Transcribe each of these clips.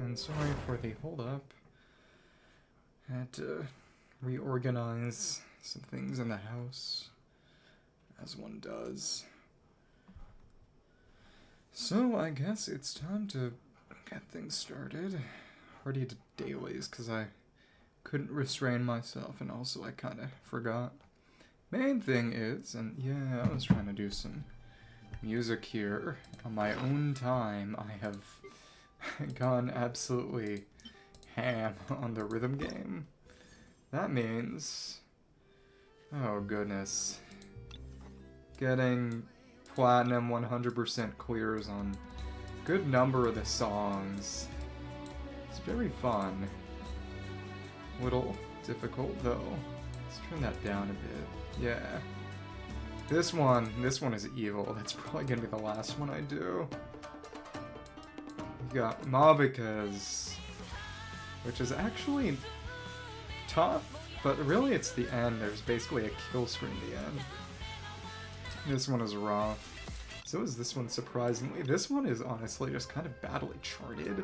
And sorry for the hold up. Had to reorganize some things in the house, as one does. So I guess it's time to get things started. Already did dailies because I couldn't restrain myself, and also I kind of forgot. Main thing is, and yeah, I was trying to do some music here on my own time. I have gone absolutely ham on the rhythm game. That means, oh goodness, getting platinum 100% clears on a good number of the songs. It's very fun. A little difficult though. Let's turn that down a bit. Yeah. This one is evil. That's probably gonna be the last one I do. You got Mavika's, which is actually tough, but really it's the end. There's basically a kill screen at the end. This one is rough. So is this one, surprisingly. This one is honestly just kind of badly charted.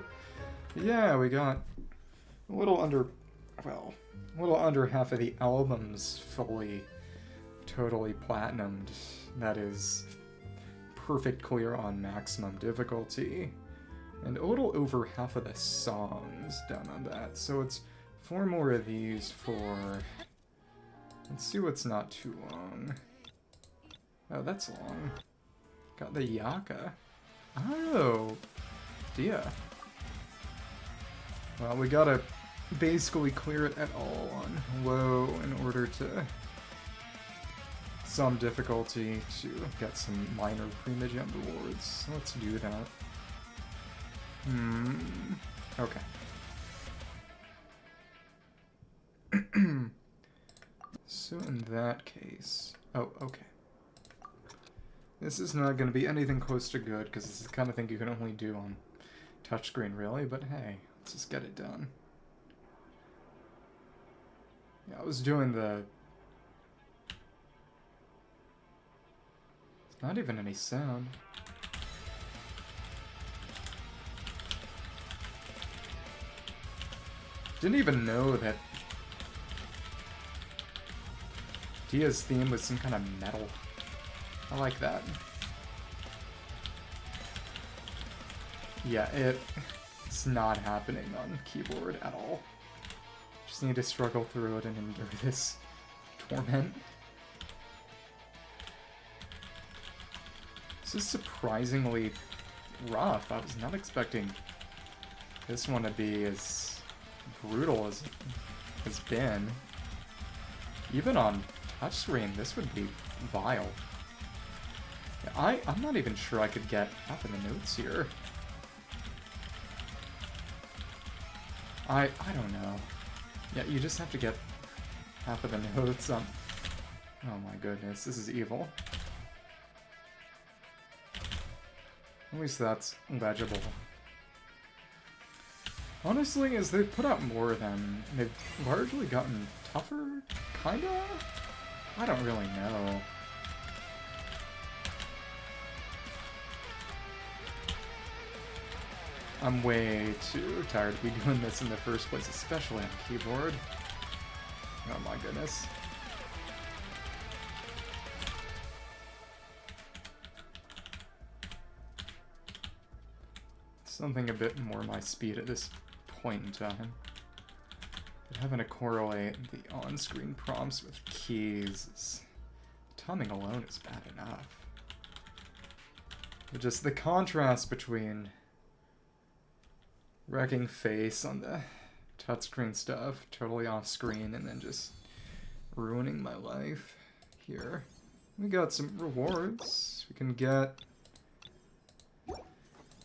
Yeah, we got a little under, well, a little under half of the albums fully, totally platinumed. That is perfect clear on maximum difficulty. And a little over half of the songs done on that. So it's 4 more of these for... Let's see what's not too long. Oh, that's long. Got the Ayaka. Oh, Dehya. Well, we gotta basically clear it at all on low in order to... some difficulty to get some minor Primogem rewards. So let's do that. Okay. So in that case... Oh, okay. This is not going to be anything close to good, because this is the kind of thing you can only do on touchscreen, really, but hey, let's just get it done. Yeah, I was doing the... It's not even any sound. Didn't even know that Dehya's theme was some kind of metal. I like that. Yeah, it's not happening on keyboard at all. Just need to struggle through it and endure this torment. This is surprisingly rough. I was not expecting this one to be as brutal as it's been. Even on touchscreen, this would be vile. Yeah, I'm not even sure I could get half of the notes here. I don't know. Yeah, you just have to get half of the notes on... Oh my goodness, this is evil. At least that's legible. Honestly, as they've put out more of them, they've largely gotten tougher, kinda? I don't really know. I'm way too tired to be doing this in the first place, especially on keyboard. Oh my goodness. Something a bit more my speed at this point in time. But having to correlate the on-screen prompts with keys, timing alone is bad enough. But just the contrast between wrecking face on the touchscreen stuff, totally off screen, and then just ruining my life here. We got some rewards. We can get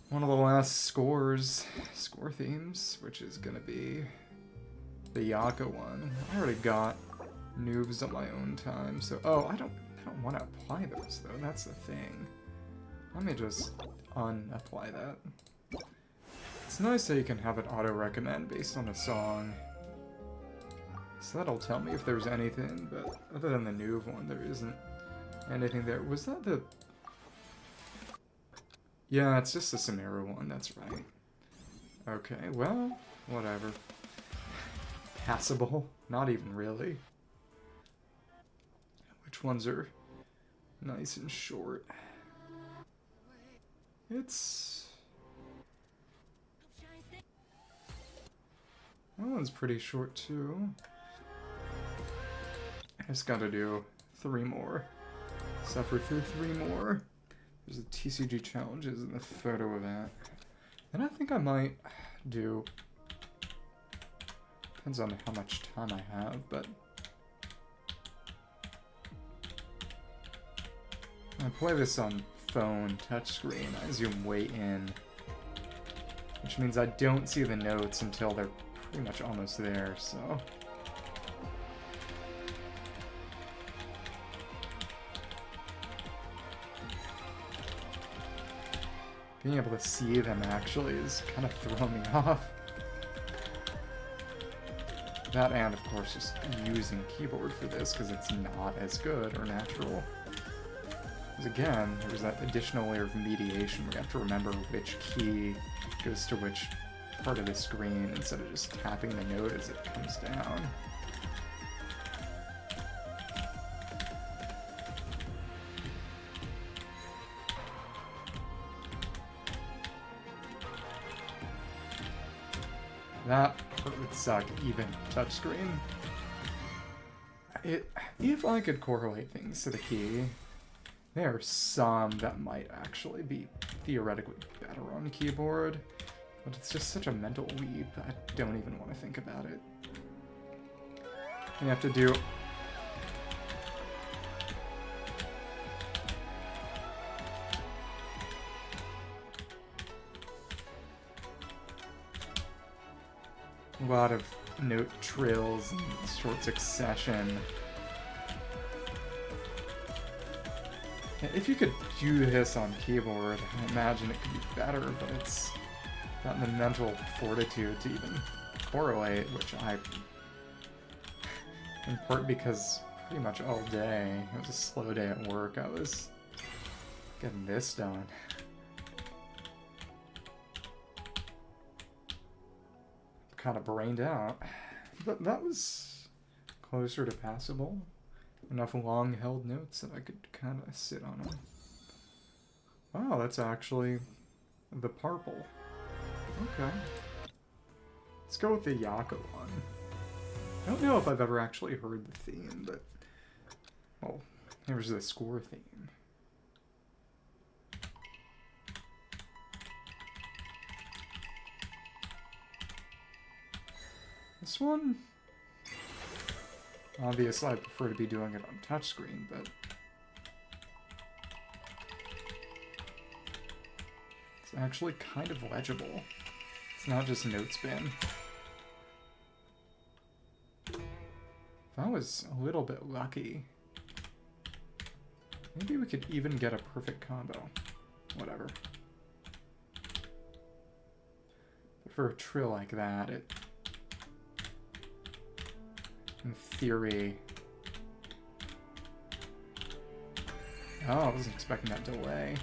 one of the last score themes, which is gonna be the Ayaka one. I already got noobs on my own time, so I don't want to apply those though. That's the thing. Let me just unapply that. It's nice that you can have it auto-recommend based on a song. So that'll tell me if there's anything, but other than the noob one, there isn't anything there. Was that the... Yeah, it's just the Samara one, that's right. Okay, well, whatever. Passable? Not even really. Which ones are nice and short? It's... That one's pretty short too. I just gotta do 3 more. Suffer through 3 more. There's the TCG challenges and the photo event. And I think I might do... Depends on how much time I have, but... I play this on phone, touchscreen. I zoom way in. Which means I don't see the notes until they're pretty much almost there, so... Being able to see them actually is kind of throwing me off. That and, of course, just using keyboard for this because it's not as good or natural. Because again, there's that additional layer of mediation where you have to remember which key goes to which part of the screen instead of just tapping the note as it comes down. That part would suck, even touchscreen. If I could correlate things to the key, there are some that might actually be theoretically better on keyboard, but it's just such a mental leap, I don't even want to think about it. You have to do... a lot of note trills in short succession. If you could do this on keyboard, I imagine it could be better, but it's not the mental fortitude to even correlate, which I... in part because pretty much all day, it was a slow day at work, I was getting this done. Kind of brained out, but that was closer to passable. Enough long-held notes that I could kind of sit on them. Wow, that's actually the purple. Okay. Let's go with the Ayaka one. I don't know if I've ever actually heard the theme, but... well, here's the score theme. This one, obviously I prefer to be doing it on touchscreen, but it's actually kind of legible. It's not just note spin. If I was a little bit lucky, maybe we could even get a perfect combo. Whatever. But for a trill like that, it... in theory... oh, I wasn't expecting that delay.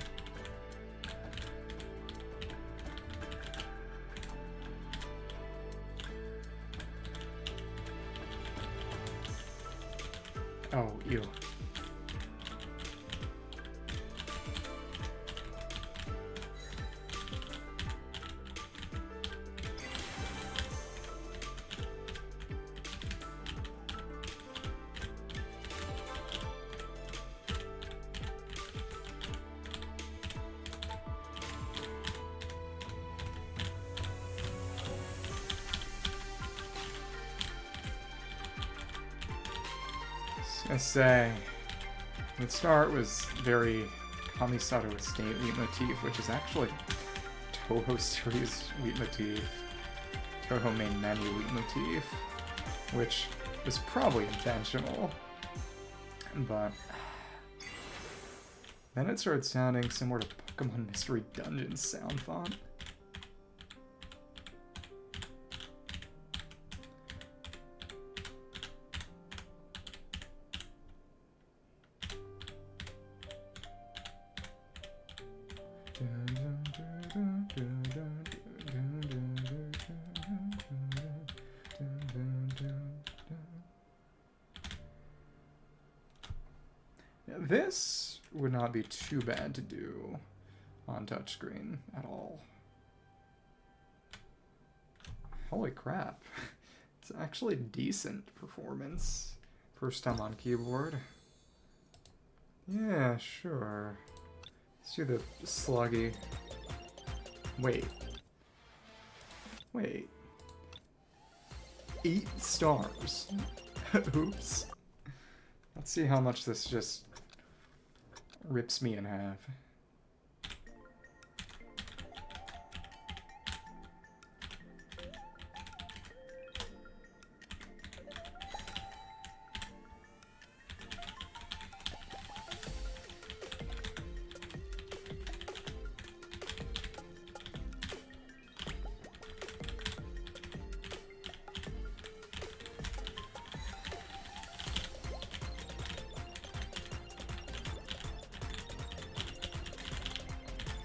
Oh, ew. I say, the start was very Kamisato Estate leitmotif, which is actually Toho series leitmotif, Toho main menu leitmotif, which is probably intentional, but then it started sounding similar to Pokemon Mystery Dungeon's sound font. This would not be too bad to do on touchscreen at all. Holy crap. It's actually decent performance. First time on keyboard. Yeah, sure. Let's do the sluggy. Wait. 8 stars. Oops. Let's see how much this just rips me in half.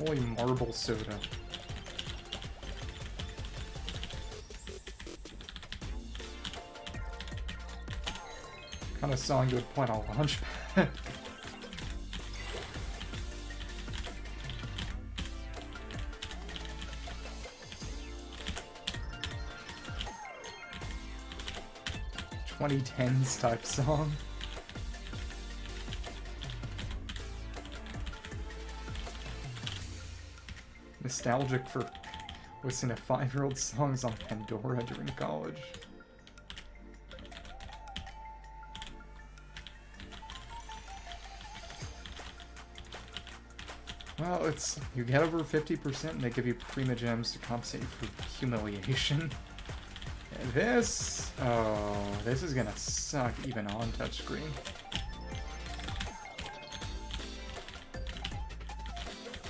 Holy marble soda. Kind of song you would point a launch pad. '2010s type song. Nostalgic for listening to 5-year-old songs on Pandora during college. Well, it's... you get over 50% and they give you Primogems to compensate for humiliation. And this... oh, this is gonna suck even on touchscreen.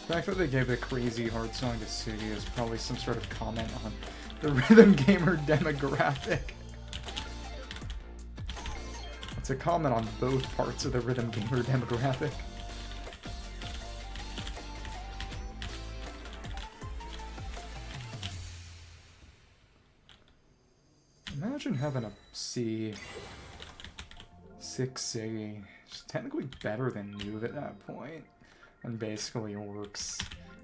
The fact that they gave a crazy hard song to Sugi is probably some sort of comment on the rhythm gamer demographic. It's a comment on both parts of the rhythm gamer demographic. Imagine having a C, 6C, it's technically better than Nuve at that point. And basically works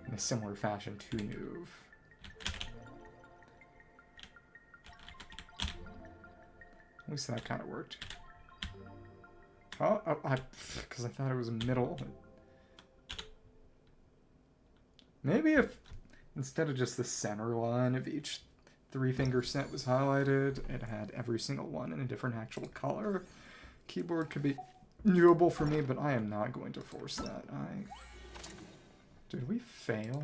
in a similar fashion to Nuve. At least that kind of worked. Oh, because I thought it was middle. Maybe if, instead of just the center line of each 3-finger set was highlighted, it had every single one in a different actual color. Keyboard could be doable for me, but I am not going to force that. Did we fail?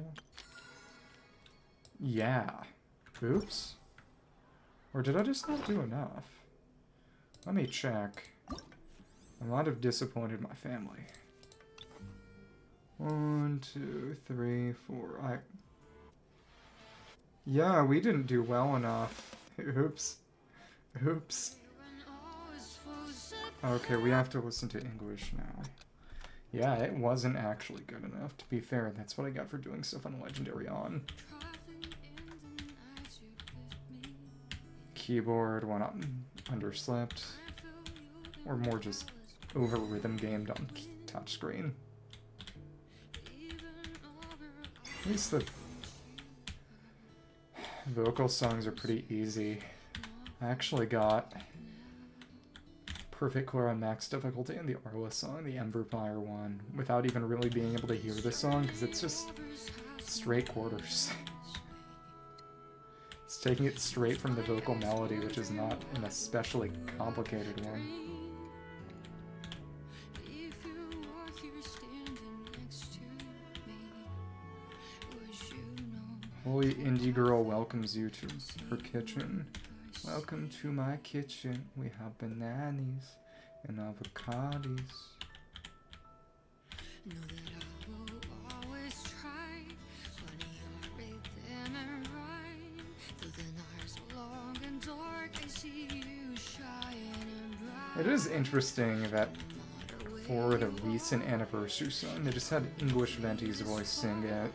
Yeah. Oops. Or did I just not do enough? Let me check. I might have disappointed my family. 1, 2, 3, 4. Yeah, we didn't do well enough. Oops. Oops. Okay, we have to listen to English now. Yeah, it wasn't actually good enough. To be fair, that's what I got for doing stuff on Legendary On. Keyboard went up underslept. Or more just over rhythm gamed on touchscreen. At least the vocal songs are pretty easy. I actually got perfect clear on max difficulty in the Arla song, the Emberpire one, without even really being able to hear the song, because it's just straight quarters. It's taking it straight from the vocal melody, which is not an especially complicated one. Holy indie girl welcomes you to her kitchen. Welcome to my kitchen. We have bananas and avocados. It is interesting that for the recent anniversary song, they just had English Venti's voice sing it.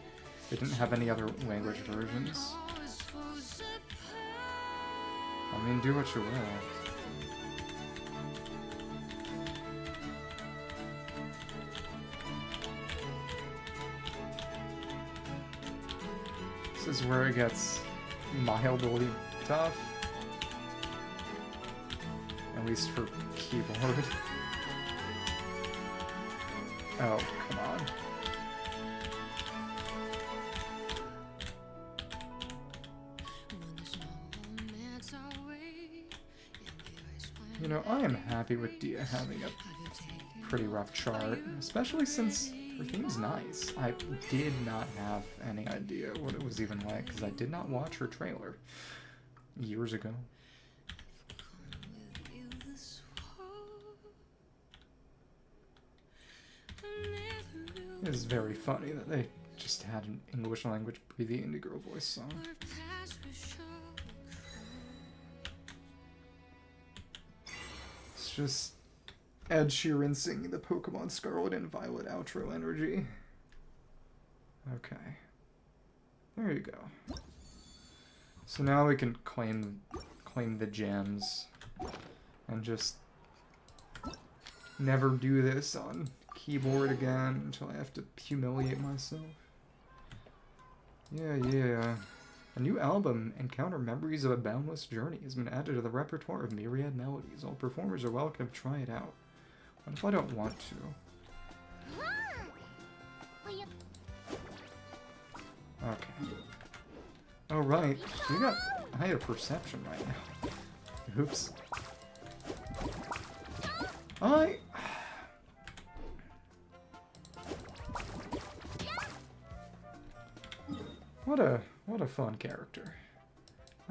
They didn't have any other language versions. I mean, do what you will. is where it gets mildly tough. At least for keyboard. Oh, come on. You know, I am happy with Dehya having a pretty rough chart, especially since her theme's nice. I did not have any idea what it was even like, because I did not watch her trailer years ago. It is very funny that they just had an English language breathy indie girl voice song. It's just Ed Sheeran singing the Pokemon Scarlet and Violet outro energy. Okay. There you go. So now we can claim the gems and just never do this on keyboard again until I have to humiliate myself. Yeah. A new album, Encounter Memories of a Boundless Journey, has been added to the repertoire of myriad melodies. All performers are welcome to try it out. What if I don't want to? Okay. Oh right, we got higher perception right now. Oops. What a fun character.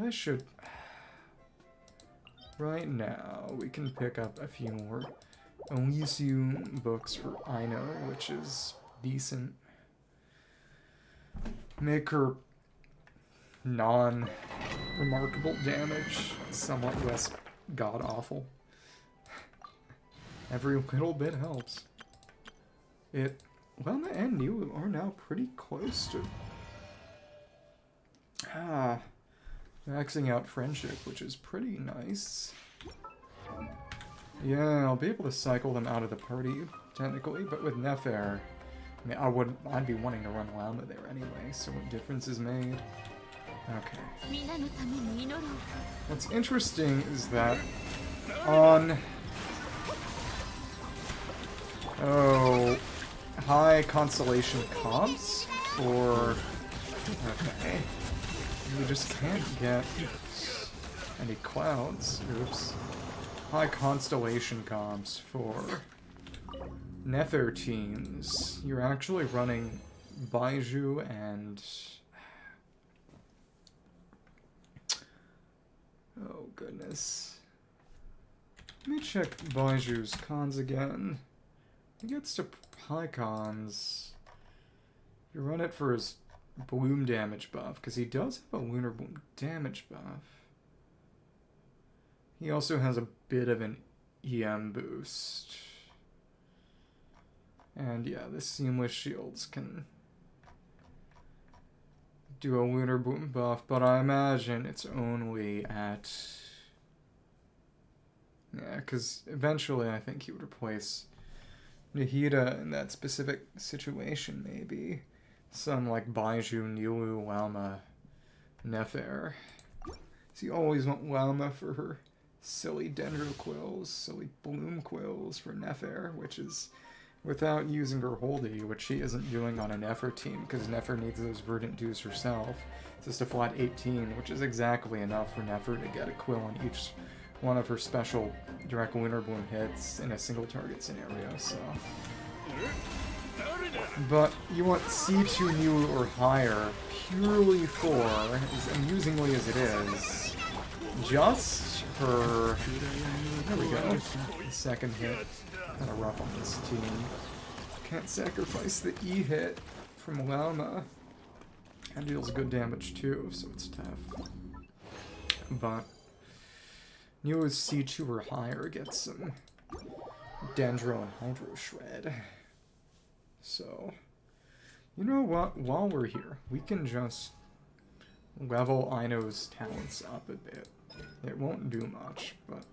I should... Right now, we can pick up a few more Elysium books for Ino, which is decent. Make her non-remarkable damage somewhat less god-awful. Every little bit helps. Lama and Nilu are now pretty close to... maxing out friendship, which is pretty nice. Yeah, I'll be able to cycle them out of the party, technically, but with Nefer, I mean, I'd be wanting to run Lama there anyway, so what difference is made? Okay. What's interesting is that on... high constellation comps for... Okay. You just can't get any clouds. Oops. High constellation comps for Nefer teams. You're actually running Baiju and... Oh goodness. Let me check Baiju's cons again. He gets to high cons. You run it for his bloom damage buff, because he does have a lunar bloom damage buff. He also has a bit of an EM boost. And yeah, the seamless shields can do a lunar bloom buff, but I imagine it's only at... Yeah, because eventually I think he would replace Nahida in that specific situation, maybe. Some like Baiju, Nilu, Lama, Nefer. So you always want Lama for her silly Dendro quills, silly bloom quills for Nefer, which is without using her Holdy, which she isn't doing on a Nefer team, because Nefer needs those Verdant Dews herself. It's just a flat 18, which is exactly enough for Nefer to get a quill on each one of her special direct lunar bloom hits in a single target scenario, so... But you want C2 Nilu or higher purely for, as amusingly as it is, just her... There we go. The second hit. Kind of rough on this team. Can't sacrifice the E hit from Lama. And deals good damage too, so it's tough. But Nilu's C2 or higher gets some Dendro and Hydro Shred. So, you know what? While we're here, we can just level Ino's talents up a bit. It won't do much, but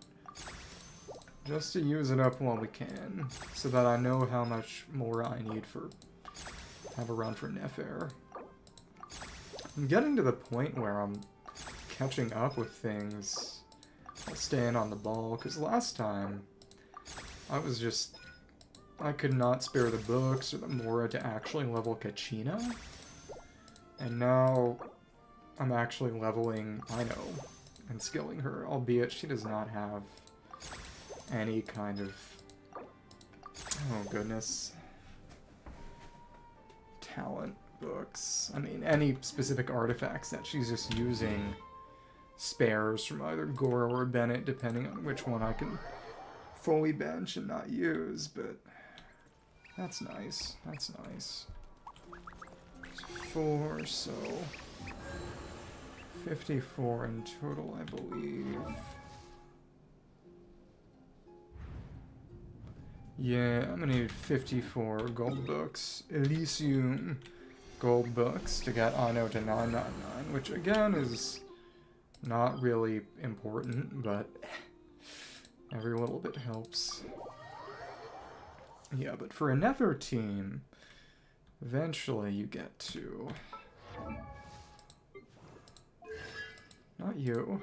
just to use it up while we can, so that I know how much more I need for have a run for Nefer. I'm getting to the point where I'm catching up with things, staying on the ball, because last time I could not spare the books or the Mora to actually level Kachina, and now I'm actually leveling Ino and skilling her, albeit she does not have any kind of, oh goodness, talent books. I mean, any specific artifacts that she's just using spares from either Goro or Bennett, depending on which one I can fully bench and not use, but that's nice. That's nice. 4, so 54 in total, I believe. Yeah, I'm gonna need 54 gold books. Elysium gold books to get Ano to 999, which again is not really important, but every little bit helps. Yeah, but for a Nether team, eventually you get to... Not you.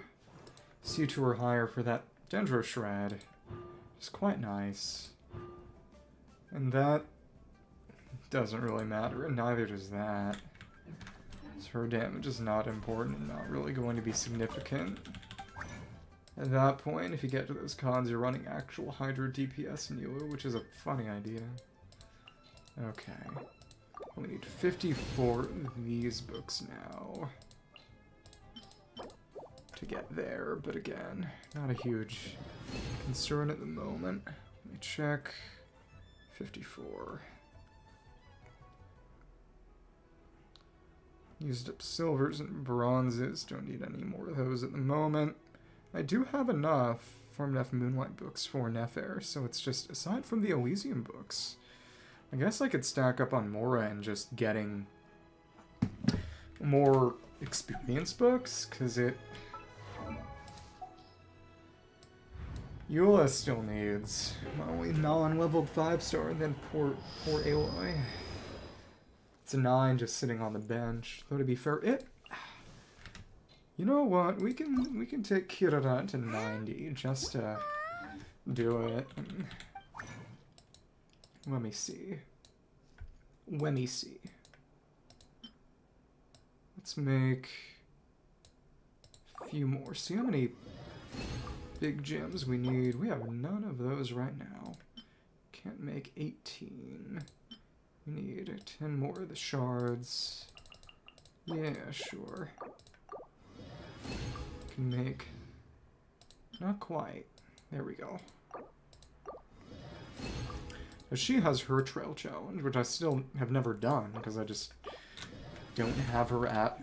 C2 or higher for that Dendro Shred. It's quite nice. And that doesn't really matter, and neither does that. So her damage is not important and not really going to be significant. At that point, if you get to those cons, you're running actual Hydra DPS in Yulu, which is a funny idea. Okay. We need 54 of these books now to get there, but again, not a huge concern at the moment. Let me check. 54. Used up silvers and bronzes. Don't need any more of those at the moment. I do have enough Moonlight books for Nefer, so it's just, aside from the Elysium books, I guess I could stack up on Mora and just getting more experience books, because it... Eula still needs my only non-leveled 5-star, and then poor Aloy. It's a 9 just sitting on the bench. Though to be fair, you know what? We can take Kirara to 90 just to do it. Let me see. Let's make a few more. See how many big gems we need. We have none of those right now. Can't make 18. We need 10 more of the shards. Yeah, sure. Can make... Not quite. There we go. But she has her trail challenge, which I still have never done, because I just don't have her at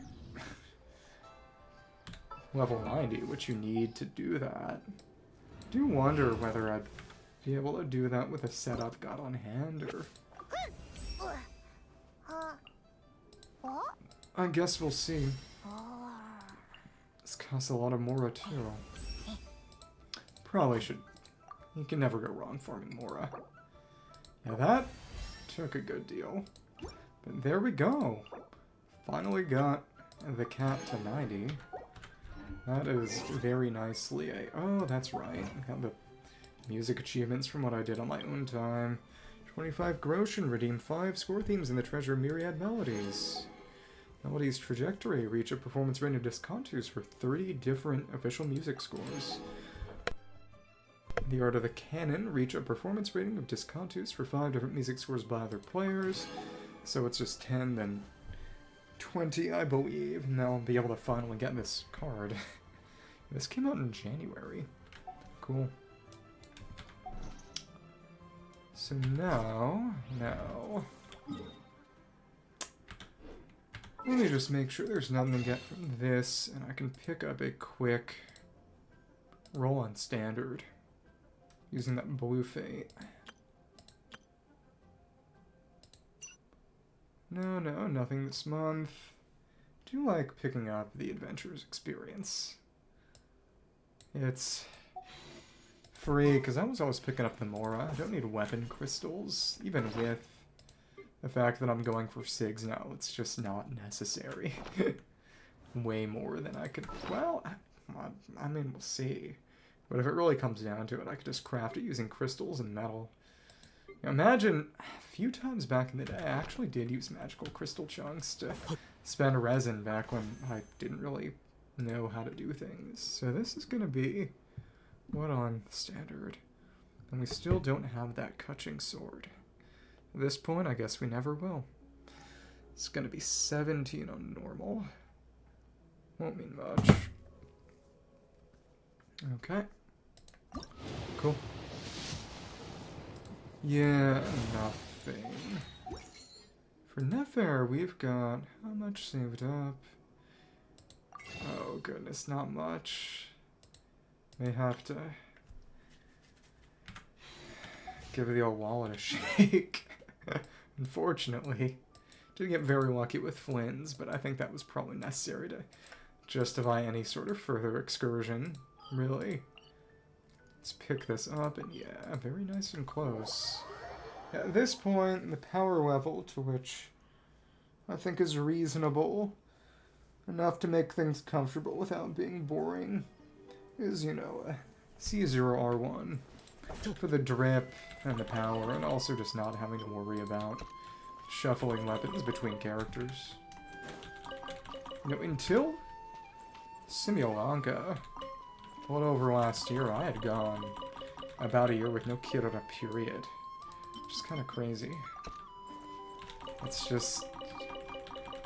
level 90, which you need to do that. I do wonder whether I'd be able to do that with a set I've got on hand, or... I guess we'll see. This costs a lot of Mora, too. Probably should... You can never go wrong farming Mora. Yeah, that took a good deal. But there we go. Finally got the cat to 90. That is very nicely oh, that's right. I got the music achievements from what I did on my own time. 25 Groshen, redeem 5 score themes in the treasure Myriad Melodies. Melodies Trajectory, reach a performance rating of Discontus for 30 different official music scores. The Art of the Canon, reach a performance rating of Discontus for 5 different music scores by other players. So it's just 10, then 20, I believe, and I'll be able to finally get this card. This came out in January. Cool. So now, let me just make sure there's nothing to get from this, and I can pick up a quick roll on standard using that blue fate. No, nothing this month. Do like picking up the Adventurer's Experience. It's free, because I was always picking up the Mora. I don't need weapon crystals, even with The fact that I'm going for Sigs now, it's just not necessary. Way more than I could... Well, I mean, we'll see. But if it really comes down to it, I could just craft it using crystals and metal. Now, imagine, a few times back in the day, I actually did use magical crystal chunks to spend resin back when I didn't really know how to do things. So this is going to be what on standard? And we still don't have that cutching sword. At this point, I guess we never will. It's going to be 17 on normal. Won't mean much. Okay. Cool. Yeah, nothing. For Nefer, we've got how much saved up? Oh goodness, not much. May have to give the old wallet a shake. Unfortunately. Did get very lucky with Flynn's, but I think that was probably necessary to justify any sort of further excursion. Really. Let's pick this up, and yeah, very nice and close. At this point, the power level to which I think is reasonable, enough to make things comfortable without being boring, is, you know, a C0R1 for the drip and the power, and also just not having to worry about shuffling weapons between characters. You know, until Simiolanka, a little over last year, I had gone about a year with no Kirara period. Which is kind of crazy. It's just...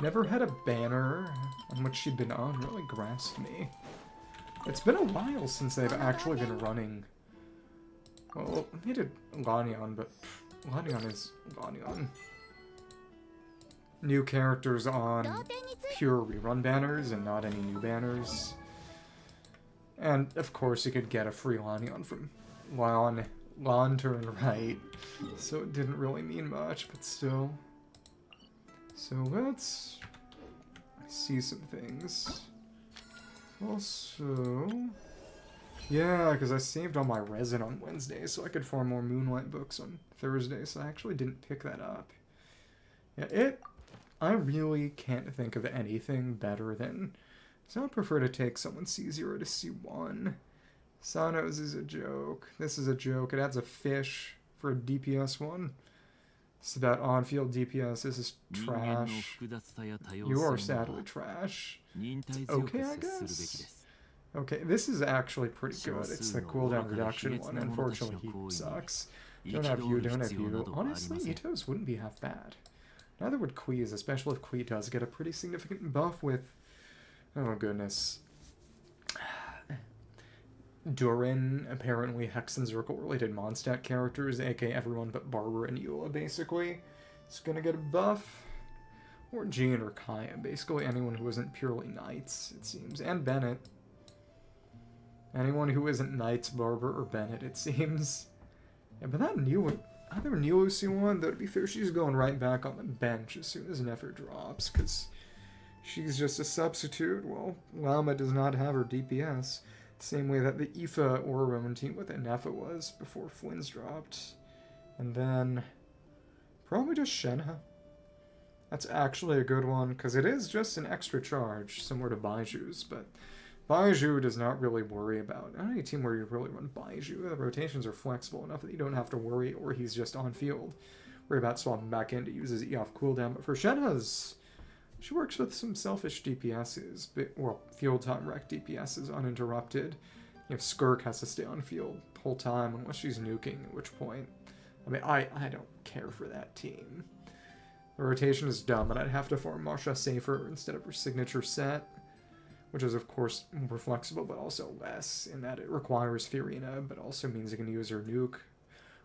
Never had a banner on which she'd been on really grasped me. It's been a while since they've actually been running... Well, they did Lanyan, but Lanyan is Lanyan. New characters on pure rerun banners and not any new banners. And, of course, you could get a free Lanyan from Lantern, right? So it didn't really mean much, but still. So let's see some things. Also... Yeah, because I saved all my resin on Wednesday, so I could farm more Moonlight books on Thursday, so I actually didn't pick that up. Yeah, I really can't think of anything better than... So I prefer to take someone C0 to C1. Sano's is a joke. This is a joke. It adds a fish for a DPS one. So that on-field DPS is trash. You are sadly trash. It's okay, I guess. Okay, this is actually pretty good. It's the cooldown reduction one. Unfortunately, he sucks. Don't have you, don't have you. Honestly, Ito's wouldn't be half bad. Neither would Queez, especially if Quee does get a pretty significant buff with... Oh, goodness. Durin, apparently Hex and Zircle-related Mondstadt characters, aka everyone but Barber and Eula, basically, is gonna get a buff. Or Jean or Kaya, basically anyone who isn't purely Knights, it seems. And Bennett. Anyone who isn't Knights, Barber, or Bennett, it seems. Yeah, but that new other Nilo C1, though, to be fair, she's going right back on the bench as soon as Nefer drops, because she's just a substitute. Well, Lama does not have her DPS. Same way that the Aoife or Roman team with Nefa was before Flynn's dropped. And then probably just Shenhe. That's actually a good one, because it is just an extra charge, similar to Baiju's, but Baiju does not really worry about... Not any team where you really run Baiju. The rotations are flexible enough that you don't have to worry, or he's just on field. Worry about swapping back in to use his E off cooldown. But for Shenhe's, she works with some selfish DPSs, well, field time rec DPSs uninterrupted. You know, Skirk has to stay on field the whole time unless she's nuking, at which point... I mean, I don't care for that team. The rotation is dumb, and I'd have to farm Marsha safer instead of her signature set. Which is, of course, more flexible, but also less, in that it requires Fiorina, but also means you can use her nuke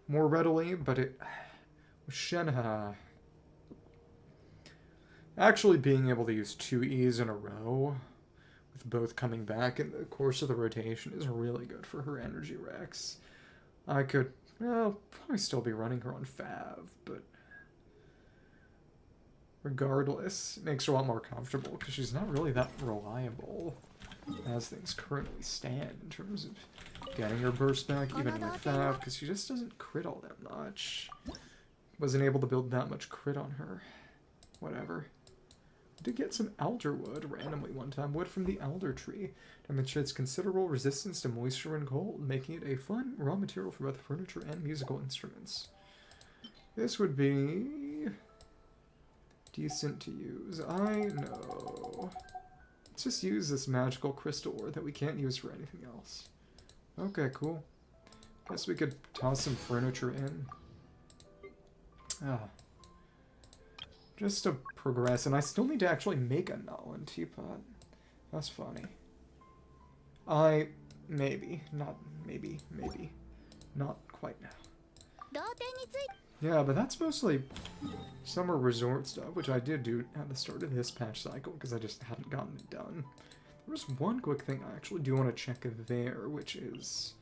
more readily, but it... With Shenhe... Actually being able to use 2 E's in a row, with both coming back in the course of the rotation, is really good for her energy recs. I could, well, probably still be running her on Fav, but... Regardless, it makes her a lot more comfortable, because she's not really that reliable as things currently stand in terms of getting her burst back, even with Fav, because she just doesn't crit all that much. Wasn't able to build that much crit on her. Whatever. Did get some elder wood randomly one time. Wood from the elder tree. Demonstrates considerable resistance to moisture and cold, making it a fun raw material for both furniture and musical instruments. This would be decent to use. I know. Let's just use this magical crystal ore that we can't use for anything else. Okay, cool. Guess we could toss some furniture in. Ah. Just to progress, and I still need to actually make a Nolan teapot. That's funny. Maybe. Not quite now. Yeah, but that's mostly summer resort stuff, which I did do at the start of this patch cycle, because I just hadn't gotten it done. There's one quick thing I actually do want to check there, which is,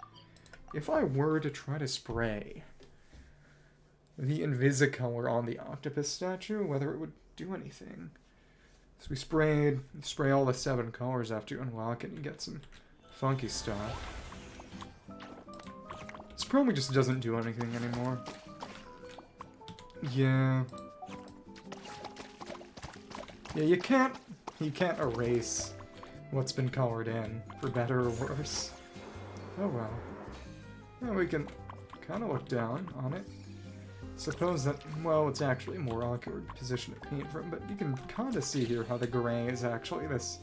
if I were to try to spray the Invisicolor on the octopus statue, whether it would do anything. So we spray all the 7 colors after you unlock it and you get some funky stuff. This probably just doesn't do anything anymore. Yeah. Yeah, you can't erase what's been colored in, for better or worse. Oh well. Yeah, we can kind of look down on it. Suppose that, well, it's actually a more awkward position to paint from, but you can kind of see here how the gray is actually this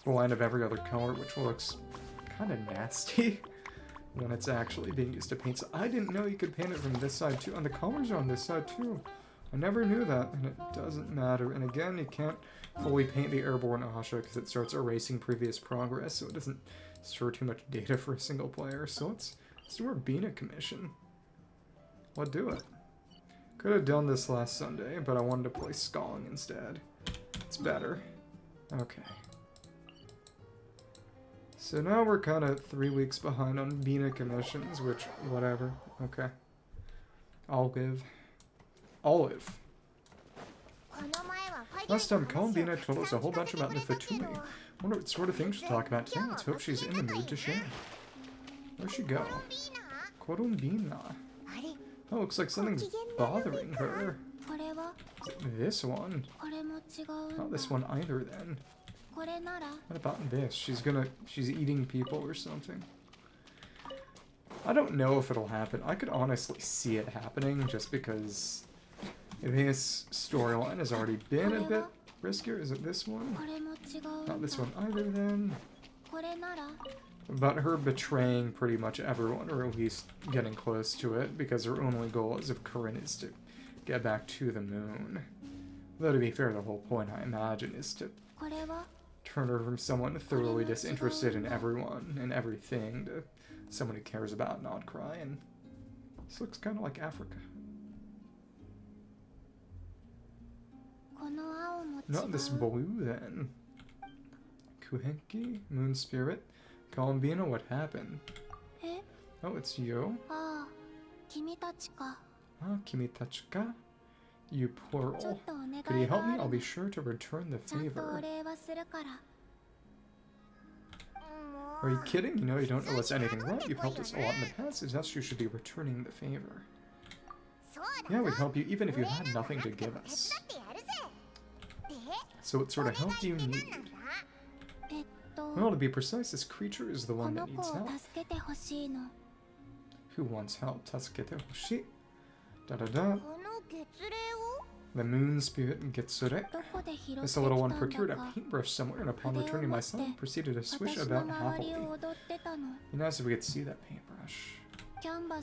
blend of every other color, which looks kind of nasty when it's actually being used to paint. So I didn't know you could paint it from this side too, and the colors are on this side too. I never knew that, and it doesn't matter. And again, you can't fully paint the airborne Asha because it starts erasing previous progress, so it doesn't store too much data for a single player. So let's do our Bina commission. Let's do it. Could have done this last Sunday, but I wanted to play Skong instead. It's better. Okay. So now we're kind of 3 weeks behind on Bina commissions, which, whatever. Okay. Olive. Last time, Columbina told us a whole bunch about the Fatui. Wonder what sort of things she'll talk about today. Let's hope she's in the mood to share. Where'd she go? Columbina. Oh, looks like something's bothering her. This one? Not this one either, then. What about this? She's eating people or something. I don't know if it'll happen. I could honestly see it happening just because this storyline has already been a bit riskier. Is it this one? Not this one either, then. About her betraying pretty much everyone, or at least getting close to it, because her only goal as of current is to get back to the moon. Though to be fair, the whole point, I imagine, is to turn her from someone thoroughly disinterested in everyone and everything to someone who cares about Nod-Kraian. This looks kind of like Africa. Not this blue, then. Kuuhenki, Moon Spirit. Columbina, what happened? Oh, it's you? Ah, kimitachika? You plural. Could you help me? I'll be sure to return the favor. Are you kidding? You know you don't know what's anything right. You've helped us a lot in the past, so thus you should be returning the favor. Yeah, we'd help you even if you had nothing to give us. So what sort of help do you need? Well, to be precise, this creature is the one that needs help. Who wants help? Tasukete hoshi. Da-da-da. The moon spirit Getsure. This little one procured a paintbrush somewhere, and upon returning my son, proceeded to swish about happily. Be nice if we could see that paintbrush.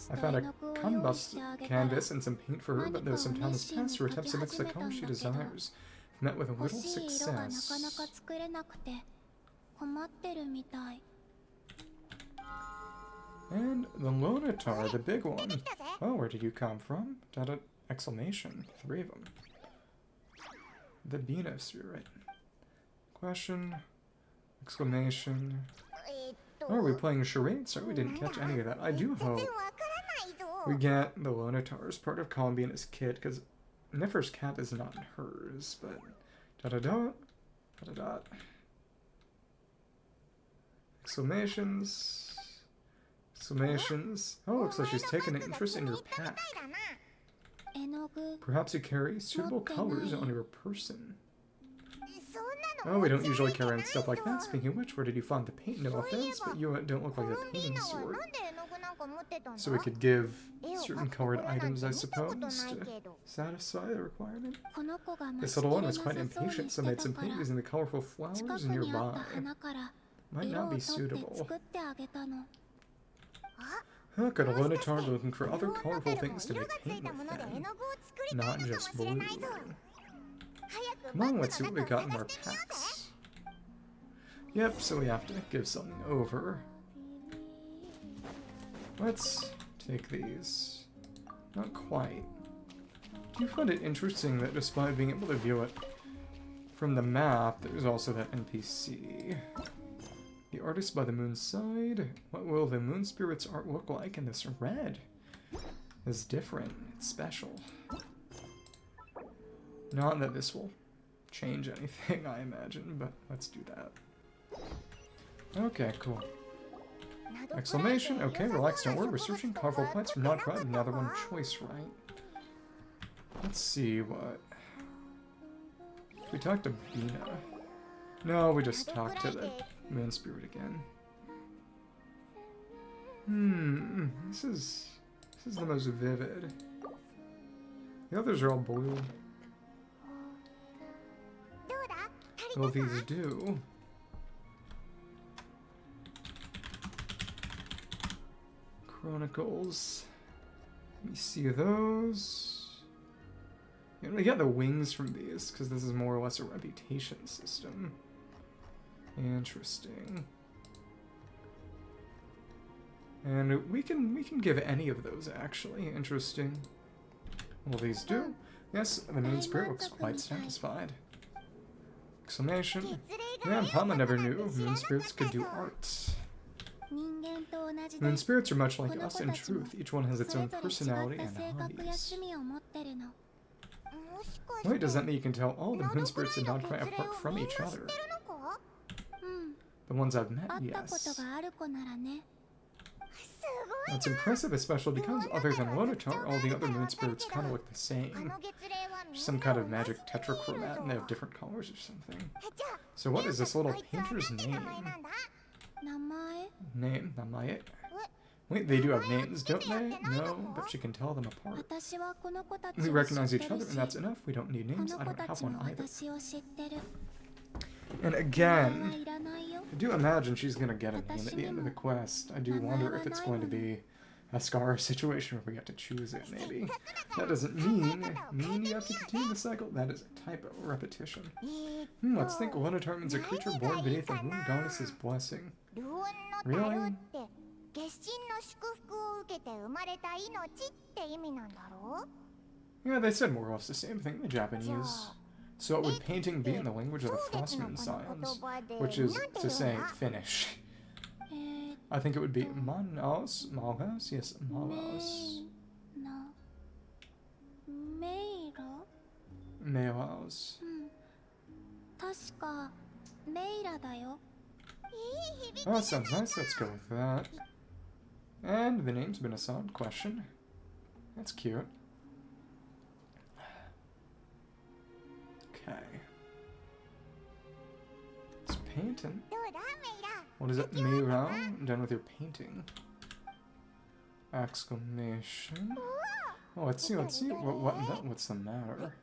I found a canvas and some paint for her, but though some time has passed, her attempts to mix the colors she desires met with little success. And the Lonatar, the big one. Oh, where did you come from? Exclamation. 3 of them. The Bina spirit. Question. Exclamation. Oh, are we playing charades? Sorry, we didn't catch any of that. I do hope we get the Lonatar as part of Columbina's kit, because Niffer's cap is not hers, but da-da-da, da-da-da. Exclamations. Exclamations. Oh, looks like she's taken an interest in your pack. Perhaps you carry suitable colors on your person. Oh, we don't usually carry on stuff like that. Speaking of which, where did you find the paint? No offense, but you don't look like the painting sort. So we could give certain colored items, I suppose, to satisfy the requirement. This little one was quite impatient, so made some paint using the colorful flowers nearby. Might not be suitable. Huh, got a load of tar looking for other colorful things to make paint with then. Not just blue. Come on, let's see what we got in our packs. Yep, so we have to give something over. Let's take these. Not quite. Do you find it interesting that despite being able to view it from the map, there's also that NPC? The artist by the moon's side. What will the moon spirit's art look like in this red? It's different. It's special. Not that this will change anything, I imagine, but let's do that. Okay, cool. Exclamation. Okay, relax, don't worry. We're searching colorful plants from Nod-Kraian. Another one choice, right? Let's see what... We talked to Bina. No, we just talked to the moon spirit again. This is the most vivid. The others are all blue. Well, these do. Chronicles. Let me see those. Yeah, we got the wings from these, because this is more or less a reputation system. Interesting. And we can give any of those, actually. Interesting. Well, these do. Yes, the moon spirit looks quite satisfied. Exclamation. Yeah, Pama never knew moon spirits could do arts. Moon spirits are much like us in truth. Each one has its own personality and hobbies. Wait, does that mean you can tell all the moon spirits in Nod-Kraian apart from each other? The ones I've met, yes. That's impressive, especially because, other than Lodatar, all the other moon spirits kind of look the same. Some kind of magic tetrachromat, and they have different colors or something. So what is this little painter's name? Name? Namae? Wait, they do have names, don't they? No, but you can tell them apart. We recognize each other, and that's enough. We don't need names. I don't have one either. And again, I do imagine she's going to get a name at the end of the quest. I do wonder if it's going to be a Scar situation where we get to choose it, maybe. That doesn't mean you have to continue the cycle. That is a typo. Repetition. Let's think. Lodatar means a creature born beneath the moon goddess's blessing. Really? Yeah, they said more or less the same thing in the Japanese. So would painting be in the language of the Frostmoon Scions, which is to say, Finnish. I think it would be Manos? Malhaus? Yes, Malhaus. Malhaus. Oh, that sounds nice. Let's go with that. And the name's been assigned. Question. That's cute. Okay. It's painting. What is it? Meira? I'm done with your painting. Exclamation. Oh, let's see. What's the matter?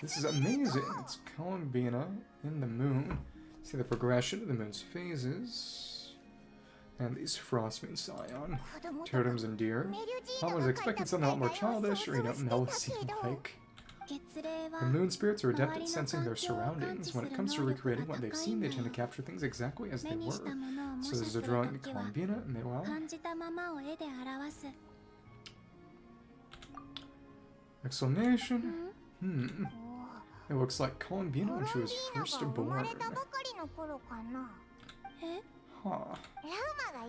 This is amazing. It's Columbina in the moon. See the progression of the moon's phases. And these Frostmoon Scions. Totems and deer. I was expecting something a lot more childish or, Melissy-like. The moon spirits are adept at sensing their surroundings. When it comes to recreating what they've seen, they tend to capture things exactly as they were. So this is a drawing of Columbina, meanwhile. Exclamation. It looks like Columbina when she was first born. Huh.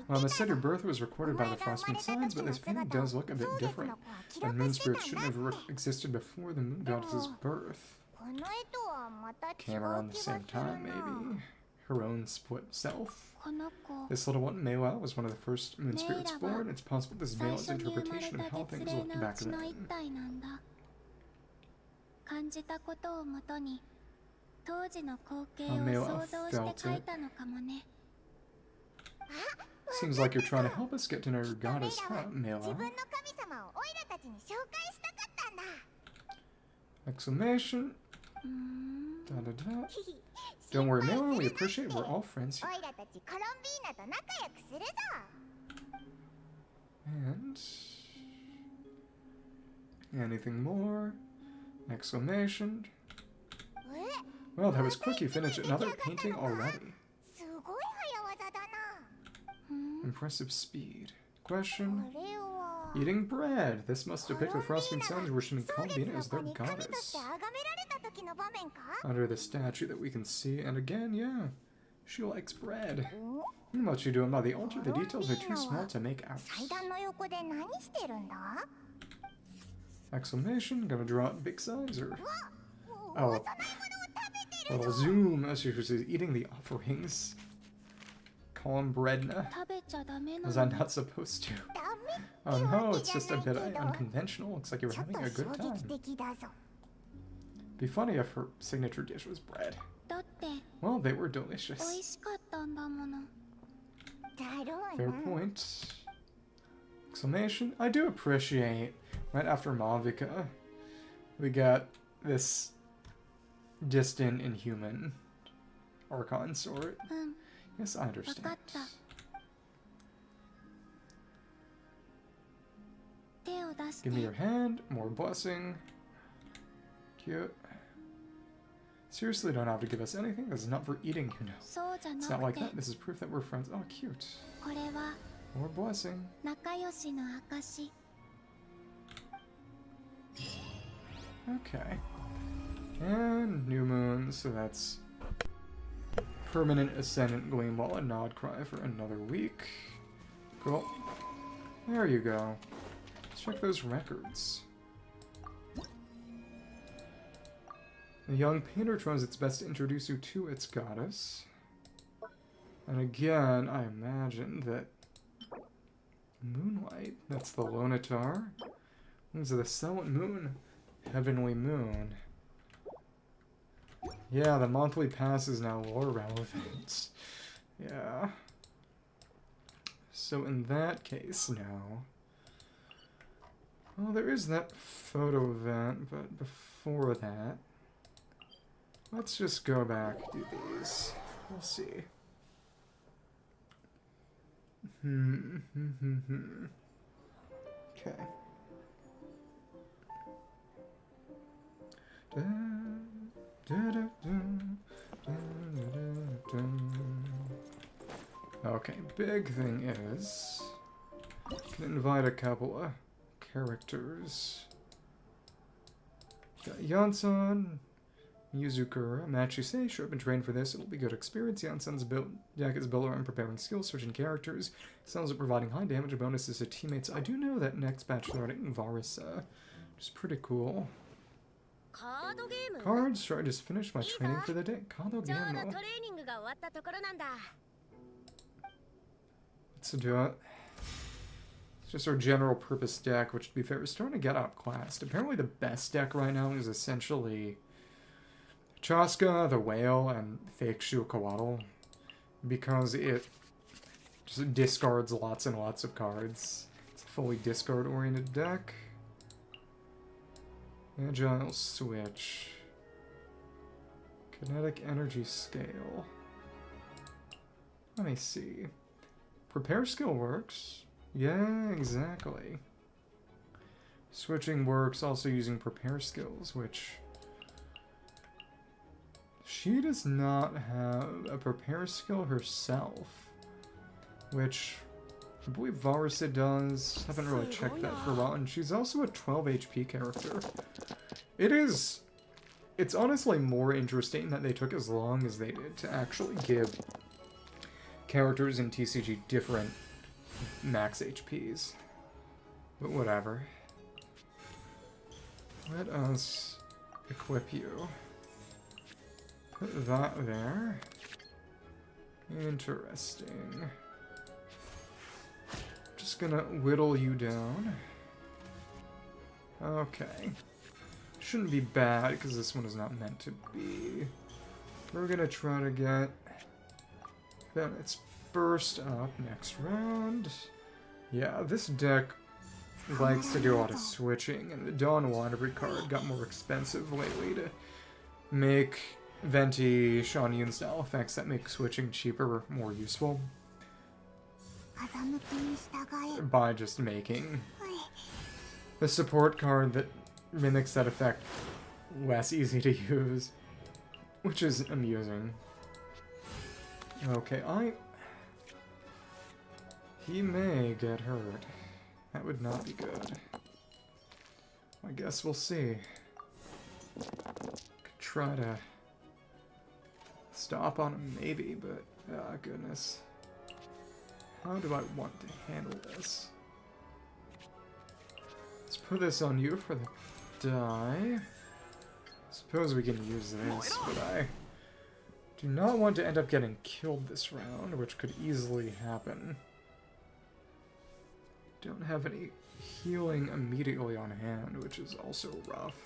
Well, the said her birth was recorded by the Frostmoon Scions, but this painting does look a bit different. And moon spirits shouldn't have existed before the moon goddess's birth. Came around the same time, maybe. her own split self. This little one, Mela, was one of the first moon spirits born. It's possible this is Mela's interpretation of how things looked back then. How Mela felt it. Seems like you're trying to help us get to know your goddess, huh, Mela? Exclamation. Da da da. Don't worry, Mela, we appreciate it. We're all friends here. And anything more? Exclamation. Well, that was quick. You finished another painting already. Impressive speed. Question. Eating bread. This must depict the Frostmoon Scions worshiping Columbina as their goddess. Under the statue that we can see, and again, yeah, she likes bread. What you doing by the altar? The details are too small to make out. Exclamation. Gonna draw it big size, or... Oh. A little zoom as she was eating the offerings. Columbina. Was I not supposed to? Oh no, it's just a bit unconventional. Looks like you were having a good time. Be funny if her signature dish was bread. Well, they were delicious. Fair point. Exclamation. I do appreciate, right after Malvika, we got this distant inhuman Archon sort. Yes, I understand. Give me your hand. More blessing. Cute. Seriously, don't have to give us anything. This is not for eating, you know. It's not like that. This is proof that we're friends. Oh, cute. More blessing. Okay. And new moon, so that's permanent ascendant gleam while a Nod-Kraian for another week. Cool. There you go. Let's check those records. The young painter tries its best to introduce you to its goddess. And again, I imagine that moonlight, that's the Lonatar. These are the Silent Moon, Heavenly Moon. Yeah, the monthly pass is now lore relevant. Yeah. So in that case now... Well, there is that photo event, but before that... Let's just go back and do these. We'll see. Okay. Okay, big thing is... You can invite a couple of characters. Got Yansan, Yuzukura, Machise, show up and train for this. It'll be good experience. Yansan's deck is built around preparing skills, switching characters. Sounds like providing high damage bonuses to teammates. I do know that next batch starting Varisa, which is pretty cool. Cards, sure, I just finished my training for the day. Kado-game. Let's do it. It's just our general purpose deck, which to be fair is starting to get outclassed. Apparently the best deck right now is essentially Chaska, the Whale, and Fake Shukawaddle, because it just discards lots and lots of cards. It's a fully discard-oriented deck. Agile Switch. Kinetic Energy Scale. Let me see. Prepare skill works. Yeah, exactly. Switching works also using prepare skills, which... She does not have a prepare skill herself, which I believe Varisa does. Haven't really checked that for a while, and she's also a 12 HP character. It's honestly more interesting that they took as long as they did to actually give characters in TCG different max HPs. But whatever. Let us equip you. Put that there. Interesting. Just gonna whittle you down. Okay. Shouldn't be bad, because this one is not meant to be. We're gonna try to get Bennett's Burst up next round. Yeah, this deck likes to do a lot of switching, and the Dawn Wanderer card got more expensive lately to make Venti, Xianyun style effects that make switching cheaper more useful. By just making the support card that mimics that effect less easy to use, which is amusing. Okay, he may get hurt. That would not be good. I guess we'll see. Could try to stop on him maybe, but ah, goodness. How do I want to handle this? Let's put this on you for the die. Suppose we can use this, but I do not want to end up getting killed this round, which could easily happen. Don't have any healing immediately on hand, which is also rough.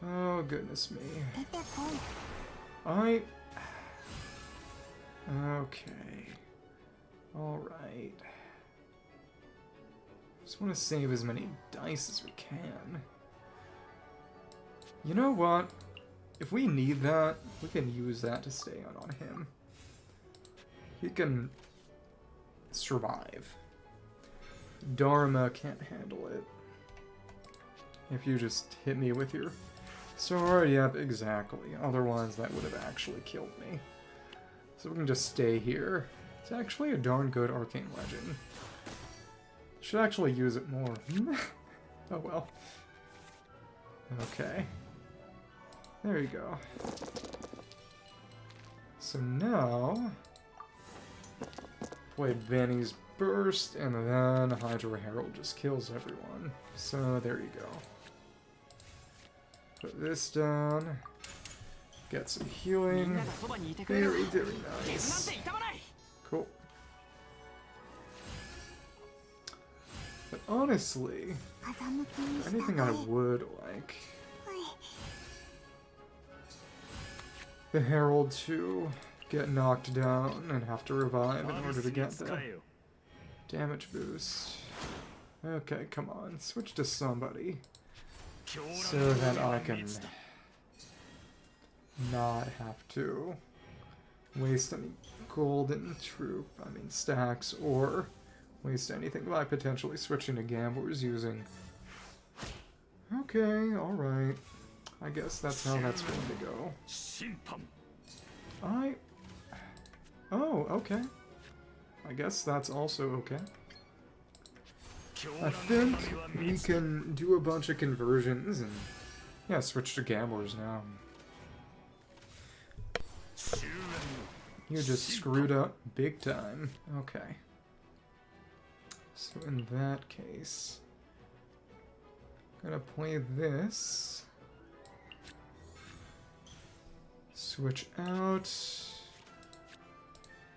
Oh, goodness me. Okay. Alright. Just want to save as many dice as we can. You know what? If we need that, we can use that to stay on him. He can survive. Dharma can't handle it. If you just hit me with your sword, yep, exactly. Otherwise, that would have actually killed me. So we can just stay here. It's actually a darn good arcane legend. Should actually use it more. Oh well. Okay. There you go. So now, play Benny's Burst, and then Hydra Herald just kills everyone. So there you go. Put this down. Get some healing. Very, very nice. Cool. But honestly, anything I would like. The Herald to get knocked down and have to revive in order to get the damage boost. Okay, come on. Switch to somebody. So that I can not have to waste any golden stacks, or waste anything by potentially switching to gamblers using... Okay, alright. I guess that's how that's going to go. Oh, okay. I guess that's also okay. I think we can do a bunch of conversions and, yeah, switch to gamblers now. You just screwed up big time. Okay. So in that case, I'm gonna play this. Switch out.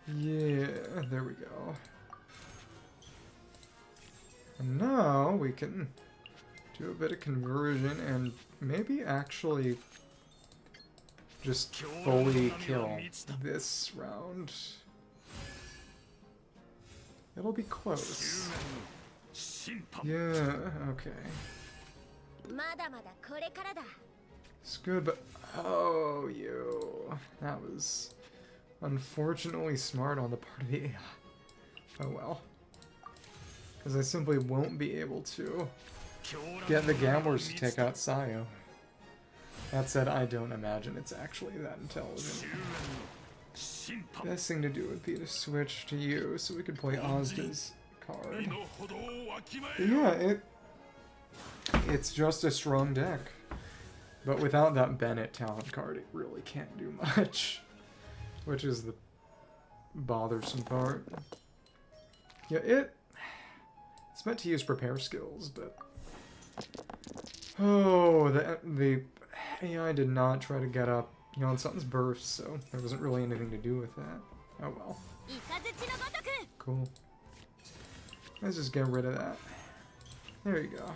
Yeah, there we go. And now we can do a bit of conversion and maybe actually just fully kill this round. It'll be close. Yeah, okay. It's good, but... Oh, you. That was unfortunately smart on the part of the AI. Oh well. Because I simply won't be able to get the gamblers to take out Sayo. That said, I don't imagine it's actually that intelligent. Best thing to do would be to switch to you so we could play Ozda's card. But yeah, it's just a strong deck. But without that Bennett talent card, it really can't do much. Which is the bothersome part. Yeah, it's meant to use prepare skills, but... Oh, the AI did not try to get up You know, something's burst, so there wasn't really anything to do with that. Oh well. Cool. Let's just get rid of that. There you go.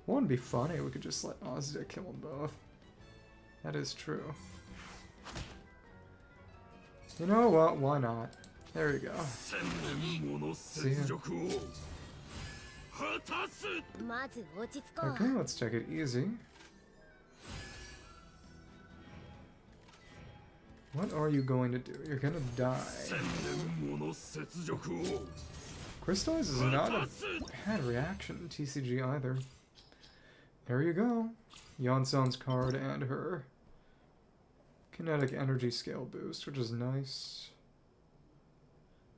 Wouldn't be funny, we could just let Ozda kill them both. That is true. You know what? Why not? There you go. See ya. Okay, let's take it easy. What are you going to do? You're gonna die. Crystallize is not a bad reaction in TCG either. There you go. Yonson's card and her kinetic energy scale boost, which is nice.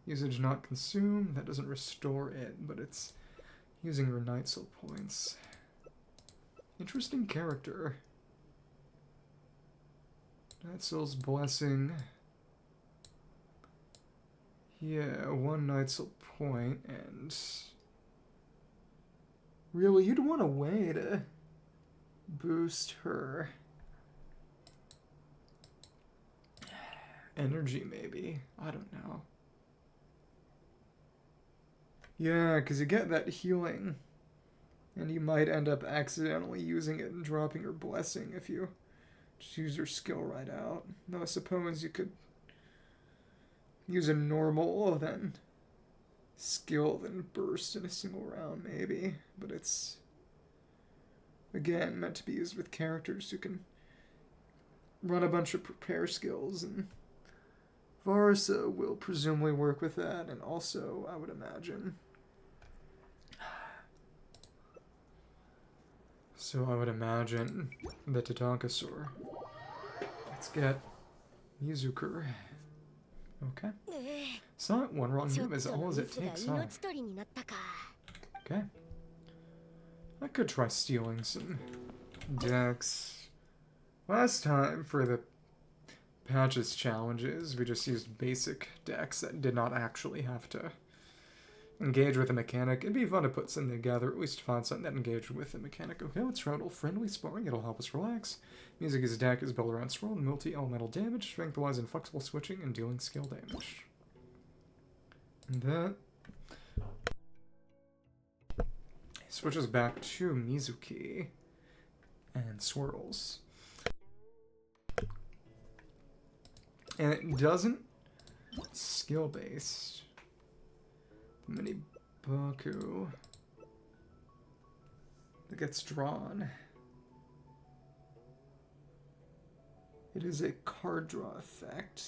Usage not consumed. That doesn't restore it, but it's using her Night Soul points. Interesting character. Night Soul's Blessing. Yeah, 1 Night Soul point, and really, you'd want a way to boost her energy, maybe. I don't know. Yeah, because you get that healing, and you might end up accidentally using it and dropping her blessing if you just use your skill right out. Though I suppose you could use a normal, then skill, then burst in a single round, maybe. But it's, again, meant to be used with characters who can run a bunch of prepare skills, and Varsa will presumably work with that, and also, I would imagine. So I would imagine the Tatankasaur. Let's get Mizukur. Okay. So, one wrong move is all as it takes, huh? Okay. I could try stealing some decks. Last time, for the patches challenges, we just used basic decks that did not actually have to engage with a mechanic. It'd be fun to put something together, at least find something that engaged with a mechanic. Okay, let's try a little friendly sparring. It'll help us relax. Music is attack is built around swirl and multi-elemental damage, strength-wise and flexible switching, and dealing skill damage. And that switches back to Mizuki and swirls. And it doesn't skill-based. Mini Baku that gets drawn. It is a card draw effect.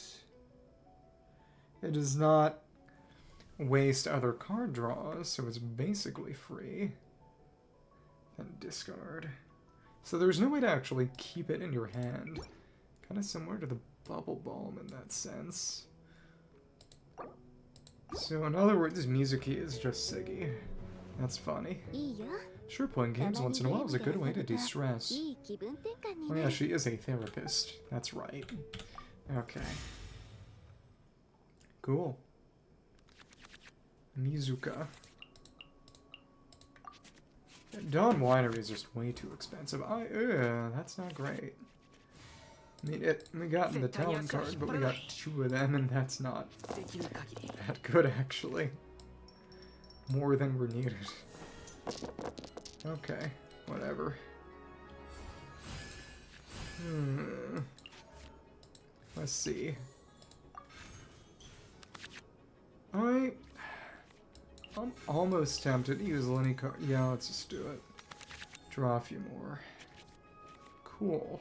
It does not waste other card draws, so it's basically free. And discard. So there's no way to actually keep it in your hand. Kind of similar to the Bubble Balm in that sense. So in other words, Mizuki is just Siggy. That's funny. Sure, playing games once in a while is a good way to de-stress. Oh yeah, she is a therapist. That's right. Okay. Cool. Mizuka. Dawn Winery is just way too expensive. That's not great. I mean, we got the talent card, but we got 2 of them, and that's not that good, actually. More than were needed. Okay, whatever. Let's see. I'm almost tempted to use Lenny card. Yeah, let's just do it. Draw a few more. Cool.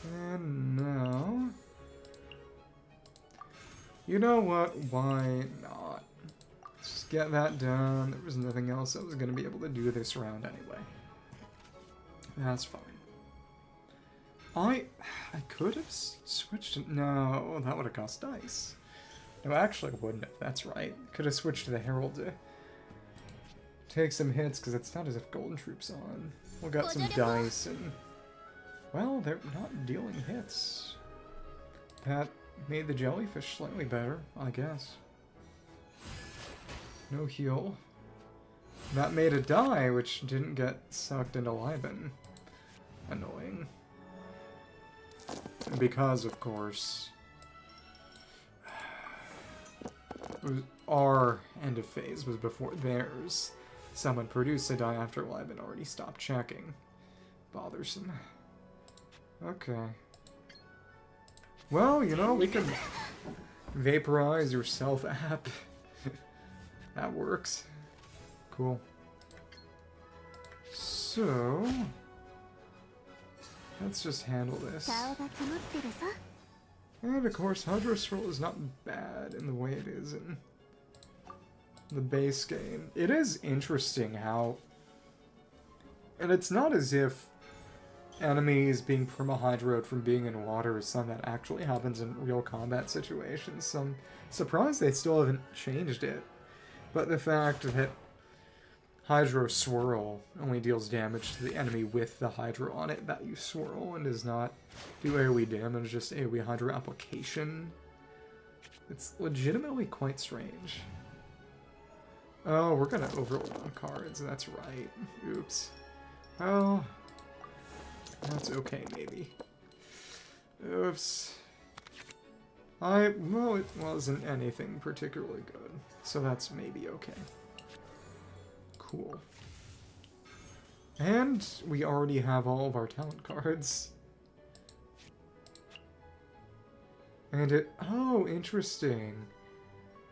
And now... You know what? Why not? Let's just get that done. There was nothing else I was going to be able to do this round anyway. That's fine. I could have switched to... No, that would have cost dice. No, actually, I wouldn't have. That's right. Could have switched to the Herald to take some hits, because it's not as if Golden Troop's on. We'll got some dice, and... Well, they're not dealing hits. That made the jellyfish slightly better, I guess. No heal. That made a die, which didn't get sucked into Liben. annoying. Because, of course, our end of phase was before theirs. Someone produced a die after Live and already stopped checking. Bothersome. Okay. Well, you know, we can vaporize your self app. That works. Cool. So, let's just handle this. And of course, Hydro Swirl is not bad in the way it is in the base game. It is interesting how... And it's not as if enemies being perma-hydroed from being in water is something that actually happens in real combat situations. So I'm surprised they still haven't changed it. But the fact that Hydro Swirl only deals damage to the enemy with the Hydro on it that you swirl and does not do AoE damage, just AoE Hydro application. It's legitimately quite strange. Oh, we're gonna overload on cards, that's right. Oops. Oh, that's okay, maybe. Oops. Well, it wasn't anything particularly good, so that's maybe okay. Cool. And we already have all of our talent cards. And it... Oh, interesting.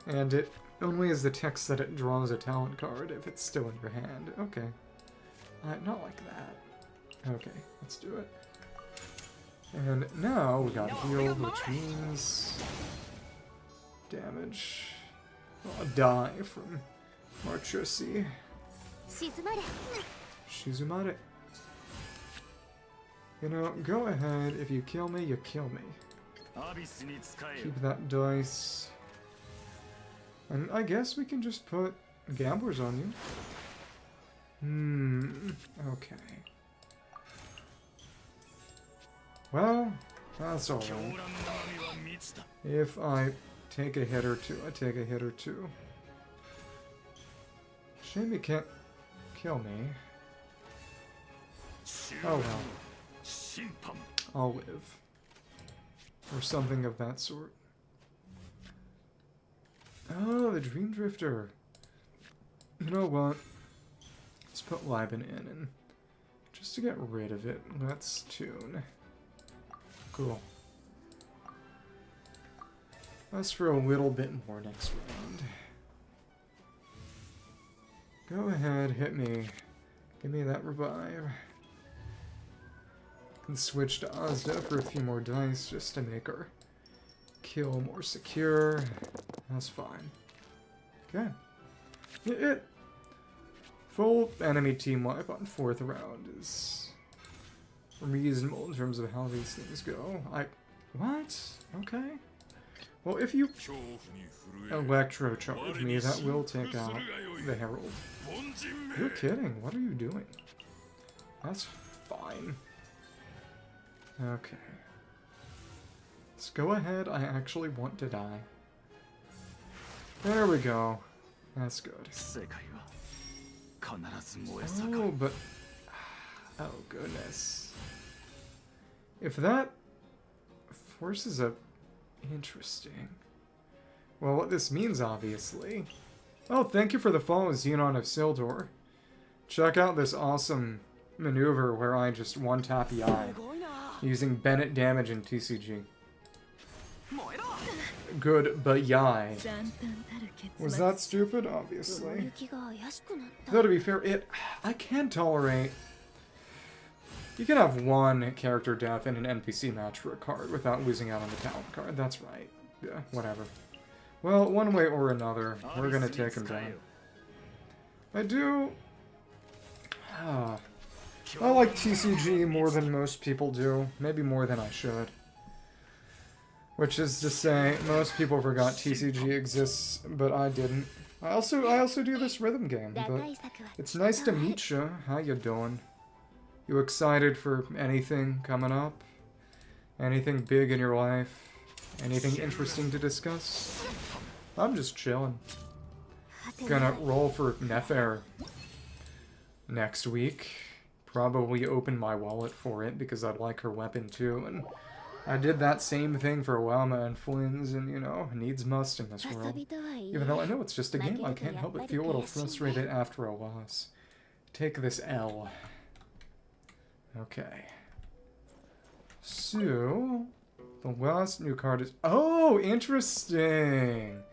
And it only is the text that it draws a talent card if it's still in your hand. Okay. Not like that. Okay, let's do it. And now we got healed, which means... damage. Well, a die from Marchosi. Shizumare. You know, go ahead. If you kill me, you kill me. Keep that dice. And I guess we can just put gamblers on you. Okay. Well, that's alright. If I take a hit or two, I take a hit or two. Shame you can't kill me. Oh well. I'll live. Or something of that sort. Oh, the Dream Drifter. You know what? Let's put Liben in, and just to get rid of it, let's tune. Cool. Let's for a little bit more next round. Go ahead, hit me. Give me that revive. Can switch to Ozda for a few more dice just to make our kill more secure. That's fine. Okay. Full enemy team wipe on 4th round is reasonable in terms of how these things go. What? Okay. Well, if you electro charge me, that will take out the Herald. You're kidding. What are you doing? That's fine. Okay. Let's go ahead. I actually want to die. There we go. That's good. Oh, but... Oh, goodness. If that forces a... Interesting. Well, what this means, obviously... Oh, thank you for the follow, Xenon of Sildor. Check out this awesome maneuver where I just one-tap Yai, using Bennett damage in TCG. Good, but Yai. Was that stupid? Obviously. Though, to be fair, I can tolerate... You can have one character death in an NPC match for a card without losing out on the talent card. That's right. Yeah, whatever. Well, one way or another, we're gonna take him down. I do... I like TCG more than most people do. Maybe more than I should. Which is to say, most people forgot TCG exists, but I didn't. I also do this rhythm game, but it's nice to meet you. How you doing? You excited for anything coming up? Anything big in your life? Anything interesting to discuss? I'm just chilling. Gonna roll for Nefair next week. probably open my wallet for it because I'd like her weapon too, and I did that same thing for Wama and Flynn's, and you know, needs must in this world. Even though I know it's just a game, I can't help but feel a little frustrated after a loss. Take this L. Okay. So, the last new card is... Oh, interesting!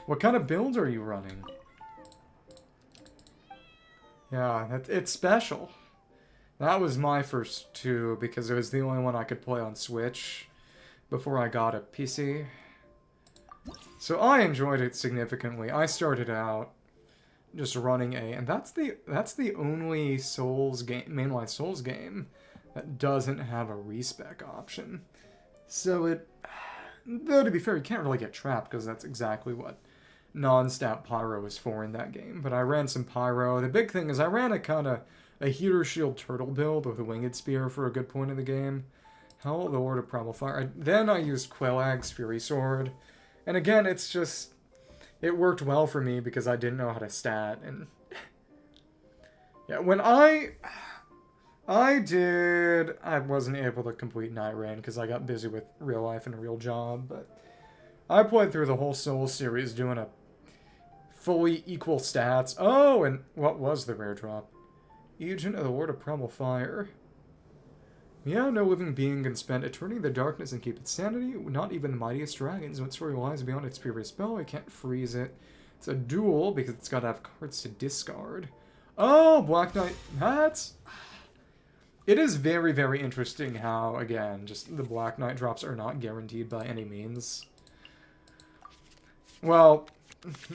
What kind of build are you running? Yeah, it's special. That was my first two, because it was the only one I could play on Switch before I got a PC. So I enjoyed it significantly. I started out just running a... And that's the only Souls game, mainline Souls game that doesn't have a respec option. So it... Though, to be fair, you can't really get trapped, because that's exactly what non-stat Pyro is for in that game. But I ran some Pyro. The big thing is I ran a kind of a Heater Shield Turtle build with a Winged Spear for a good point in the game. Hell, the Lord of Primal Fire. Then I used Quillag's Fury Sword. And again, it's just... It worked well for me because I didn't know how to stat. And yeah, when I wasn't able to complete Night Rain because I got busy with real life and a real job. But I played through the whole Souls series doing a fully equal stats. Oh, and what was the rare drop? Agent of the Lord of Primal Fire. Yeah, no living being can spend eternity in the darkness and keep its sanity. Not even the mightiest dragons. When story lies beyond its previous spell, I can't freeze it. It's a duel because it's got to have cards to discard. Oh, Black Knight. That's... It is very, very interesting how, again, just the Black Knight drops are not guaranteed by any means. Well,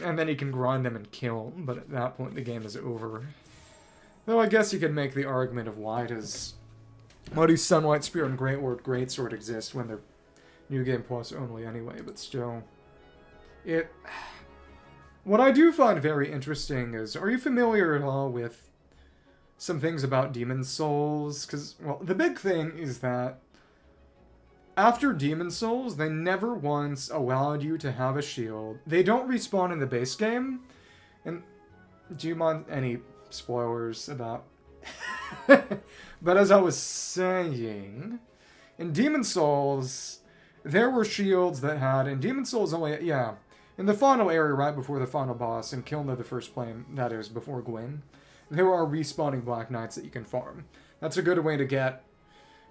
and then you can grind them and kill them, but at that point the game is over. Though I guess you could make the argument of why do Sunlight Spear and Great Lord Greatsword exist when they're New Game Plus only anyway, but still. What I do find very interesting is, are you familiar at all with some things about Demon Souls? Because, well, the big thing is that after Demon Souls, they never once allowed you to have a shield. They don't respawn in the base game. And do you mind any spoilers about... But as I was saying, in Demon Souls, there were shields that had... In Demon Souls only... Yeah. In the final area right before the final boss, in Kiln of the First Flame, that is, before Gwyn, there are respawning Black Knights that you can farm. That's a good way to get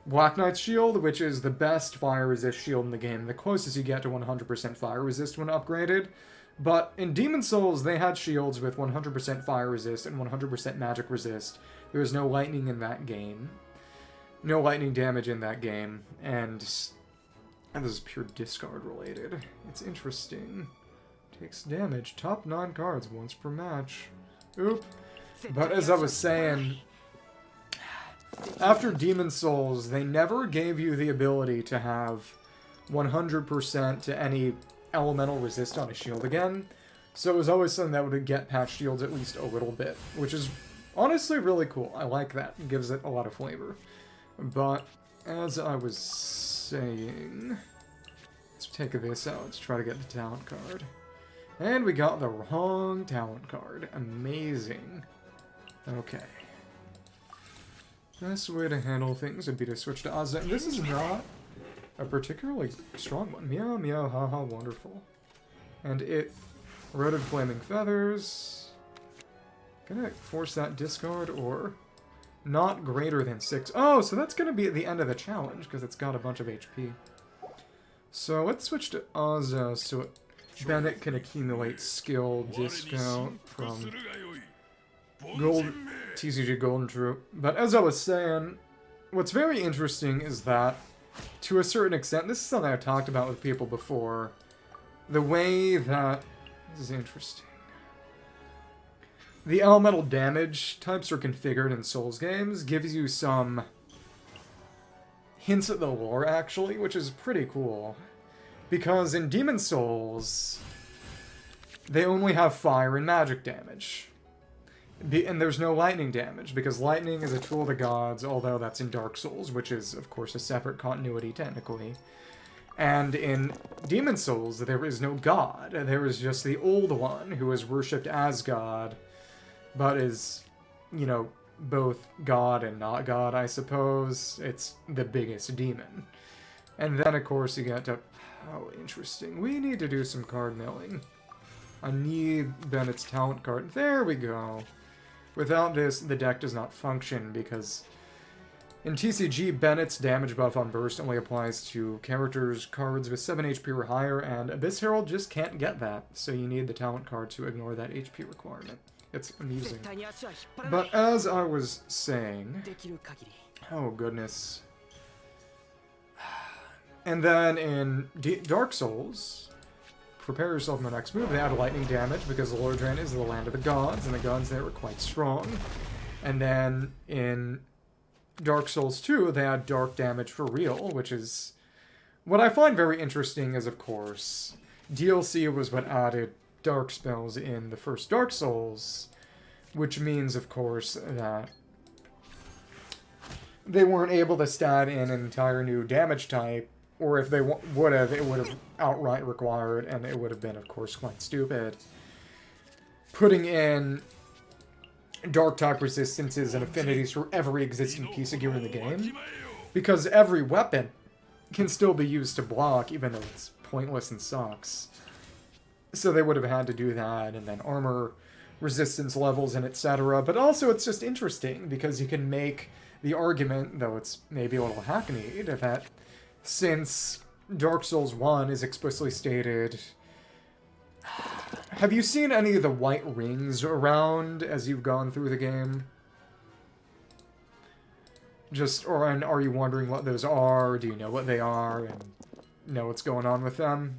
Black Knight's shield, which is the best fire resist shield in the game, the closest you get to 100% fire resist when upgraded. But in Demon Souls, they had shields with 100% fire resist and 100% magic resist. There was no lightning in that game. No lightning damage in that game. And this is pure discard related. It's interesting. Takes damage. Top 9 cards once per match. Oop. But as I was saying, after Demon Souls, they never gave you the ability to have 100% to any elemental resist on a shield again. So it was always something that would get patch shields at least a little bit, which is honestly really cool. I like that. It gives it a lot of flavor. But as I was saying, let's take this out. Let's try to get the talent card. And we got the wrong talent card. Amazing. Okay. Best way to handle things would be to switch to Azza. And this is not a particularly strong one. Meow, meow, haha, wonderful. And it... Eroded Flaming Feathers. Gonna force that discard, or... Not greater than 6. Oh, so that's gonna be at the end of the challenge, because it's got a bunch of HP. So let's switch to Azza, so Bennett can accumulate skill discount from TCG Golden Troop. But as I was saying, what's very interesting is that, to a certain extent, this is something I've talked about with people before, the way that... This is interesting. The elemental damage types are configured in Souls games, gives you some hints at the lore, actually, which is pretty cool. Because in Demon Souls, they only have fire and magic damage. And there's no lightning damage, because lightning is a tool of the gods, although that's in Dark Souls, which is, of course, a separate continuity, technically. And in Demon Souls, there is no god. There is just the Old One, who is worshipped as god, but is, you know, both god and not god, I suppose. It's the biggest demon. And then, of course, you get to... Oh, interesting. We need to do some card milling. I need Bennett's talent card. There we go. Without this, the deck does not function, because in TCG, Bennett's damage buff on burst only applies to characters' cards with 7 HP or higher, and Abyss Herald just can't get that, so you need the talent card to ignore that HP requirement. It's amusing. But as I was saying... Oh, goodness. And then in Dark Souls, prepare yourself for my next move. They add lightning damage because Lordran is the land of the gods, and the gods there are quite strong. And then in Dark Souls 2, they add dark damage for real, which is... What I find very interesting is, of course, DLC was what added dark spells in the first Dark Souls, which means, of course, that they weren't able to stat in an entire new damage type, or if they would have, it would have outright required, and it would have been, of course, quite stupid, putting in dark type resistances and affinities for every existing piece of gear in the game, because every weapon can still be used to block, even though it's pointless and sucks. So they would have had to do that, and then armor resistance levels and etc. But also it's just interesting, because you can make the argument, though it's maybe a little hackneyed, that since Dark Souls 1 is explicitly stated... Have you seen any of the white rings around as you've gone through the game? And are you wondering what those are? Do you know what they are and know what's going on with them?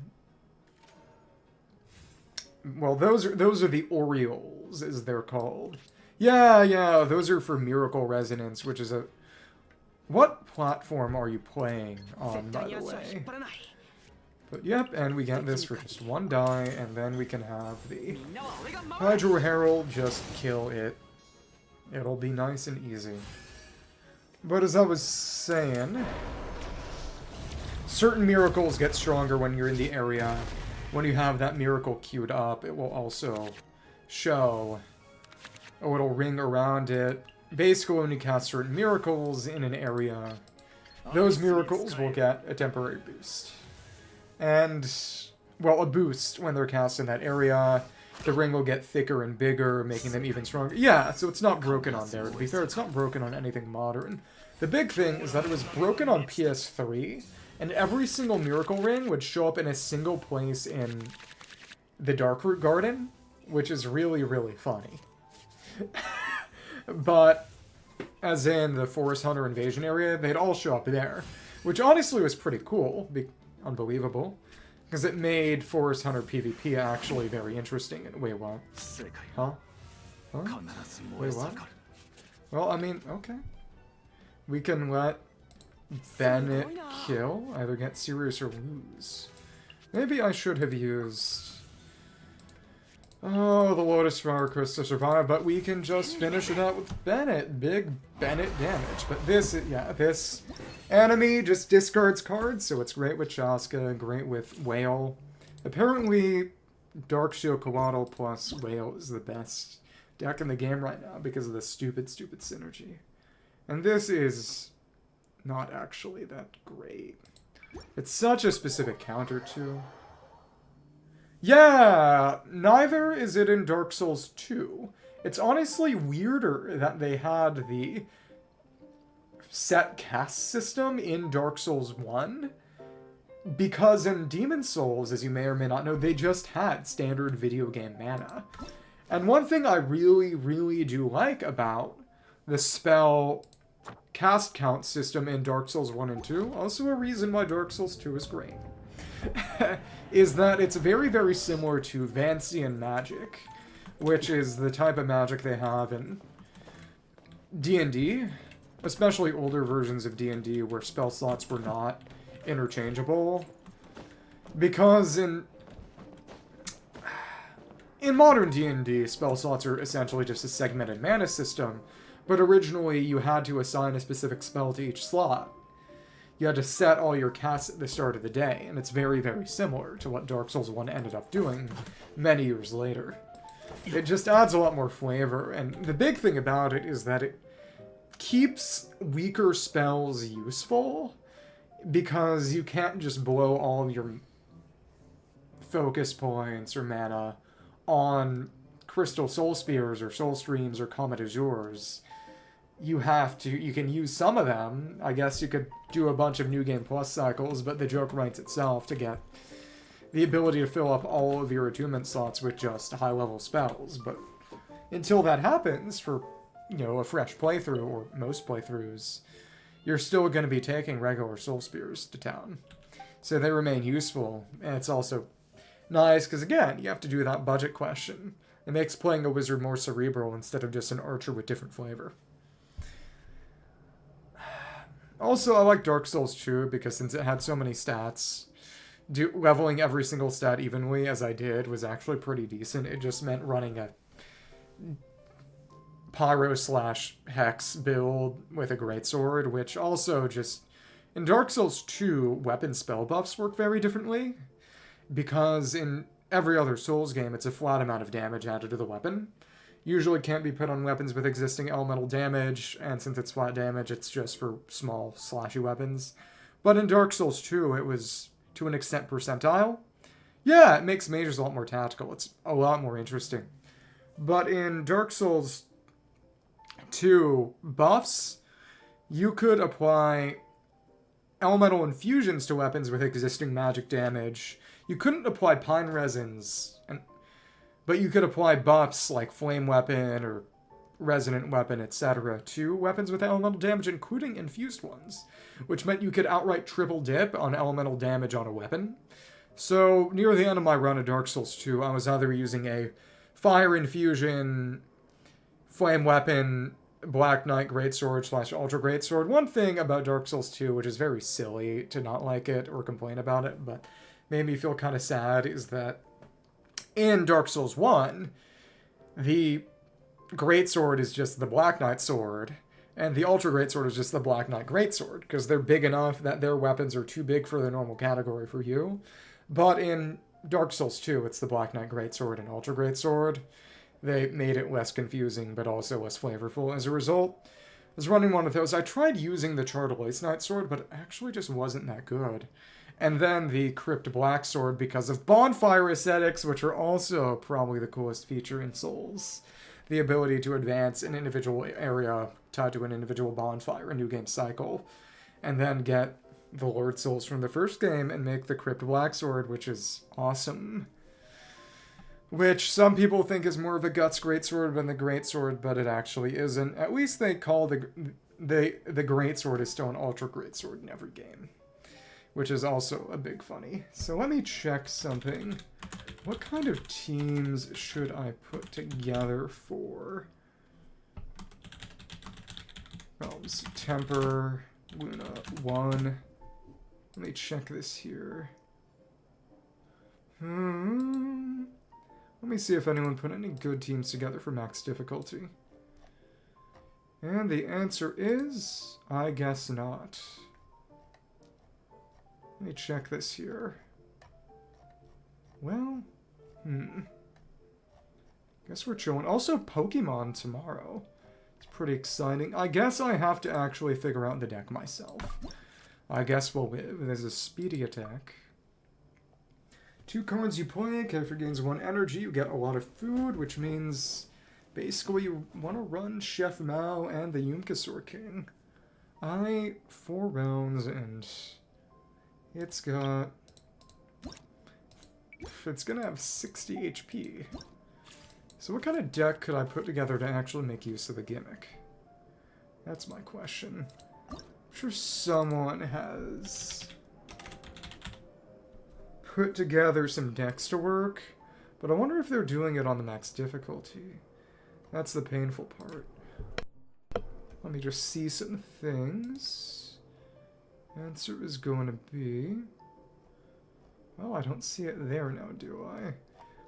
Well, those are the Orioles, as they're called. Yeah, those are for Miracle Resonance, which is a... What platform are you playing on, by the way? But yep, and we get this for just 1 die, and then we can have the Hydro Herald just kill it. It'll be nice and easy. But as I was saying, certain miracles get stronger when you're in the area. When you have that miracle queued up, it will also show, or it'll ring around it. Basically, when you cast certain miracles in an area, those miracles will get a temporary boost. And, well, a boost when they're cast in that area. The ring will get thicker and bigger, making them even stronger. Yeah, so it's not broken on there. To be fair, it's not broken on anything modern. The big thing is that it was broken on PS3, and every single miracle ring would show up in a single place in the Darkroot Garden, which is really, really funny. But, as in the Forest Hunter invasion area, they'd all show up there. Which honestly was pretty cool. Unbelievable. Because it made Forest Hunter PvP actually very interesting. Wait, what? Huh? Wait, what? Well, I mean, okay. We can let Bennett kill. Either get serious or lose. Maybe I should have used... Oh, the Lotus Flower Crystal to survive, but we can just finish it out with Bennett. Big Bennett damage. But this, yeah, this enemy just discards cards, so it's great with Shaska, great with Whale. Apparently, Dark Shield Coatl plus Whale is the best deck in the game right now because of the stupid, stupid synergy. And this is not actually that great. It's such a specific counter, too. Yeah, neither is it in Dark Souls 2. It's honestly weirder that they had the set cast system in Dark Souls 1, because in Demon Souls, as you may or may not know, they just had standard video game mana. And one thing I really, really do like about the spell cast count system in Dark Souls 1 and 2, also a reason why Dark Souls 2 is great, is that it's very, very similar to Vancian magic, which is the type of magic they have in D&D, especially older versions of D&D where spell slots were not interchangeable. Because in modern D&D, spell slots are essentially just a segmented mana system, but originally you had to assign a specific spell to each slot. You had to set all your casts at the start of the day, and it's very, very similar to what Dark Souls 1 ended up doing many years later. It just adds a lot more flavor, and the big thing about it is that it keeps weaker spells useful because you can't just blow all of your focus points or mana on Crystal Soul Spears or Soul Streams or Comet Azures. You can use some of them. I guess you could do a bunch of New Game Plus cycles, but the joke writes itself to get the ability to fill up all of your attunement slots with just high-level spells. But until that happens, for, a fresh playthrough, or most playthroughs, you're still going to be taking regular Soul Spears to town. So they remain useful, and it's also nice, because again, you have to do that budget question. It makes playing a wizard more cerebral instead of just an archer with different flavor. Also, I like Dark Souls 2 because since it had so many stats, leveling every single stat evenly as I did was actually pretty decent. It just meant running a Pyro/Hex build with a greatsword, which also just... In Dark Souls 2, weapon spell buffs work very differently, because in every other Souls game, it's a flat amount of damage added to the weapon. Usually can't be put on weapons with existing elemental damage, and since it's flat damage, it's just for small, slashy weapons. But in Dark Souls 2, it was, to an extent, percentile. Yeah, it makes mages a lot more tactical. It's a lot more interesting. But in Dark Souls 2 buffs, you could apply elemental infusions to weapons with existing magic damage. You couldn't apply pine resins, but you could apply buffs like Flame Weapon or Resonant Weapon, etc. to weapons with elemental damage, including infused ones, which meant you could outright triple dip on elemental damage on a weapon. So, near the end of my run of Dark Souls 2, I was either using a Fire Infusion, Flame Weapon, Black Knight Greatsword / Ultra Greatsword. One thing about Dark Souls 2, which is very silly to not like it or complain about it, but made me feel kind of sad, is that in Dark Souls 1, the Greatsword is just the Black Knight sword, and the Ultra Greatsword is just the Black Knight Greatsword, because they're big enough that their weapons are too big for the normal category for you. But in Dark Souls 2, it's the Black Knight Greatsword and Ultra Greatsword. They made it less confusing, but also less flavorful. As a result, I was running one of those. I tried using the Charred Lace Knight sword, but it actually just wasn't that good. And then the Crypt Black Sword because of bonfire aesthetics, which are also probably the coolest feature in Souls. The ability to advance an individual area tied to an individual bonfire, a new game cycle, and then get the Lord Souls from the first game and make the Crypt Black Sword, which is awesome. Which some people think is more of a Guts Greatsword than the Greatsword, but it actually isn't. At least they call the Greatsword is still an Ultra Greatsword in every game, which is also a big funny. So let me check something. What kind of teams should I put together for Realms? Temper, Luna 1. Let me check this here. Let me see if anyone put any good teams together for max difficulty. And the answer is, I guess not. Let me check this here. Well, guess we're chilling. Also, Pokemon tomorrow. It's pretty exciting. I guess I have to actually figure out the deck myself. I guess we'll live. There's a speedy attack. 2 cards you play. Character gains 1 energy. You get a lot of food, which means basically you want to run Chef Mao and the Yunkasaur King. 4 rounds and it's gonna have 60 HP. So what kind of deck could I put together to actually make use of the gimmick? That's my question. I'm sure someone has put together some decks to work, but I wonder if they're doing it on the max difficulty. That's the painful part. Let me just see some things. Answer is going to be... Well, I don't see it there now, do I?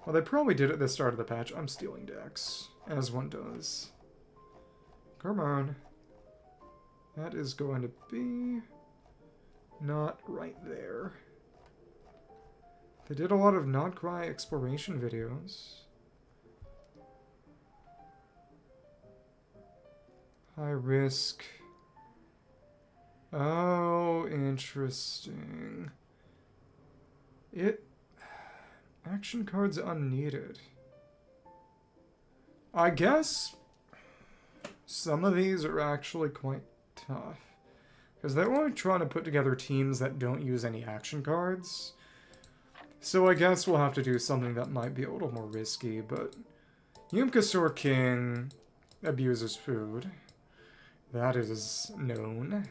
Well, they probably did it at the start of the patch. I'm stealing decks, as one does. Come on. That is going to be... not right there. They did a lot of Nod-Kraian exploration videos. High risk. Oh, interesting. Action cards unneeded. I guess some of these are actually quite tough. Because they're only trying to put together teams that don't use any action cards. So I guess we'll have to do something that might be a little more risky, but Yumkasaur King abuses food. That is known.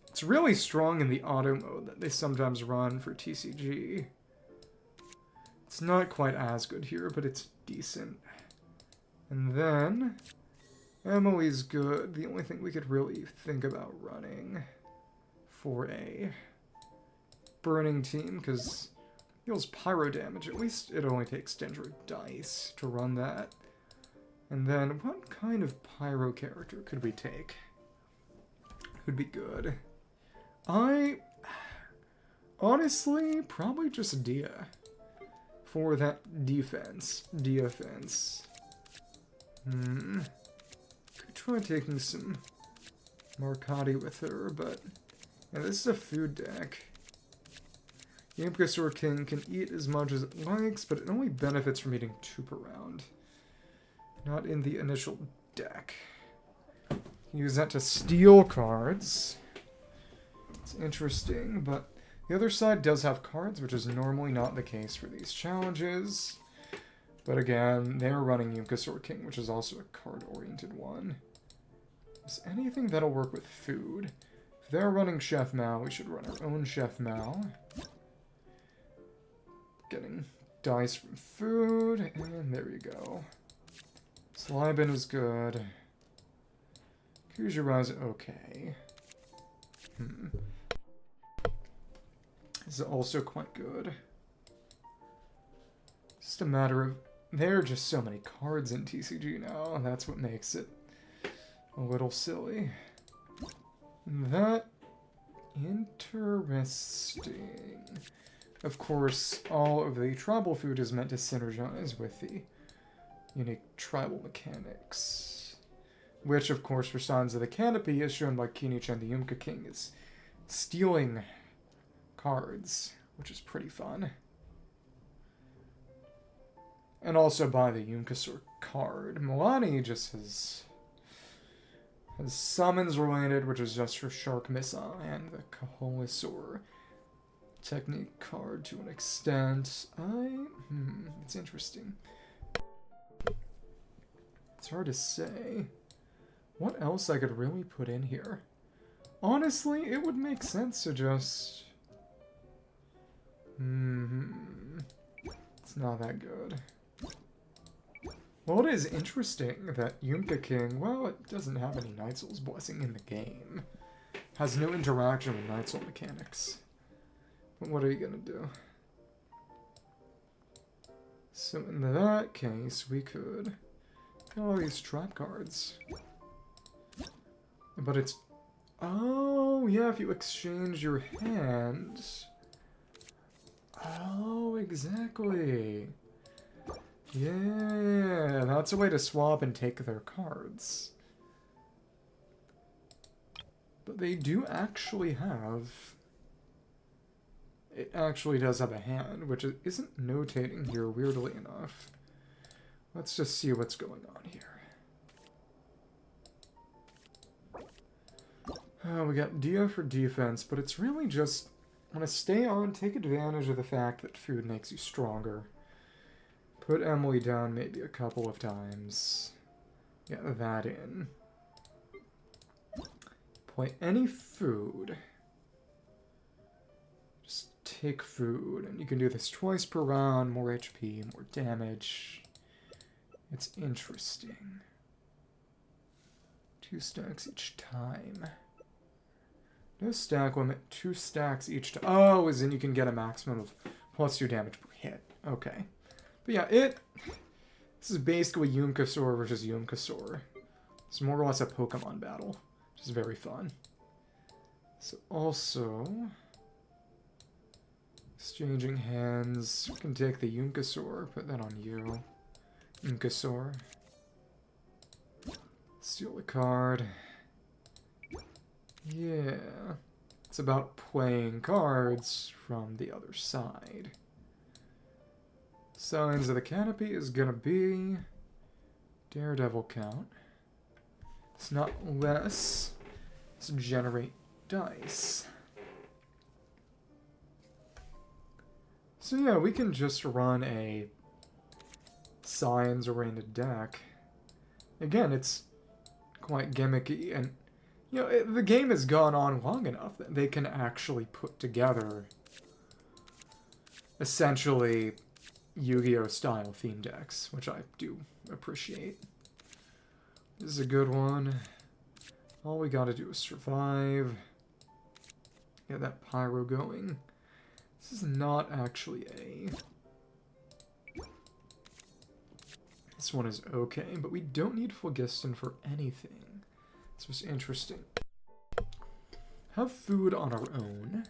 It's really strong in the auto mode that they sometimes run for TCG. It's not quite as good here, but it's decent. And then Emily's good. The only thing we could really think about running for a burning team, because it deals pyro damage. At least it only takes Dendro dice to run that. And then what kind of pyro character could we take? Could be good. Honestly, probably just Dehya for that defense. Defense. Could try taking some Marcotti with her, but yeah, this is a food deck. Yumkasaur King can eat as much as it likes, but it only benefits from eating 2 per round. Not in the initial deck. Use that to steal cards. It's interesting, but the other side does have cards, which is normally not the case for these challenges. But again, they're running Yumkasaur King, which is also a card-oriented one. Is anything that'll work with food? If they're running Chef Mao, we should run our own Chef Mao. Getting dice from food, and there you go. Slybin is good. Kujarai's okay. This is also quite good. Just a matter of... There are just so many cards in TCG now, and that's what makes it a little silly. That... Interesting. Of course, all of the tribal food is meant to synergize with the unique tribal mechanics. Which, of course, for Signs of the Canopy, as shown by Kinich and the Yumka King, is stealing cards, which is pretty fun. And also by the Yumkasaur card. Milani just has summons related, which is just for Shark Missa, and the Kaholisaur technique card to an extent. It's interesting. It's hard to say. What else I could really put in here? Honestly, it would make sense to just... It's not that good. Well, it is interesting that Yumka King, well, it doesn't have any Night Soul's Blessing in the game. Has no interaction with Night Soul mechanics. But what are you gonna do? So in that case, we could get all these trap cards. But it's... Oh, yeah, if you exchange your hand... Oh, exactly. Yeah, that's a way to swap and take their cards. But they do actually have... It actually does have a hand, which isn't notating here, weirdly enough. Let's just see what's going on here. We got Dehya for defense, but it's really just... want to stay on, take advantage of the fact that food makes you stronger. Put Emily down maybe a couple of times. Get that in. Play any food. Just take food, and you can do this twice per round, more HP, more damage. It's interesting. 2 stacks each time. No stack limit, 2 stacks each time. Oh, as in you can get a maximum of +2 damage per hit. Okay. But yeah, this is basically Yumkasaur versus Yumkasaur. It's more or less a Pokemon battle, which is very fun. So also, exchanging hands. We can take the Yumkasaur, put that on you. Yumkasaur. Steal a card. Yeah. It's about playing cards from the other side. Signs of the Canopy is gonna be Daredevil count. It's not less. Let's generate dice. So yeah, we can just run a signs-oriented deck. Again, it's quite gimmicky, and you know, the game has gone on long enough that they can actually put together essentially Yu-Gi-Oh! Style theme decks, which I do appreciate. This is a good one. All we gotta do is survive. Get that pyro going. This is not actually a... This one is okay, but we don't need Phlogiston for anything. This was interesting. Have food on our own.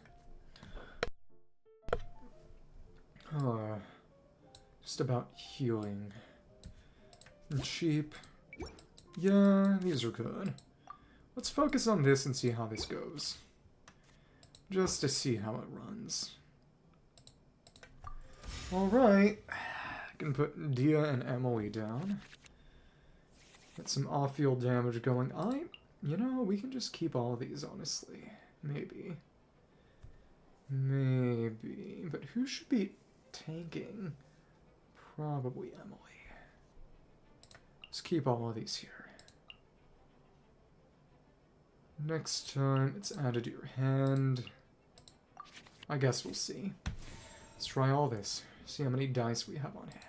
Just about healing. And cheap. Yeah, these are good. Let's focus on this and see how this goes. Just to see how it runs. Alright. I can put Dehya and Emily down. Get some off-field damage going. You know, we can just keep all of these, honestly. Maybe. Maybe. But who should be tanking? Probably Emily. Let's keep all of these here. Next time, it's added to your hand. I guess we'll see. Let's try all this. See how many dice we have on hand.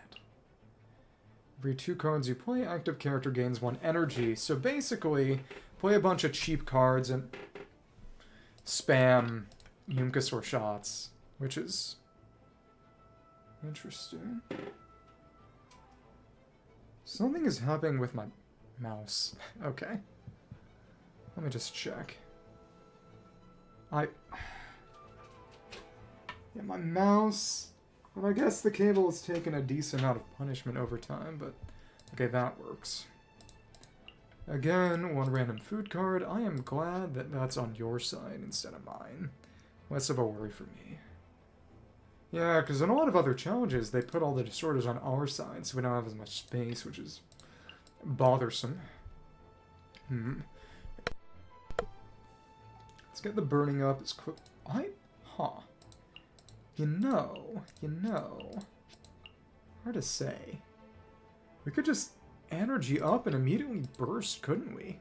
Every 2 cards you play, active character gains 1 energy. So basically, play a bunch of cheap cards and spam Yumkasaur shots, which is interesting. Something is happening with my mouse. Okay. Let me just check. Yeah, my mouse... Well, I guess the cable has taken a decent amount of punishment over time, but... Okay, that works. Again, 1 random food card. I am glad that that's on your side instead of mine. Less of a worry for me. Yeah, because in a lot of other challenges, they put all the disorders on our side, so we don't have as much space, which is bothersome. Let's get the burning up as quick... You know... Hard to say. We could just energy up and immediately burst, couldn't we?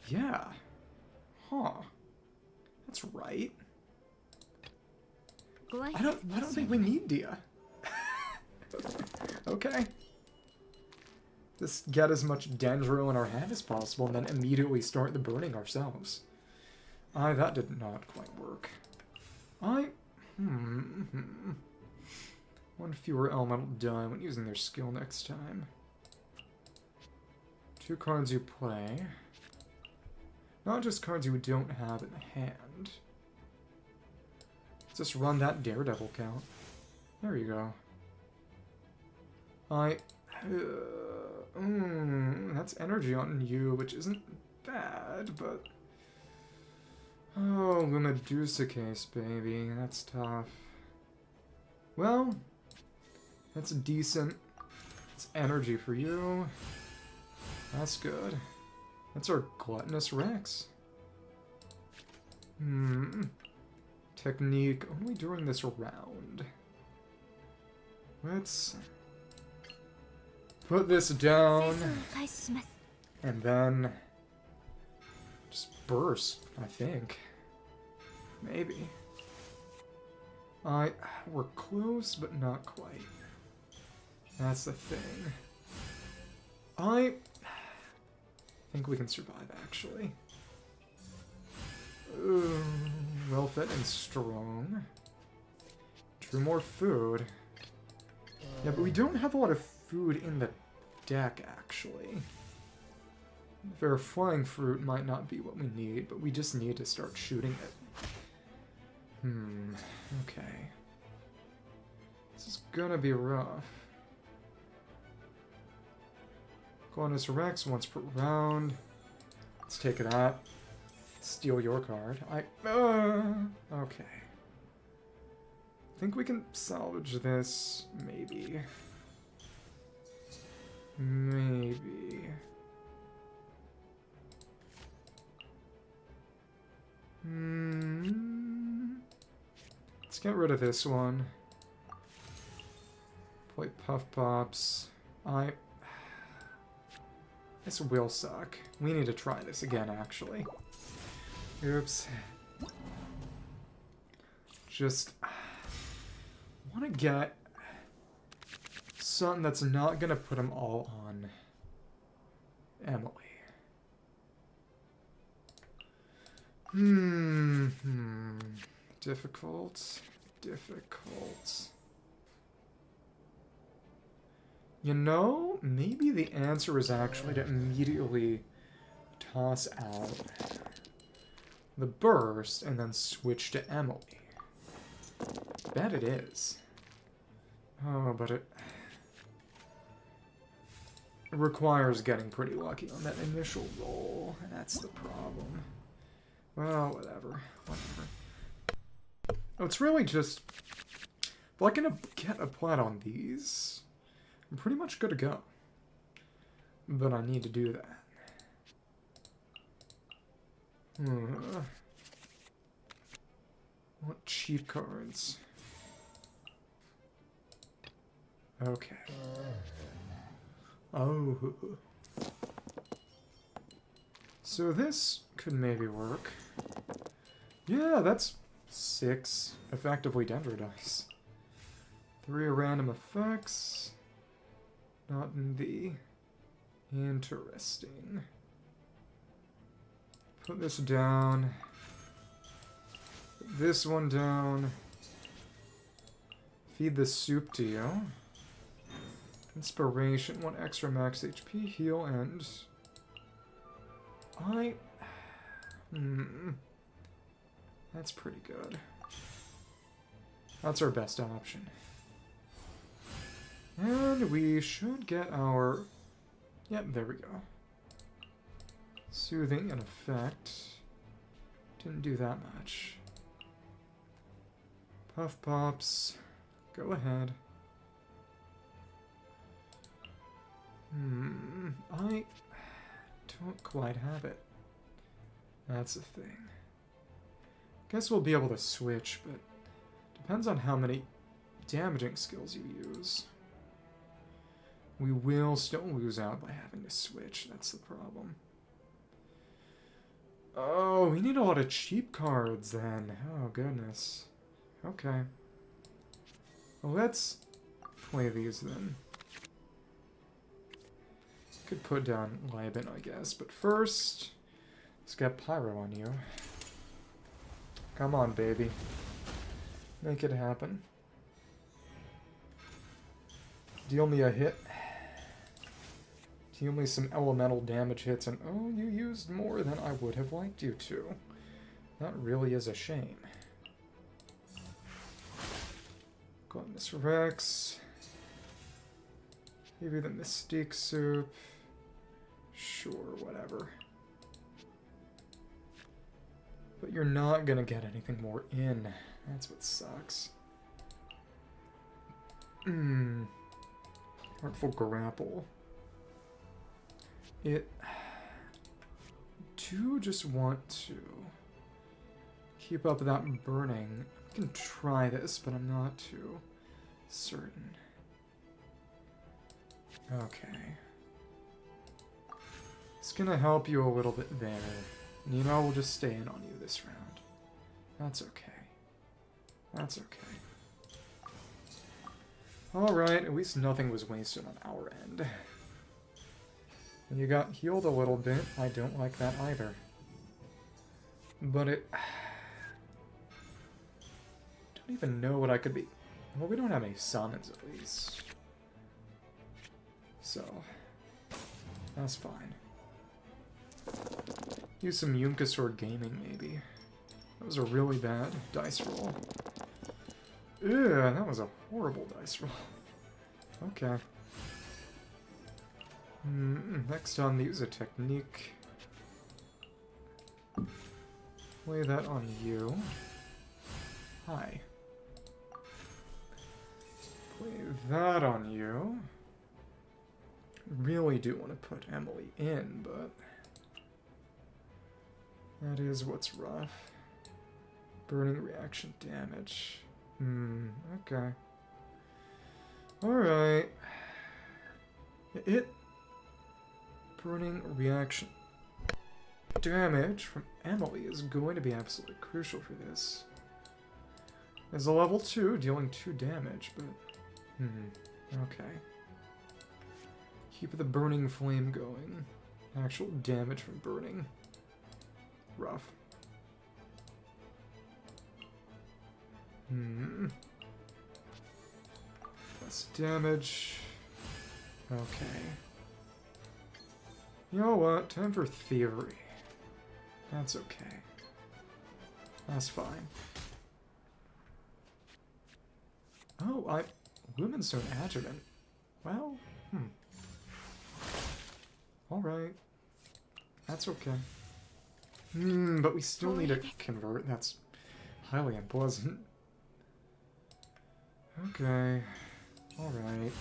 Yeah. That's right. I don't think we need Dehya. Okay. Just get as much Dendro in our hand as possible and then immediately start the burning ourselves. That did not quite work. 1 fewer elemental die when using their skill next time. 2 cards you play. Not just cards you don't have in the hand. Let's just run that Daredevil count. There you go. That's energy on you, which isn't bad, but... Oh, the Medusa case, baby. That's tough. Well, that's decent. It's energy for you. That's good. That's our Gluttonous Rex. Technique only during this round. Let's put this down. And then just burst, I think. Maybe. We're close, but not quite. That's the thing. I think we can survive, actually. Well fed and strong. Drew more food. Yeah, but we don't have a lot of food in the deck, actually. Their flying fruit might not be what we need, but we just need to start shooting it. Okay. This is gonna be rough. Bonus Rex once per round. Let's take that. Steal your card. Okay. I think we can salvage this. Maybe. Maybe. Let's get rid of this one. Play Puff Pops. This will suck. We need to try this again, actually. Oops. Just want to get something that's not going to put them all on Emily. Difficult. You know, maybe the answer is actually to immediately toss out the burst and then switch to Emily. Bet it is. Oh, but it requires getting pretty lucky on that initial roll. That's the problem. Well, whatever. Oh, it's really just... If I can get a plat on these, I'm pretty much good to go. But I need to do that. What cheat cards? Okay. Oh. So this could maybe work. Yeah, that's 6 effectively Dendro dice. 3 random effects. Not in the... Interesting. Put this down. Put this one down. Feed the soup to you. Inspiration, 1 extra max HP, heal, and... That's pretty good. That's our best option. And we should get our... Yep, there we go. Soothing in effect. Didn't do that much. Puff Pops. Go ahead. I don't quite have it. That's the thing. Guess we'll be able to switch, but depends on how many damaging skills you use. We will still lose out by having to switch. That's the problem. Oh, we need a lot of cheap cards then. Oh, goodness. Okay. Well, let's play these then. Could put down Libin, I guess, but first, let's get Pyro on you. Come on, baby. Make it happen. Deal me a hit. Deal me some elemental damage hits, and oh, you used more than I would have liked you to. That really is a shame. Gluttonous Rex. Maybe the Mystique Soup. Sure, whatever. But you're not gonna get anything more in. That's what sucks. Artful Grapple. I do just want to keep up that burning. I can try this, but I'm not too certain. Okay. It's gonna help you a little bit there. You know, we'll just stay in on you this round. That's okay. That's okay. Alright, at least nothing was wasted on our end. And you got healed a little bit. I don't like that either. But it... don't even know what I could be... Well, we don't have any summons at least. So... that's fine. Use some Yunkasor Gaming, maybe. That was a really bad dice roll. Ew, that was a horrible dice roll. Okay. Next on the use a technique. Lay that on you. Hi. Play that on you. Really do want to put Emily in, but that is what's rough. Burning reaction damage. Okay. Alright. Burning reaction damage from Emily is going to be absolutely crucial for this. As a level 2, dealing 2 damage, but... okay. Keep the burning flame going. Actual damage from burning. Rough. Less damage. Okay. You know what? Time for Thievery. That's okay. That's fine. Oh, Lumen's Stone Adjuvant. Well, Alright. That's okay. But we still need to convert. That's highly unpleasant. Okay. Alright.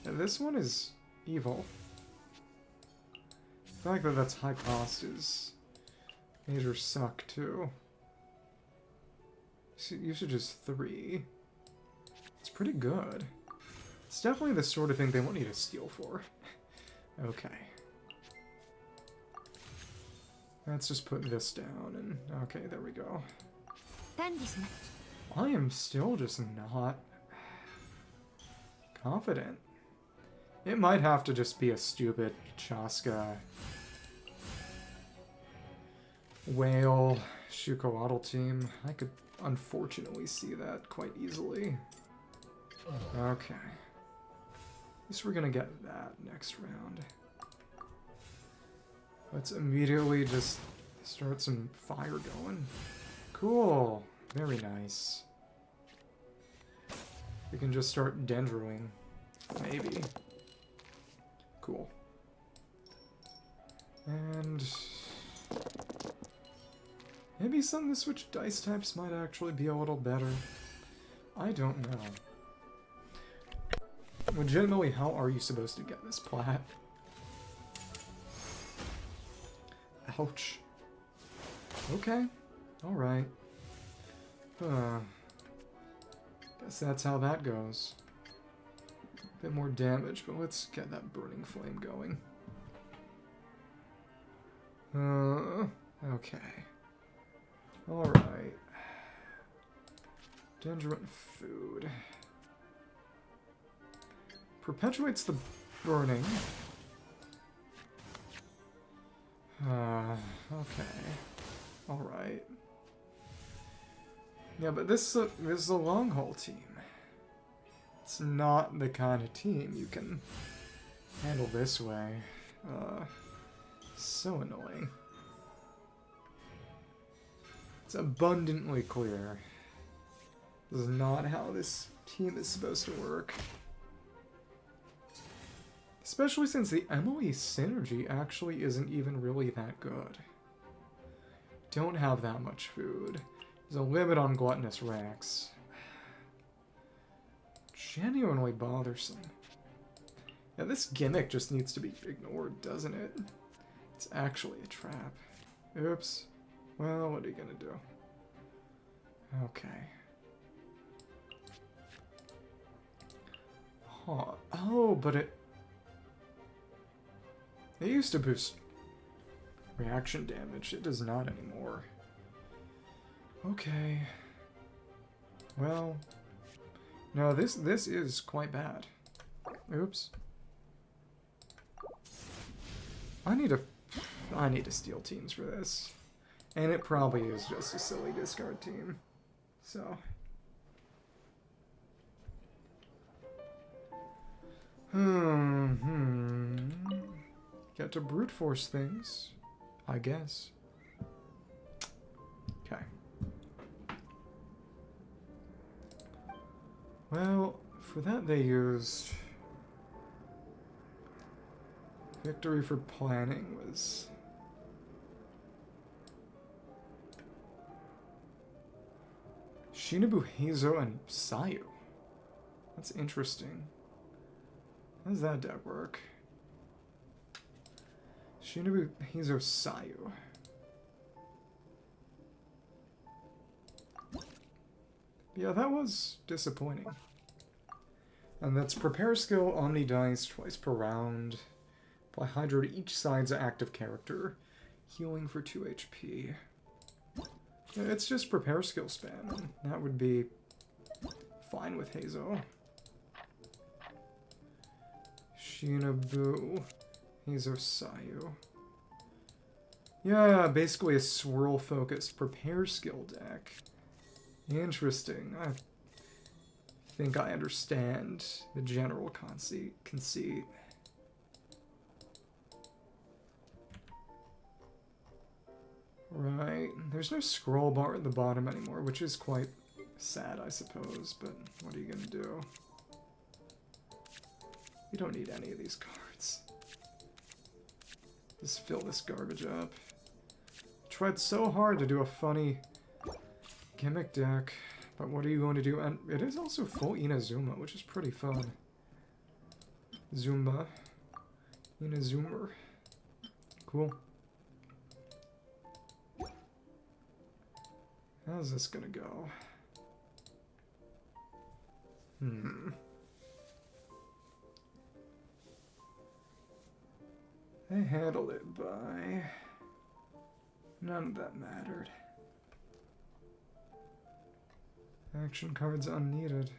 Yeah, this one is evil. The fact that that's high cost is major suck, too. Usage is 3. It's pretty good. It's definitely the sort of thing they won't need to steal for. Okay. Let's just put this down and... okay, there we go. I am still just not confident. It might have to just be a stupid Chaska Whale Shukoatl team. I could unfortunately see that quite easily. Okay. At least we're gonna get that next round. Let's immediately just start some fire going. Cool. Very nice. We can just start dendroing. Maybe. Cool. And... maybe some of the switch dice types might actually be a little better. I don't know. Legitimately, how are you supposed to get this plat? Ouch. Okay. Alright. Guess that's how that goes. Bit more damage, but let's get that burning flame going. Okay. Alright. Dendron food. Perpetuates the burning. Okay. Alright. Yeah, but this is a long haul team. It's not the kind of team you can handle this way. So annoying. It's abundantly clear. This is not how this team is supposed to work. Especially since the Emily synergy actually isn't even really that good. Don't have that much food. There's a limit on gluttonous racks. Genuinely bothersome. Yeah, this gimmick just needs to be ignored, doesn't it? It's actually a trap. Oops. Well, what are you gonna do? Okay. Huh. Oh, but it used to boost reaction damage. It does not anymore. Okay. Well, no, this is quite bad. Oops. I need to steal teams for this. And it probably is just a silly discard team. So. Get to brute force things, I guess. Okay. Well, for that they used Victory for planning was... Shinobu, Heizo, and Sayu. That's interesting. How does that deck work? Shinobu, Heizo, Sayu. Yeah, that was disappointing. And that's prepare skill, Omni dice twice per round. Apply Hydro to each side's active character. Healing for 2 HP. Yeah, it's just prepare skill spam, and that would be fine with Heizo. Shinobu, Heizo, Sayu. Yeah, basically a swirl-focused prepare skill deck. Interesting. I think I understand the general conceit. Right. There's no scroll bar at the bottom anymore, which is quite sad, I suppose, but what are you gonna do? You don't need any of these cards. Just fill this garbage up. Tried so hard to do a funny gimmick deck, but what are you going to do? And it is also full Inazuma, which is pretty fun. Zumba. Inazuma. Cool. How's this gonna go? They handled it by... None of that mattered. Action cards unneeded.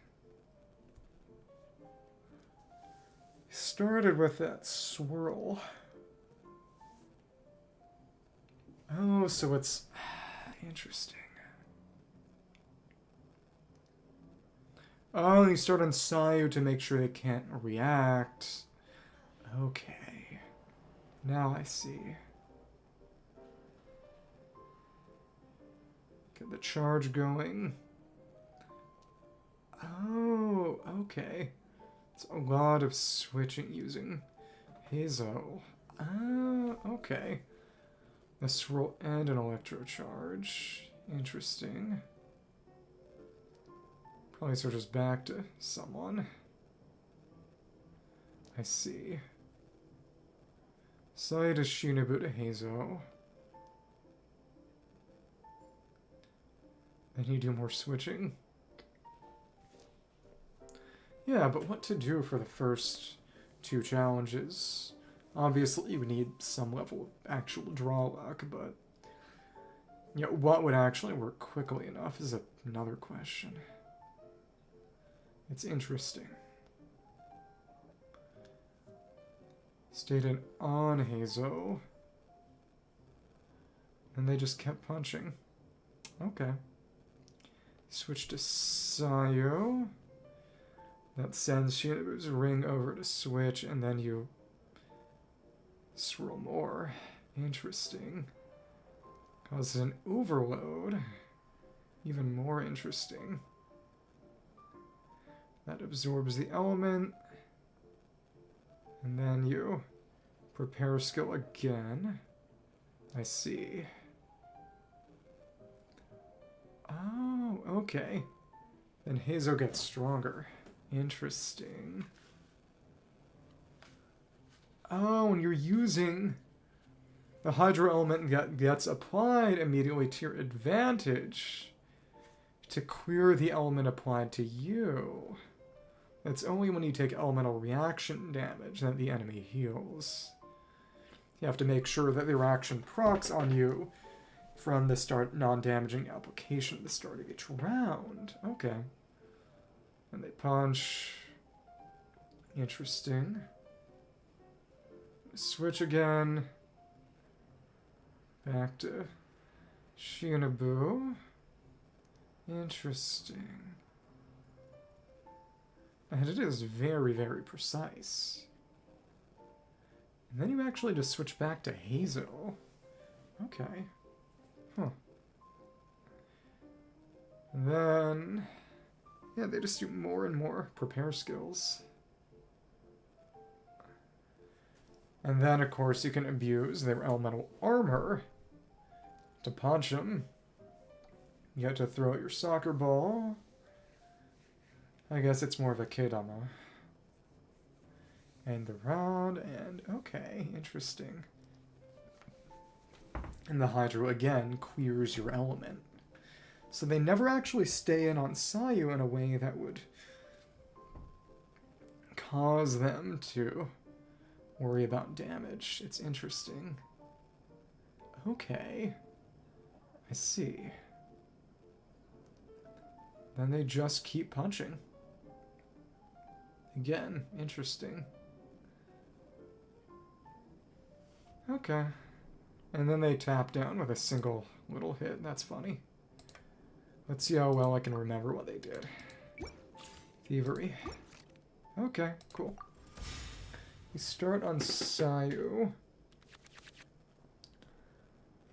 Started with that swirl. Oh, so it's... Interesting. Oh, you start on Sayu to make sure they can't react. Okay. Now I see. Get the charge going. Oh, okay. It's a lot of switching using Heizo. Ah, okay. A swirl and an electro charge. Interesting. Probably switches back to someone. I see. Side is Shinobu to Heizo. Then you do more switching. Yeah, but what to do for the first 2 challenges? Obviously, you need some level of actual draw luck, but... You know, what would actually work quickly enough is another question. It's interesting. Stayed in on Heizo. And they just kept punching. Okay. Switch to Sayu. That sends Shinobu's ring over to switch, and then you swirl more. Interesting. Causes an overload. Even more interesting. That absorbs the element. And then you prepare skill again. I see. Oh, okay. Then Heizo gets stronger. Interesting. Oh, and you're using the Hydro element that gets applied immediately to your advantage to clear the element applied to you. It's only when you take elemental reaction damage that the enemy heals. You have to make sure that the reaction procs on you from the start non-damaging application at the start of each round. Okay. And they punch. Interesting. Switch again. Back to Shinobu. Interesting. And it is very, very precise. And then you actually just switch back to Heizo. Okay. Huh. And then... yeah, they just do more and more prepare skills. And then, of course, you can abuse their elemental armor to punch them. You get to throw out your soccer ball. I guess it's more of a kedama. And the rod, and okay, interesting. And the Hydro, again, queers your element. So they never actually stay in on Sayu in a way that would cause them to worry about damage. It's interesting. Okay. I see. Then they just keep punching. Again, interesting. Okay. And then they tap down with a single little hit. That's funny. Let's see how well I can remember what they did. Thievery. Okay, cool. We start on Sayu.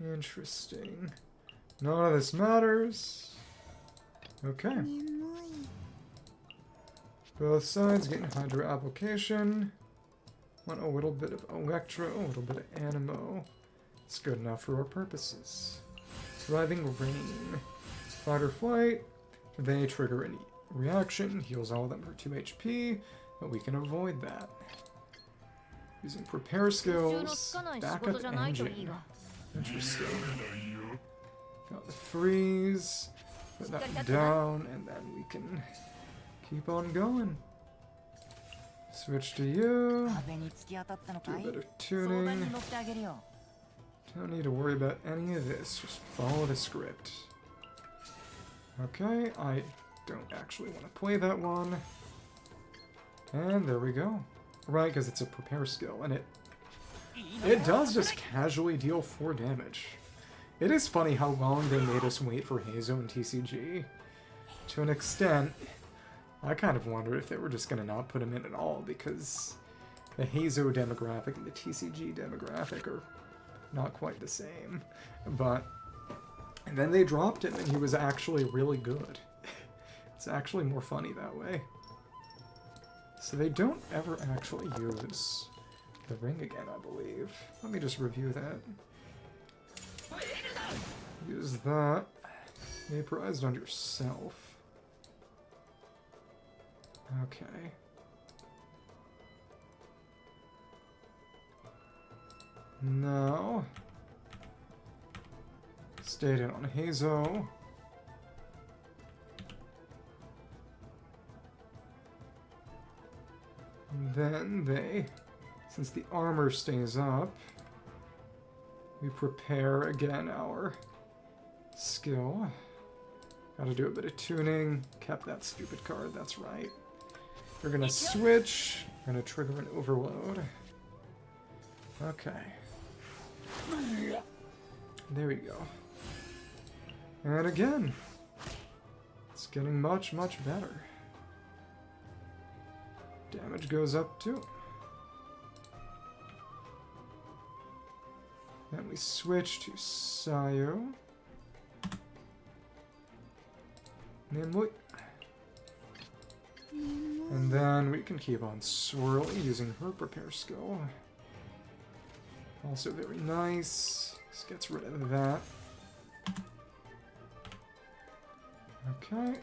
Interesting. None of this matters. Okay. Both sides getting Hydro application. Want a little bit of Electro, a little bit of Animo. It's good enough for our purposes. Thriving Rain. Fight or flight. They trigger any reaction. Heals all of them for 2 HP. But we can avoid that. Using prepare skills. Backup engine. Interesting. Got the freeze. Put that down. And then we can keep on going. Switch to you. Do a bit of tuning. Don't need to worry about any of this. Just follow the script. Okay, I don't actually want to play that one. And there we go. Right, because it's a prepare skill, and it does just casually deal 4 damage. It is funny how long they made us wait for Hazo and TCG. To an extent, I kind of wonder if they were just going to not put him in at all, because the Hazo demographic and the TCG demographic are not quite the same. But and then they dropped him, and he was actually really good. It's actually more funny that way. So they don't ever actually use the ring again, I believe. Let me just review that. Use that. Vaporized on yourself. Okay. Now, stayed in on Hazo. And then they, since the armor stays up, we prepare again our skill. Gotta do a bit of tuning. Kept that stupid card, that's right. We're gonna switch. We're gonna trigger an overload. Okay. There we go. And again, it's getting much, much better. Damage goes up too. Then we switch to Sayu. Nimble. And then we can keep on swirling using her prepare skill. Also very nice. This gets rid of that. Okay.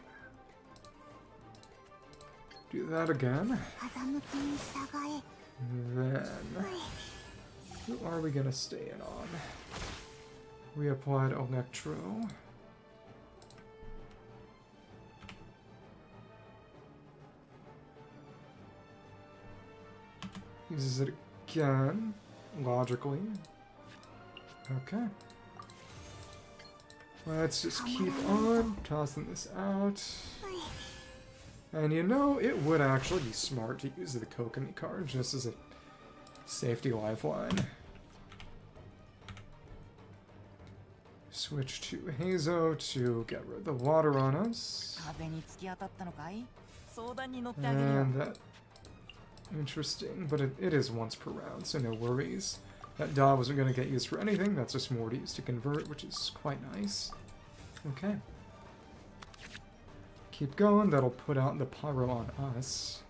Do that again. Then, who are we gonna stay in on? We applied Electro. Uses it again, logically. Okay. Let's just keep on tossing this out. And you know, it would actually be smart to use the Kuuhenki card just as a safety lifeline. Switch to Hazo to get rid of the water on us. And that... Interesting, but it is once per round, so no worries. That Dehya wasn't going to get used for anything, that's just more to use to convert, which is quite nice. Okay. Keep going, that'll put out the pyro on us.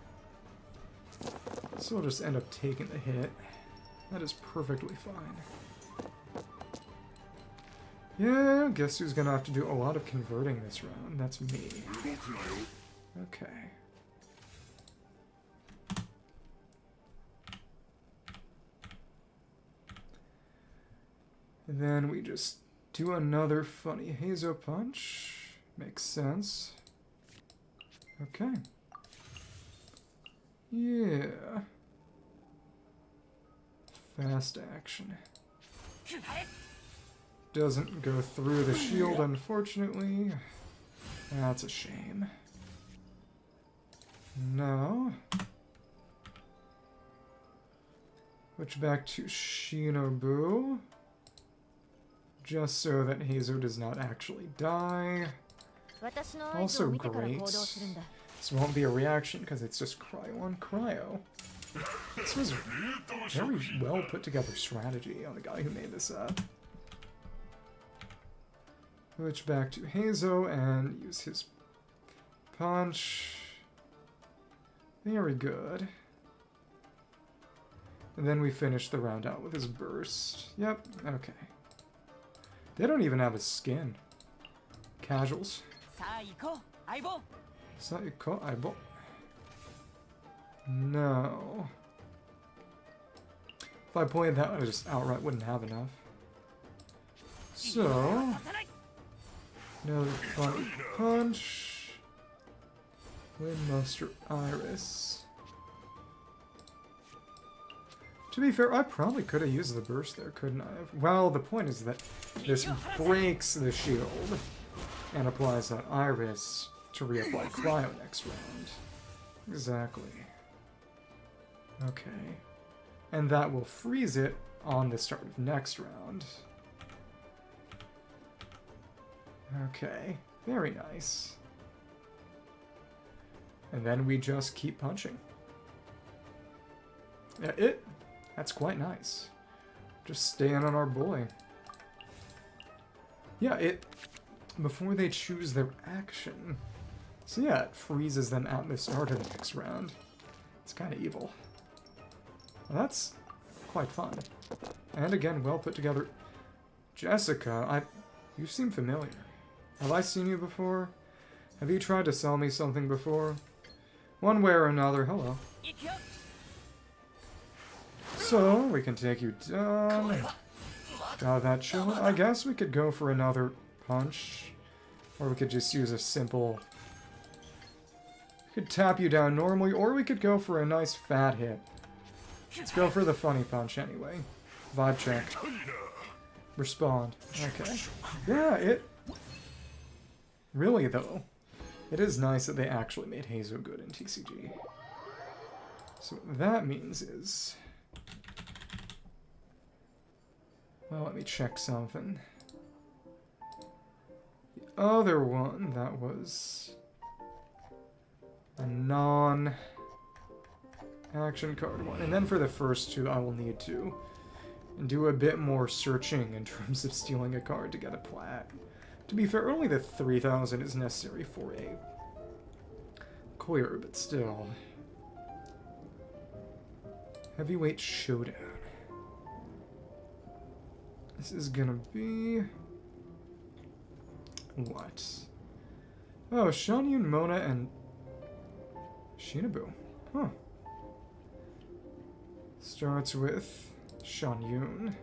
So we'll just end up taking the hit. That is perfectly fine. Yeah, guess who's gonna have to do a lot of converting this round? That's me. Okay. And then we just do another funny Hazo punch. Makes sense. Okay. Yeah. Fast action. Doesn't go through the shield, unfortunately. That's a shame. No. Switch back to Shinobu. Just so that Hazo does not actually die. Also great. This won't be a reaction because it's just cryo on cryo. This was very well put together strategy on the guy who made this up. Switch back to Hazo and use his punch. Very good. And then we finish the round out with his burst. Yep, okay. They don't even have a skin. Casuals. Saiko, Aibo. No. If I played that, I just outright wouldn't have enough. So, another funny punch. Windmaster Iris. To be fair, I probably could have used the burst there, couldn't I have? Well, the point is that this breaks the shield and applies that Iris to reapply Cryo next round. Exactly. Okay. And that will freeze it on the start of next round. Okay. Very nice. And then we just keep punching. Yeah, that's quite nice. Just staying on our boy. Yeah, before they choose their action. So yeah, it freezes them at the start of the next round. It's kind of evil. Well, that's quite fun. And again, well put together. Jessica, you seem familiar. Have I seen you before? Have you tried to sell me something before? One way or another, hello. So, we can take you down. Got that chill. I guess we could go for another punch. Or we could just use a simple... We could tap you down normally, or we could go for a nice fat hit. Let's go for the funny punch anyway. Vibe check. Respond. Okay. Yeah, really, though, it is nice that they actually made Hazo good in TCG. So what that means is... Well, let me check something. The other one, that was a non-action card one. And then for the first two, I will need to do a bit more searching in terms of stealing a card to get a plat. To be fair, only the 3,000 is necessary for a clear, but still. Heavyweight Showdown. This is gonna be... What? Oh, Xianyun, Mona, and Shinobu. Huh. Starts with Xianyun.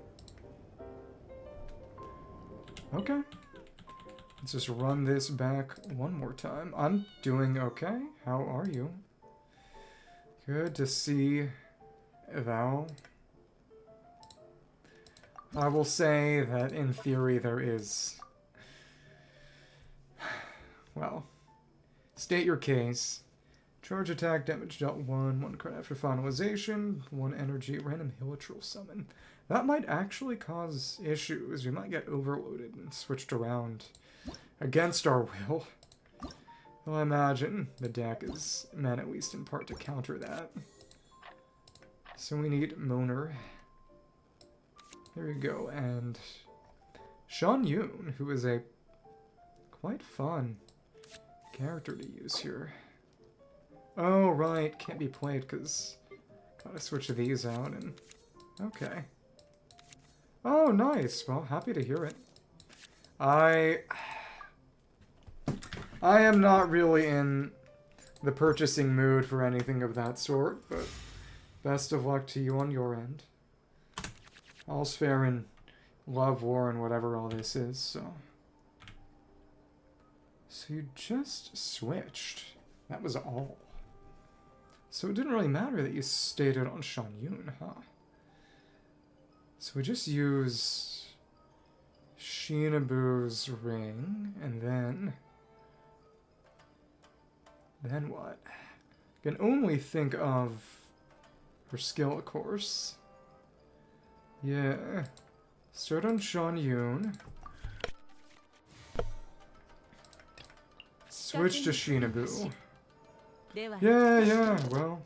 Okay. Let's just run this back one more time. I'm doing okay. How are you? Good to see thou. I will say that in theory there is... Well, state your case. Charge attack, damage dealt 1 card after finalization, 1 energy, random Hilitril summon. That might actually cause issues. We might get overloaded and switched around against our will. Well, I imagine the deck is meant at least in part to counter that. So we need Moner. There we go, and Xianyun, who is a quite fun character to use here. Oh, right, can't be played because gotta switch these out and Okay. Oh, nice. Well, happy to hear it. I am not really in the purchasing mood for anything of that sort, but best of luck to you on your end. All's fair in love, war, and whatever all this is, so... So you just switched. That was all. So it didn't really matter that you stayed on Xianyun, huh? So we just use Shinabu's ring, and then... Then what? I can only think of her skill, of course. Yeah. Start on Xianyun. Switch to Shinabu. Yeah, well.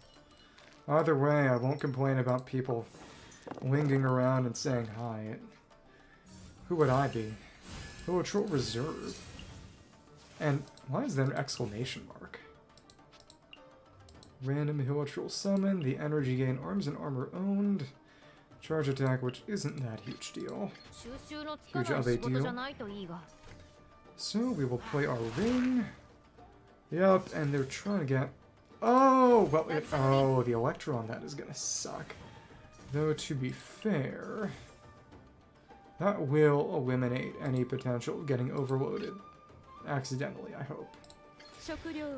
Either way, I won't complain about people lingering around and saying hi. Who would I be? Hilichurl Reserve. And why is there an exclamation mark? Random Hilichurl summon. The energy gain arms and armor owned. Charge attack, which isn't that huge deal. Huge of a deal. So we will play our ring. Yep, and they're trying to get... Oh, well, oh, the Electro on that is gonna suck. Though, to be fair, that will eliminate any potential of getting overloaded. Accidentally, I hope.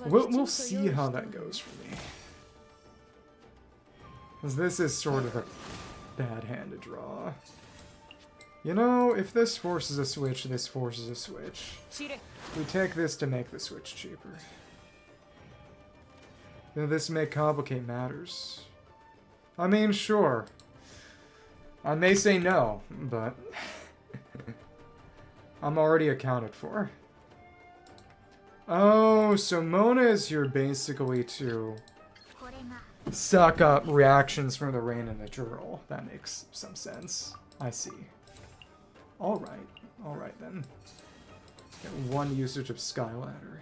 We'll see how that goes for me. Because this is sort of a bad hand to draw. You know, if this forces a switch, this forces a switch. We take this to make the switch cheaper. Now, this may complicate matters. I mean, sure. I may say no, but I'm already accounted for. Oh, so Mona is here basically to suck up reactions from the rain and the journal. That makes some sense. I see. Alright then. Get one usage of Skyladder.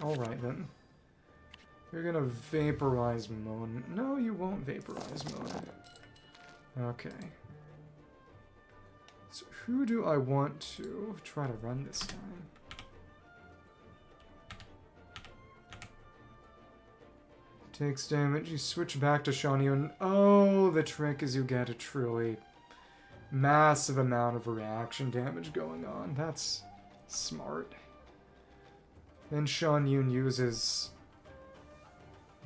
Alright then. You're gonna vaporize Mona. No, you won't vaporize Mona. Okay. So who do I want to try to run this time? Takes damage, you switch back to Xianyun. Oh, the trick is you get a truly massive amount of reaction damage going on. That's smart. Then Xianyun uses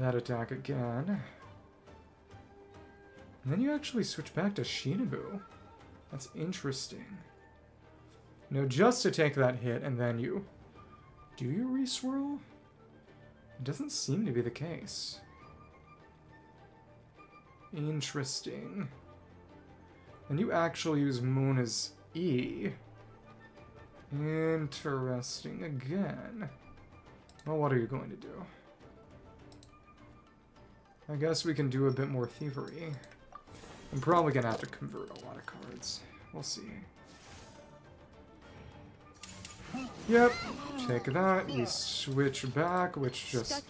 that attack again. And then you actually switch back to Shinabu. That's interesting. No, just to take that hit and then you... Do you reswirl? It doesn't seem to be the case. Interesting. And you actually use Mona's E. Interesting again. Well, what are you going to do? I guess we can do a bit more thievery. I'm probably going to have to convert a lot of cards. We'll see. Yep, take that. We switch back, which just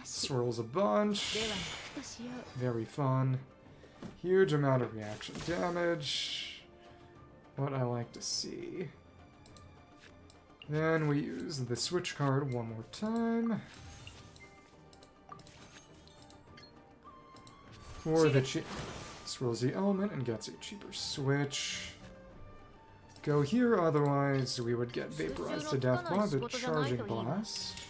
swirls a bunch. Very fun. Huge amount of reaction damage. What I like to see. Then we use the switch card one more time. For the swirls the element and gets a cheaper switch. Go here, otherwise we would get vaporized to death by the charging blast.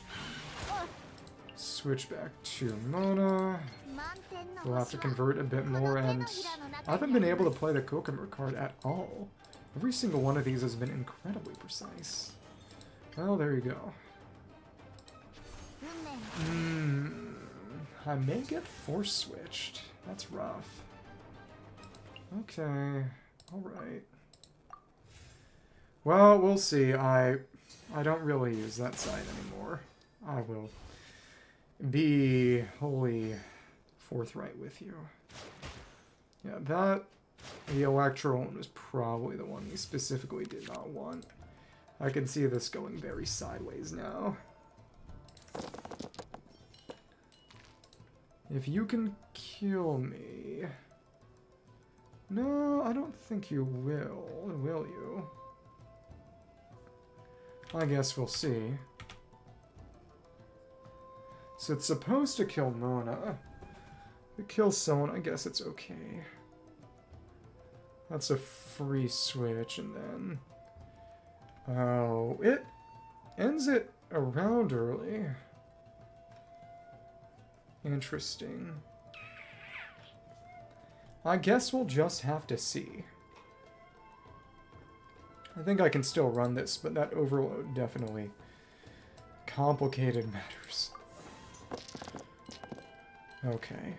Switch back to Mona. We'll have to convert a bit more, and I haven't been able to play the Kuuhenki card at all. Every single one of these has been incredibly precise. Well, there you go. I may get force switched. That's rough. Okay, alright. Well, we'll see. I don't really use that side anymore. I will be wholly forthright with you. Yeah, the Electro one was probably the one we specifically did not want. I can see this going very sideways now. If you can kill me... No, I don't think you will you? I guess we'll see. So it's supposed to kill Mona. If it kills someone, I guess it's okay. That's a free switch, and then... Oh, it ends it around early. Interesting. I guess we'll just have to see. I think I can still run this, but that overload definitely complicated matters. Okay.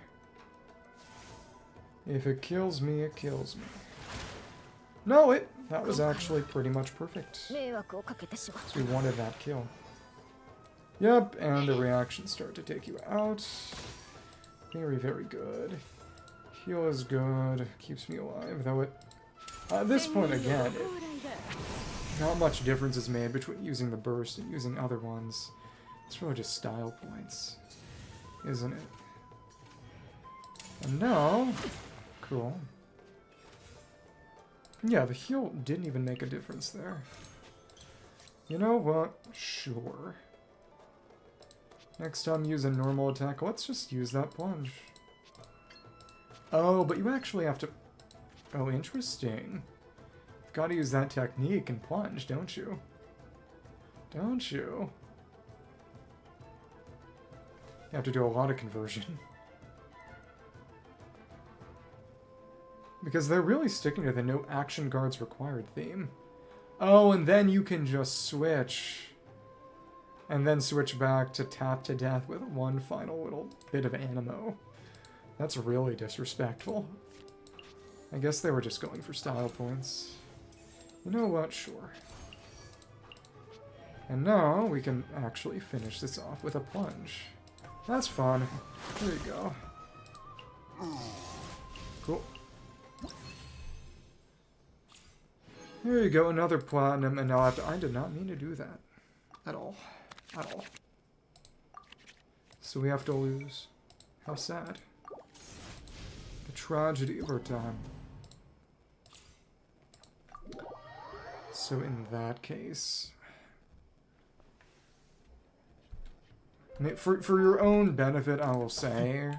If it kills me, it kills me. No, that was actually pretty much perfect. So we wanted that kill. Yep, and the reactions start to take you out. Very, very good. Heal is good. Keeps me alive, though it... At this point, again, not much difference is made between using the burst and using other ones. It's really just style points, isn't it? And now... Cool. Yeah, the heal didn't even make a difference there. You know what? Sure. Next time use a normal attack. Let's just use that plunge. Oh, but you actually have to... Oh, interesting. You've got to use that technique and plunge, don't you? Don't you? You have to do a lot of conversion. Because they're really sticking to the no action cards required theme. Oh, and then you can just switch. And then switch back to tap to death with one final little bit of animo. That's really disrespectful. I guess they were just going for style points. You know what? Sure. And now we can actually finish this off with a plunge. That's fun. There you go. Cool. There you go, another platinum, and now I did not mean to do that. At all. At all. So we have to lose. How sad. The tragedy of our time. So in that case... I mean, for your own benefit, I will say...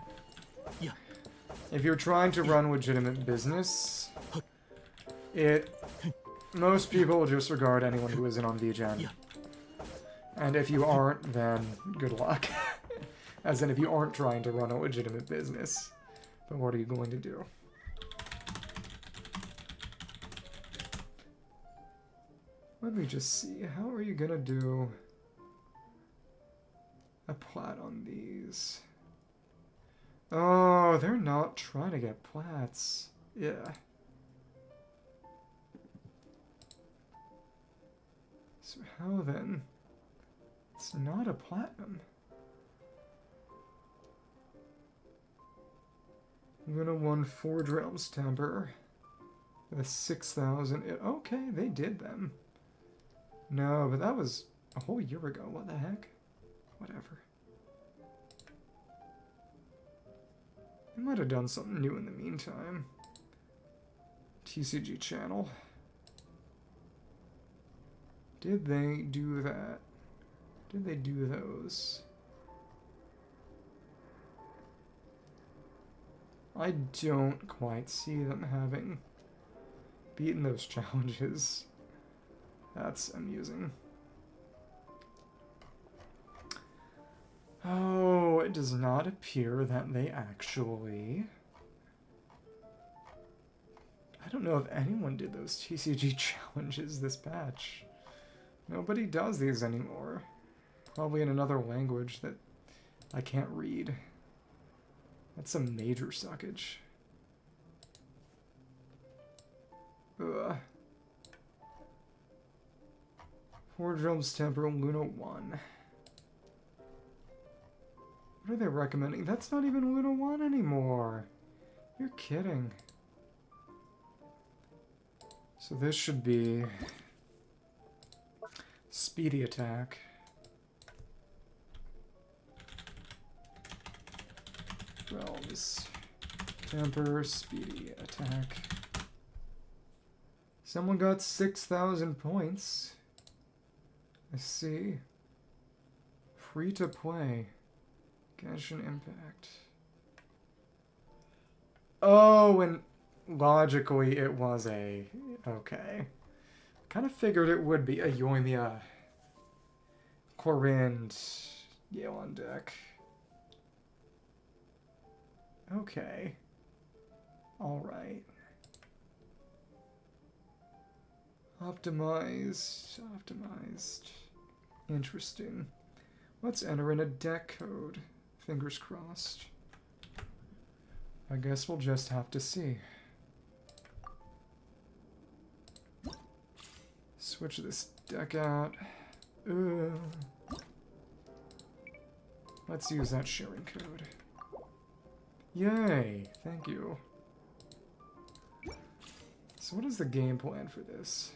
If you're trying to run legitimate business... Most people will disregard anyone who isn't on VGen. And if you aren't, then good luck. As in, if you aren't trying to run a legitimate business. But what are you going to do? Let me just see. How are you gonna do a plat on these? Oh, they're not trying to get plats. Yeah. So how then? It's not a platinum. I'm gonna won Forge Realms Temper with 6,000. Okay, they did them. No, but that was a whole year ago. What the heck? Whatever. They might have done something new in the meantime. TCG channel. Did they do that? Did they do those? I don't quite see them having beaten those challenges. That's amusing. Oh, it does not appear that they actually... I don't know if anyone did those TCG challenges this patch. Nobody does these anymore. Probably in another language that I can't read. That's some major suckage. Ugh. Forge Realms Temper, Luna 1. What are they recommending? That's not even Luna 1 anymore. You're kidding. So this should be... Speedy attack. Realms Temper, speedy attack. Someone got 6,000 points. I see. Free to play. Genshin Impact. Oh, and logically it was a... Okay. Kind of figured it would be a Yoimiya Corinne Yale on deck. Okay. Alright. Optimized. Interesting. Let's enter in a deck code. Fingers crossed. I guess we'll just have to see. Switch this deck out. Let's use that sharing code. Yay! Thank you. So what is the game plan for this?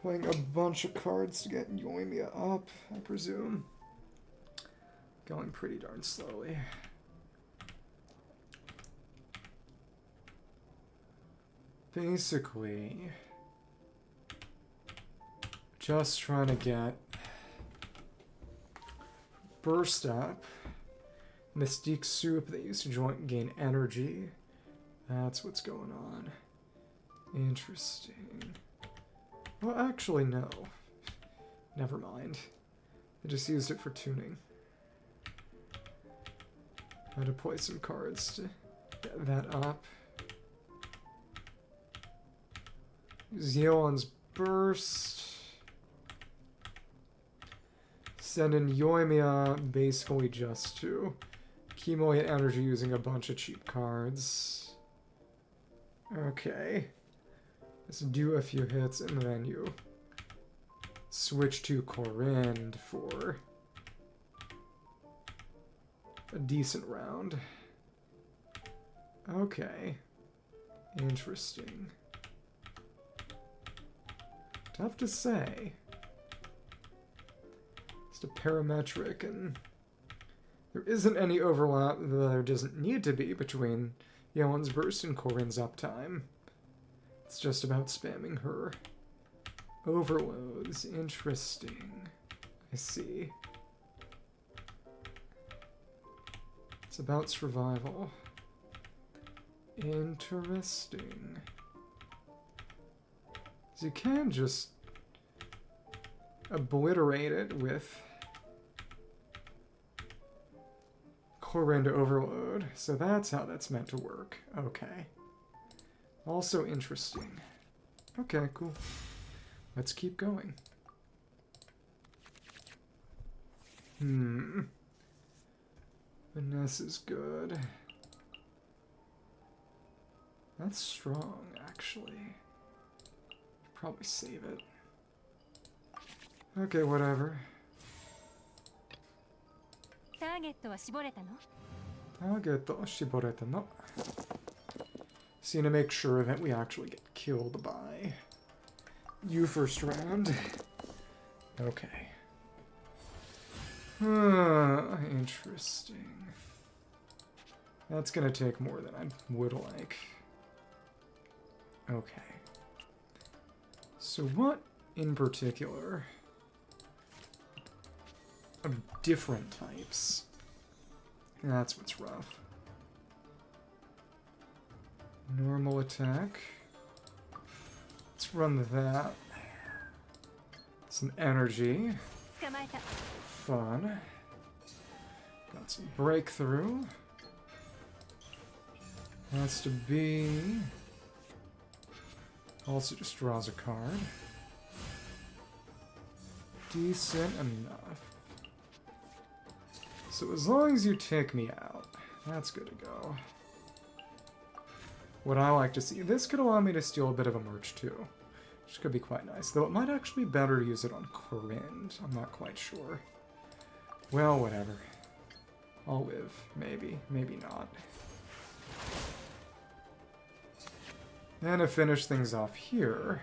Playing a bunch of cards to get Yoimiya up, I presume. Going pretty darn slowly. Basically, just trying to get burst up. Mystique Soup that used to gain energy. That's what's going on. Interesting. Well, actually, no. Never mind. I just used it for tuning. I had to play some cards to get that up. Xianyun's burst. Send in Yoimiya basically just to accumulate energy using a bunch of cheap cards. Okay. Let's do a few hits and then you switch to Corinne for a decent round. Okay. Interesting. Tough to say. It's a parametric and there isn't any overlap, though there doesn't need to be, between Xianyun's burst and Corinne's uptime. It's just about spamming her overloads. Interesting. I see. It's about survival. Interesting. So you can just obliterate it with Corinne to overload. So that's how that's meant to work. Okay. Also interesting. Okay, cool. Let's keep going. Vanessa's good. That's strong, actually. Probably save it. Okay, whatever. Target wa shiboreta no. See, to make sure that we actually get killed by you first round. Okay. Interesting. That's gonna take more than I would like. Okay. So what in particular of different types? That's what's rough. Normal attack. Let's run that. Some energy. Fun. Got some breakthrough. Has to be... Also just draws a card. Decent enough. So as long as you take me out, that's good to go. What I like to see, this could allow me to steal a bit of a merch too, which could be quite nice. Though it might actually be better to use it on Corinne. I'm not quite sure. Well, whatever. I'll live. Maybe. Maybe not. Then to finish things off here,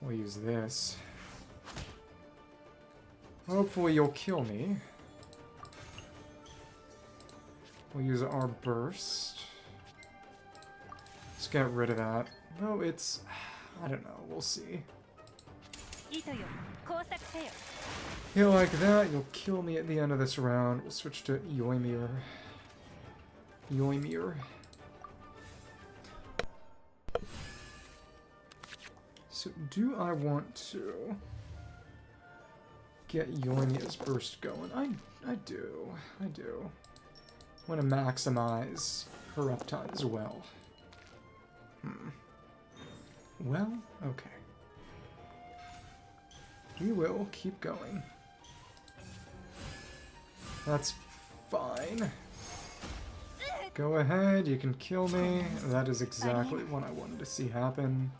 we'll use this. Hopefully you'll kill me. We'll use our burst. Let's get rid of that. No, it's... I don't know. We'll see. You like that, you'll kill me at the end of this round. We'll switch to Yoimir. Yoimir. So, do I want to get Yoimi's burst going? I do. I do. I want to maximize her uptime as well. Well, okay. We will keep going. That's fine. Go ahead, you can kill me. That is exactly what I wanted to see happen.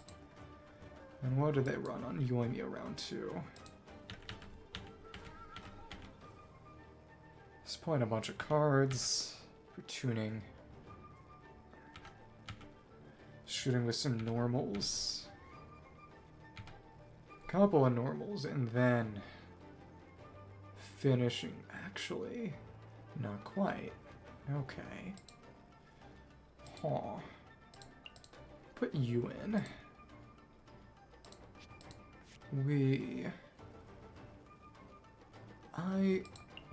And what do they run on Yoimi around 2? Just playing a bunch of cards for tuning. Shooting with some normals. Couple of normals, and then finishing. Actually, not quite. Okay. Huh. Put you in. We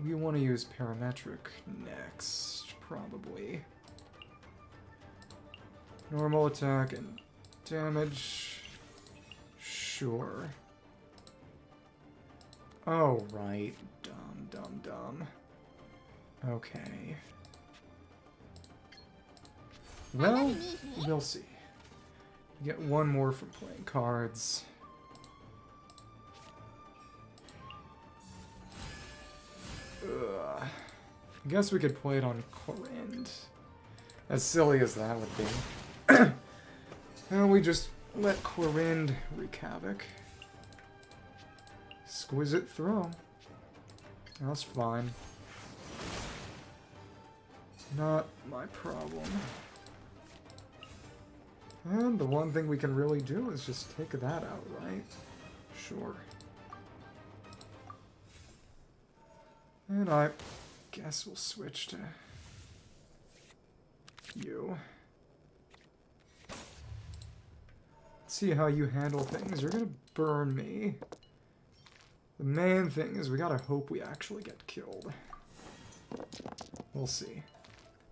want to use parametric next, probably. Normal attack and damage. Sure. Oh, right. Dumb. Okay. Well, we'll see. We get one more from playing cards. Ugh. I guess we could play it on Corinne. As silly as that would be. And we just let Corinne wreak havoc. Exquisite throw. That's fine. Not my problem. And the one thing we can really do is just take that out, right? Sure. And I guess we'll switch to you. Let's see how you handle things. You're gonna burn me. The main thing is we gotta hope we actually get killed. We'll see.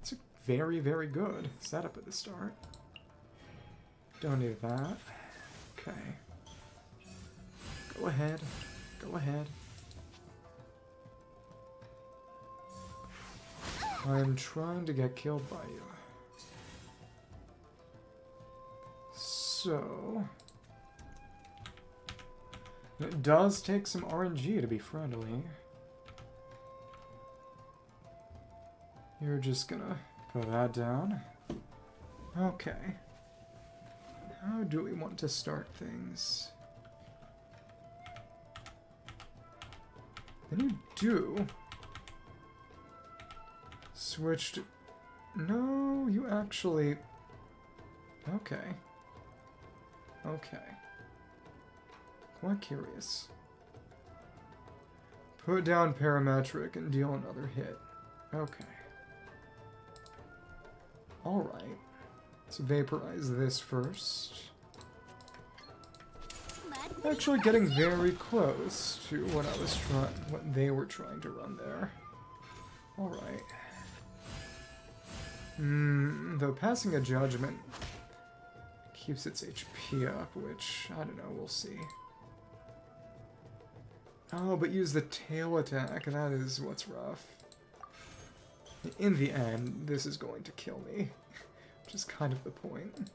It's a very, very good setup at the start. Don't need that. Okay. Go ahead. Go ahead. I'm trying to get killed by you. So... it does take some RNG to be friendly. You're just gonna put that down. Okay. How do we want to start things? Then you do... switch to... no, you actually... okay. Okay. Quite curious. Put down parametric and deal another hit. Okay. Alright. Let's vaporize this first. Actually getting very close to what I was what they were trying to run there. Alright. Though passing a judgment keeps its HP up, which, I don't know, we'll see. Oh, but use the tail attack, that is what's rough. In the end, this is going to kill me, which is kind of the point.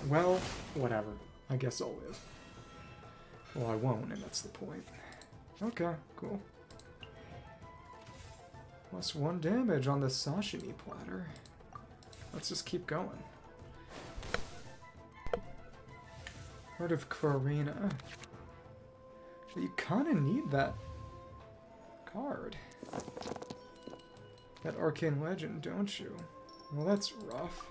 Well, whatever. I guess I'll live. Well, I won't, and that's the point. Okay, cool. +1 damage on the sashimi platter. Let's just keep going. Heart of Karina. You kind of need that card. That Arcane Legend, don't you? Well, that's rough.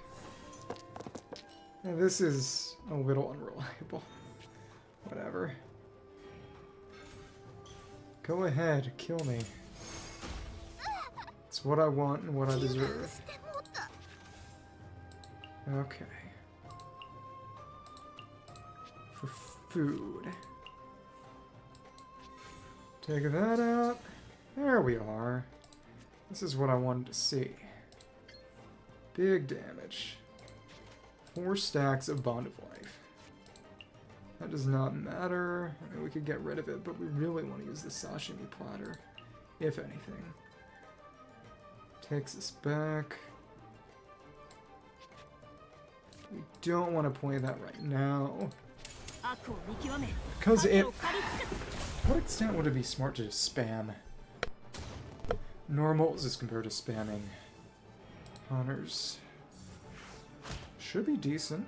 Yeah, this is a little unreliable. Whatever. Go ahead, kill me. It's what I want and what I deserve. Okay. For food. Take that out. There we are. This is what I wanted to see. Big damage. 4 stacks of Bond of Life. That does not matter. I mean, we could get rid of it, but we really want to use the sashimi platter, if anything. Takes us back. We don't want to play that right now. Because it... To what extent would it be smart to just spam normals as compared to spamming hunters? Should be decent.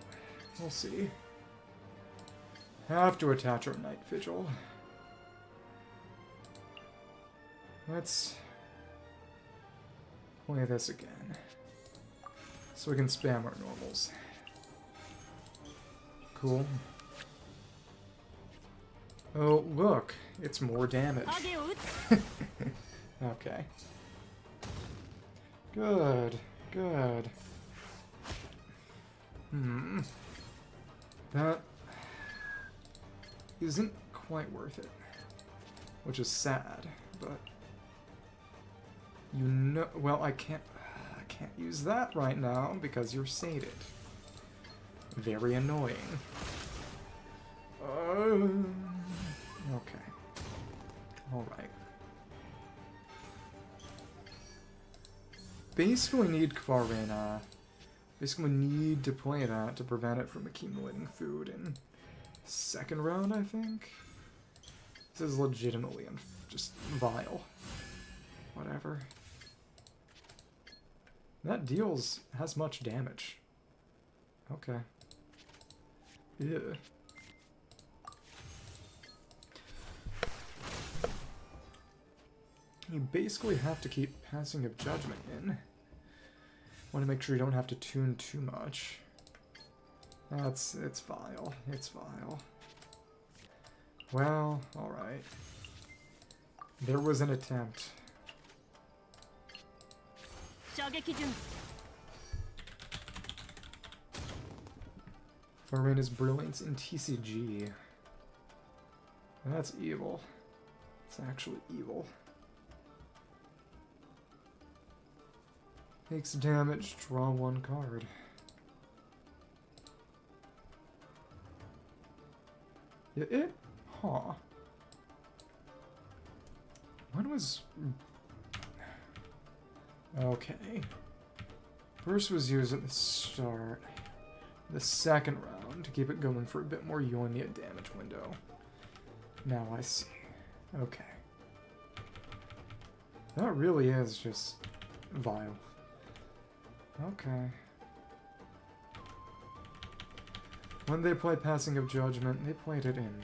We'll see. Have to attach our Night Vigil. Let's play this again. So we can spam our normals. Cool. Oh, look. It's more damage. Okay. Good. Good. That isn't quite worth it. Which is sad, but... You know... Well, I can't use that right now because you're sated. Very annoying. Okay. Alright. Basically need Kvarina. Basically need to play that to prevent it from accumulating food in second round, I think. This is legitimately just vile. Whatever. That has much damage. Okay. Ew. You basically have to keep Passing of Judgment in. Want to make sure you don't have to tune too much. It's vile. It's vile. Well, alright. There was an attempt. Farina's brilliance in TCG. That's evil. It's actually evil. Takes damage, draw 1 card. Huh. When was... Okay. First was used at the start. The second round to keep it going for a bit more Yoimiya damage window. Now I see. Okay. That really is just vile. Okay. When they play Passing of Judgment, they played it in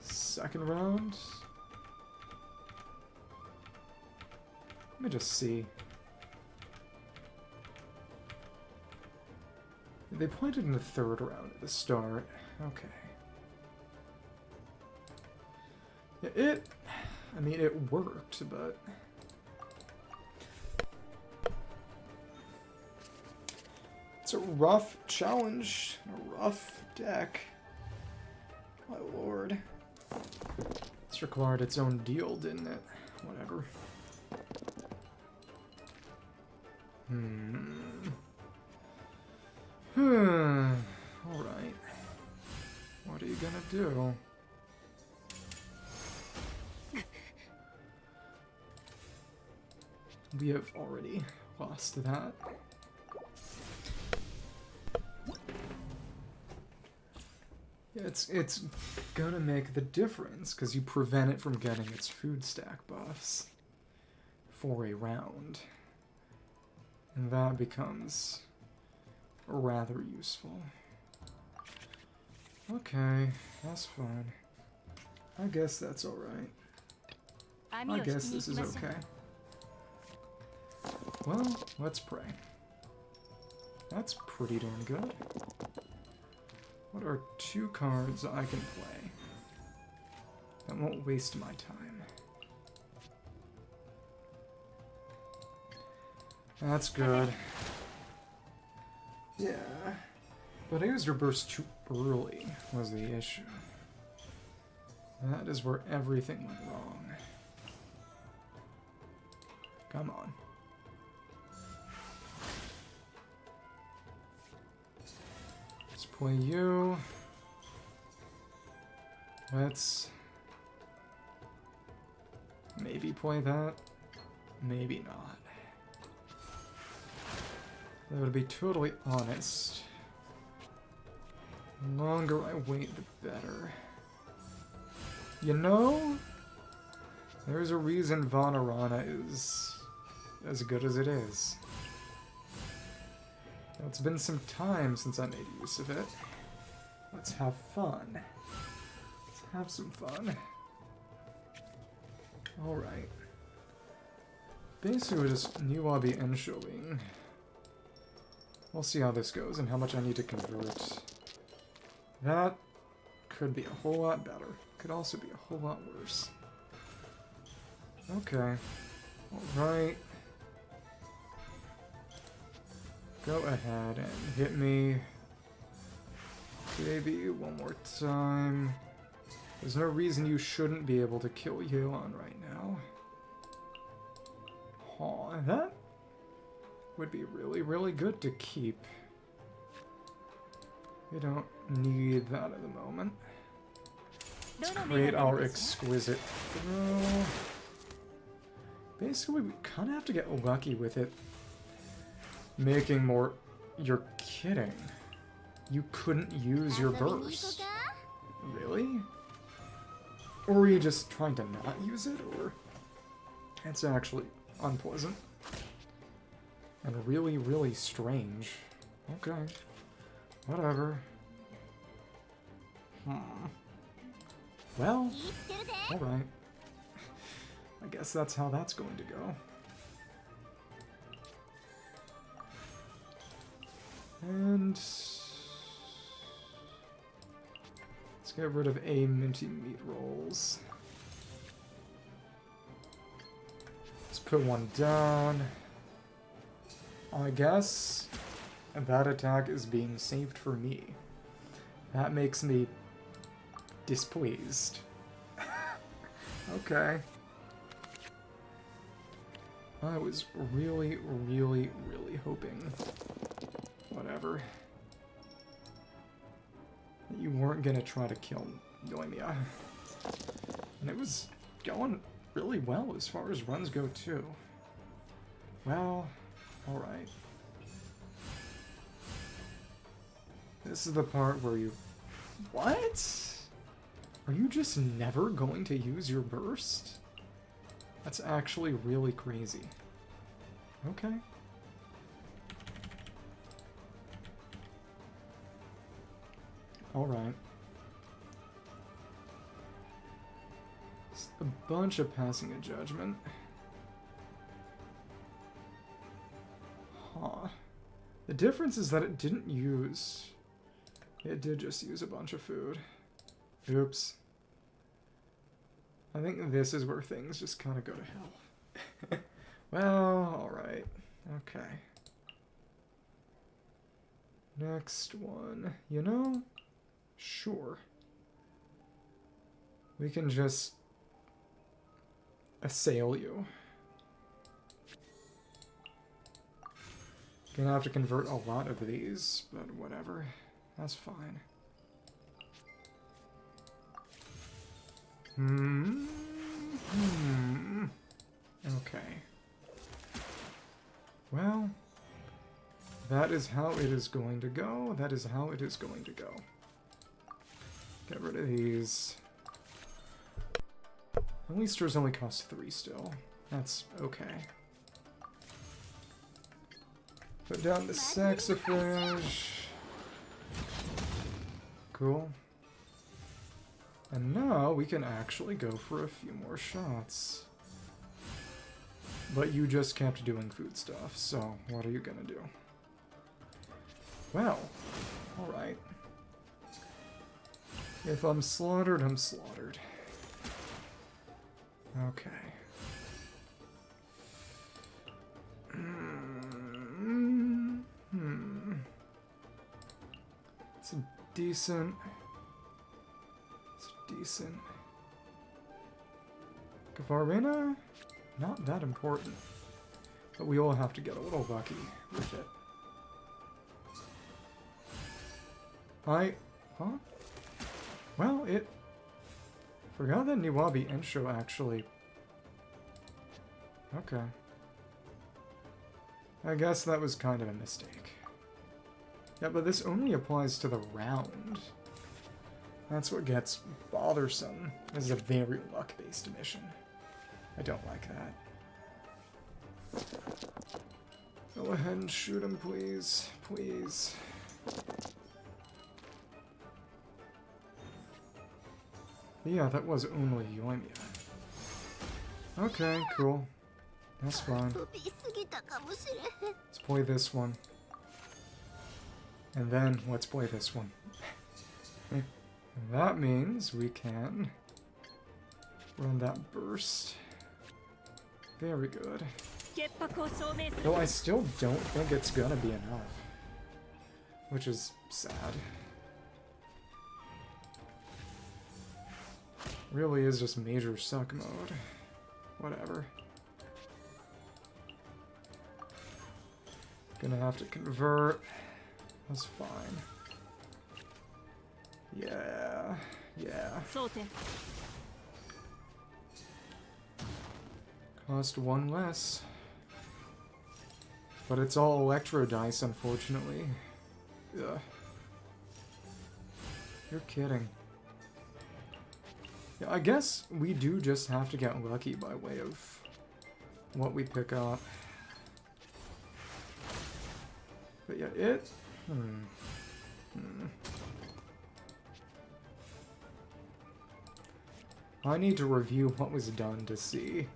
second round? Let me just see. They played it in the third round at the start. Okay. I mean, it worked, but... It's a rough challenge, a rough deck. My lord. This required its own deal, didn't it? Whatever. Alright. What are you gonna do? We have already lost that. Yeah, it's gonna make the difference, because you prevent it from getting its food stack buffs for a round. And that becomes rather useful. Okay, that's fine. I guess that's alright. I guess this is okay. Well, let's pray. That's pretty darn good. What are 2 cards I can play that won't waste my time? That's good. Yeah. But I used her burst too early was the issue. That is where everything went wrong. Come on. Let's play you. Let's maybe play that. Maybe not. Though to be totally honest, the longer I wait, the better. You know, there's a reason Vanarana is as good as it is. Now, it's been some time since I made use of it. Let's have fun. Let's have some fun. Alright. Basically just new lobby and showing. We'll see how this goes and how much I need to convert. That could be a whole lot better. Could also be a whole lot worse. Okay. Alright. Go ahead and hit me. Baby, one more time. There's no reason you shouldn't be able to kill Xianyun right now. Aw, that would be really, really good to keep. We don't need that at the moment. Let's create our exquisite throw. Basically, we kind of have to get lucky with it. Making more... You're kidding. You couldn't use your burst. Really? Or were you just trying to not use it, or... It's actually unpleasant. And really, really strange. Okay. Whatever. Well, alright. I guess that's how that's going to go. And... let's get rid of a minty meat rolls. Let's put one down. I guess that attack is being saved for me. That makes me displeased. Okay. I was really, really, really hoping, whatever, that you weren't gonna try to kill Dehya. And it was going really well as far as runs go too. Well, alright. This is the part where you... What? Are you just never going to use your burst? That's actually really crazy. Okay. Alright. Just a bunch of passing a judgment. Huh. The difference is that it didn't use... It did just use a bunch of food. Oops. I think this is where things just kind of go to hell. Well, alright. Okay. Next one. You know? Sure. We can just assail you. Gonna have to convert a lot of these, but whatever. That's fine. Okay. Well, that is how it is going to go. That is how it is going to go. Get rid of these. At least yours only cost 3 still. That's okay. Put down the saxifrage. Cool. And now we can actually go for a few more shots. But you just kept doing food stuff, so what are you gonna do? Well, alright. If I'm slaughtered, I'm slaughtered. Okay. It's decent. It's decent. Kavarina? Not that important. But we all have to get a little lucky with it. Huh? Well, it... Forgot that Niwabi Ensho actually... Okay. I guess that was kind of a mistake. Yeah, but this only applies to the round. That's what gets bothersome. This is a very luck-based mission. I don't like that. Go ahead and shoot him, please. Please. Yeah, that was only Yoimiya. Okay, cool. That's fine. Let's play this one. And then, let's play this one. And that means we can run that burst. Very good. Though I still don't think it's gonna be enough. Which is sad. Really is just major suck mode. Whatever. Gonna have to convert. That's fine. Yeah. Yeah. Cost one less. But it's all electro dice, unfortunately. Ugh. You're kidding. Yeah, I guess we do just have to get lucky by way of what we pick up. But yeah, it... I need to review what was done to see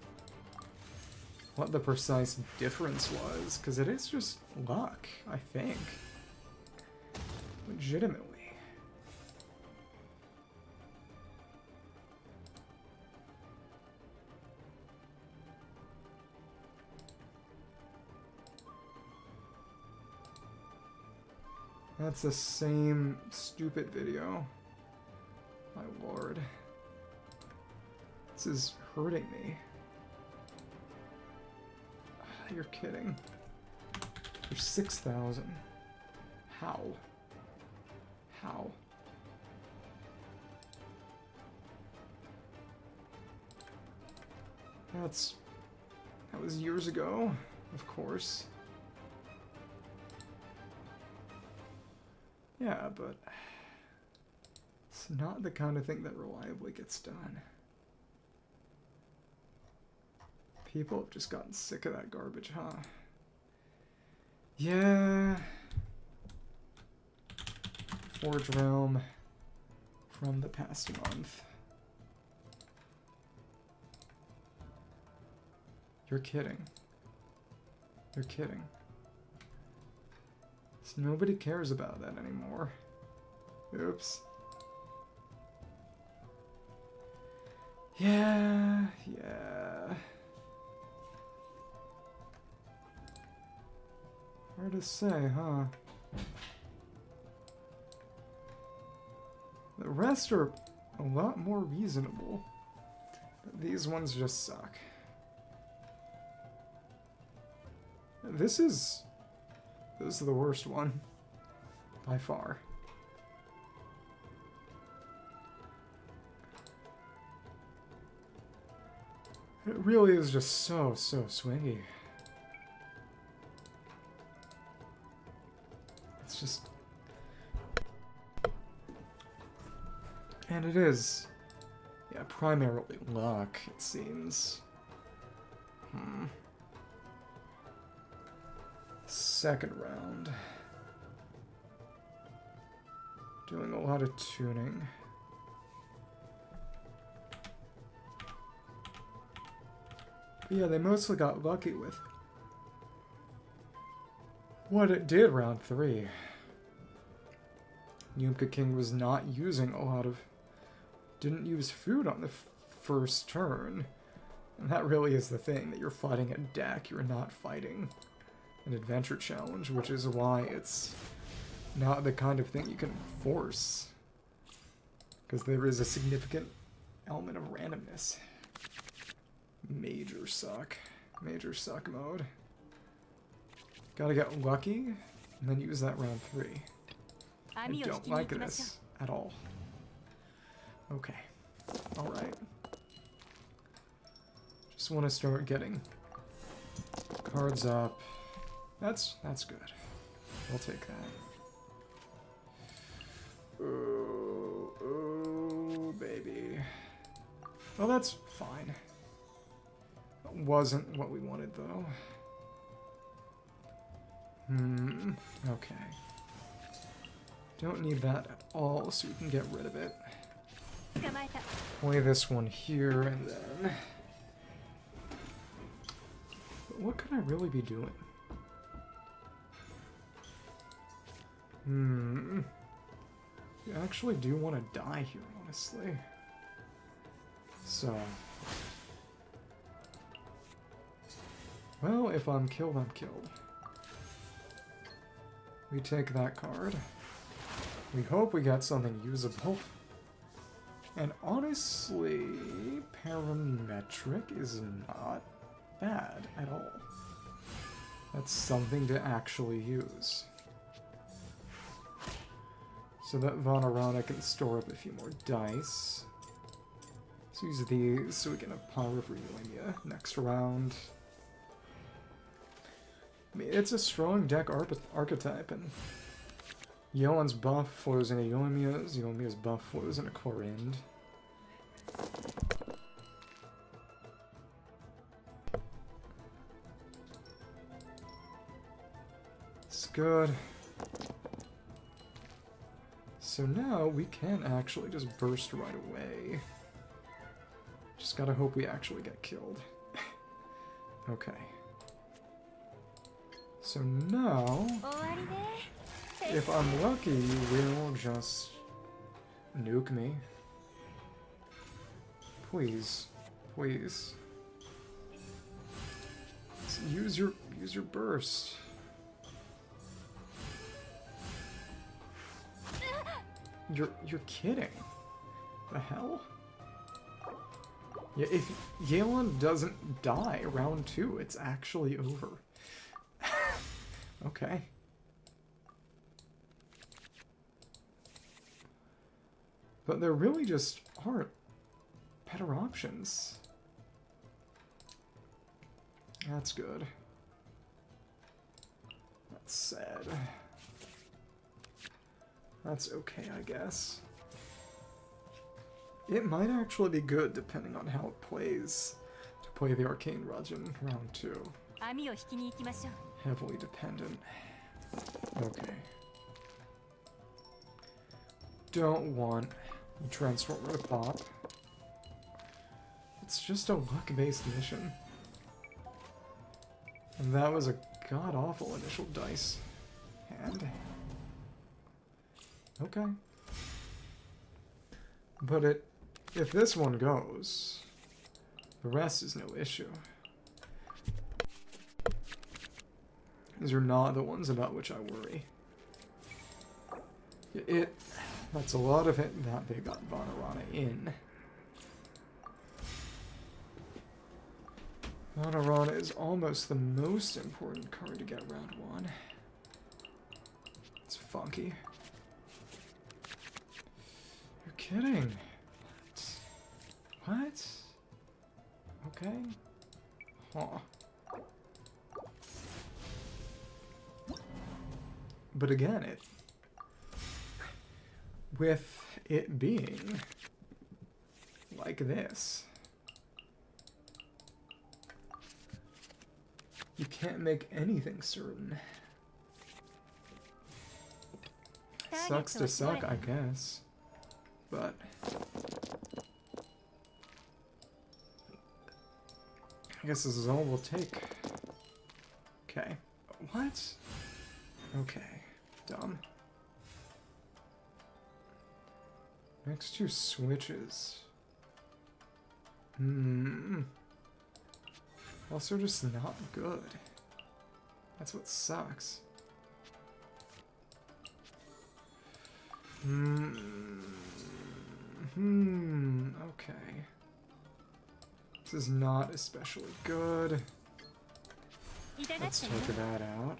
what the precise difference was, because it is just luck, I think. Legitimately. That's the same stupid video. My lord. This is hurting me. You're kidding. You're 6,000. How? How? That was years ago, of course. Yeah, but it's not the kind of thing that reliably gets done. People have just gotten sick of that garbage, huh? Yeah. Forge Realm from the past month. You're kidding. You're kidding. So nobody cares about that anymore. Oops. Yeah, yeah. Hard to say, huh? The rest are a lot more reasonable. But these ones just suck. This is the worst one. By far. It really is just so swingy. It's just... And it is, yeah, primarily luck, it seems. Second round. Doing a lot of tuning. But yeah, they mostly got lucky with what it did round 3. Yumka King was not using a lot of... Didn't use food on the first turn. And that really is the thing, that you're fighting a deck, you're not fighting an adventure challenge, which is why it's not the kind of thing you can force. Because there is a significant element of randomness. Major suck. Major suck mode. Gotta get lucky, and then use that round 3. I don't like this at all. Okay. Alright. Just want to start getting cards up. That's good. I'll take that. Oh, baby. Well, that's fine. That wasn't what we wanted, though. Okay. Don't need that at all, so we can get rid of it. Play this one here, and then... But what could I really be doing? I actually do want to die here, honestly. So... Well, if I'm killed, I'm killed. We take that card. We hope we got something usable. And honestly, parametric is not bad at all. That's something to actually use. So that Vanarana can store up a few more dice. Let's use these so we can have power for Xianyun next round. I mean, it's a strong deck archetype, and Yeon's buff flows into Yoimiya's, Yoimiya's buff flows into Corind. It's good. So now we can actually just burst right away. Just gotta hope we actually get killed. Okay. So now, if I'm lucky, we'll just nuke me. Please, please. Use your burst. You're kidding. The hell? Yeah, if Yeon doesn't die round 2, it's actually over. Okay. But there really just aren't better options. That's good. That's sad. That's okay, I guess. It might actually be good depending on how it plays to play the Arcane Rajin round 2. Heavily dependent. Okay. Don't want a Transformer to pop. It's just a luck-based mission. And that was a god-awful initial dice hand. Okay. But if this one goes, the rest is no issue. These are not the ones about which I worry. That's a lot of it that they got Vanarana in. Vanarana is almost the most important card to get round 1. It's funky. You're kidding. What? Okay. Huh. But again, with it being like this, you can't make anything certain. Sucks to suck, I guess. But I guess this is all we'll take. Okay. What? Okay. Dumb. Next 2 switches. Also just not good. That's what sucks. Okay. This is not especially good. Let's take that out.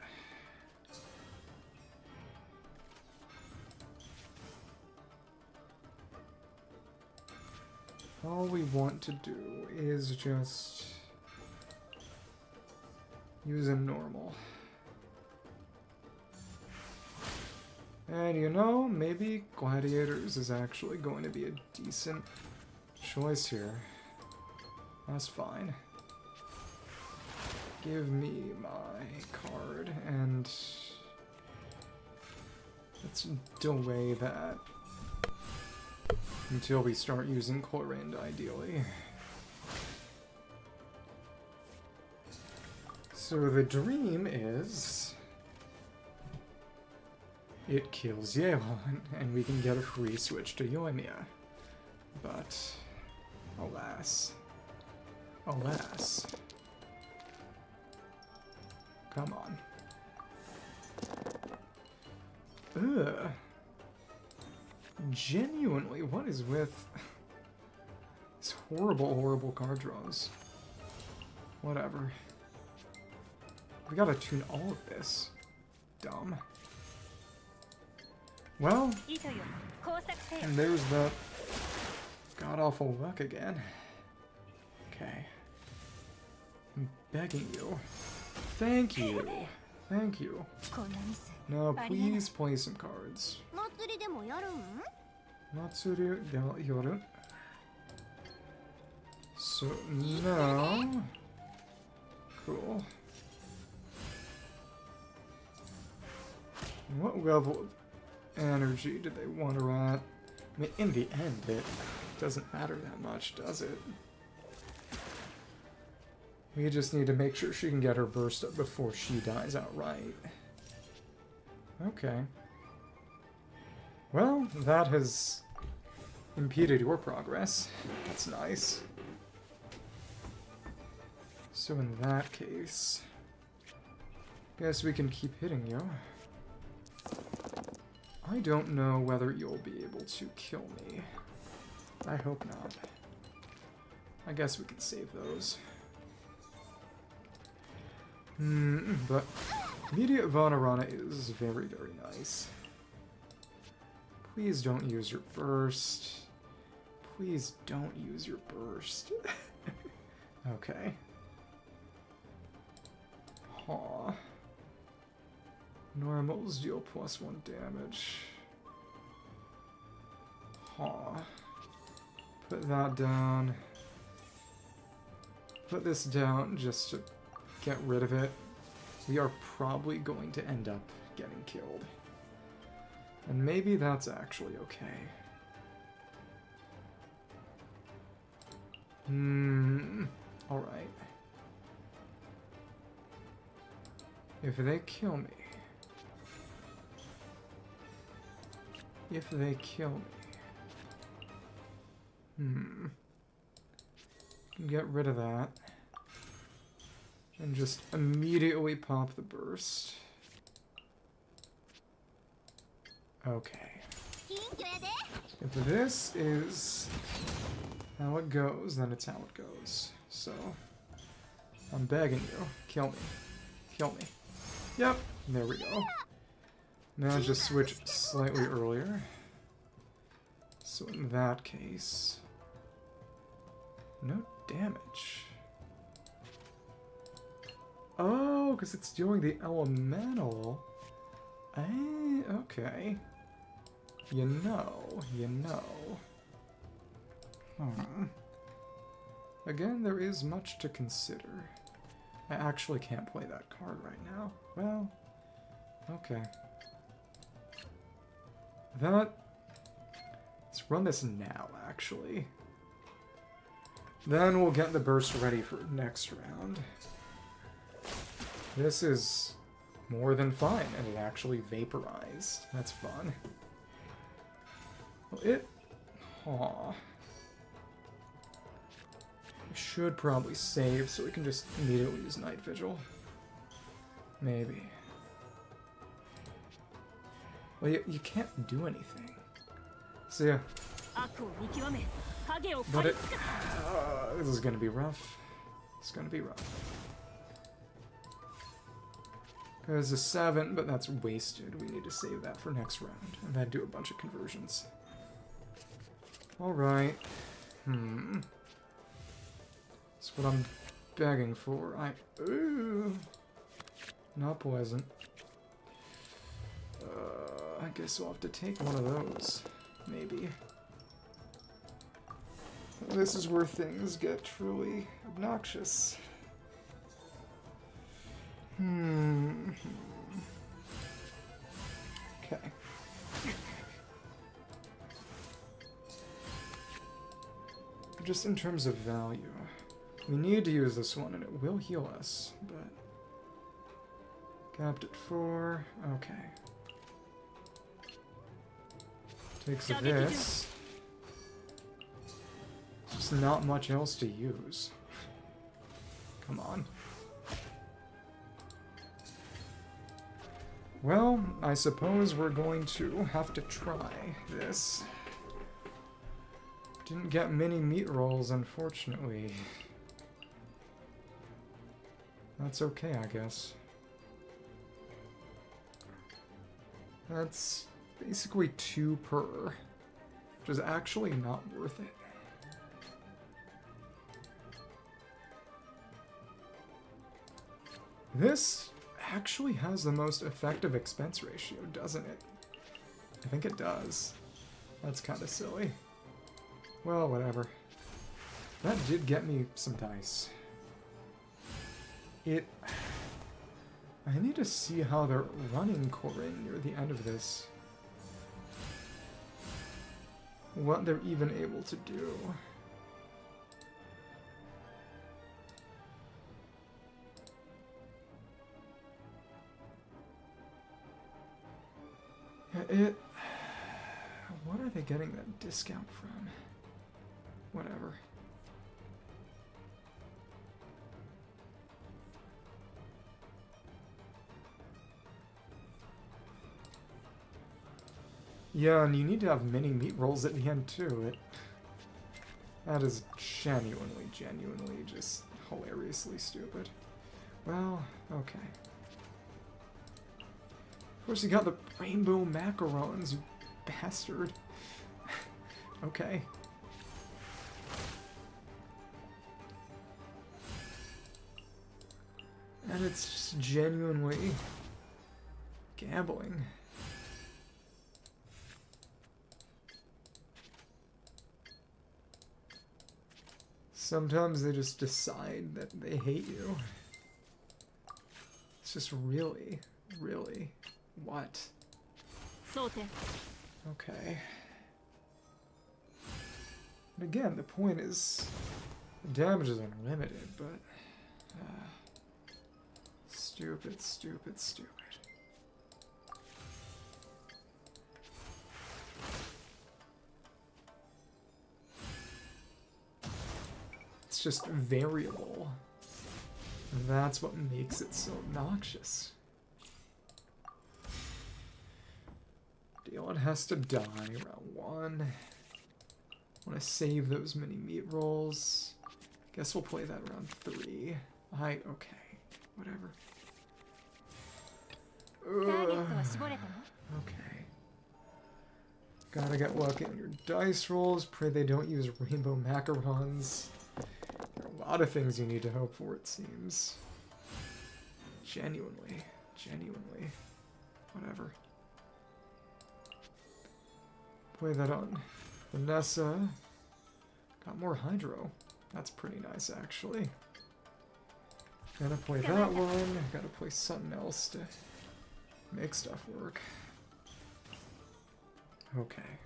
All we want to do is just use a normal. And you know, maybe Gladiators is actually going to be a decent choice here. That's fine. Give me my card and let's delay that until we start using Chlorinde, ideally. So the dream is it kills Xianyun, and we can get a free switch to Yoimiya. But, alas. Alas. Come on. Ugh. Genuinely, what is with these horrible, horrible card draws? Whatever. We gotta tune all of this. Dumb. Well, and there's the god-awful luck again. Okay. I'm begging you. Thank you. Thank you. Now, please play some cards. Matsuri yoru. So, now... Cool. What level of energy do they want her at? I mean, in the end, it doesn't matter that much, does it? We just need to make sure she can get her burst up before she dies outright. Okay. Well, that has impeded your progress. That's nice. So in that case, guess we can keep hitting you. I don't know whether you'll be able to kill me. I hope not. I guess we can save those. But immediate Vanarana is very, very nice. Please don't use your burst. Please don't use your burst. Okay. Aw. Normals deal +1 damage. Aw. Put that down. Put this down just to get rid of it. We are probably going to end up getting killed. And maybe that's actually okay. Alright. If they kill me... If they kill me... Get rid of that. And just immediately pop the burst. Okay. If this is how it goes, then it's how it goes. So, I'm begging you. Kill me. Kill me. Yep, there we go. Managed to switch slightly earlier. So in that case... No damage. Oh, because it's doing the elemental. Okay. You know. Again, there is much to consider. I actually can't play that card right now. Well, okay. Let's run this now, actually. Then we'll get the burst ready for next round. This is more than fine, and it actually vaporized. That's fun. Well, Aw. We should probably save so we can just immediately use Night Vigil. Maybe. Well, you can't do anything. See ya. But this is gonna be rough. It's gonna be rough. There's a 7, but that's wasted. We need to save that for next round. And then do a bunch of conversions. Alright. That's what I'm begging for. Ooh. Not pleasant. I guess we'll have to take one of those. Maybe. This is where things get truly obnoxious. Okay. Just in terms of value, we need to use this one and it will heal us, but capped at 4. Okay. Takes this. Just not much else to use. Come on. Well, I suppose we're going to have to try this. Didn't get many meat rolls, unfortunately. That's okay, I guess. That's basically 2 per, which is actually not worth it. This actually has the most effective expense ratio, doesn't it? I think it does. That's kind of silly. Well, whatever. That did get me some dice. I need to see how they're running Corin near the end of this. What they're even able to do. What are they getting that discount from? Whatever. Yeah, and you need to have mini meat rolls at the end too. That is genuinely just hilariously stupid. Well, okay. Of course you got the rainbow macarons, you bastard. Okay. And it's just genuinely gambling. Sometimes they just decide that they hate you. It's just really, really what? Okay. And again, the point is, the damage is unlimited, but stupid, stupid, stupid. It's just variable. And that's what makes it so obnoxious. It has to die round 1. I want to save those mini meat rolls. Guess we'll play that round 3. Okay, whatever. Okay. Gotta get lucky on your dice rolls. Pray they don't use rainbow macarons. There are a lot of things you need to hope for, it seems. Genuinely. Whatever. Play that on Vanessa. Got more hydro. That's pretty nice, actually. Gotta play that one. Gotta play something else to make stuff work. Okay.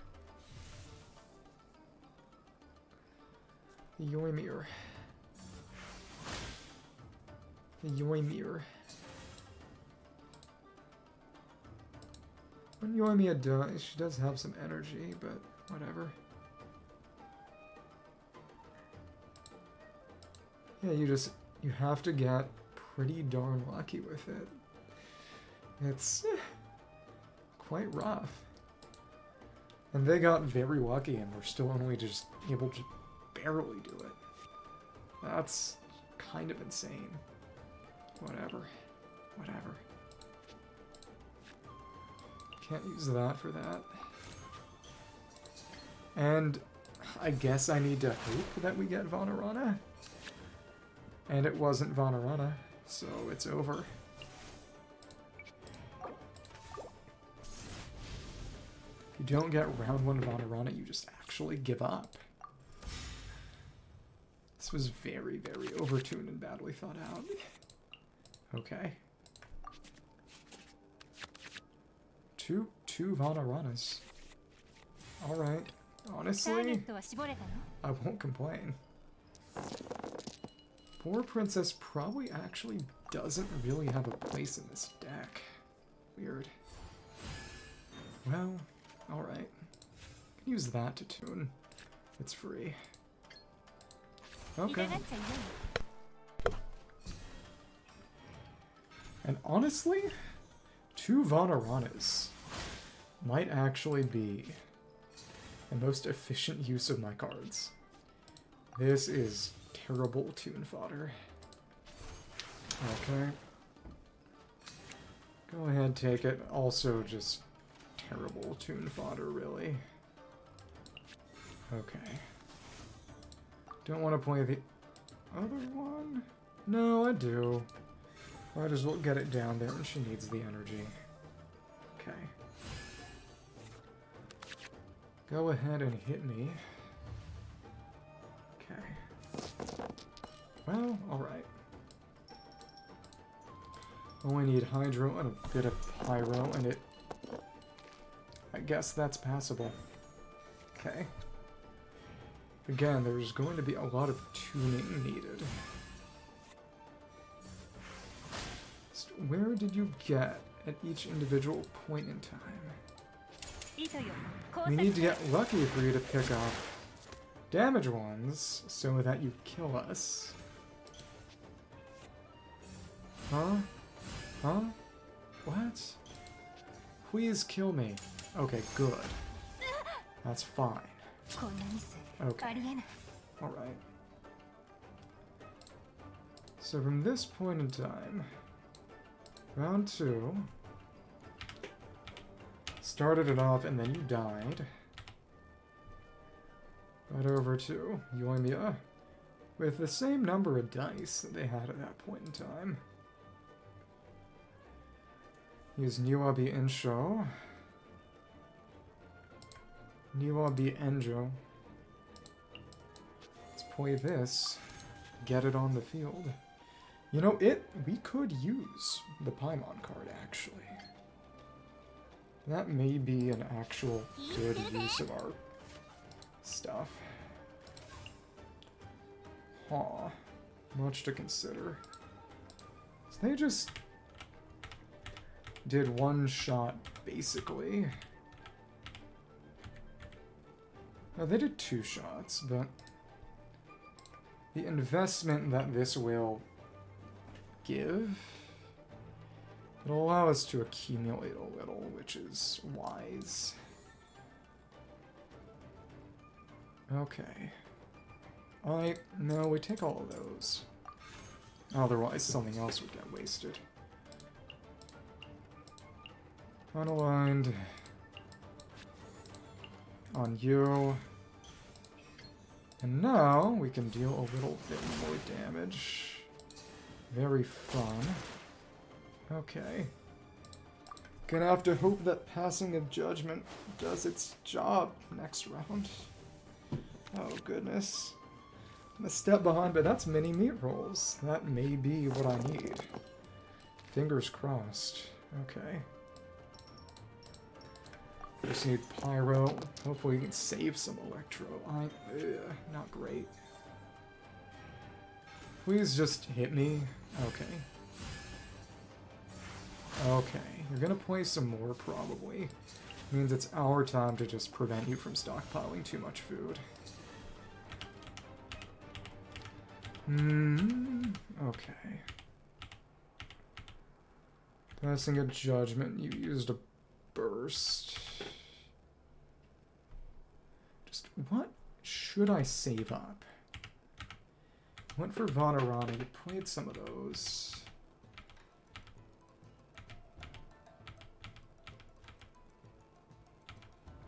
Yoimir. When Yoimiya dies, she does have some energy, but whatever. Yeah, you have to get pretty darn lucky with it. It's quite rough. And they got very lucky and we're still only just able to barely do it. That's kind of insane. Whatever. Whatever. Can't use that for that. And I guess I need to hope that we get Vanarana. And it wasn't Vanarana, so it's over. If you don't get round 1 Vanarana, you just actually give up. This was very, very overtuned and badly thought out. Okay. Two Vanaranas. Alright. Honestly, I won't complain. Poor Princess probably actually doesn't really have a place in this deck. Weird. Well, alright. Can use that to tune. It's free. Okay. And honestly, 2 Vanaranas might actually be the most efficient use of my cards. This is terrible tune fodder. Okay. Go ahead, take it. Also just terrible tune fodder, really. Okay. Don't want to play the other one? No, I do. Might as well get it down there when she needs the energy. Okay. Go ahead and hit me. Okay. Well, alright. Only need Hydro and a bit of Pyro, and it... I guess that's passable. Okay. Again, there's going to be a lot of tuning needed. Just where did you get at each individual point in time? We need to get lucky for you to pick up damage ones so that you kill us. Huh? Huh? What? Please kill me. Okay, good. That's fine. Okay. Alright. So from this point in time, round 2, started it off and then you died. Right over to Yoimiya with the same number of dice that they had at that point in time. Use Niwabi Insho. Niwabi Enjo. Let's play this. Get it on the field. You know, we could use the Paimon card, actually. That may be an actual good use of our stuff. Huh. Much to consider. So they just did one shot, basically. No, they did 2 shots, but the investment that this will give, it'll allow us to accumulate a little, which is wise. Okay. No, we take all of those. Otherwise, something else would get wasted. Unaligned. On you. And now we can deal a little bit more damage. Very fun. Okay. Gonna have to hope that Passing of Judgment does its job next round. Oh goodness. I'm a step behind, but that's mini meat rolls. That may be what I need. Fingers crossed. Okay. Just need Pyro. Hopefully we can save some Electro. Not great. Please just hit me. Okay. Okay. You're gonna play some more, probably. Means it's our time to just prevent you from stockpiling too much food. Okay. Passing a Judgment. You used a burst. what should I save up? Went for Vanarana. You played some of those.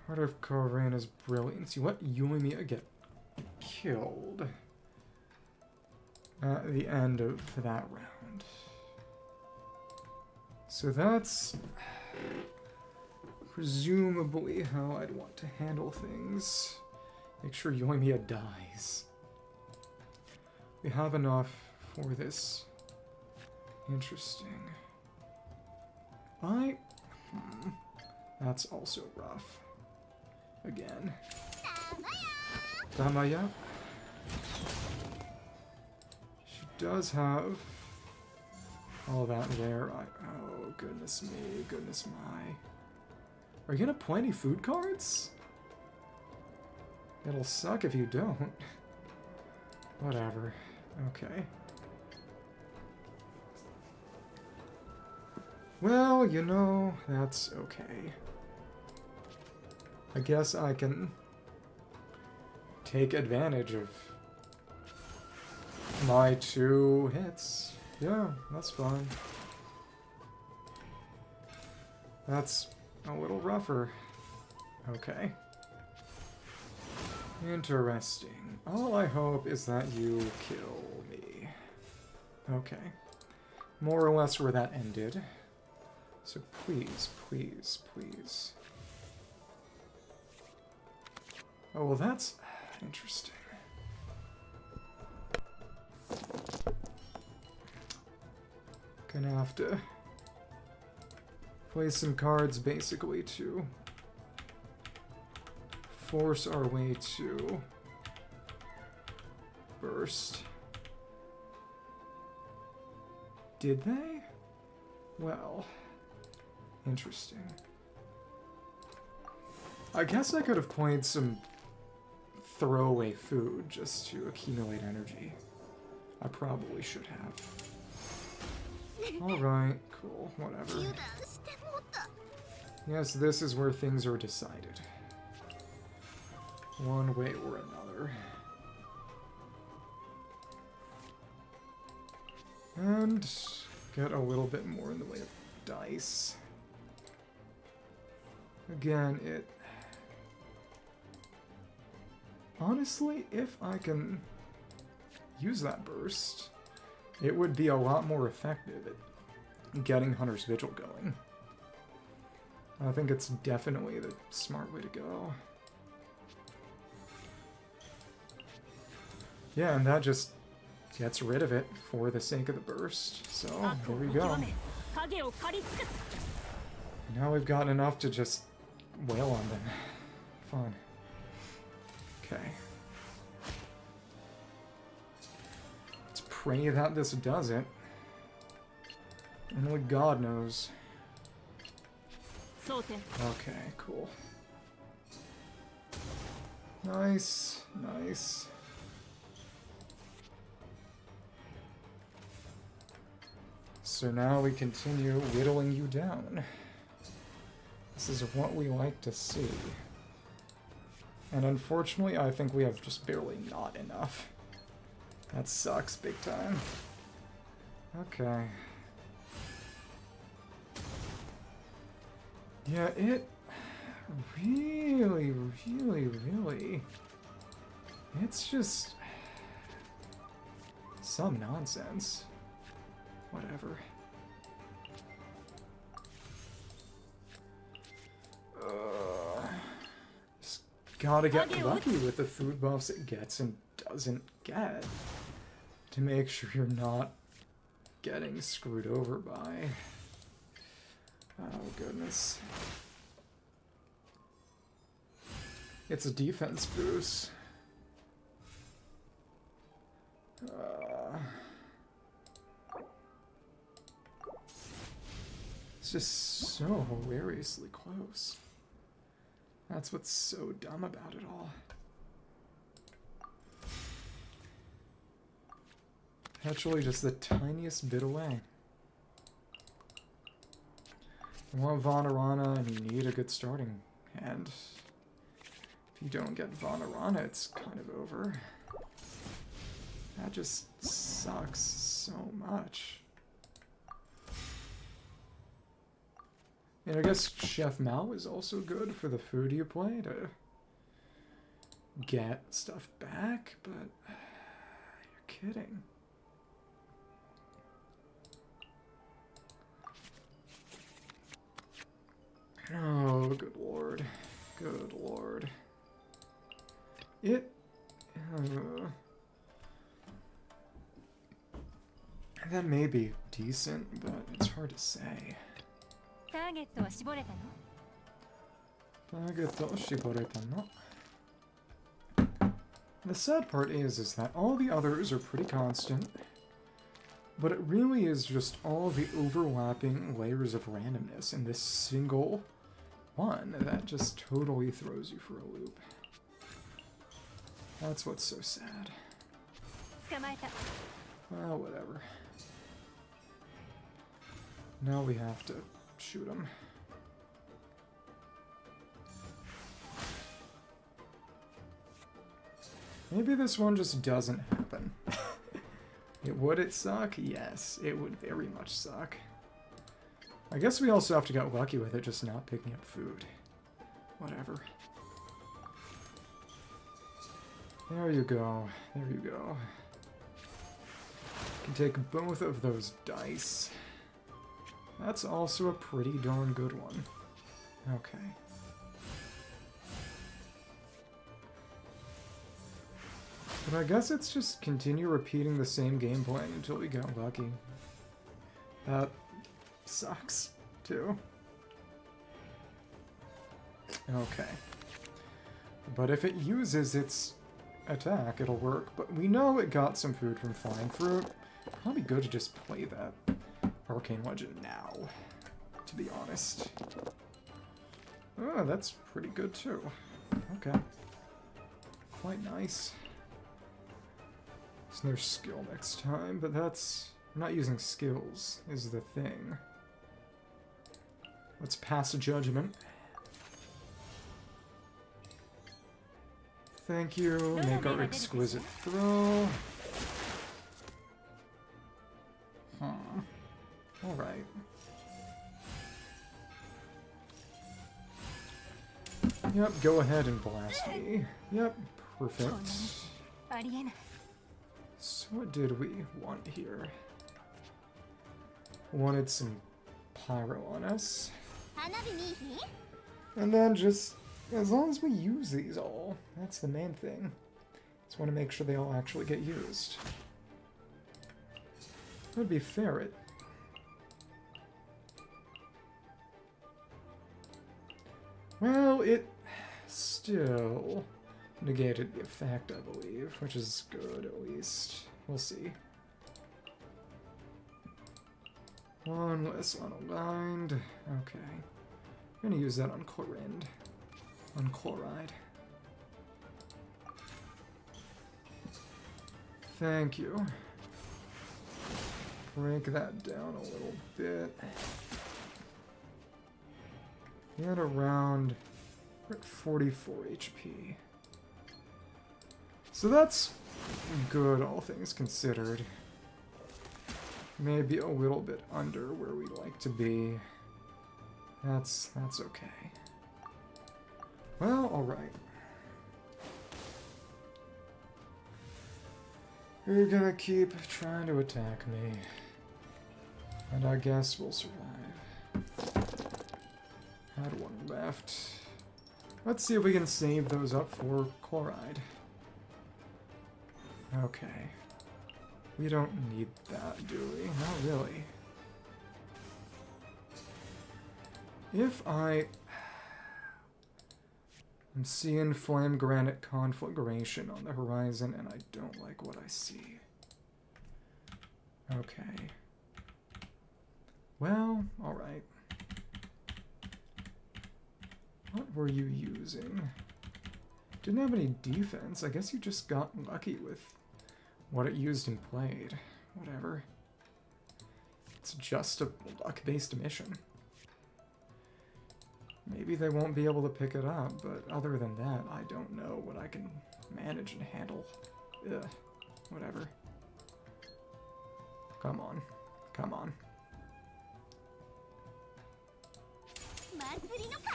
Heart of Corana's brilliance. You let Yuimiya get killed at the end of that round. So that's presumably how I'd want to handle things. Make sure Yoimiya dies. We have enough for this. Interesting. That's also rough. Again. Damaya. She does have all that there. Oh, goodness me, goodness my. Are you gonna play any food cards? It'll suck if you don't. Whatever. Okay. Well, you know, that's okay. I guess I can take advantage of my 2 hits. Yeah, that's fine. That's a little rougher. Okay. Interesting. All I hope is that you kill me. Okay. More or less where that ended. So please, please, please. Oh, well that's interesting. Gonna have to play some cards basically to force our way to burst. Did they? Well, interesting. I guess I could have played some throwaway food just to accumulate energy. I probably should have. Alright, cool, whatever. Yes, this is where things are decided. One way or another. And get a little bit more in the way of dice. Again, it... Honestly, if I can use that burst, it would be a lot more effective at getting Hunter's Vigil going. I think it's definitely the smart way to go. Yeah, and that just gets rid of it for the sake of the burst. So, there we go. Now we've got enough to just wail on them. Fun. Okay. Let's pray that this does it. Only God knows. Okay, cool. Nice, nice. So now we continue whittling you down. This is what we like to see. And unfortunately, I think we have just barely not enough. That sucks big time. Okay. Yeah, it really, it's just some nonsense. Whatever. Just gotta get lucky with the food buffs it gets and doesn't get to make sure you're not getting screwed over by. Oh goodness. It's a defense boost. It's just so hilariously close. That's what's so dumb about it all. Actually, just the tiniest bit away. You want Vanarana and you need a good starting hand. If you don't get Vanarana, it's kind of over. That just sucks so much. And I guess Chef Mao is also good for the food you play to get stuff back, but you're kidding. Oh, good lord. Good lord. That may be decent, but it's hard to say. The sad part is that all the others are pretty constant, but it really is just all the overlapping layers of randomness in this single one that just totally throws you for a loop. That's what's so sad. Well, whatever. Now we have to shoot him. Maybe this one just doesn't happen. Would it suck? Yes, it would very much suck. I guess we also have to get lucky with it just not picking up food. Whatever. There you go. There you go. You can take both of those dice. That's also a pretty darn good one. Okay. But I guess it's just continue repeating the same gameplay until we get lucky. That sucks, too. Okay. But if it uses its attack, it'll work. But we know it got some food from flying fruit. Probably good to just play that Arcane Legend now, to be honest. Oh, that's pretty good, too. Okay. Quite nice. So there's skill next time, but that's... I'm not using skills, is the thing. Let's pass a judgment. Thank you. Make our exquisite throw. Alright. Yep, go ahead and blast me. Yep, perfect. So what did we want here? Wanted some pyro on us. And then just, as long as we use these all, that's the main thing. Just want to make sure they all actually get used. That would be ferret. Well, it still negated the effect, I believe, which is good, at least. We'll see. One less unaligned. Okay. I'm gonna use that on Chlorinde. On Chloride. Thank you. Break that down a little bit. Get around... we're at 44 HP. So that's good, all things considered. Maybe a little bit under where we'd like to be. That's okay. Well, alright. You're gonna keep trying to attack me. And I guess we'll survive. Had one left. Let's see if we can save those up for Chloride. Okay. We don't need that, do we? Not really. If I... I'm seeing Flame Granite Conflagration on the horizon, and I don't like what I see. Okay. Well, alright. What were you using? Didn't have any defense. I guess you just got lucky with what it used and played. Whatever. It's just a luck-based mission. Maybe they won't be able to pick it up, but other than that, I don't know what I can manage and handle. Ugh, whatever. Come on. Come on.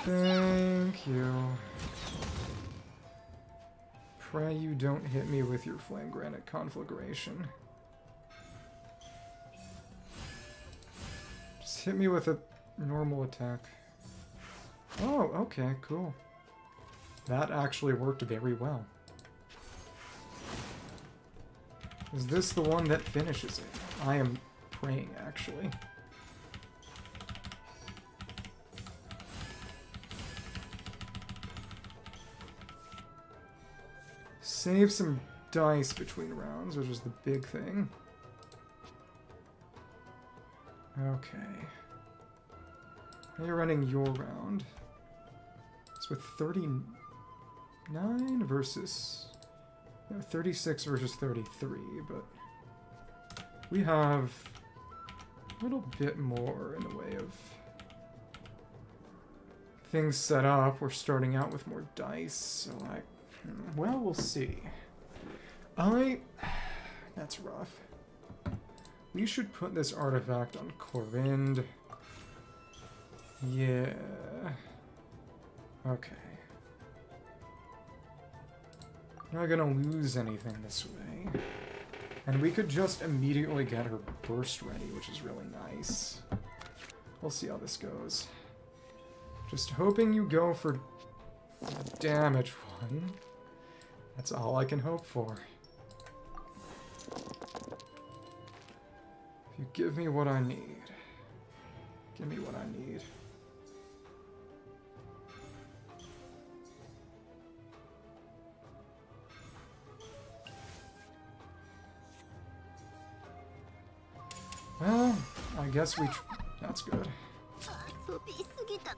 Thank you. Pray you don't hit me with your flame granite conflagration. Just hit me with a normal attack. Oh, okay, cool. That actually worked very well. Is this the one that finishes it? I am praying, actually. Save some dice between rounds, which is the big thing. Okay. Now you're running your round. It's with 39 versus... No, 36 versus 33, but... we have a little bit more in the way of things set up. We're starting out with more dice, so well, we'll see. That's rough. We should put this artifact on Corinne. Yeah. Okay. Not gonna lose anything this way. And we could just immediately get her burst ready, which is really nice. We'll see how this goes. Just hoping you go for the damage one. That's all I can hope for. If you give me what I need. Give me what I need. Well, I guess that's good.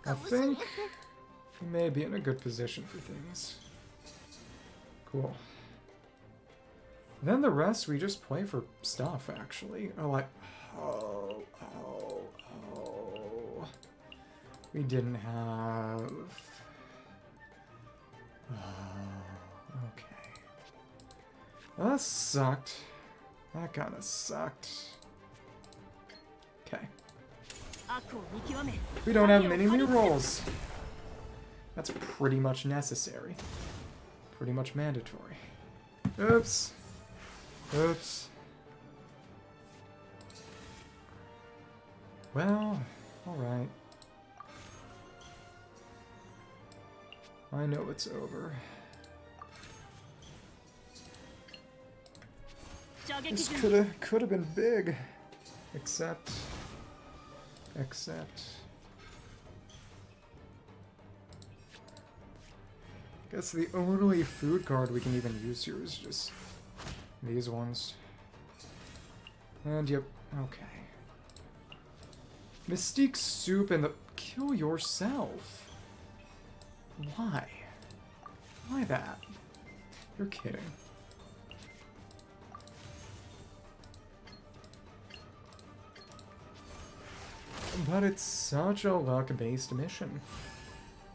I think we may be in a good position for things. Cool. Then the rest, we just play for stuff, actually. Oh. We didn't have... okay. Well, that sucked. That kind of sucked. Okay. We don't have many rerolls. That's pretty much necessary. Pretty much mandatory. Oops. Oops. Well, alright. I know it's over. This could have been big. Except... guess the only food card we can even use here is just these ones. And yep, okay. Mystique Soup and the... kill yourself. Why? Why that? You're kidding. But it's such a luck-based mission.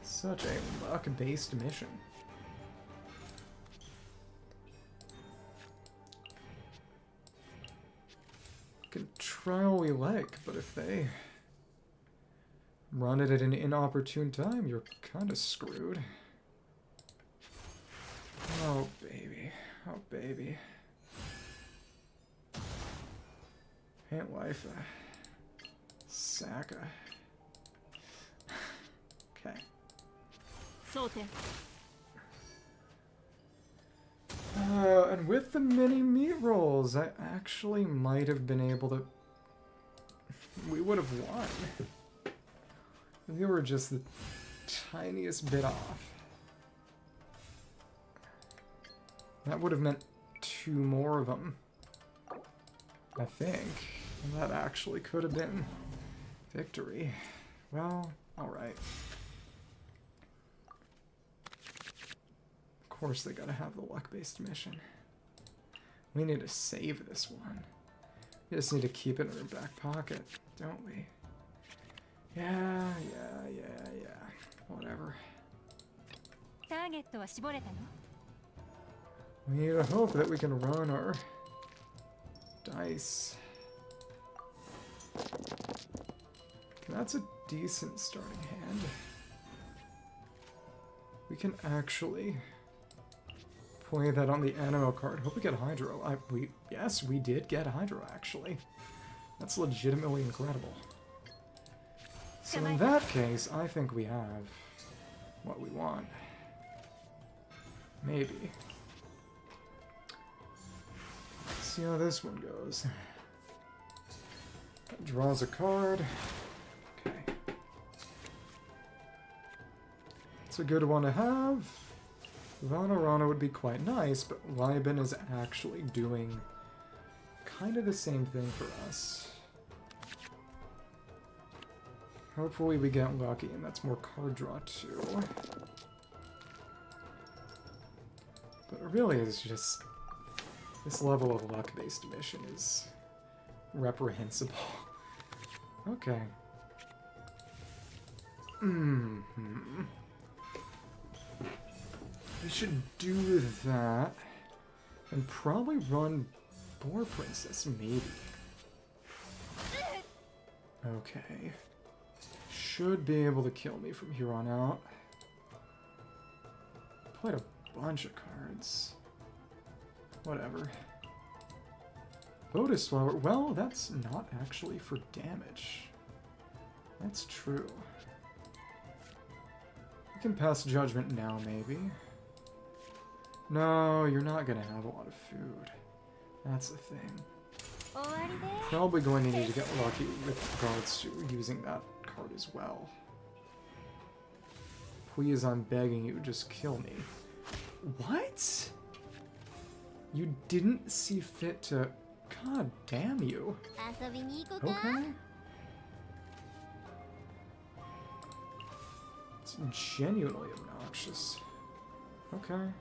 Such a luck-based mission. Can try all we like, but if they run it at an inopportune time, you're kind of screwed. Oh, baby. Oh, baby. Ain't life Saka. Okay. And with the mini meat rolls, I actually might have been able to... we would have won. They were just the tiniest bit off. That would have meant 2 more of them. I think. And that actually could have been victory. Well, alright. Of course they gotta have the luck-based mission. We need to save this one. We just need to keep it in our back pocket, don't we? Yeah. We need to hope that we can run our dice. That's a decent starting hand. We can actually play that on the Animo card. Hope we get Hydro. Yes, we did get Hydro, actually. That's legitimately incredible. So in that case, I think we have what we want. Maybe. Let's see how this one goes. That draws a card. Okay. It's a good one to have. Vanarana would be quite nice, but Liben is actually doing kind of the same thing for us. Hopefully we get lucky, and that's more card draw too. But really, it's just... this level of luck-based mission is reprehensible. Okay. We should do that. And probably run Boar Princess, maybe. Okay. Should be able to kill me from here on out. Played a bunch of cards. Whatever. Lotus Flower. Well, that's not actually for damage. That's true. We can pass judgment now, maybe. No, you're not gonna have a lot of food. That's the thing. Probably going to need to get lucky with regards to using that card as well. Please, I'm begging you, just kill me. What? You didn't see fit to... God damn you. Okay. It's genuinely obnoxious. Okay.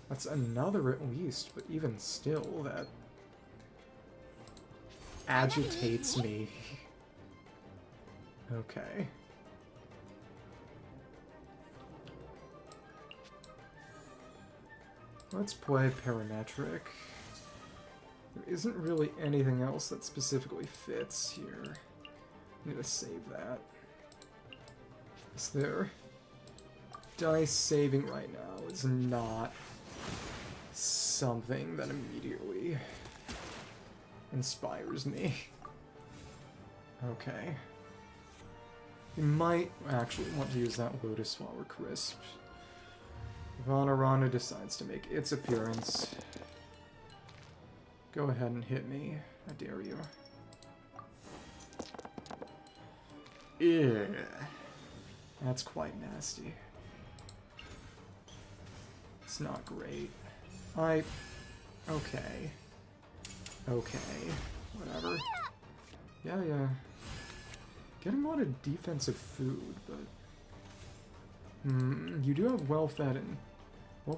That's another at least, but even still, that agitates me. Okay. Let's play parametric. There isn't really anything else that specifically fits here. I need to save that. Is there... Dice saving right now is not something that immediately inspires me. Okay. You might actually want to use that Lotus Flower Crisp. Vanarana decides to make its appearance. Go ahead and hit me. I dare you. Yeah. That's quite nasty. It's not great. Okay. Okay. Whatever. Yeah. Getting a lot of defensive food, but... you do have well-fed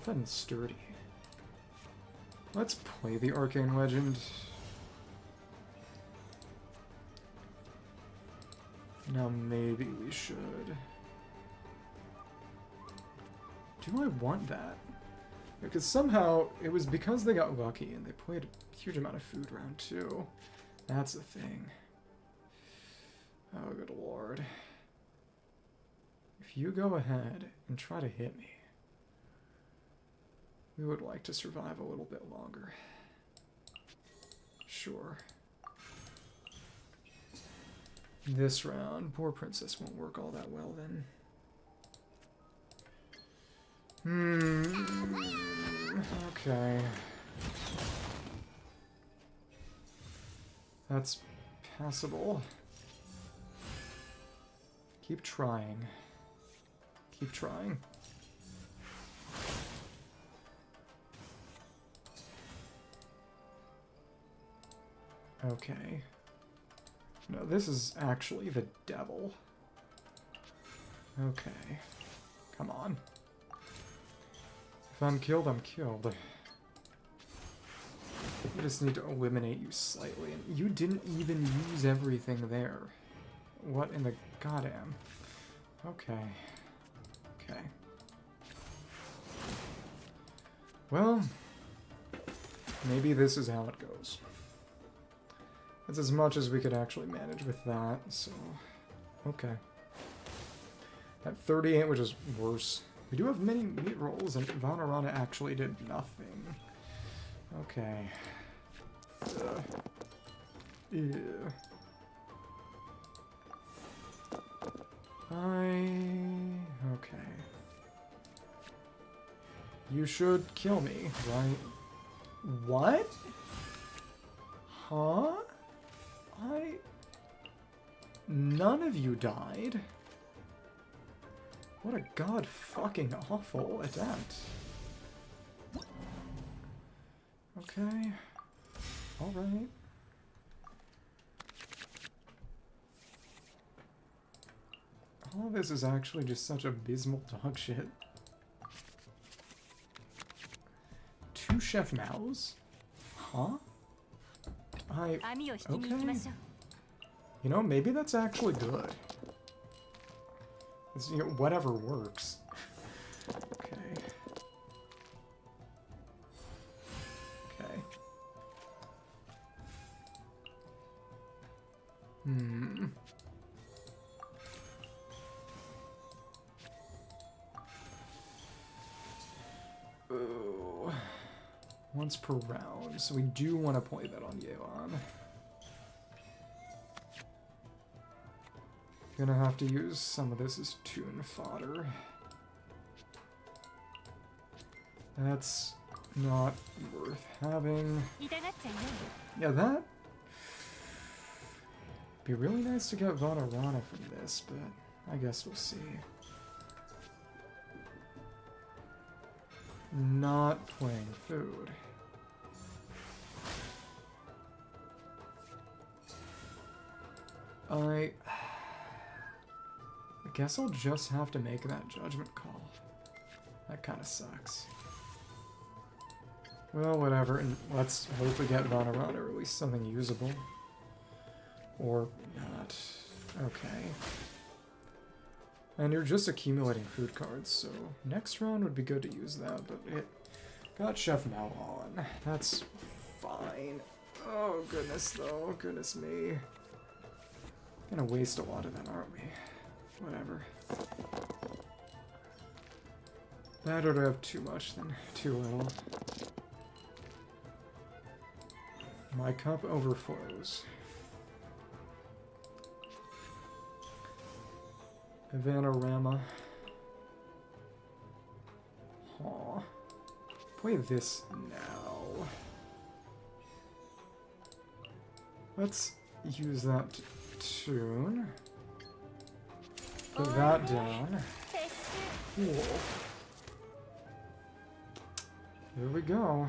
and sturdy. Let's play the Arcane Legend. Now maybe we should. Do I want that? Because somehow, it was because they got lucky and they played a huge amount of food round 2. That's the thing. Oh, good lord. If you go ahead and try to hit me, we would like to survive a little bit longer. Sure. This round, poor princess won't work all that well then. Okay. That's passable. Keep trying. Keep trying. Okay. No, this is actually the devil. Okay. Come on. If I'm killed, I'm killed. I just need to eliminate you slightly, and you didn't even use everything there. What in the goddamn? Okay. Okay. Well, maybe this is how it goes. That's as much as we could actually manage with that, so... Okay. At 38, which is worse. We do have many meat rolls, and Vanarana actually did nothing. Okay. Ew. Okay. You should kill me, right? What? Huh? None of you died? What a god fucking awful attempt. Okay. Alright. All this is actually just such abysmal dog shit. 2 Chef Maos? Huh? Okay. You know, maybe that's actually good. It's, you know, whatever works. Okay. Okay. Ooh. Once per round, so we do want to play that on Yeon. Gonna have to use some of this as tune fodder. That's not worth having. Yeah, that... Be really nice to get Vanarana from this, but I guess we'll see. Not playing food. I guess I'll just have to make that judgment call. That kind of sucks. Well, whatever, and let's hope we get Vanarana, or at least something usable. Or not. Okay. And you're just accumulating food cards, so next round would be good to use that, but it got Chef Mao on. That's fine. Oh, goodness, though. Goodness me. Gonna waste a lot of that, aren't we? Whatever. Better to have too much than too little. My cup overflows. Vanarama. Aw. Play this now. Let's use that to tune. Put that down. Cool. There we go.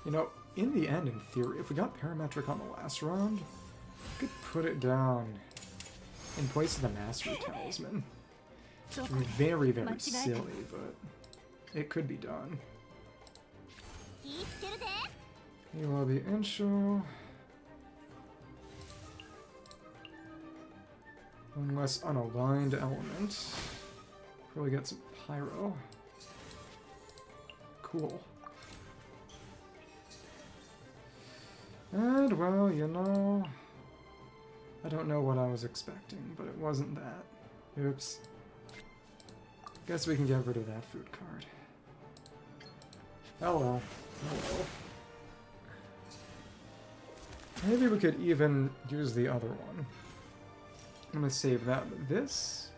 You know, in the end, in theory, if we got parametric on the last round, we could put it down in place of the Mastery Talisman. Very, very silly, but it could be done. You will be Insho. One less unaligned element. Probably get some Pyro. Cool. And, well, you know... I don't know what I was expecting, but it wasn't that. Oops. Guess we can get rid of that food card. Hello. Hello. Maybe we could even use the other one. I'm gonna save that, but this...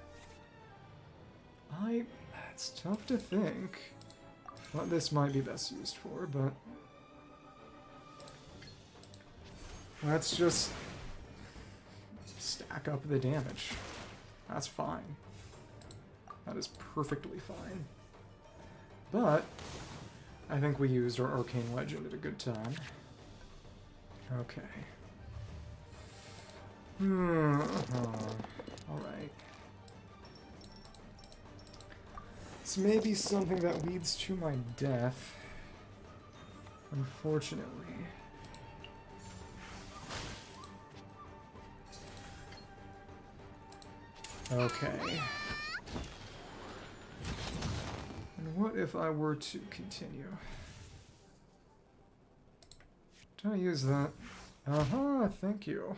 It's tough to think what this might be best used for, but... Let's just... stack up the damage. That's fine. That is perfectly fine. But I think we used our Arcane Legend at a good time. Okay. Alright. This may be something that leads to my death. Unfortunately. Okay. What if I were to continue? Did I use that? Uh-huh, thank you.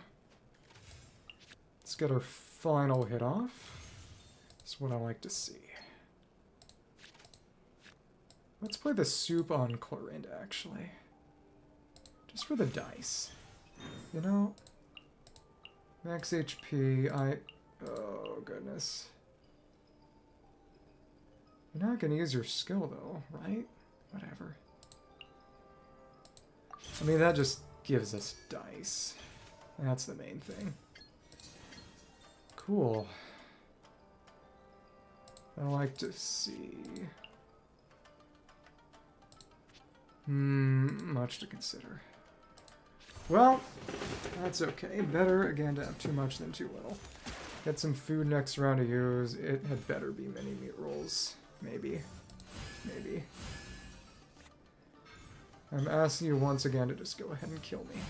Let's get our final hit off. That's what I like to see. Let's play the soup on Clorinda, actually. Just for the dice. You know? Max HP, oh, goodness. You're not gonna use your skill, though, right? Whatever. I mean, that just gives us dice. That's the main thing. Cool. I like to see... much to consider. Well, that's okay. Better, again, to have too much than too little. Get some food next round to use. It had better be mini meat rolls. Maybe. Maybe. I'm asking you once again to just go ahead and kill me.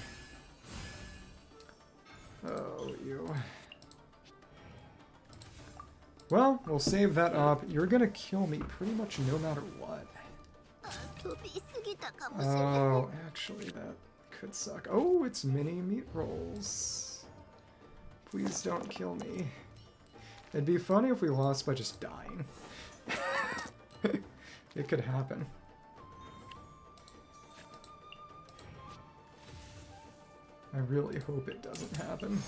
Oh, you. Well, we'll save that up. You're gonna kill me pretty much no matter what. Oh, actually, that could suck. Oh, it's mini meat rolls. Please don't kill me. It'd be funny if we lost by just dying. It could happen. I really hope it doesn't happen.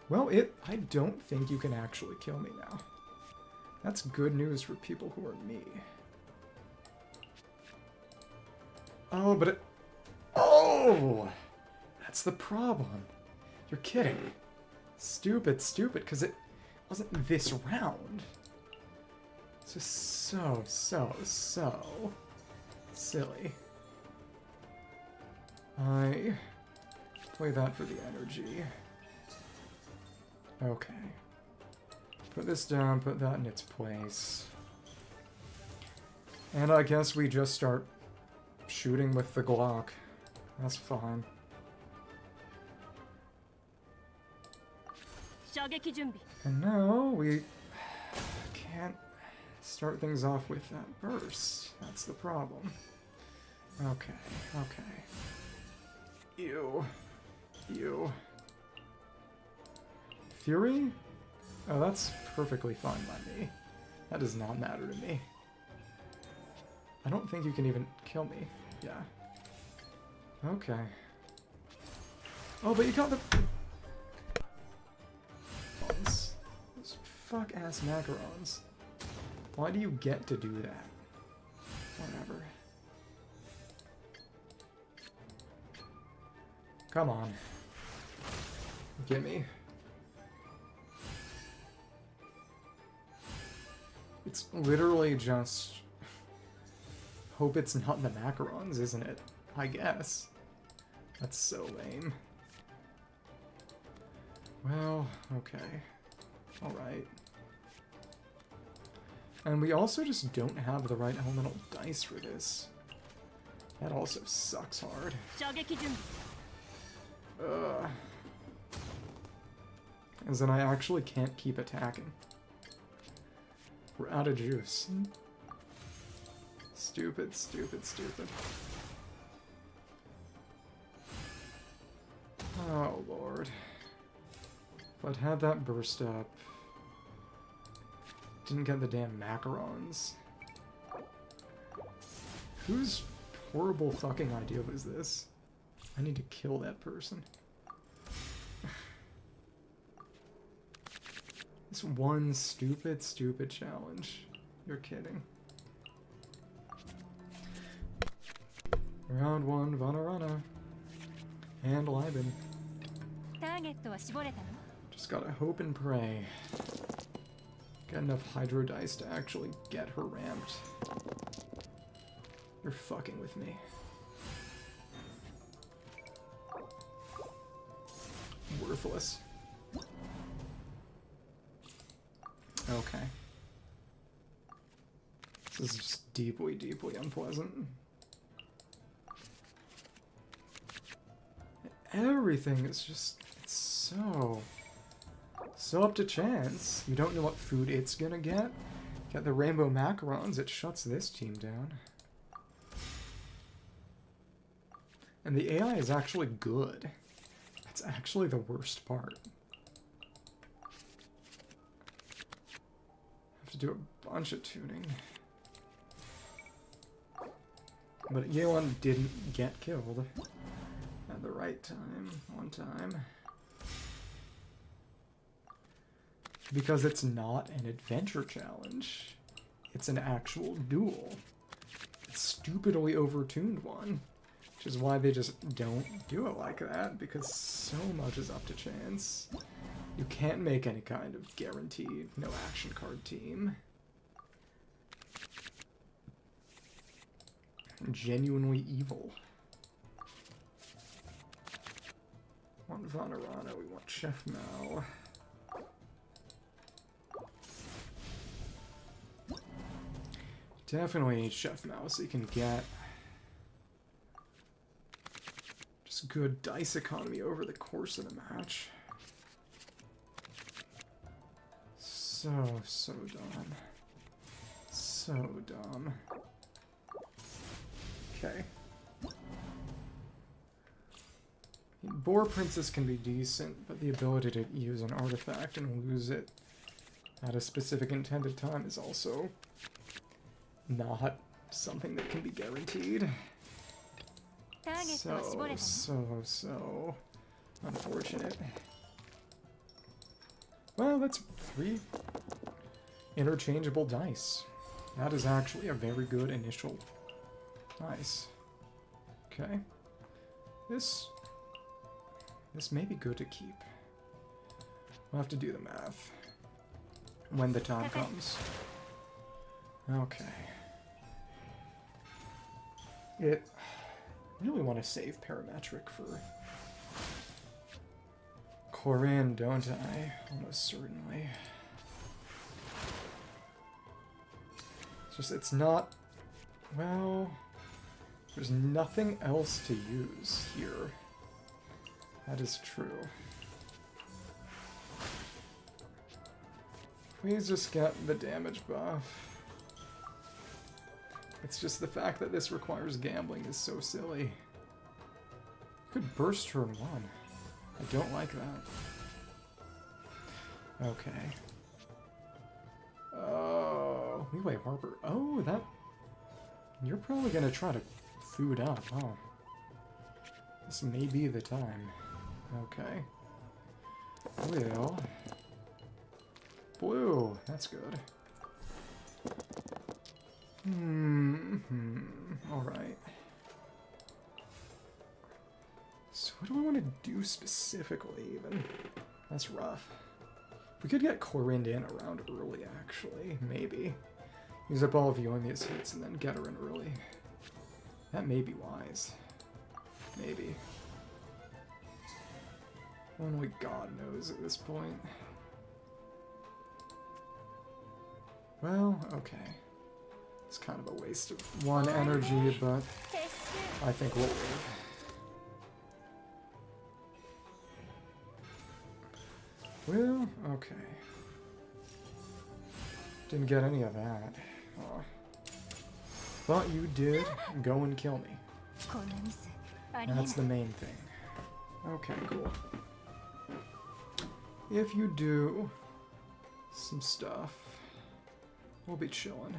Well, I don't think you can actually kill me now. That's good news for people who are me. Oh, but it... Oh! That's the problem. You're kidding. Stupid, stupid, because it wasn't this round. It's just so silly. I play that for the energy. Okay. Put this down, put that in its place. And I guess we just start shooting with the Glock. That's fine. And now we can't start things off with that burst. That's the problem. Okay, okay. Ew. Ew. Fury? Oh, that's perfectly fine by me. That does not matter to me. I don't think you can even kill me. Yeah. Okay. Oh, but you got the... Those fuck-ass macarons. Why do you get to do that? Whatever. Come on. Gimme. It's literally just... Hope it's not in the macarons, isn't it? I guess. That's so lame. Well, okay. Alright. And we also just don't have the right elemental dice for this. That also sucks hard. As in, I actually can't keep attacking. We're out of juice. Stupid, stupid, stupid. Oh, Lord. If I'd had that burst up... Didn't get the damn macarons. Whose horrible fucking idea was this? I need to kill that person. This one stupid, stupid challenge. You're kidding. Round 1, Vanarana. And Liben. Just gotta hope and pray. Get enough Hydro Dice to actually get her ramped. You're fucking with me. Worthless. Okay. This is just deeply, deeply unpleasant. Everything is just... It's so up to chance. You don't know what food it's gonna get. Got the rainbow macarons, it shuts this team down. And the AI is actually good. That's actually the worst part. Have to do a bunch of tuning. But Xianyun didn't get killed at the right time, one time. Because it's not an adventure challenge. It's an actual duel. It's stupidly overtuned one. Which is why they just don't do it like that, because so much is up to chance. You can't make any kind of guaranteed no action card team. Genuinely evil. Want Vanarana, we want Chef Mal. Definitely need Chef Mal so you can get just good dice economy over the course of the match. So dumb. So dumb. Okay. Boar Princess can be decent, but the ability to use an artifact and lose it at a specific intended time is also not something that can be guaranteed. So unfortunate. Well, that's 3 interchangeable dice. That is actually a very good initial. Nice. Okay. This may be good to keep. We'll have to do the math when the time comes. Okay. I really want to save parametric for Corinne, don't I? Almost certainly. It's just, it's not... Well... There's nothing else to use here. That is true. Please just get the damage buff. It's just the fact that this requires gambling is so silly. You could burst turn 1. I don't like that. Okay. Oh, Leeway Harbor. Oh, that... You're probably gonna try to food up, huh? This may be the time. Okay. Well... Blue, that's good. Alright. So what do I want to do specifically, even? That's rough. We could get Corinne in around early, actually. Maybe. Use up all of Yoimiya's hits and then get her in early. That may be wise. Maybe. Only God knows at this point. Well, okay. It's kind of a waste of 1 energy, but I think we'll live. Well, okay. Didn't get any of that. Oh. But you did go and kill me. That's the main thing. Okay, cool. If you do some stuff, we'll be chilling.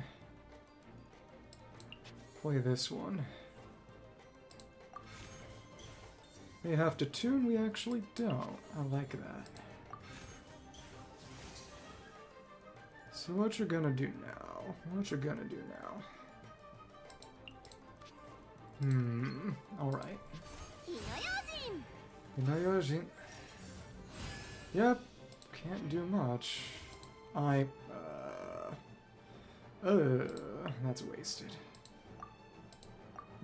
Play this one. We have to tune, we actually don't. I like that. So what you're gonna do now? Alright. Hinayojin. Yep, can't do much. That's wasted.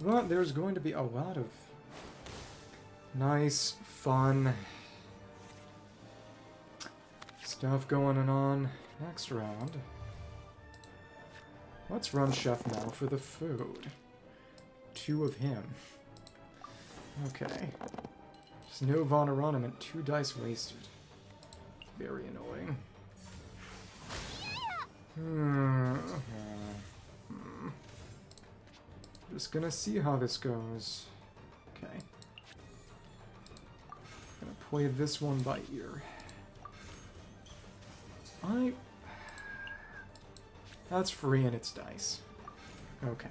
But there's going to be a lot of nice, fun stuff going on next round. Let's run Chef Mal for the food. 2 of him. Okay. Just no Von Ornament, 2 dice wasted. Very annoying. Just gonna see how this goes. Okay. Gonna play this one by ear. That's free and it's dice. Okay.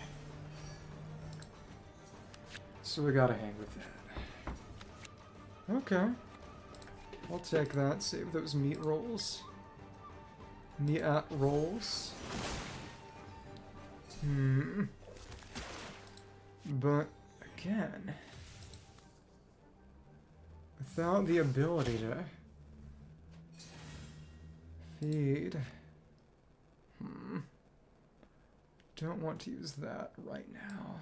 So we gotta hang with that. Okay. I'll take that. Save those meat rolls. Meat rolls. But, again, without the ability to feed, don't want to use that right now.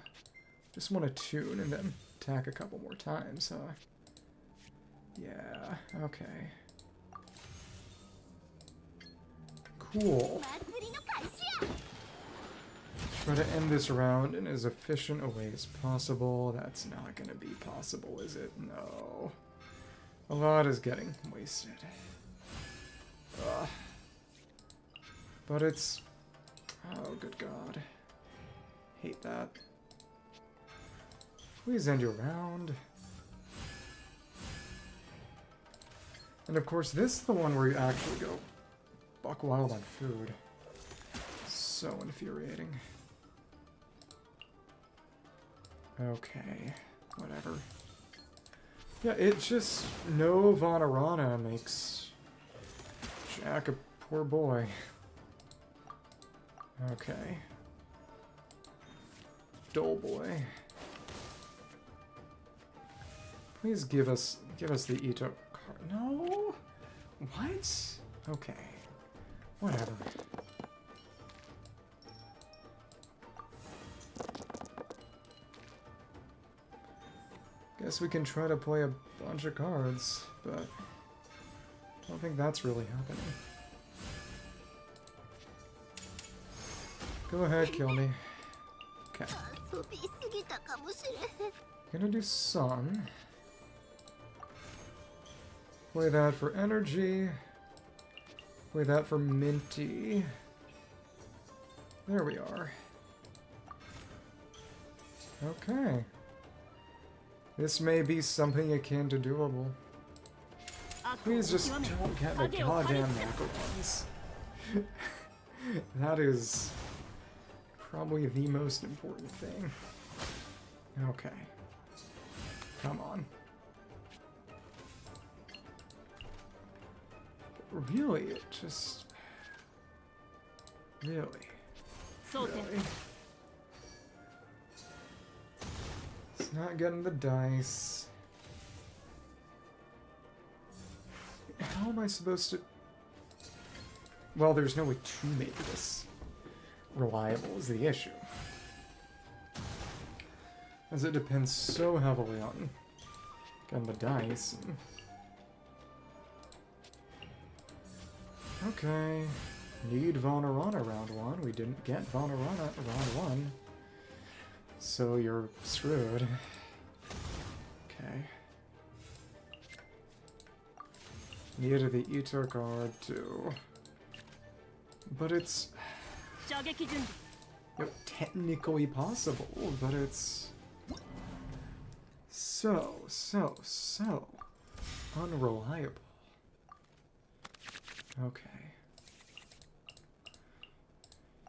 Just want to tune and then attack a couple more times, huh? Yeah, okay. Cool. Try to end this round in as efficient a way as possible. That's not gonna be possible, is it? No. A lot is getting wasted. Ugh. But it's... Oh, good God. Hate that. Please end your round. And of course, this is the one where you actually go buck wild on food. So infuriating. Okay, whatever. Yeah, it just... No Vanarana makes Jack a poor boy. Okay. Dull boy. Please give us the Ito card. No? What? Okay. Whatever. Guess we can try to play a bunch of cards, but I don't think that's really happening. Go ahead, kill me. Okay. Gonna do Sun. Play that for energy. Play that for Minty. There we are. Okay. This may be something akin to doable. Please just don't get the goddamn macarons. That is probably the most important thing. Okay. Come on. But really, it just... Really? Really? It's not getting the dice. How am I supposed to... Well, there's no way to make this reliable is the issue. As it depends so heavily on getting the dice. Okay. Need Vanarana round one. We didn't get Vanarana round one. So you're screwed. Okay. Needed the Eater card too. But it's... technically possible, but it's... so unreliable. Okay.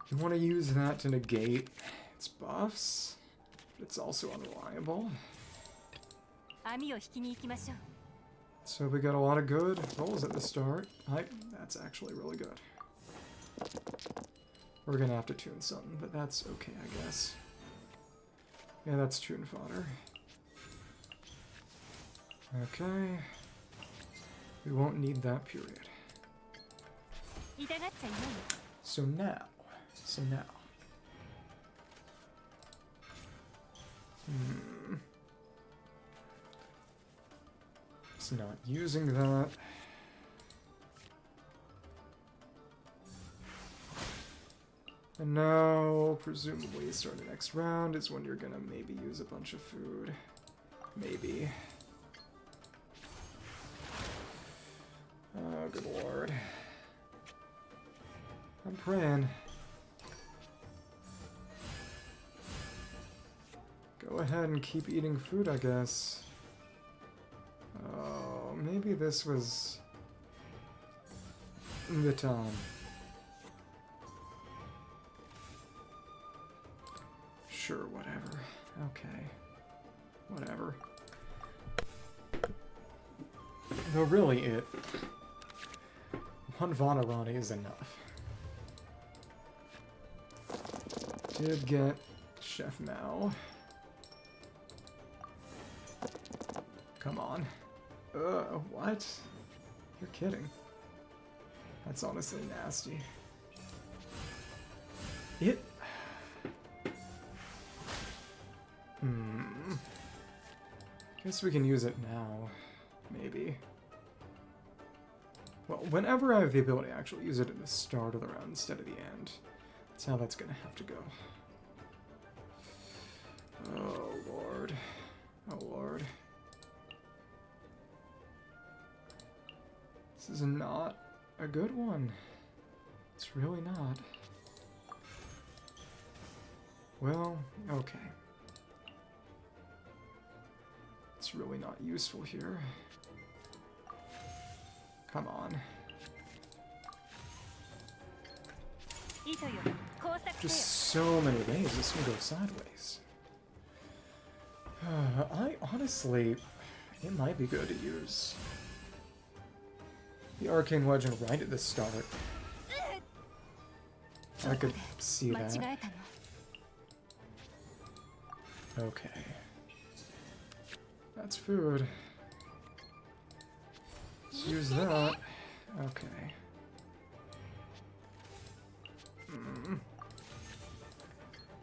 You want to use that to negate its buffs, but it's also unreliable. So we got a lot of good rolls at the start. That's actually really good. We're gonna have to tune something, but that's okay, I guess. Yeah, that's tune fodder. Okay. We won't need that period. So now. It's not using that. And now, presumably, start the next round is when you're gonna maybe use a bunch of food. Maybe. Oh, good lord. I'm praying. Go ahead and keep eating food, I guess. Oh, maybe this was the time. Sure, whatever. Okay. Whatever. Though really one Vanarani is enough. Did get Chef Mao. Come on. What? You're kidding. That's honestly nasty. It... Guess we can use it now. Maybe. Well, whenever I have the ability to actually use it at the start of the round instead of the end. That's how that's gonna have to go. Oh, Lord. Oh, Lord. This is not a good one. It's really not. Well, okay. It's really not useful here. Come on. Just so many ways this can go sideways. Honestly, it might be good to use the Arcane Legend right at the start. I could see that. Okay. That's food. Let's use that. Okay.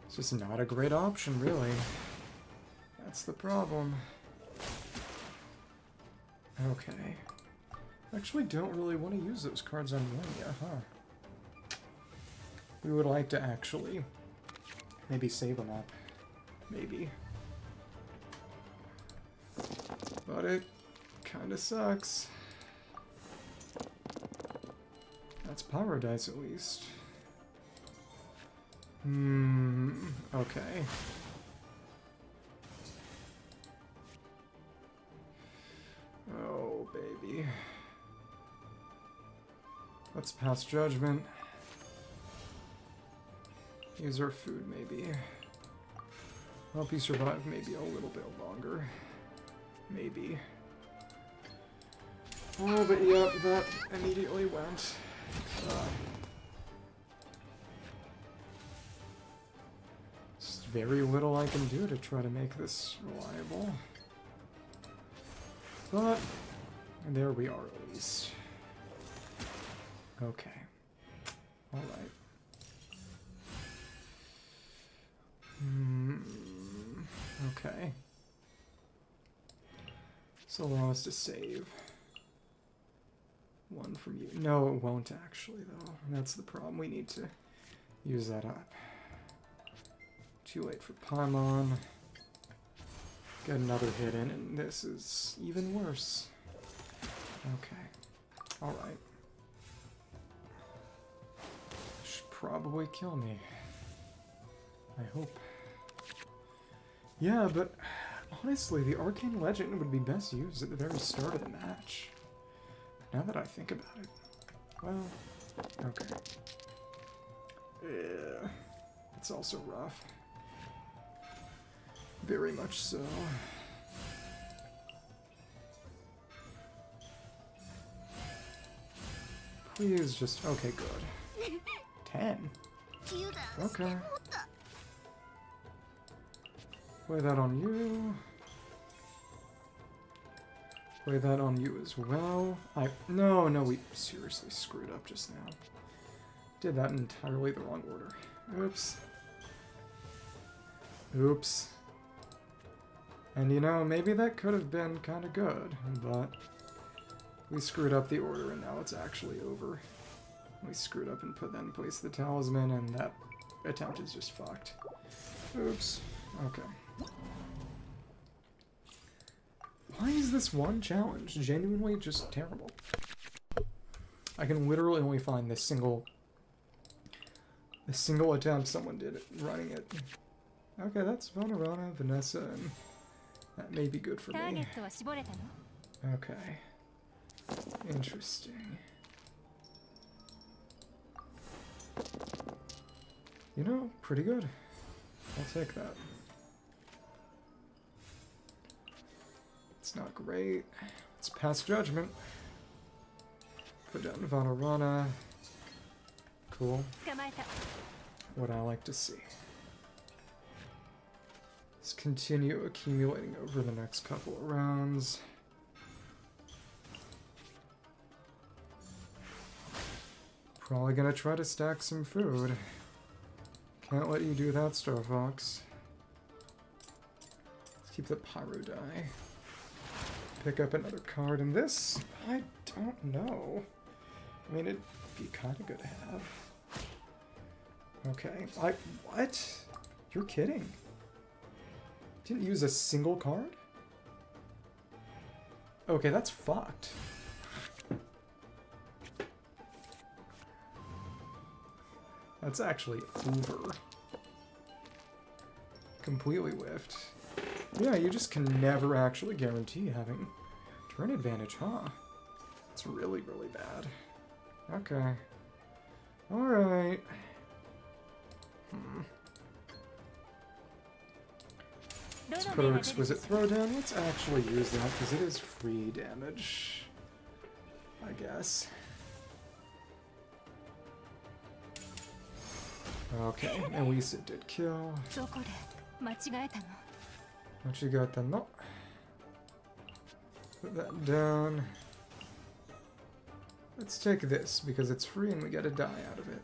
It's just not a great option, really. That's the problem. Okay. Actually don't really want to use those cards on Dehya, huh? We would like to actually maybe save them up. Maybe. But it kinda sucks. That's Paradise at least. Okay. Oh, baby. Let's pass judgment. Use our food, maybe. Help you survive maybe a little bit longer. Maybe. Oh, but yep, that immediately went. There's very little I can do to try to make this reliable. But there we are at least. Okay. Alright. Okay. So allow us to save. One from you. No, it won't actually, though. That's the problem. We need to use that up. Too late for Paimon. Got another hit in, and this is even worse. Okay. Alright. Should probably kill me. I hope. Yeah, but honestly, the Arcane Legend would be best used at the very start of the match. Now that I think about it. Well, okay. Yeah. It's also rough. Very much so. Please just... Okay, good. 10? Okay. Play that on you. Play that on you as well. No, we seriously screwed up just now. Did that in entirely the wrong order. Oops. Oops. And you know, maybe that could have been kind of good, but we screwed up the order and now it's actually over. We screwed up and put that in place the talisman and that attempt is just fucked. Oops. Okay. Why is this one challenge genuinely just terrible? I can literally only find this single the single attempt someone did running it. Okay, that's Vanarana, Vanessa, and that may be good for me. Okay. Interesting. You know, pretty good. I'll take that. It's not great. It's past judgment. Put down Vanarana. Cool. What I like to see. Let's continue accumulating over the next couple of rounds. Probably gonna try to stack some food. Can't let you do that, Star Fox. Let's keep the Pyro die. Pick up another card in this. I don't know. I mean, it'd be kind of good to have. Okay. What? You're kidding. Didn't use a single card? Okay, that's fucked. That's actually over. Completely whiffed. Yeah, you just can never actually guarantee having turn advantage, huh? It's really, really bad. Okay. Alright. Let's put our exquisite throwdown. Let's actually use that because it is free damage, I guess. Okay, and we did kill. Machigata no. Put that down. Let's take this because it's free and we get a die out of it.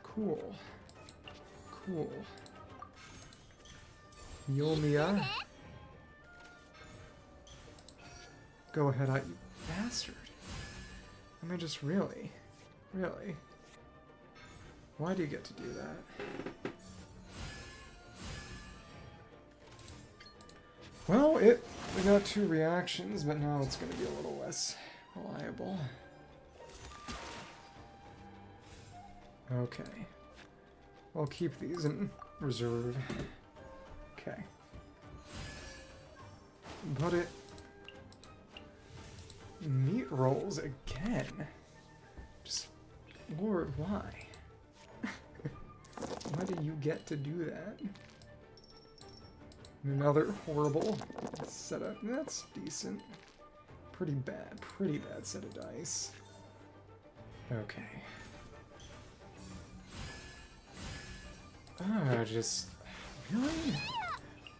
Cool. Cool. Yomiya. Go ahead, you bastard. I mean, just really? Really? Why do you get to do that? Well, we got 2 reactions, but now it's going to be a little less reliable. Okay. I'll keep these in reserve. Okay. But it... meat rolls again. Just... Lord, why? Why do you get to do that? Another horrible setup. That's decent. Pretty bad set of dice. Okay. Just... Really?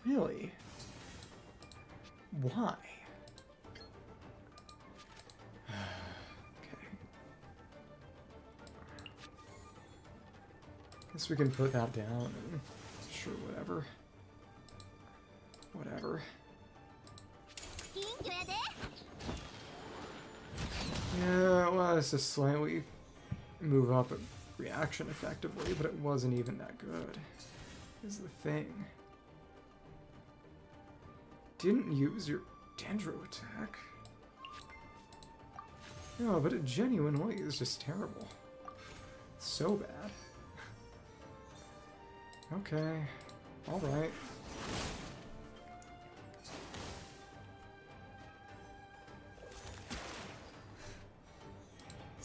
Really? Why? Okay. Guess we can put that down and... Sure, whatever. Whatever. Yeah, well, it's just slightly move up a reaction effectively, but it wasn't even that good, is the thing. Didn't use your Dendro attack. No, but it genuinely is just terrible. So bad. Okay. Alright.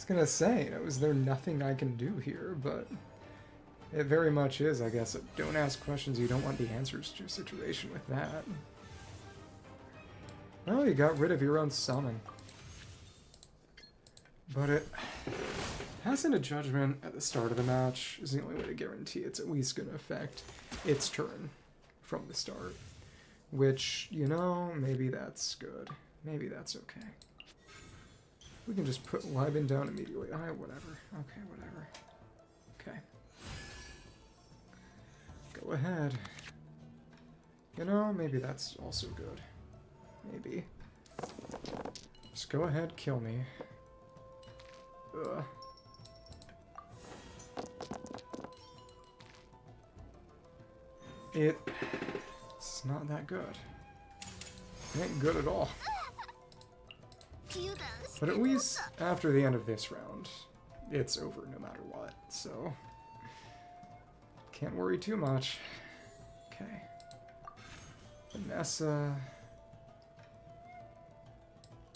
Gonna say, is there nothing I can do here, but it very much is, I guess. Don't ask questions you don't want the answers to situation with that. Well, you got rid of your own summon. But it hasn't a judgment at the start of the match is the only way to guarantee it's at least gonna affect its turn from the start. Which, you know, maybe that's good. Maybe that's okay. We can just put Libin down immediately. Whatever. Okay, whatever. Okay. Go ahead. You know, maybe that's also good. Maybe. Just go ahead, kill me. Ugh. It's not that good. It ain't good at all. But at least after the end of this round, it's over no matter what, so can't worry too much. Okay. Vanessa.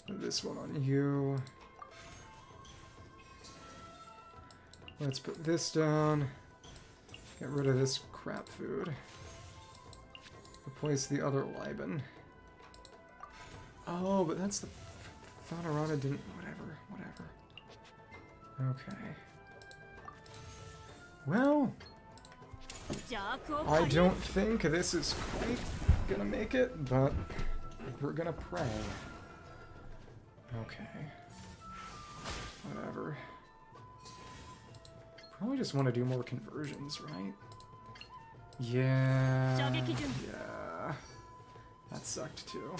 This one on you. Let's put this down. Get rid of this crap food. Replace the other Liben. Oh, but that's the... Vanarana didn't... Whatever. Okay. Well... I don't think this is quite gonna make it, but we're gonna pray. Okay. Whatever. Probably just want to do more conversions, right? Yeah. Yeah. That sucked too.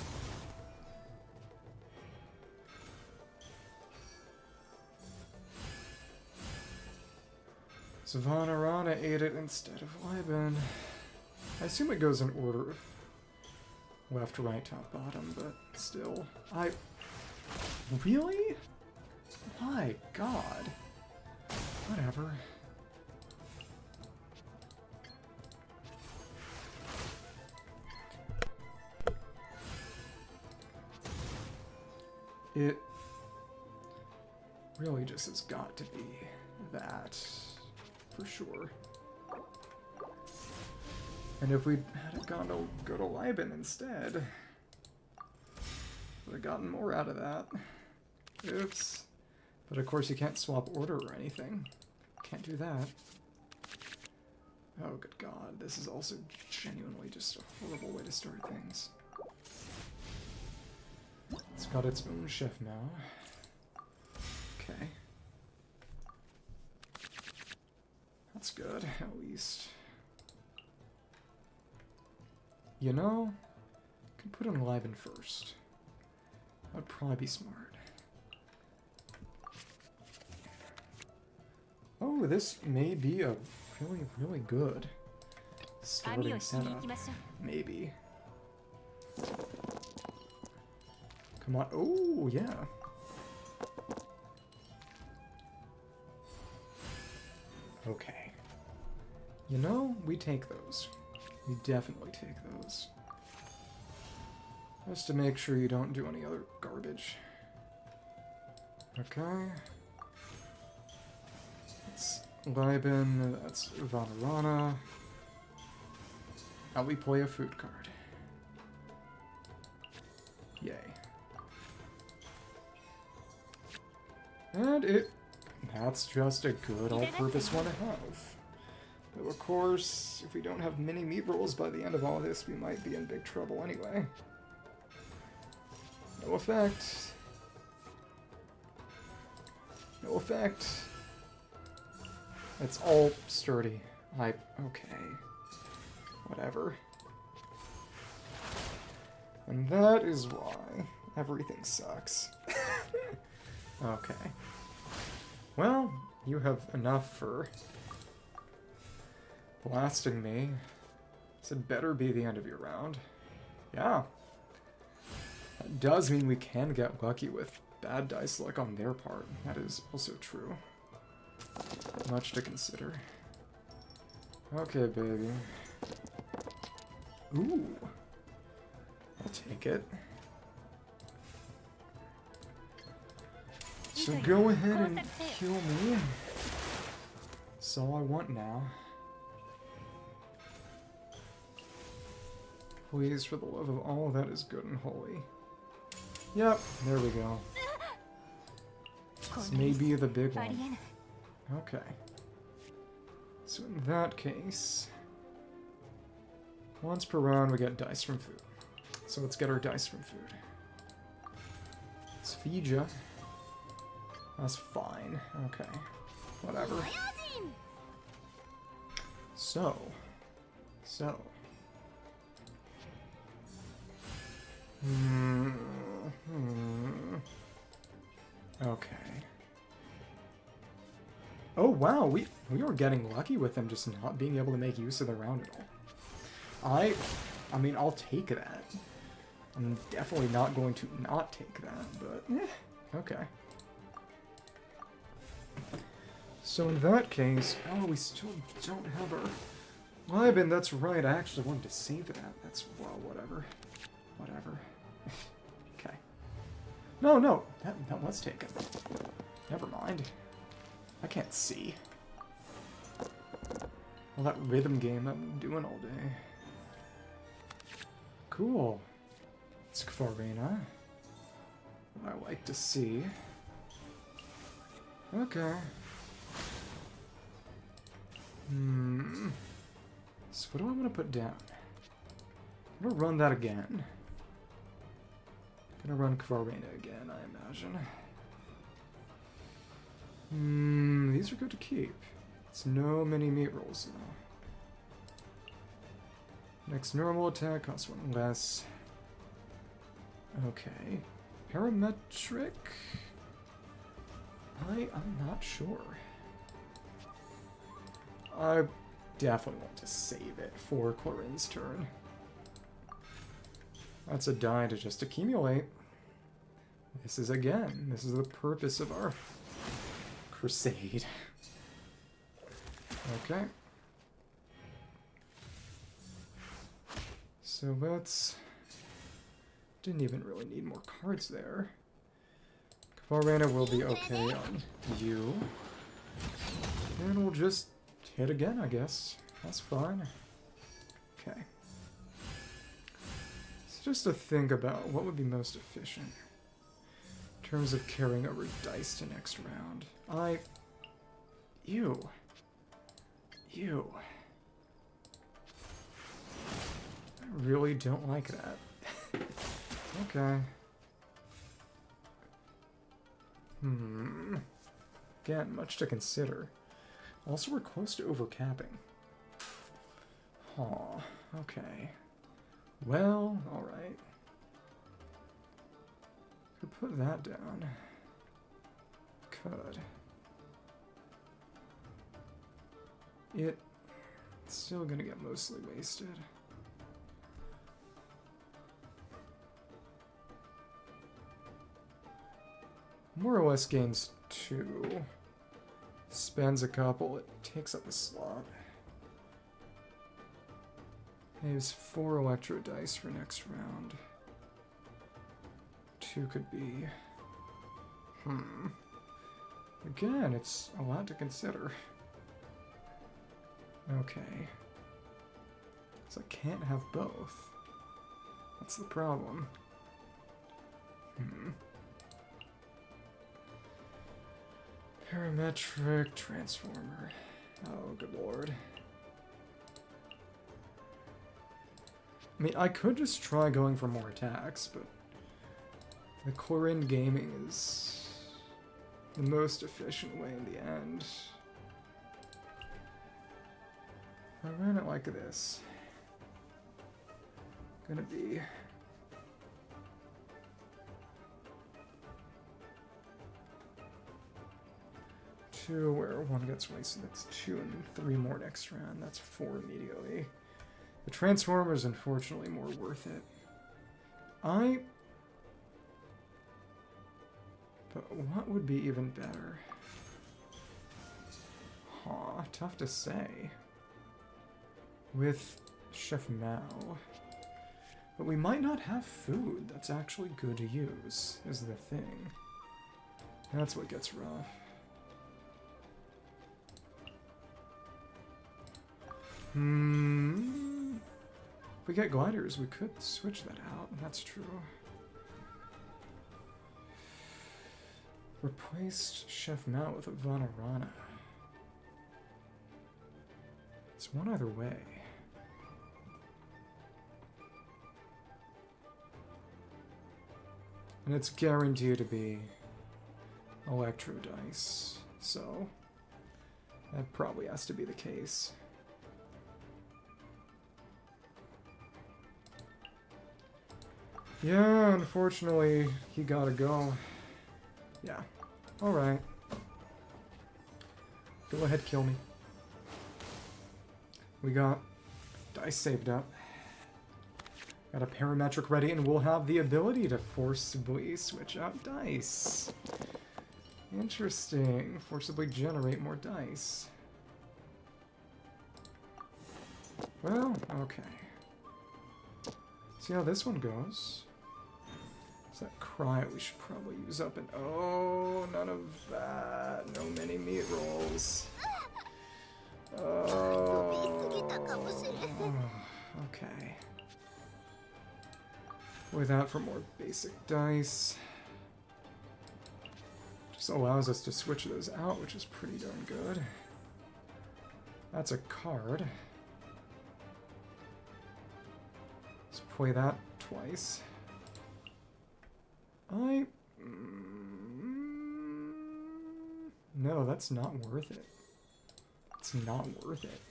So Vanarana ate it instead of Liben. I assume it goes in order of left, right, top, bottom, but still. Really? My god. Whatever. It really just has got to be that, for sure. And if we had gone to go to Liben instead, would have gotten more out of that. Oops. But of course you can't swap order or anything. Can't do that. Oh good god, this is also genuinely just a horrible way to start things. It's got its own chef now. Okay. That's good, at least. You know, I could put in Liben first. That would probably be smart. Oh, this may be a really good starting setup. Maybe. Come on. Oh, yeah. Okay. You know, we take those. We definitely take those. Just to make sure you don't do any other garbage. Okay. That's Liben, that's Vanarana. Now we play a food card. Yay. And that's just a good all-purpose one to have. Though of course, if we don't have mini meat rolls by the end of all this, we might be in big trouble anyway. No effect. No effect. It's all sturdy. Okay. Whatever. And that is why everything sucks. Okay. Well, you have enough for blasting me. This had better be the end of your round. Yeah. That does mean we can get lucky with bad dice luck on their part. That is also true. Much to consider. Okay, baby. Ooh. I'll take it. So go ahead and kill me. That's all I want now. Please, for the love of all that is good and holy. Yep, there we go. This may be the big one. Okay. So in that case, once per round we get dice from food. So let's get our dice from food. Let's feed ya. That's fine. Okay. Whatever. So. Okay. Oh wow, we are getting lucky with them just not being able to make use of the round at all. I mean, I'll take that. I'm definitely not going to not take that, but okay. So in that case, oh, we still don't have our Libin. That's right. I actually wanted to save that. That's, well, whatever. Whatever. Okay. No, no, that was taken. Never mind. I can't see. Well, that rhythm game I've been doing all day. Cool. It's Kuuhenki. I like to see. Okay. So what do I want to put down? I'm gonna run that again. Gonna run Kuuhenki again, I imagine. These are good to keep. It's no mini meat rolls though. Next normal attack costs one less. Okay. Parametric? I'm not sure. I definitely want to save it for Corinne's turn. That's a die to just accumulate. This is the purpose of our crusade. Okay. So let's... Didn't even really need more cards there. Kuuhenki will be okay on you. And we'll just hit again, I guess. That's fine. Okay. So just to think about what would be most efficient in terms of carrying over dice to next round. You. I really don't like that. Okay. Again, much to consider. Also, we're close to overcapping. Huh. Okay. Well, alright. Could put that down. Could. It's still gonna get mostly wasted. More or less gains 2. Spends a couple, it takes up a slot. Saves 4 electro dice for next round. 2 could be... Again, it's a lot to consider. Okay. So I can't have both. That's the problem. Parametric transformer. Oh, good lord. I mean, I could just try going for more attacks, but the Corinne gaming is the most efficient way in the end. If I ran it like this, gonna be two where 1 gets wasted. That's 2 and 3 more next round. That's 4 immediately. The Transformer is unfortunately more worth it. But what would be even better? Huh, tough to say. With Chef Mao. But we might not have food that's actually good to use, is the thing. That's what gets rough. If we get gliders, we could switch that out. That's true. Replaced Chef Mao with a Vanarana. It's one other way. And it's guaranteed to be electro dice, so that probably has to be the case. Yeah, unfortunately, he gotta go. Yeah. Alright. Go ahead, kill me. We got dice saved up. Got a parametric ready, and we'll have the ability to forcibly switch out dice. Interesting. Forcibly generate more dice. Well, okay. See how this one goes. It's that cry we should probably use up and oh, none of that. No mini meat rolls. Oh. Okay. With that for more basic dice. Just allows us to switch those out, which is pretty darn good. That's a card. Let's play that twice. No, that's not worth it. It's not worth it.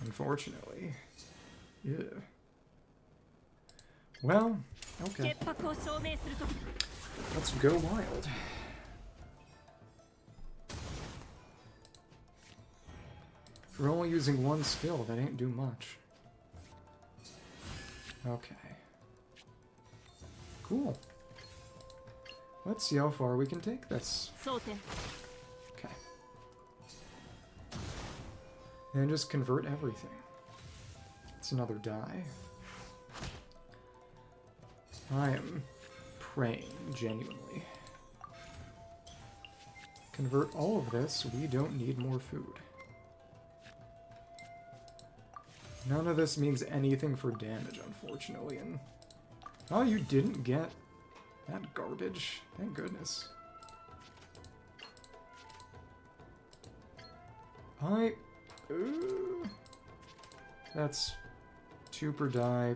Unfortunately. Yeah. Well, okay. Let's go wild. If we're only using one skill, that ain't do much. Okay. Cool. Let's see how far we can take this. Okay. And just convert everything. It's another die. I am praying, genuinely. Convert all of this, we don't need more food. None of this means anything for damage, unfortunately, and... Oh, you didn't get that garbage. Thank goodness. That's 2 per die.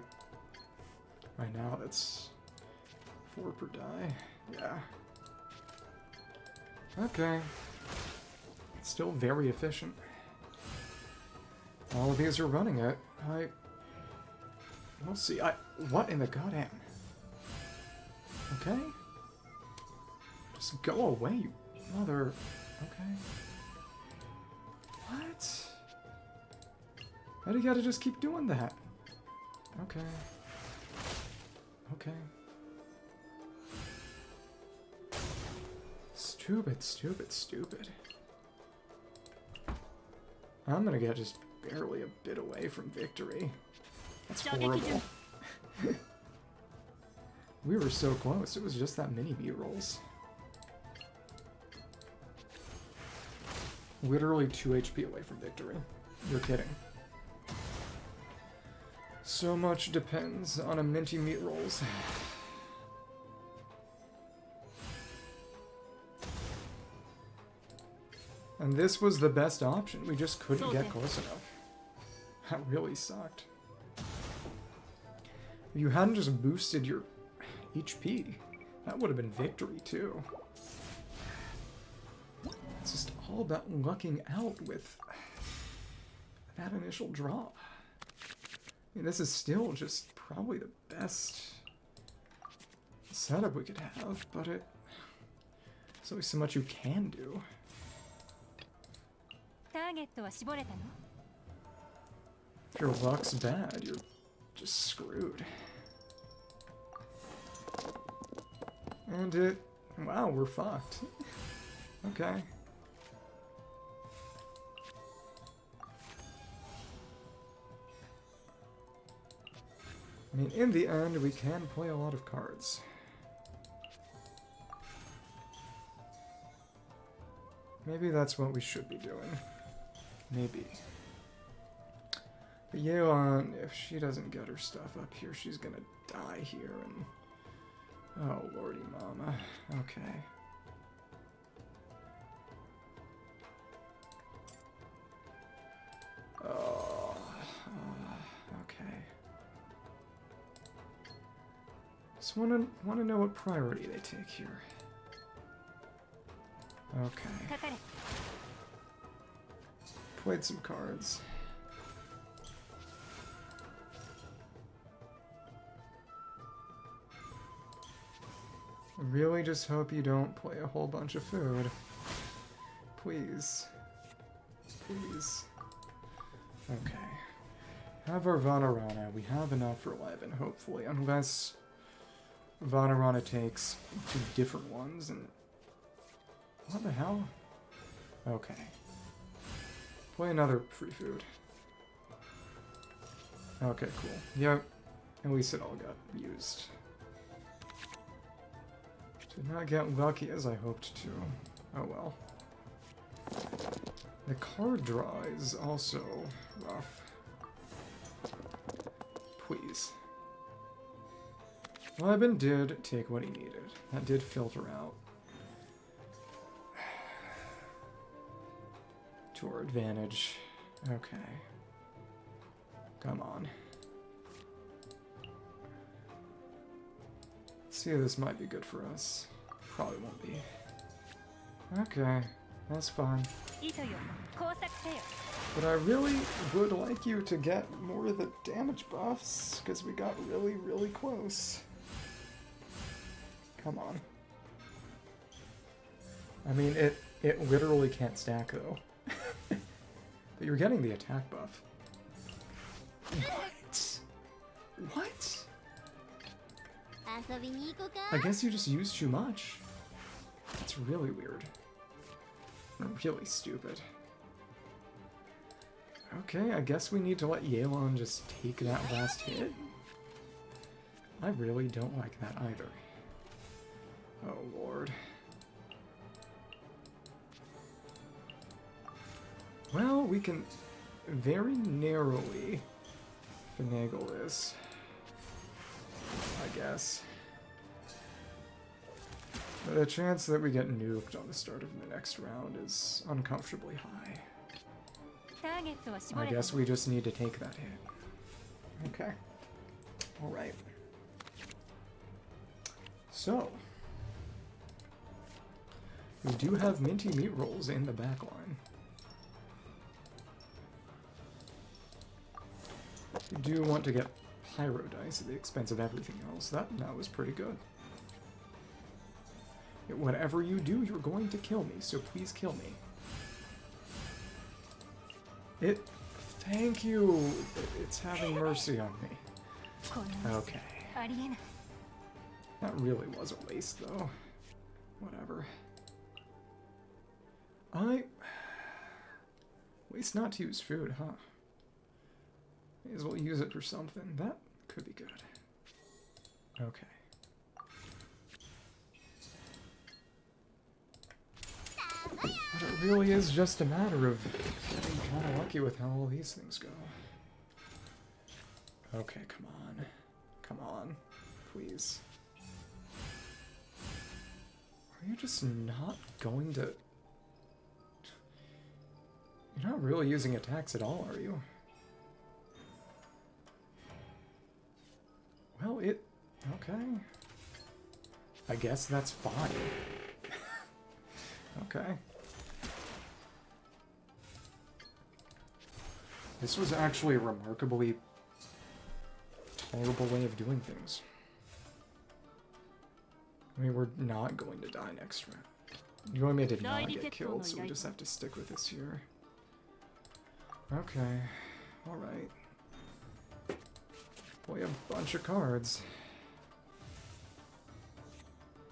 Right now, that's 4 per die. Yeah. Okay. Still very efficient. All of these are running it. We'll see. What in the goddamn? Okay. Just go away, you mother. Okay. What? Why do you gotta just keep doing that? Okay. Okay. Stupid, stupid, stupid. I'm gonna get just barely a bit away from victory. That's horrible. We were so close. It was just that many meat rolls. Literally 2 HP away from victory. You're kidding. So much depends on a minty meat rolls. And this was the best option. We just couldn't get close enough. That really sucked. If you hadn't just boosted your HP, that would have been victory too. It's just all about lucking out with that initial drop. I mean, this is still just probably the best setup we could have, but there's only so much you can do. If your luck's bad, you're just screwed. And wow, we're fucked. Okay. I mean, in the end, we can play a lot of cards. Maybe that's what we should be doing. Maybe. But Yeon, if she doesn't get her stuff up here, she's gonna die here and... Oh, lordy mama. Okay. Okay. Just wanna know what priority they take here. Okay. Played some cards. I really just hope you don't play a whole bunch of food. Please. Please. Okay. Have our Vanarana. We have enough for 11, hopefully. Unless Vanarana takes 2 different ones, and What the hell? Okay. Play another free food. Okay, cool. Yep. At least it all got used. Did not get lucky as I hoped to. Oh well. The card draw is also rough. Please. Leben did take what he needed. That did filter out. To our advantage. Okay. Come on. Let's see if this might be good for us. Probably won't be. Okay, that's fine. But I really would like you to get more of the damage buffs, because we got really, really close. Come on. I mean, it literally can't stack, though. But you're getting the attack buff. What? What? I guess you just used too much. That's really weird. Really stupid. Okay, I guess we need to let Yelan just take that last hit. I really don't like that either. Oh lord. Well, we can very narrowly finagle this, I guess. The chance that we get nuked on the start of the next round is uncomfortably high. I guess we just need to take that hit. Okay. Alright. So, we do have minty meat rolls in the backline. We do want to get pyro dice at the expense of everything else. That was pretty good. Whatever you do, you're going to kill me, so please kill me. Thank you! It's having mercy on me. Okay. That really was a waste, though. Whatever. Waste not to use food, huh? May as well use it for something. That could be good. Okay. But it really is just a matter of getting kind of lucky with how all these things go. Okay, come on. Come on. Please. Are you just not going to... You're not really using attacks at all, are you? Well, okay. I guess that's fine. Okay. This was actually a remarkably tolerable way of doing things. I mean, we're not going to die next round. Yoime did not get killed, so we just have to stick with this here. Okay. Alright. Play a bunch of cards.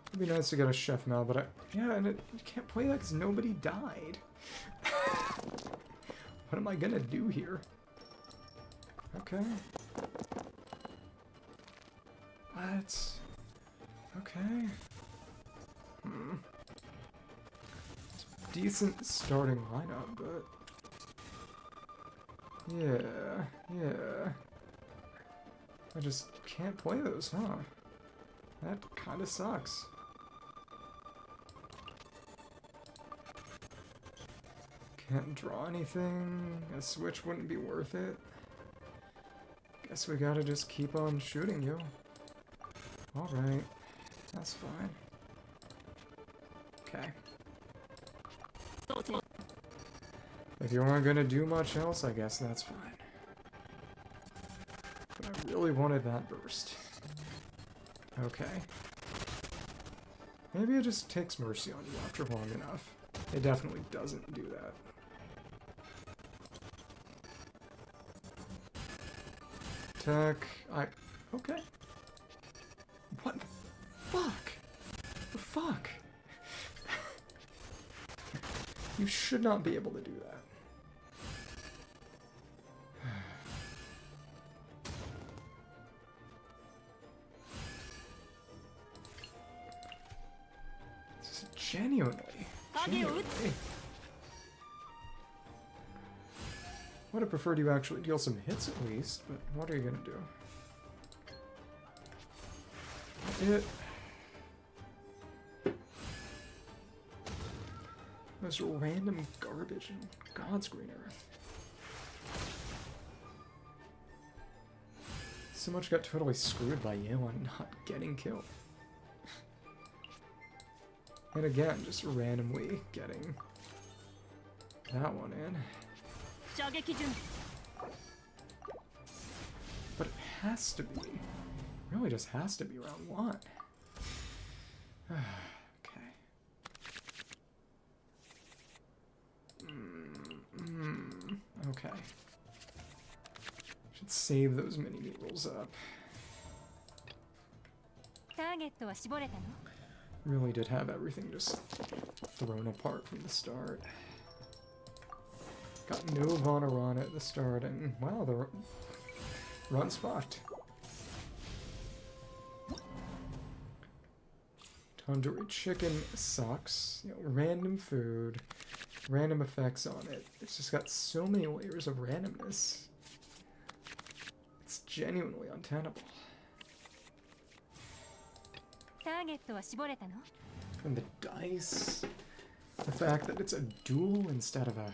It'd be nice to get a Chef Mal, but yeah, and you can't play that because nobody died. What am I gonna do here? Okay. What? Okay. Decent starting lineup, but... Yeah. I just can't play those, huh? That kinda sucks. Can't draw anything. A switch wouldn't be worth it. Guess we gotta just keep on shooting you. Alright. That's fine. Okay. If you aren't gonna do much else, I guess that's fine. But I really wanted that burst. Okay. Maybe it just takes mercy on you after long enough. It definitely doesn't do that. Tech, okay. What the fuck? The fuck? You should not be able to do that. Genuinely. Would have preferred you actually deal some hits at least, but what are you gonna do? Most random garbage in God's green earth. So much got totally screwed by you on not getting killed. And again, just randomly getting that one in. But it has to be. Really just has to be round 1. Okay. Okay. Should save those mini needles up. Really did have everything just thrown apart from the start. Got no Vonarana at the start, and wow, the run's fucked. Tandoori chicken sucks. You know, random food, random effects on it. It's just got so many layers of randomness. It's genuinely untenable. And the dice, the fact that it's a duel instead of a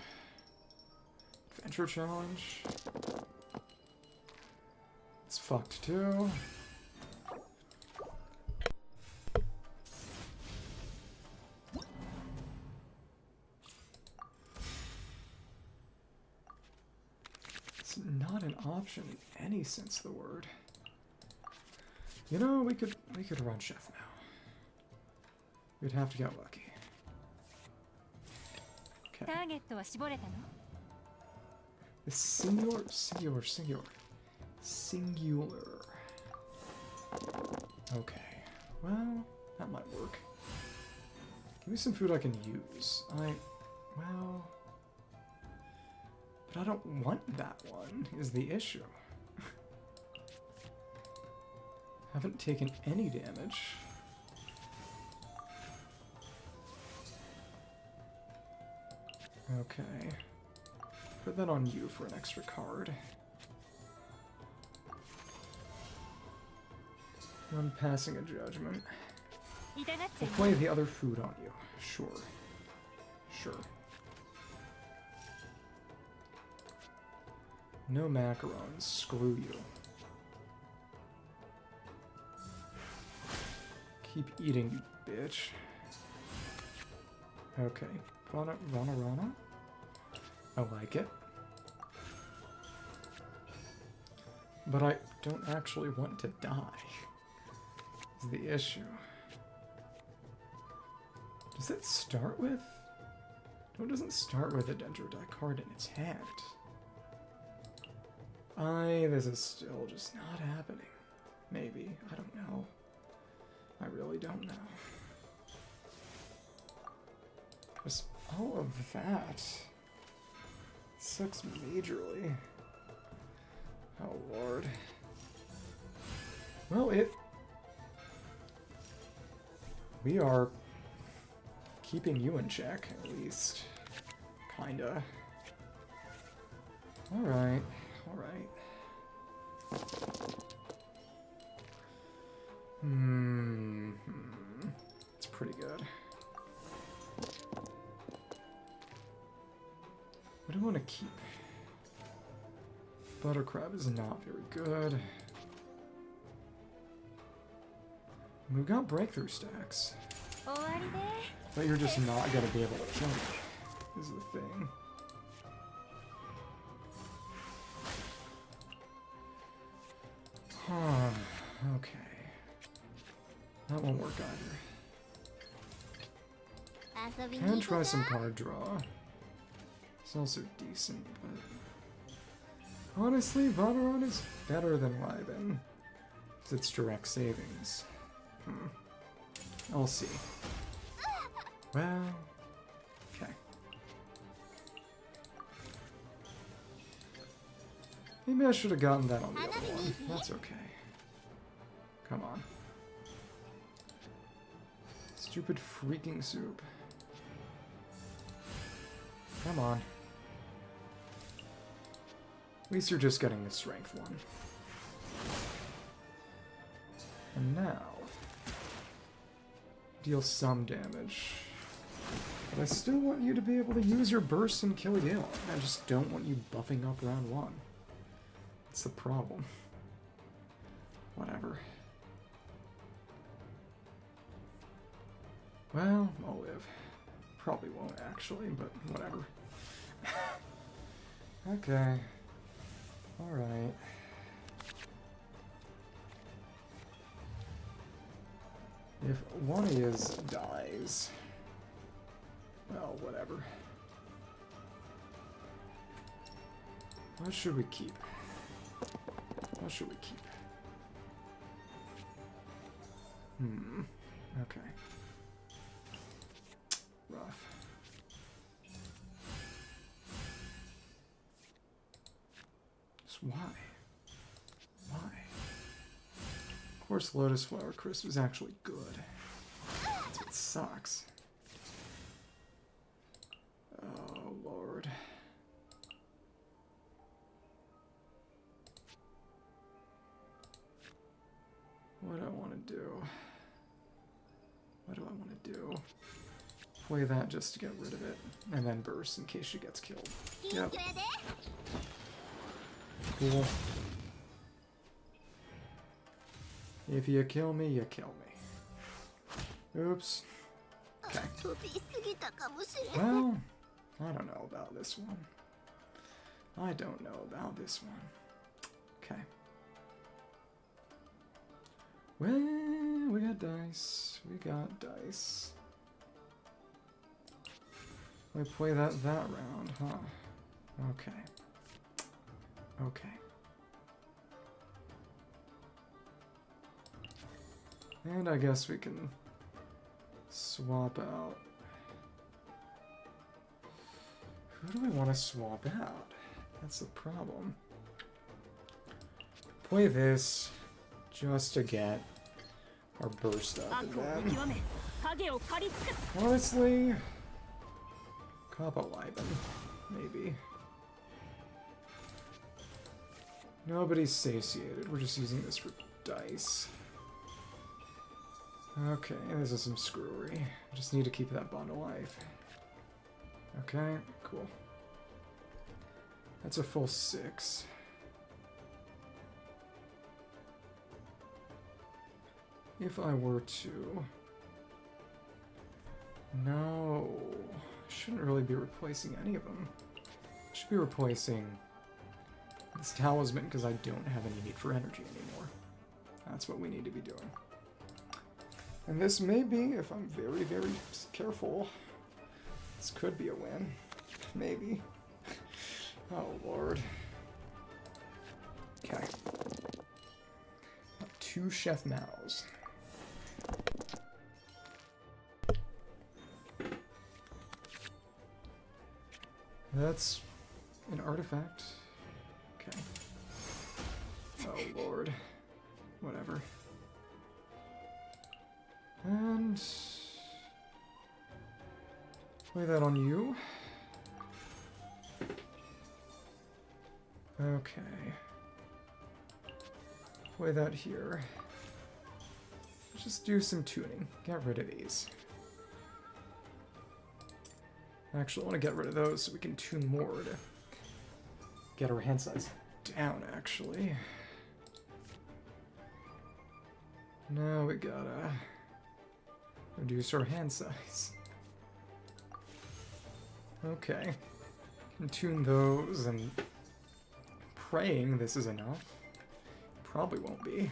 adventure challenge, it's fucked too. It's not an option in any sense of the word. You know, we could run chef now. We'd have to get lucky. Okay. The singular. Okay. Well, that might work. Give me some food I can use. Well... But I don't want that one, is the issue. Haven't taken any damage. Okay. Put that on you for an extra card. I'm passing a judgment. We'll play the other food on you. Sure. Sure. No macarons. Screw you. Keep eating, you bitch. Okay. Rana. I like it. But I don't actually want to die. Is the issue. Does it start with? No, it doesn't start with a Dendro die card in its hand. This is still just not happening. Maybe. I don't know. I really don't know. Just all of that sucks majorly. Oh lord. Well, we are keeping you in check, at least. Kinda. Alright. It's pretty good. What do I want to keep? Buttercrab is not very good. We've got breakthrough stacks. But you're just not going to be able to kill me, is the thing. Okay. That won't work either. Can try some card draw. It's also decent, but... Honestly, Vonaron is better than Wyben. Because it's direct savings. I'll see. Well... Okay. Maybe I should have gotten that on the other one. That's okay. Come on. Stupid freaking soup. Come on. At least you're just getting the strength one. And now... deal some damage. But I still want you to be able to use your burst and kill Xianyun. I just don't want you buffing up round 1. That's the problem. Whatever. Well, I'll live. Probably won't actually, but whatever. Okay. Alright. If one of yous dies, well, whatever. What should we keep? What should we keep? Okay. Rough. Just why? Why? Of course, Lotus Flower Crisp is actually good. That's what sucks. Oh, Lord. What do I want to do? What do I want to do? Play that just to get rid of it, and then burst in case she gets killed. Yep. Cool. If you kill me, you kill me. Oops. Okay. Well, I don't know about this one. I don't know about this one. Okay. Well, we got dice. We got dice. We play that round, huh? Okay. Okay. And I guess we can swap out. Who do we want to swap out? That's the problem. Play this just to get our burst up. And then, honestly, Kappa-Liben, maybe. Nobody's satiated. We're just using this for dice. Okay, this is some screwery. I just need to keep that bond alive. Okay, cool. That's a full 6. If I were to... No, I shouldn't really be replacing any of them. I should be replacing this talisman because I don't have any need for energy anymore. That's what we need to be doing. And this may be, if I'm very, very careful, this could be a win. Maybe. Oh, Lord. Okay. 2 Chef Maos. That's an artifact. Okay. Oh, Lord. Whatever. And play that on you. Okay. Play that here. Let's just do some tuning. Get rid of these. Actually, I want to get rid of those so we can tune more to get our hand size down, actually. Now we gotta reduce our hand size. Okay. Can tune those, and praying this is enough. Probably won't be.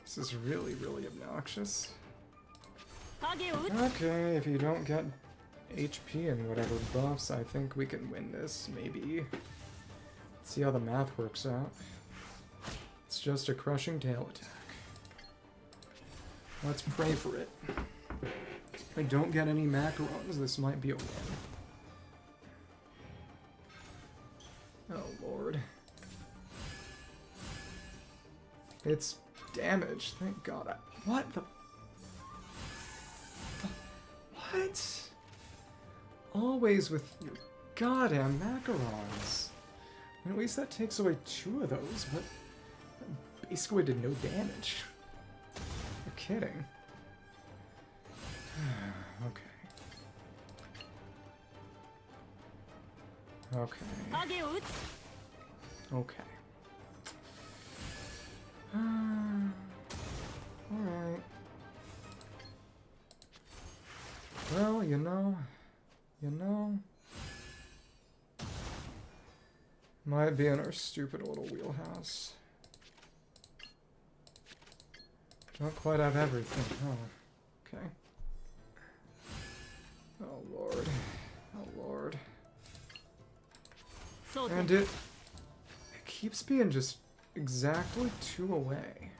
This is really, really obnoxious. Okay, if you don't get HP and whatever buffs, I think we can win this, maybe. Let's see how the math works out. It's just a crushing tail attack. Let's pray for it. If I don't get any macarons, this might be a win. Oh, Lord. It's damage. Thank God. What the... What? Always with your goddamn macarons. At least that takes away 2 of those, but basically did no damage. You're kidding. Okay. Okay. Okay. Alright. Well, you know... Might be in our stupid little wheelhouse. Don't quite have everything. Oh, okay. Oh lord. Oh lord. And it keeps being just exactly 2 away.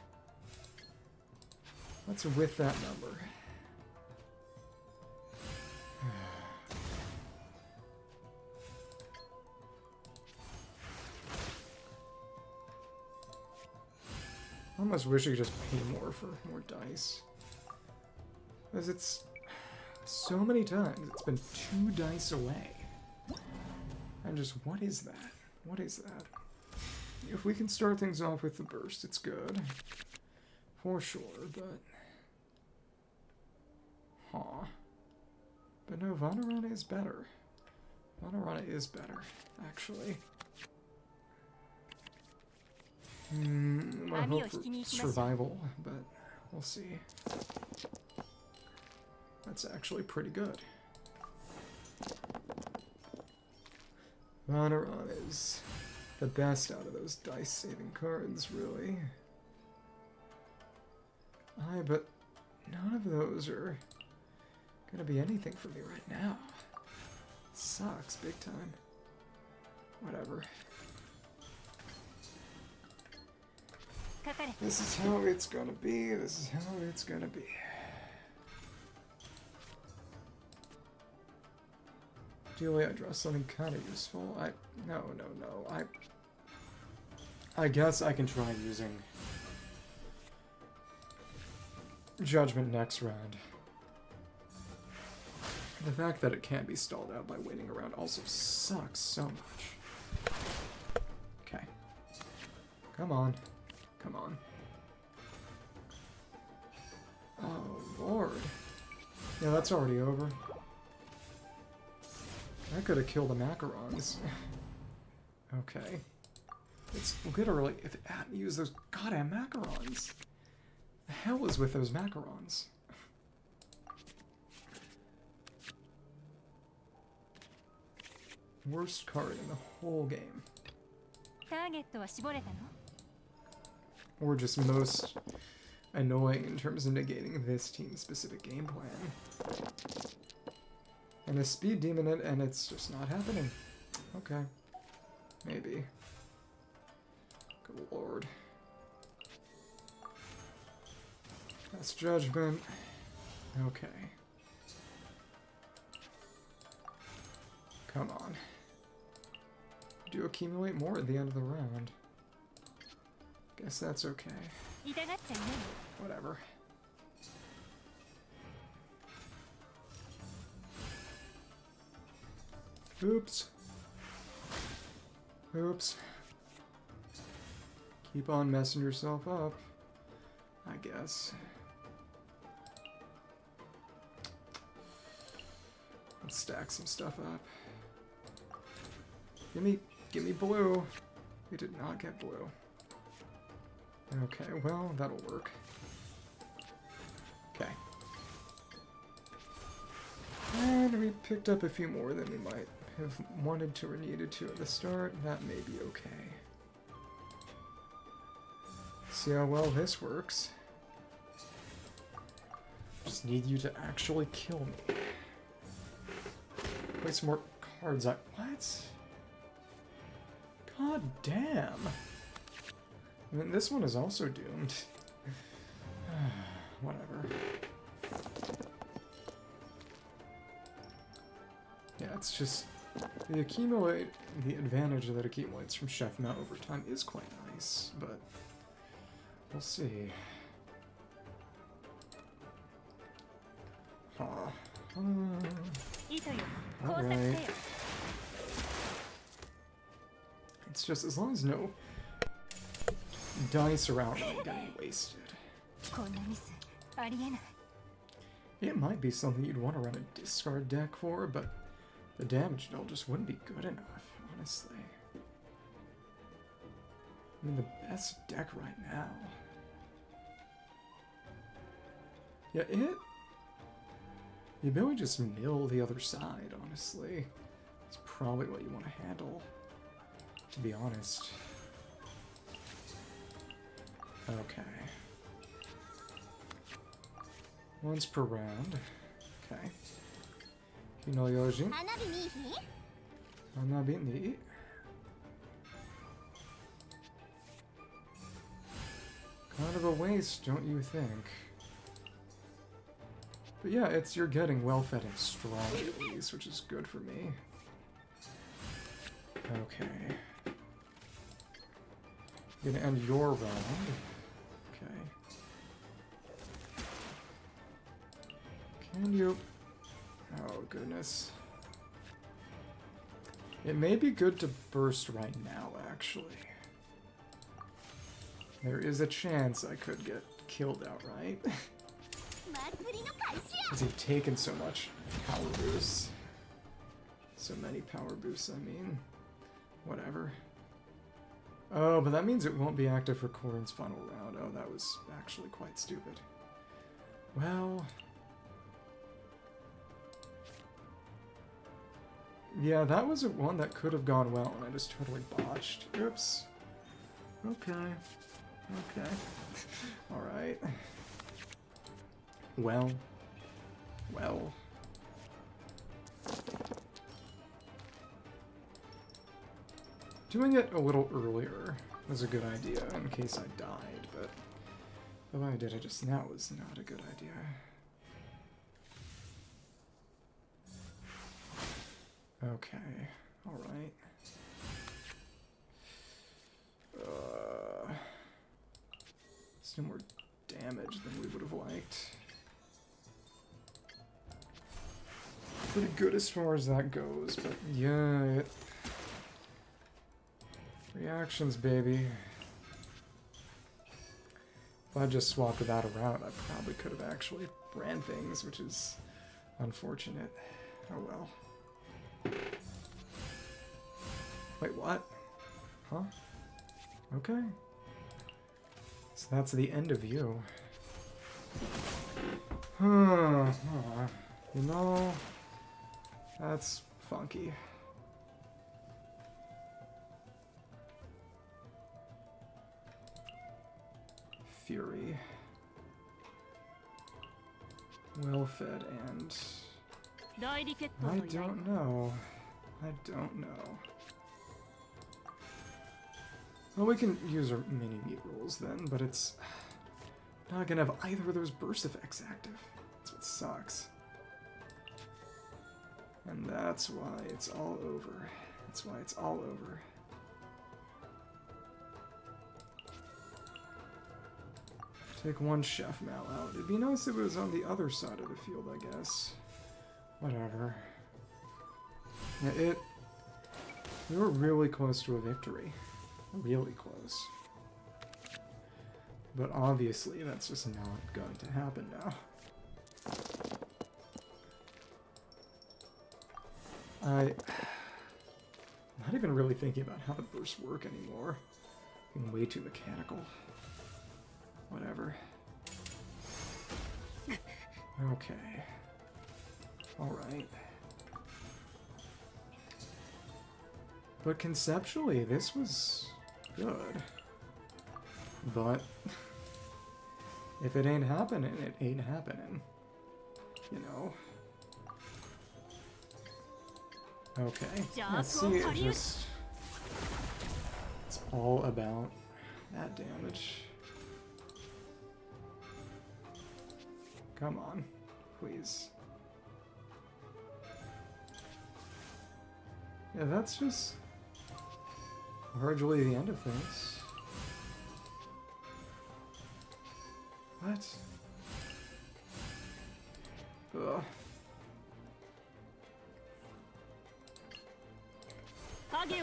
What's with that number? I almost wish I could just pay more for more dice. Because it's so many times it's been 2 dice away. And just, what is that? What is that? If we can start things off with the burst, it's good. For sure, but... Huh. But no, Vanarana is better. Vanarana is better, actually. I hope for survival, but we'll see. That's actually pretty good. Vanarana is the best out of those dice-saving cards, really. But none of those are gonna be anything for me right now. Sucks, big time. Whatever. This is how it's gonna be. This is how it's gonna be. Ideally, I draw something kind of useful. No. I guess I can try using Judgment next round. The fact that it can't be stalled out by waiting around also sucks so much. Okay. Come on. Come on. Oh, Lord. Yeah, that's already over. I could have killed the macarons. Okay. It's literally... If it hadn't used those goddamn macarons. The hell is with those macarons? Worst card in the whole game. Or just most annoying in terms of negating this team's specific game plan. And a speed demon it, and it's just not happening. Okay. Maybe. Good lord. That's judgment. Okay. Come on. Do accumulate more at the end of the round. Guess that's okay. Whatever. Oops. Oops. Keep on messing yourself up, I guess. Let's stack some stuff up. Give me blue. We did not get blue. Okay, well, that'll work. Okay. And we picked up a few more than we might have wanted to or needed to at the start. That may be okay. See how well this works. Just need you to actually kill me. Play some more cards. What? God damn. I mean, this one is also doomed. Whatever. Yeah, it's just... The advantage that accumulates from Chef Mount over time is quite nice, but... We'll see. Alright. It's just as long as no dice around me getting wasted. It might be something you'd want to run a discard deck for, but the damage dealt just wouldn't be good enough, honestly. I mean, the best deck right now. Yeah, the ability to just mill the other side, honestly. It's probably what you want to handle, to be honest. Okay. Once per round. Okay. Hinoyoji. Hanabi ni. Kind of a waste, don't you think? But yeah, you're getting well-fed and strong at least, which is good for me. Okay. Gonna end your round. Okay. Can you... Oh, goodness. It may be good to burst right now, actually. There is a chance I could get killed outright. Because he'd taken so much power boosts. So many power boosts, I mean. Whatever. Oh, but that means it won't be active for Corrin's final round. Oh, that was actually quite stupid. Well... Yeah, that was one that could have gone well, and I just totally botched. Oops. Okay. Okay. Alright. Well. Well. Doing it a little earlier was a good idea in case I died, but the way I did it just now was not a good idea. Okay, alright. It's no more damage than we would have liked. Pretty good as far as that goes, but yeah, reactions, baby. If I just swapped that around, I probably could have actually ran things, which is unfortunate. Oh well. Wait, what? Huh? Okay. So that's the end of you. You know, that's funky. Fury. Well fed and... I don't know. I don't know. Well, we can use our mini-meat rules then, but it's not gonna have either of those burst effects active. That's what sucks. And that's why it's all over. That's why it's all over. Take one Chef Mal out. It'd be nice if it was on the other side of the field, I guess. Whatever. Yeah, we were really close to a victory. Really close. But obviously, that's just not going to happen now. I'm not even really thinking about how the bursts work anymore. I'm way too mechanical. Whatever. Okay. Alright. But conceptually, this was good. But if it ain't happening, it ain't happening. You know? Okay. Let's see, it's all about that damage. Come on, please. Yeah, that's just largely the end of things. What? Ugh.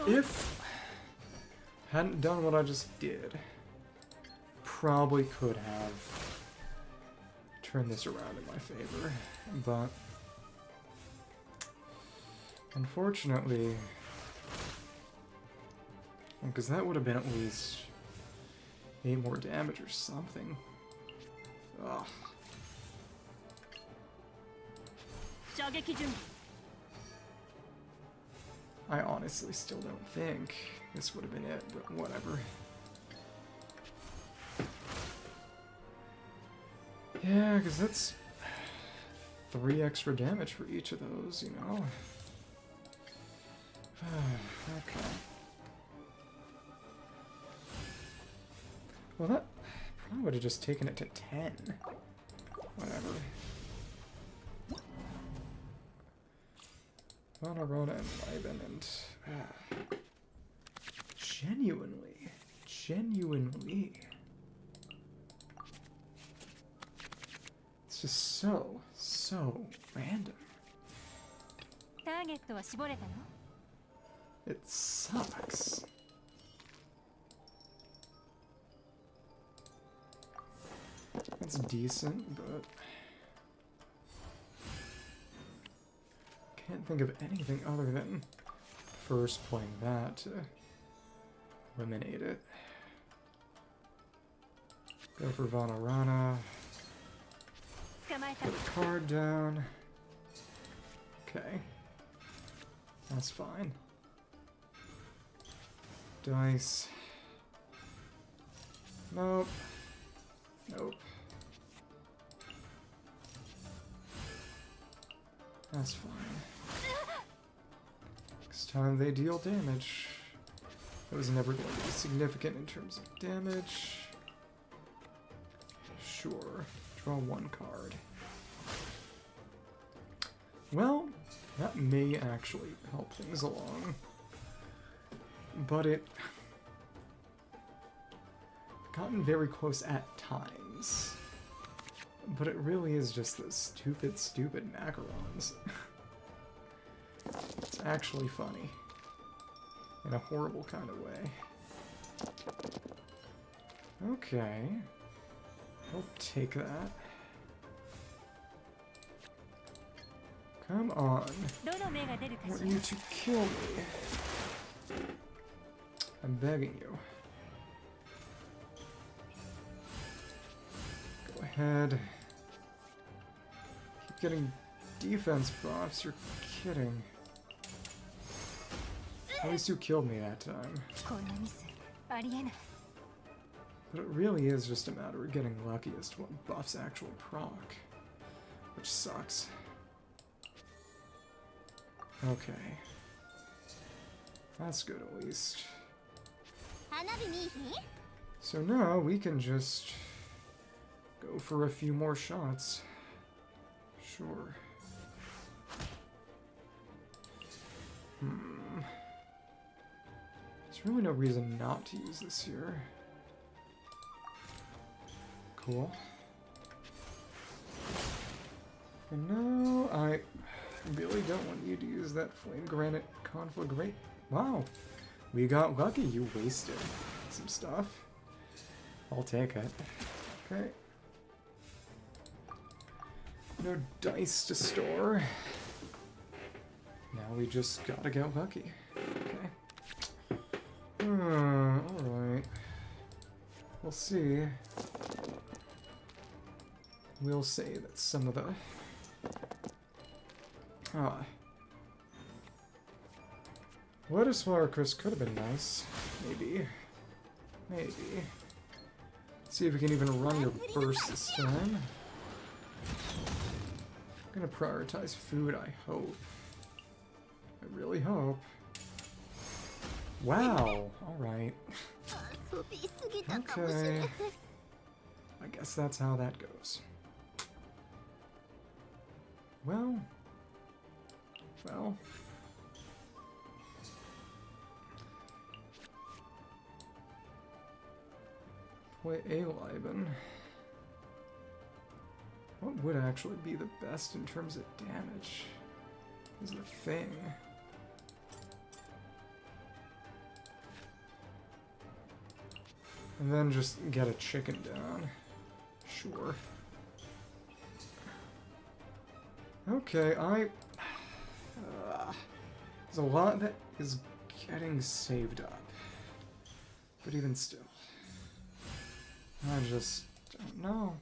If I hadn't done what I just did, probably could have turned this around in my favor, but unfortunately, because that would have been at least 8 more damage or something. Ugh. I honestly still don't think this would have been it, but whatever. Yeah, because that's 3 extra damage for each of those, you know? Okay. Well, that probably would have just taken it to 10. Whatever. Vanarona and Liben and... Genuinely. It's just so random. It sucks. It's decent, but... can't think of anything other than first playing that to eliminate it. Go for Vanarana. Put a card down. Okay. That's fine. Dice. Nope. Nope. That's fine. Next time they deal damage. It was never going to be significant in terms of damage. Sure. Draw 1 card. Well, that may actually help things along. But it... gotten very close at times. But it really is just those stupid macarons. It's actually funny. In a horrible kind of way. Okay. I'll take that. Come on. I want you to kill me. I'm begging you. Go ahead. Keep getting defense buffs. You're kidding. At least you killed me that time. But it really is just a matter of getting lucky as to what buffs actually proc. Which sucks. Okay. That's good at least. So now we can just go for a few more shots. Sure. There's really no reason not to use this here. Cool. And now I really don't want you to use that Flame Granite Conflagrate. Wow, we got lucky. You wasted some stuff. I'll take it. Okay. No dice to store. Now we just gotta get lucky. Okay. Alright. We'll see. We'll say that some of the... Lettuce Flower Chris could have been nice. Maybe. Maybe. See if we can even run your burst this time. I'm gonna prioritize food, I hope. I really hope. Wow! Alright. Okay. I guess that's how that goes. Well. Play a Liben. would actually be the best in terms of damage, is the thing. And then just get a chicken down. Sure. Okay, there's a lot that is getting saved up. But even still, I just don't know.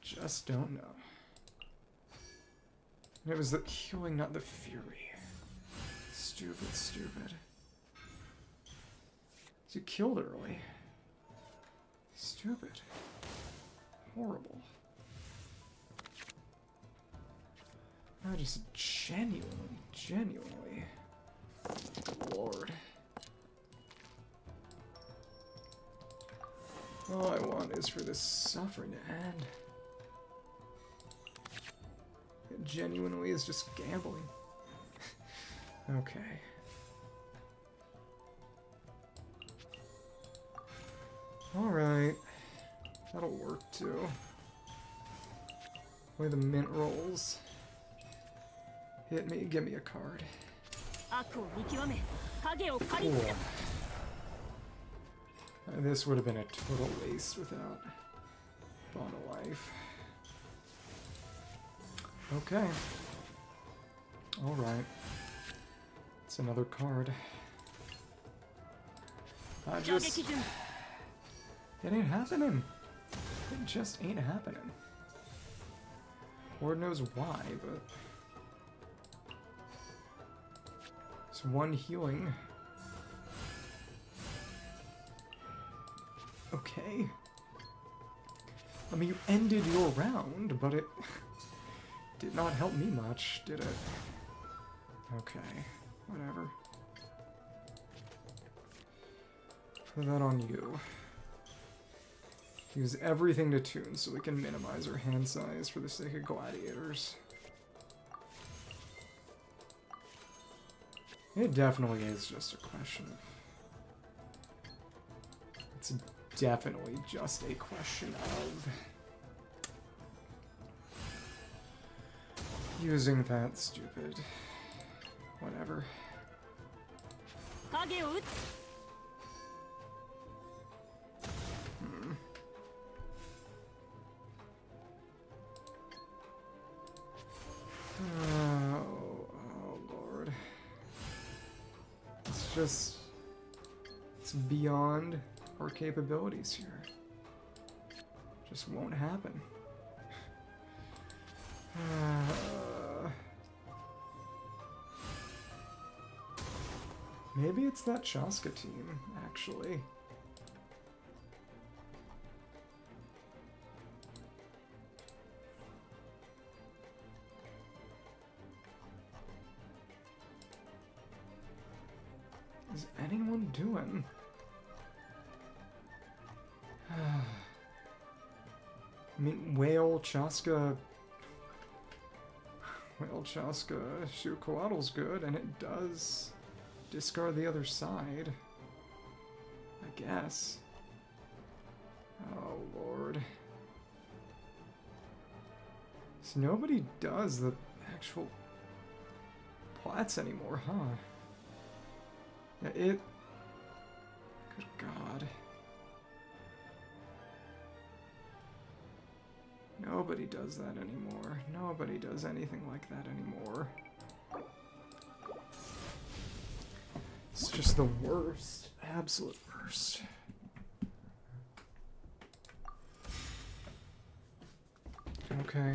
Just don't know. And it was the healing, not the fury. Stupid, stupid. You killed early. Stupid. Horrible. I just genuinely. Lord. All I want is for this suffering to end. It genuinely is just gambling. Okay. Alright. That'll work too. Play the mint rolls. Hit me, give me a card. Cool. This would have been a total waste without Bond of Life. Okay. Alright. It's another card. It ain't happening. It just ain't happening. Lord knows why, but... It's one healing. Okay. I mean, you ended your round, but it did not help me much, did it? Okay, whatever. Put that on you. Use everything to tune so we can minimize our hand size for the sake of gladiators. It definitely is just a question of... It's definitely just a question of... using that stupid... whatever. Oh, Lord. It's beyond our capabilities here. Just won't happen. Maybe it's that Shaska team, actually. Is anyone doing? I mean, Whale, Chaska, Shukoatl's good, and it does discard the other side, I guess. Oh, Lord. So nobody does the actual plats anymore, huh? Yeah, it... Good God. Nobody does that anymore. Nobody does anything like that anymore. It's just the worst. Absolute worst. Okay.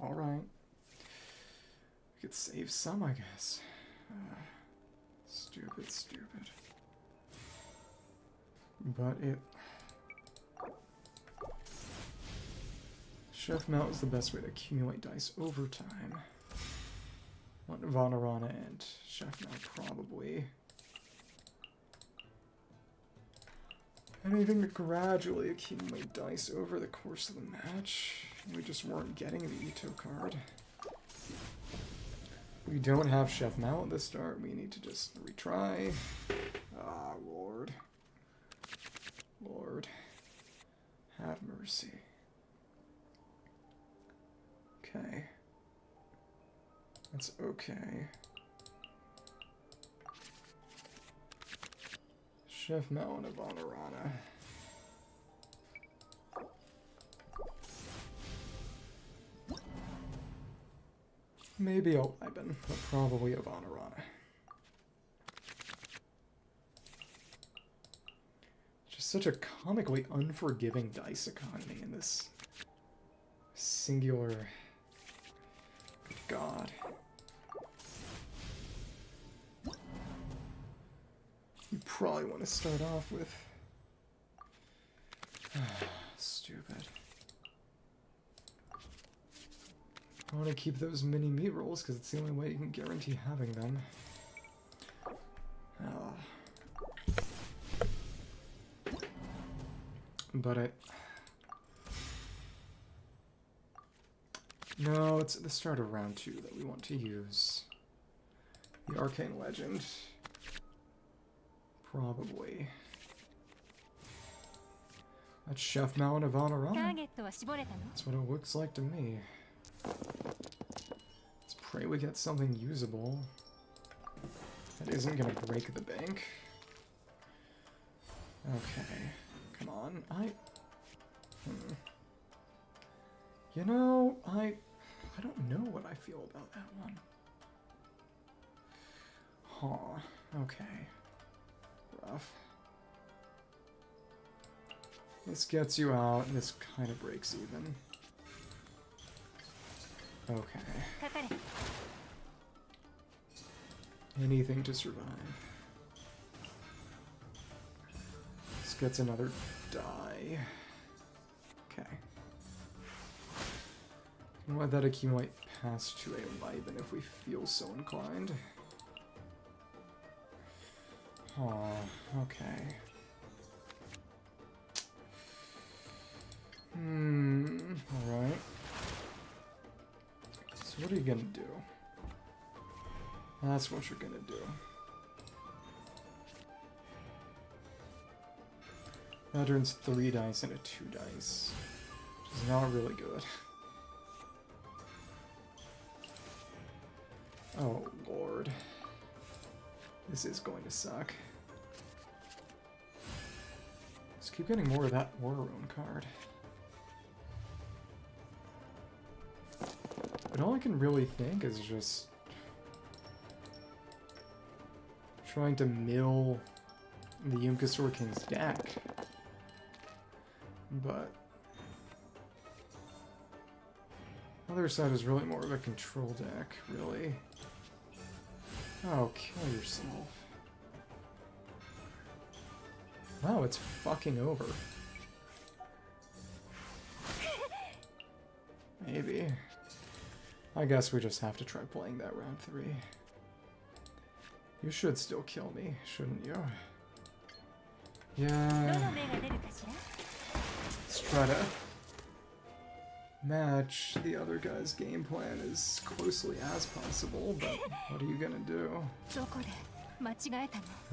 Alright. We could save some, I guess. Stupid, stupid. But it... Chef Mount is the best way to accumulate dice over time. Vanarana and Chef Mount probably. Anything to gradually accumulate dice over the course of the match. We just weren't getting the Ito card. We don't have Chef Mount at the start. We need to just retry. Ah, Lord. Lord. Have mercy. Okay. That's okay. Chef Mountain of Honorana. Maybe a Liban, but probably a Honorana. Just such a comically unforgiving dice economy in this singular... God. You probably want to start off with... Stupid. I want to keep those mini meat rolls because it's the only way you can guarantee having them. But I... No, it's at the start of round 2 that we want to use the Arcane Legend. Probably. That's Chef Mountain of Honorana. That's what it looks like to me. Let's pray we get something usable that isn't gonna break the bank. Okay, come on. You know, I don't know what I feel about that one. Huh, okay. Rough. This gets you out, and this kind of breaks even. Okay. Anything to survive. This gets another die. Okay. And let that accumulate past to a Liban if we feel so inclined. Okay. Alright. So what are you gonna do? That's what you're gonna do. That turns 3 dice into 2 dice. Which is not really good. Oh, Lord. This is going to suck. Just keep getting more of that War Rune card. But all I can really think is just trying to mill the Yunkasaur King's deck. But the other side is really more of a control deck, really. Oh, kill yourself. Wow, it's fucking over. Maybe. I guess we just have to try playing that round 3. You should still kill me, shouldn't you? Yeah. Let's try to match the other guy's game plan as closely as possible, but what are you gonna do?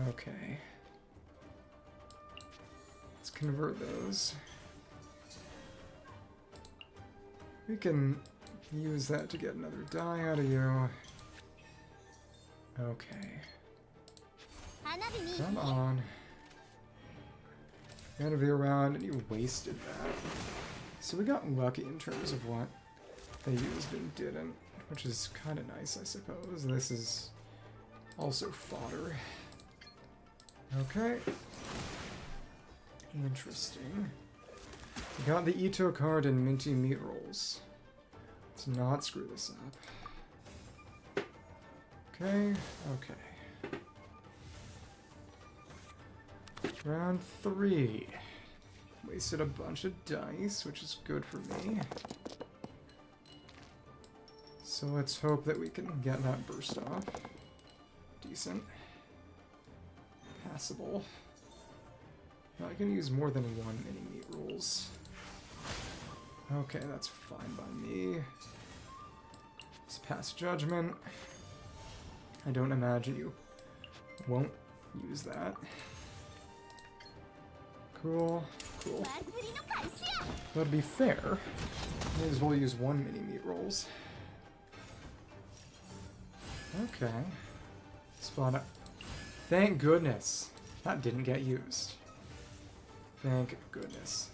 Okay. Let's convert those. We can use that to get another die out of you. Okay. Come on. End of your round, and you wasted that. So we got lucky in terms of what they used and didn't, which is kind of nice, I suppose. This is also fodder. Okay. Interesting. We got the Ito card and minty meat rolls. Let's not screw this up. Okay, okay. Round 3. Wasted a bunch of dice, which is good for me. So let's hope that we can get that burst off. Decent. Passable. Now I can use more than 1 mini meat rolls. Okay, that's fine by me. Let's pass judgment. I don't imagine you won't use that. Cool, cool. But to be fair, May as well use one mini meat rolls. Okay. Spawn up. Thank goodness that didn't get used. Thank goodness.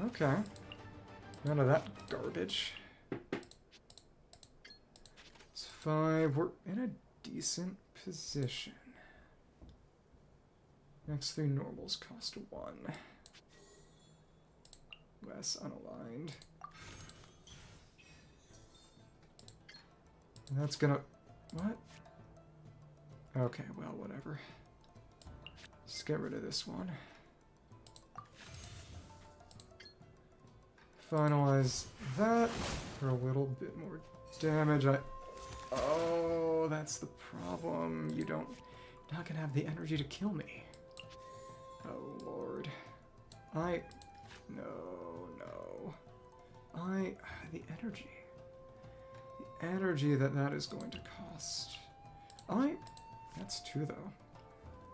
Okay. None of that garbage. It's 5. We're in a decent position. Next 3 normals cost 1. Less unaligned. And that's gonna... What? Okay, well, whatever. Just get rid of this one. Finalize that for a little bit more damage. Oh, that's the problem. You're not gonna have the energy to kill me. Oh, Lord. No. The energy. The energy that is going to cost. That's 2, though.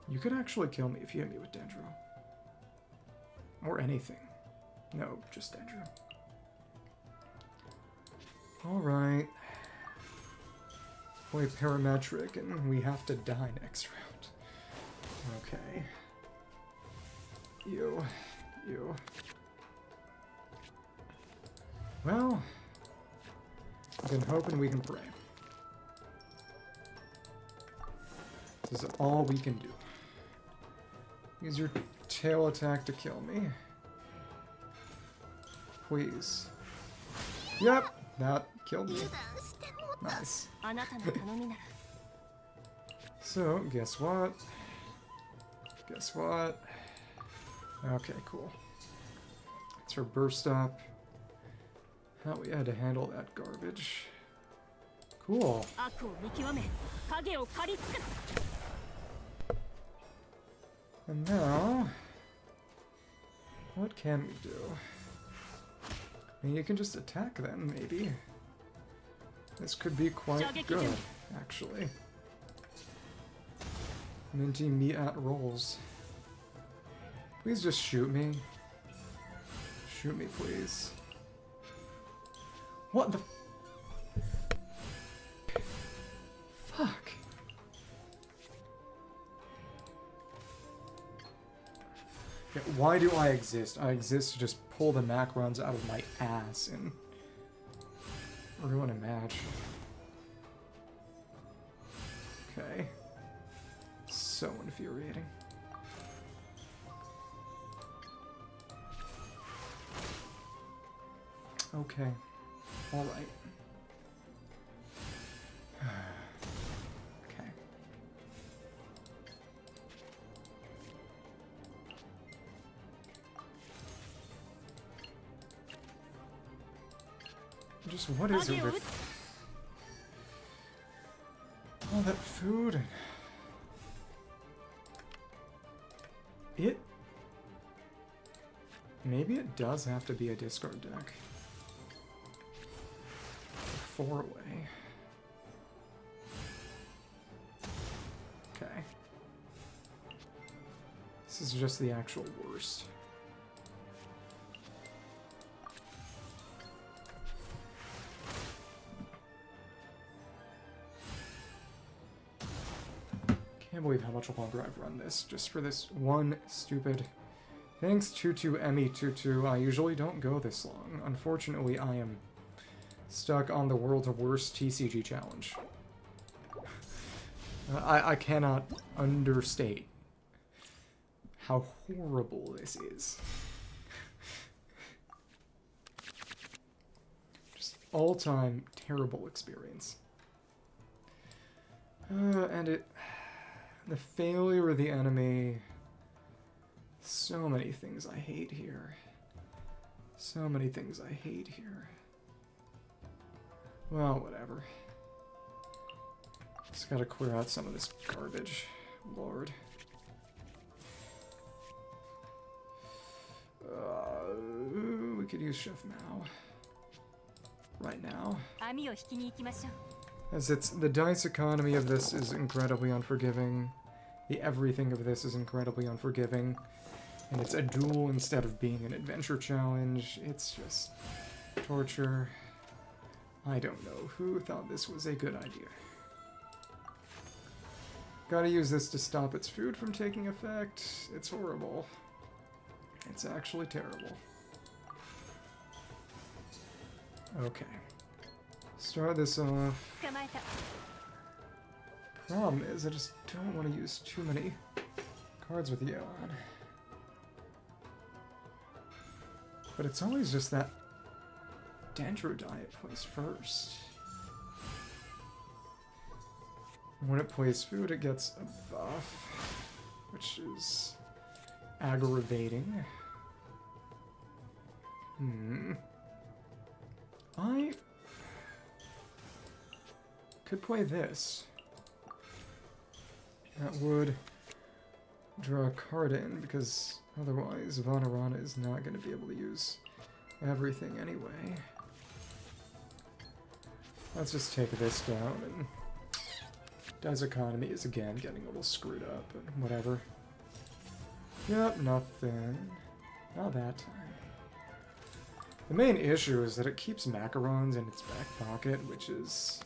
You could actually kill me if you hit me with Dendro. Or anything. No, just Dendro. Alright. Play parametric, and we have to die next round. Okay. You. Well, I've been hoping we can pray. This is all we can do. Use your tail attack to kill me. Please. Yep, that killed me. Nice. So, guess what? Okay, cool. It's her burst up. How we had to handle that garbage. Cool. And now, what can we do? I mean, you can just attack them, maybe. This could be quite good, actually. Minty me at rolls. Please just shoot me. Shoot me, please. What the... Fuck. Yeah, why do I exist? I exist to just pull the macrons out of my ass and ruin a match. Okay. So infuriating. Okay. Alright. Okay. Just what is it with all that food and it? Maybe it does have to be a discard deck. 4-way. Okay. This is just the actual worst. Can't believe how much longer I've run this, just for this one stupid... Thanks, Tutu, I usually don't go this long. Unfortunately, I am stuck on the world's worst TCG challenge. I cannot understate how horrible this is. Just all-time terrible experience. And the failure of the enemy... So many things I hate here. So many things I hate here. Well, whatever. Just gotta clear out some of this garbage. Lord. We could use Chef Mao. Right now. As the dice economy of this is incredibly unforgiving. The everything of this is incredibly unforgiving. And it's a duel instead of being an adventure challenge. It's just torture. I don't know who thought this was a good idea. Gotta use this to stop its food from taking effect. It's horrible. It's actually terrible. Okay. Start this off. Problem is, I just don't want to use too many cards with yellow on. But it's always just that Dendro die it plays first. When it plays food, it gets a buff, which is aggravating. I could play this. That would draw a card in, because otherwise Vanarana is not going to be able to use everything anyway. Let's just take this down, and Dai's economy is again getting a little screwed up, but whatever. Yep, nothing. Not that time. The main issue is that it keeps macarons in its back pocket, which is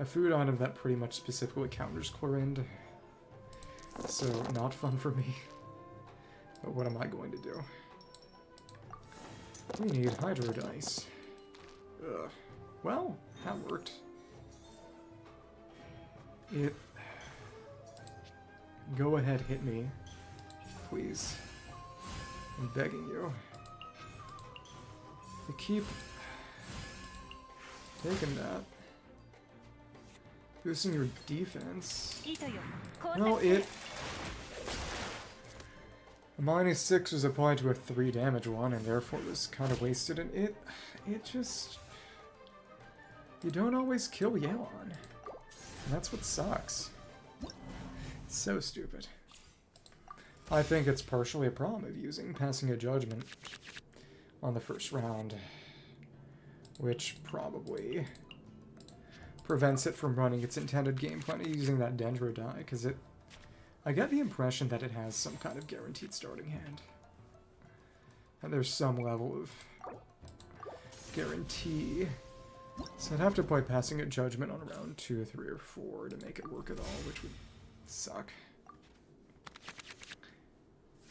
a food item that pretty much specifically counters Chlorind. So, not fun for me. But what am I going to do? We need Hydro Dice. Ugh. Well, that worked. Go ahead, hit me. Please. I'm begging you. You keep taking that. Boosting your defense. Well, a -6 was applied to a 3 damage one, and therefore it was kind of wasted, and it just... You don't always kill Yeon. And that's what sucks. It's so stupid. I think it's partially a problem of using Passing a Judgment on the first round, which probably prevents it from running its intended game plan of using that Dendro die, because I get the impression that it has some kind of guaranteed starting hand. And there's some level of guarantee. So I'd have to play Passing a Judgment on round 2, 3, or 4 to make it work at all, which would suck.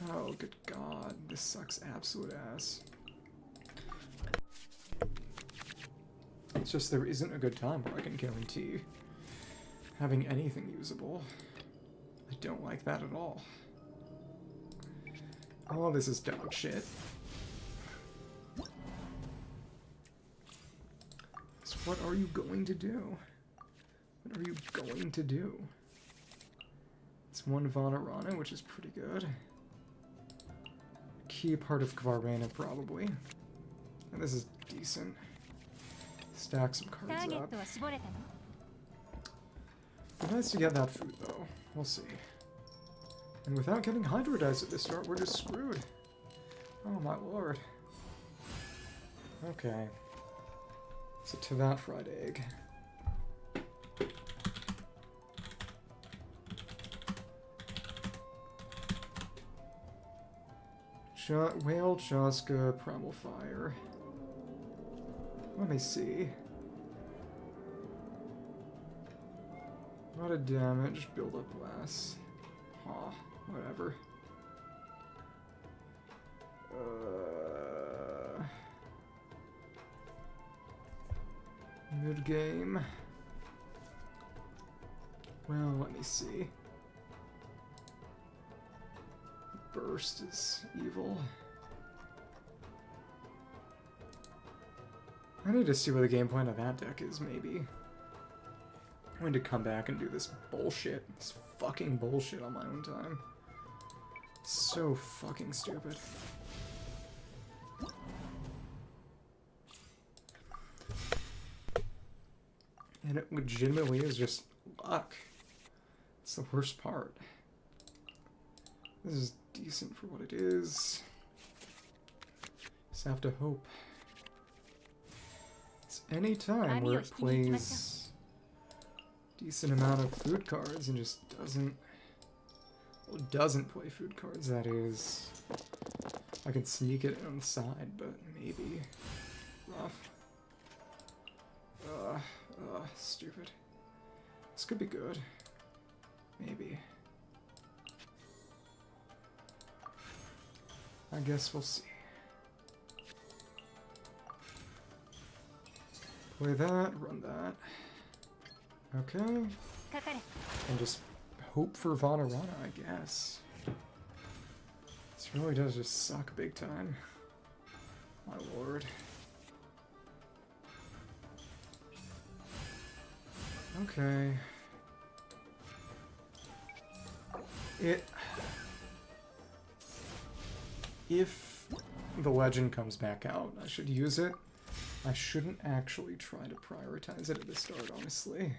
Oh, good god, this sucks absolute ass. It's just there isn't a good time where I can guarantee having anything usable. I don't like that at all. Oh, this is dog shit. So what are you going to do? What are you going to do? It's one Vanarana, which is pretty good. Key part of Kvarana, probably. And this is decent. Stack some cards up. Be nice to get that food, though. We'll see. And without getting Hydro Dice at the start, we're just screwed. Oh my lord. Okay. So to that fried egg. Whale, Chaska, Primal Fire. Let me see. A lot of damage, build up less. Huh, whatever. Mid game. Well, let me see. Burst is evil. I need to see what the game plan of that deck is, maybe. I'm going to come back and do this bullshit. This fucking bullshit on my own time. So fucking stupid. And it legitimately is just luck. It's the worst part. This is decent for what it is. Just have to hope. It's any time where it plays decent amount of food cards and just doesn't Well, it doesn't play food cards, that is. I can sneak it on the side, but maybe. Rough. Stupid. This could be good. Maybe. I guess we'll see. Play that, run that. Okay. And just hope for Vanarana, I guess. This really does just suck big time. My lord. Okay. If the legend comes back out, I should use it. I shouldn't actually try to prioritize it at the start, honestly.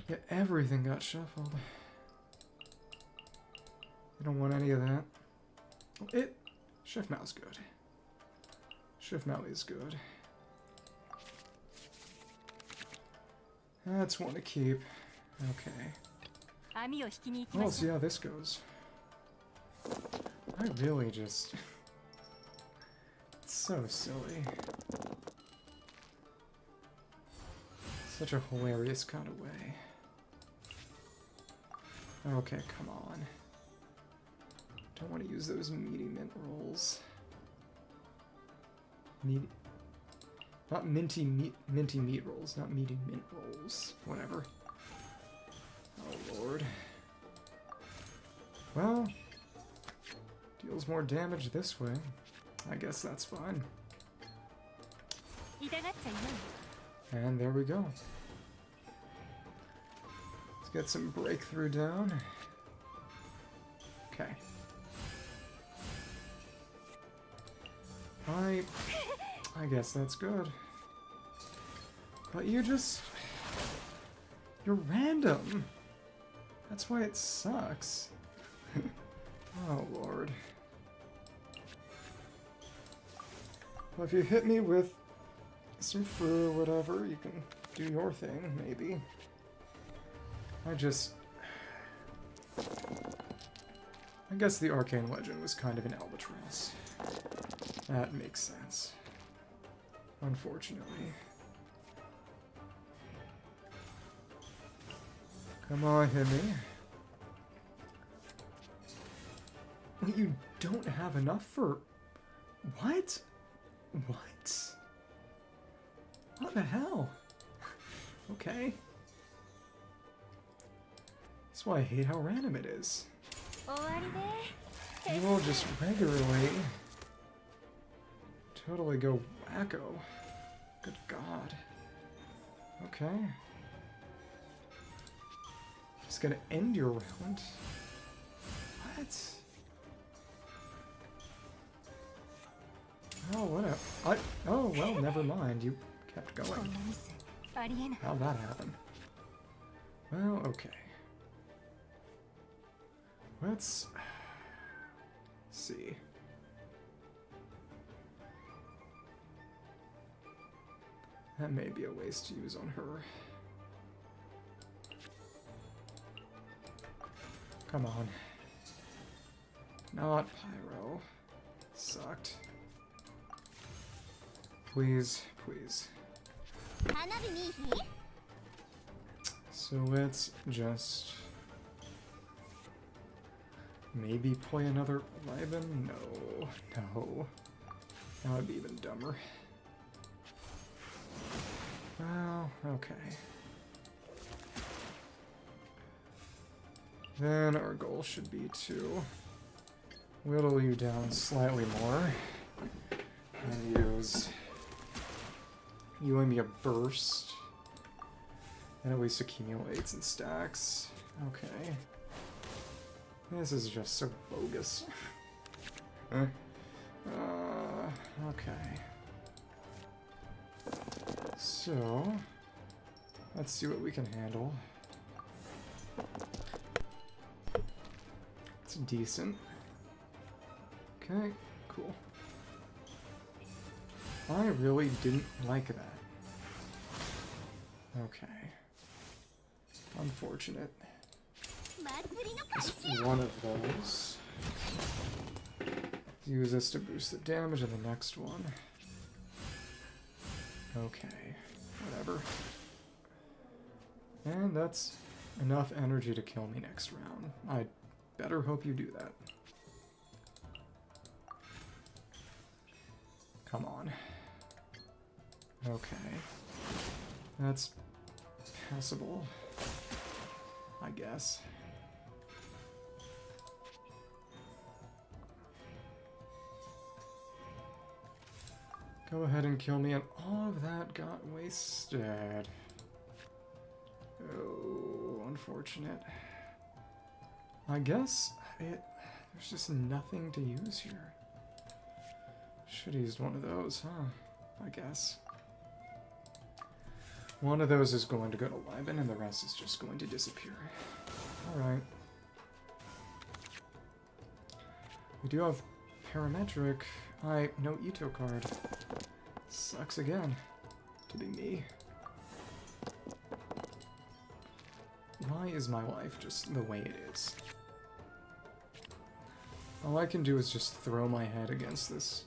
Yeah, everything got shuffled. I don't want any of that. Chef Mao's good. Chef Mao is good. That's one to keep. Okay. We'll see how this goes. I really just... It's so silly. Such a hilarious kind of way. Okay, come on. Don't want to use those meaty mint rolls. Not minty meat rolls, not meaty mint rolls. Whatever. Oh lord. Well, deals more damage this way. I guess that's fine. And there we go. Let's get some breakthrough down. Okay. I guess that's good. But you're random. That's why it sucks. Oh lord. Well, if you hit me with some fruit or whatever, you can do your thing, maybe. I guess the Arcane Legend was kind of an albatross. That makes sense. Unfortunately. Come on, hit me. You don't have enough for... What? What? What the hell? Okay. That's why I hate how random it is. You will just regularly totally go wacko. Good god. Okay. Just gonna end your round. What? Oh, what oh, well, never mind. You kept going. How'd that happen? Well, okay. Let's see. That may be a waste to use on her. Come on. Not Pyro. Sucked. Please, please. So let's just... maybe play another Liven? No. No. That would be even dumber. Well, okay. Then our goal should be to whittle you down slightly more and use you and me a burst and at least accumulates and stacks. Okay. This is just so bogus. Okay. So, let's see what we can handle. decent. Okay, cool. I really didn't like that. Okay. Unfortunate. Just one of those. Use this to boost the damage of the next one. Okay, whatever. And that's enough energy to kill me next round. I better hope you do that. Come on. Okay. That's passable, I guess. Go ahead and kill me, and all of that got wasted. Oh, unfortunate. I guess there's just nothing to use here. Should have used one of those, huh? I guess. One of those is going to go to Liven, and the rest is just going to disappear. Alright. We do have parametric. No Ito card. Sucks again. To be me. Why is my life just the way it is? All I can do is just throw my head against this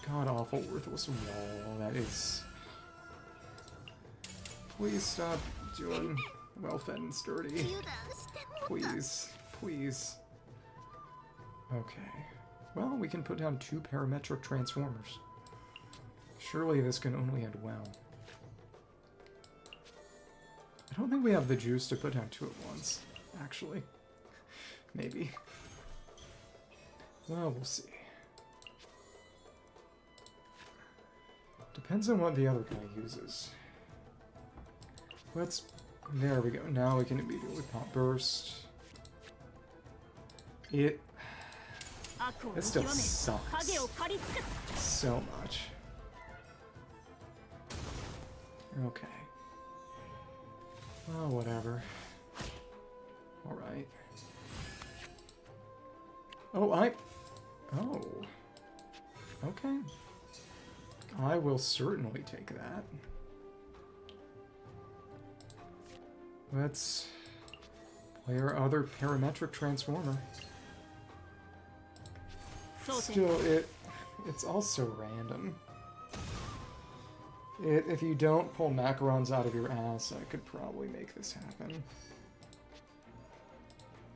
god-awful worthless wall that is... Please stop doing well-fed and sturdy. Please. Please. Okay. Well, we can put down 2 parametric transformers. Surely this can only end well. I don't think we have the juice to put down 2 at once, actually. Maybe. Well, we'll see. Depends on what the other guy uses. There we go. Now we can immediately pop burst. It still sucks so much. Okay. Well, whatever. Alright. Oh, okay. I will certainly take that. Let's play our other parametric transformer. Still, it's also random. If you don't pull macarons out of your ass, I could probably make this happen.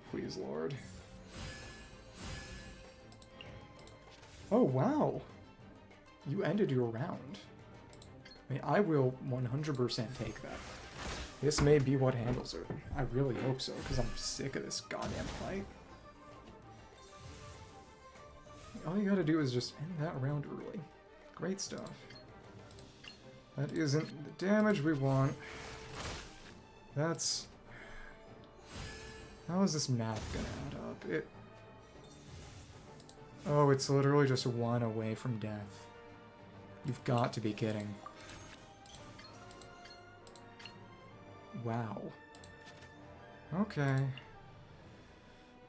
Please, Lord. Oh, wow. You ended your round. I mean, I will 100% take that. This may be what handles her. I really hope so, because I'm sick of this goddamn fight. All you gotta do is just end that round early. Great stuff. That isn't the damage we want. That's... How is this math gonna add up? Oh, it's literally just 1 away from death. You've got to be kidding. Wow. Okay.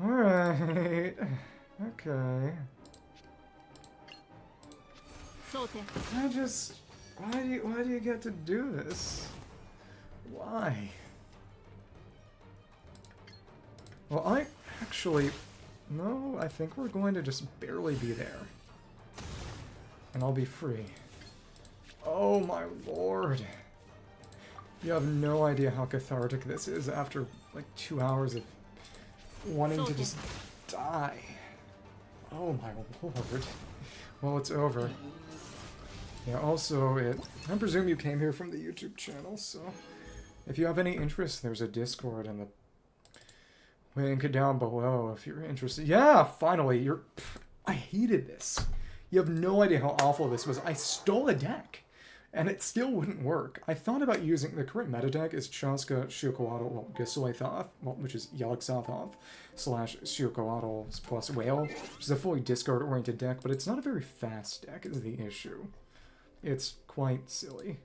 Alright. Okay. Why do you get to do this? Why? Well, no, I think we're going to just barely be there. And I'll be free. Oh my lord. You have no idea how cathartic this is after like 2 hours of wanting to just die. Oh my lord. Well, it's over. Yeah, also, I presume you came here from the YouTube channel, so if you have any interest, there's a Discord in the link down below if you're interested. Yeah, finally, I hated this. You have no idea how awful this was. I stole a deck, and it still wouldn't work. I thought about using, the current meta deck is Chaska, Shiokoatl, well, Gisoathoth, which is Yalixathoth / Shiokoatl plus Whale, which is a fully discard-oriented deck, but it's not a very fast deck is the issue. It's quite silly.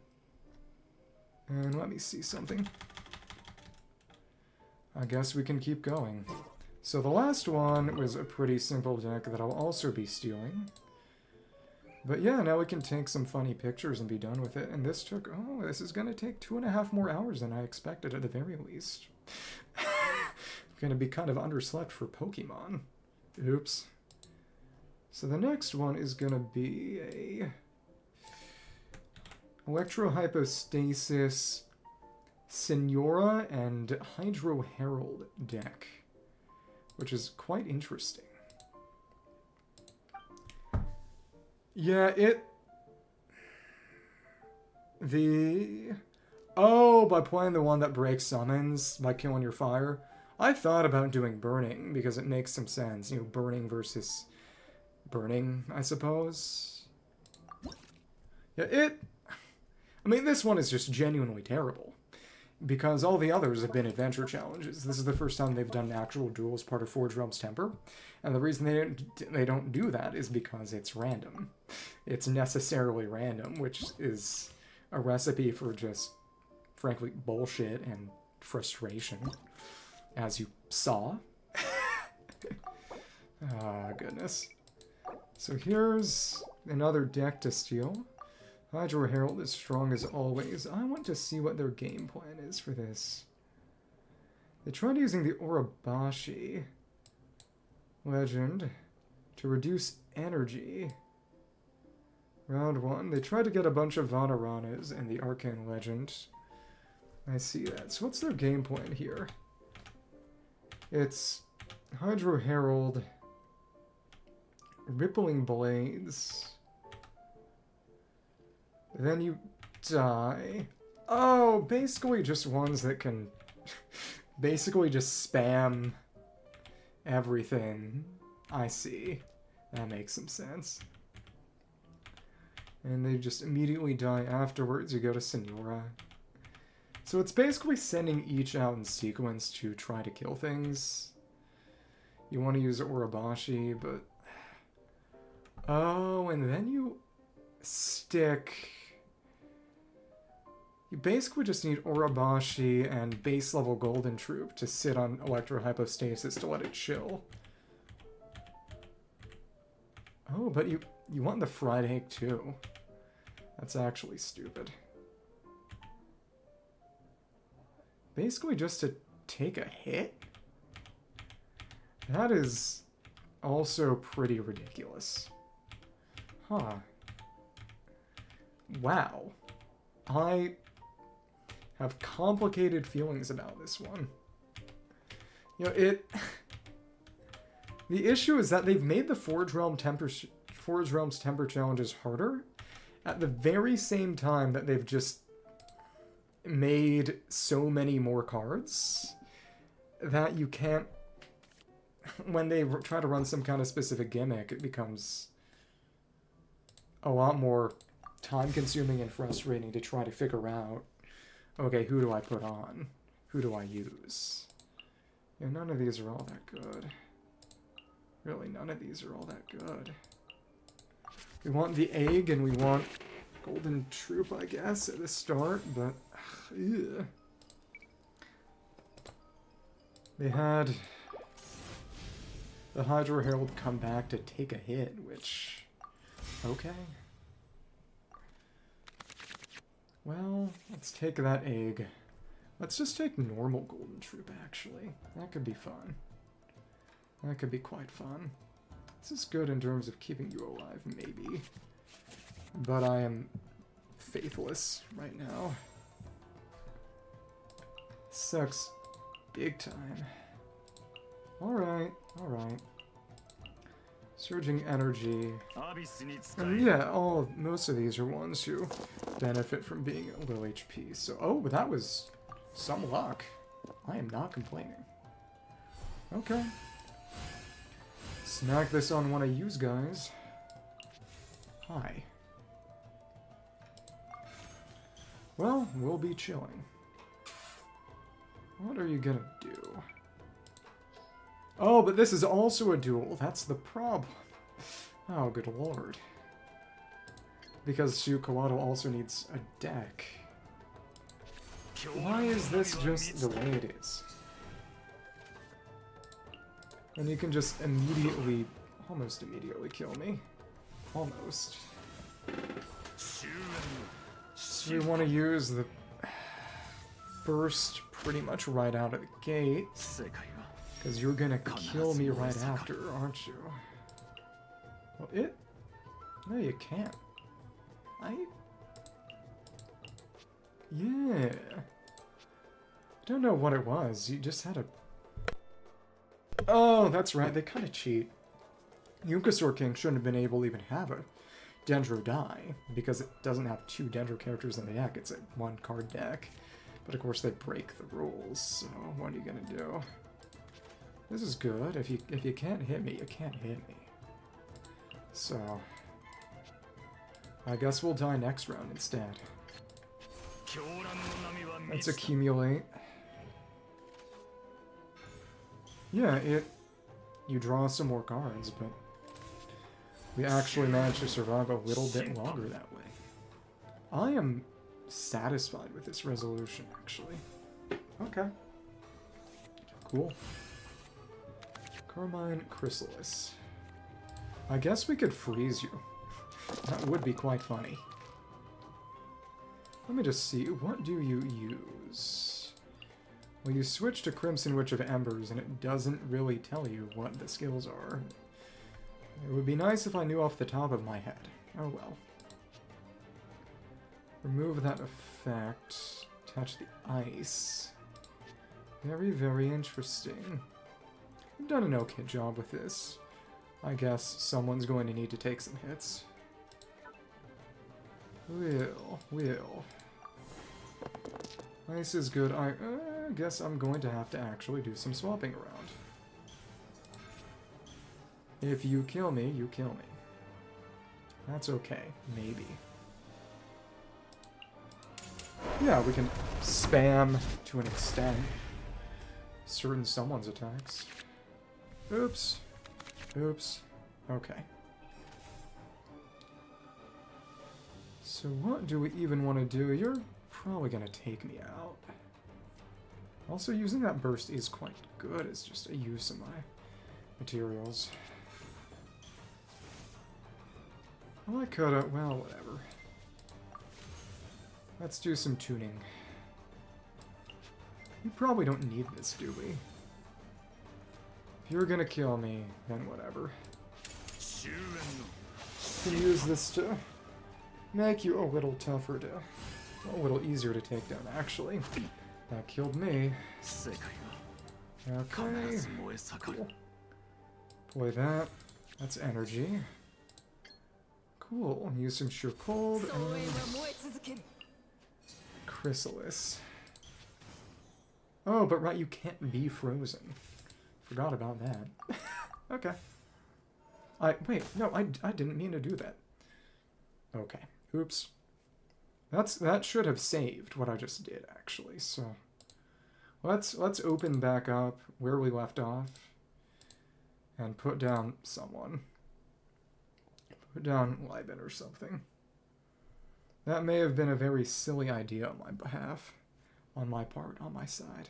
And let me see something. I guess we can keep going. So the last one was a pretty simple deck that I'll also be stealing. But yeah, now we can take some funny pictures and be done with it. And this took, oh, this is going to take 2.5 more hours than I expected at the very least. Going to be kind of underslept for Pokemon. Oops. So the next one is going to be a Electro-Hypostasis, Signora, and Hydro Herald deck, which is quite interesting. Yeah, by playing the one that breaks summons, by killing your fire, I thought about doing burning, because it makes some sense. You know, burning versus burning, I suppose. Yeah, I mean, this one is just genuinely terrible. Because all the others have been adventure challenges. This is the first time they've done an actual duel as part of Forge Realm's Temper. And the reason they don't do that is because it's random. It's necessarily random, which is a recipe for just, frankly, bullshit and frustration. As you saw. Ah, goodness. So here's another deck to steal. Hydro Herald is strong as always. I want to see what their game plan is for this. They tried using the Urabashi legend to reduce energy. Round 1. They tried to get a bunch of Vanaranas in the Arcane legend. I see that. So what's their game plan here? It's Hydro Herald, Rippling Blades. Then you die. Oh, basically just ones that can basically just spam everything. I see. That makes some sense. And they just immediately die afterwards. You go to Signora. So it's basically sending each out in sequence to try to kill things. You want to use Urabashi, but... Oh, and then you stick... You basically just need Urabashi and base level Golden Troop to sit on Electro-Hypostasis to let it chill. Oh, but you want the Fried Egg too. That's actually stupid. Basically just to take a hit? That is also pretty ridiculous. Huh. Wow. I have complicated feelings about this one. You know, the issue is that they've made the Forge Realm's Temper challenges harder at the very same time that they've just made so many more cards that you can't... When they try to run some kind of specific gimmick, it becomes a lot more time-consuming and frustrating to try to figure out, okay, who do I put on? Who do I use? Yeah, none of these are all that good. Really, none of these are all that good. We want the egg and we want Golden Troop, I guess, at the start, but... Ugh. They had the Hydro Herald come back to take a hit, which... Okay. Well, let's take that egg. Let's just take normal Golden Troop, actually. That could be fun. That could be quite fun. This is good in terms of keeping you alive, maybe. But I am faithless right now. Sucks big time. Alright, alright. Surging energy. And yeah, most of these are ones who benefit from being at low HP. So, oh, that was some luck. I am not complaining. Okay. Smack this on one of yous guys. Hi. Well, we'll be chilling. What are you gonna do? Oh, but this is also a duel. That's the problem. Oh, good lord. Because Shukawato also needs a deck. Why is this just the way it is? And you can just immediately, almost immediately kill me. Almost. So we want to use the burst pretty much right out of the gate. Because you're gonna kill me right after, aren't you? Well, no, you can't. Yeah. I don't know what it was. You just had a... Oh, that's right. They kind of cheat. Yunkasor King shouldn't have been able to even have a Dendro die, because it doesn't have 2 Dendro characters in the deck. It's a 1-card deck. But of course they break the rules, so what are you gonna do? This is good. If you can't hit me, you can't hit me. So I guess we'll die next round instead. Let's accumulate. Yeah, you draw some more cards, but we actually managed to survive a little bit longer that way. I am satisfied with this resolution, actually. Okay. Cool. Carmine Chrysalis. I guess we could freeze you. That would be quite funny. Let me just see. What do you use? Well, you switch to Crimson Witch of Embers, and it doesn't really tell you what the skills are. It would be nice if I knew off the top of my head. Oh well. Remove that effect. Attach the ice. Very, very interesting. I've done an okay job with this. I guess someone's going to need to take some hits. Will. Ice is good. I guess I'm going to have to actually do some swapping around. If you kill me, you kill me. That's okay. Maybe. Yeah, we can spam to an extent certain someone's attacks. Oops. Oops. Okay. So what do we even want to do? You're probably going to take me out. Also, using that burst is quite good. It's just a use of my materials. Well, I could've... Well, whatever. Let's do some tuning. We probably don't need this, do we? If you're gonna kill me, then whatever. Can use this to make you a little tougher to... a little easier to take down, actually. That killed me. Okay. Cool. Play that. That's energy. Cool. Use some Sure Cold and... Chrysalis. Oh, but right, you can't be frozen. Forgot about that. Okay. Wait, no, I didn't mean to do that. Okay. Oops. That should have saved what I just did, actually, so... Let's open back up where we left off. And put down someone. Put down Liben or something. That may have been a very silly idea on my behalf. On my part, on my side.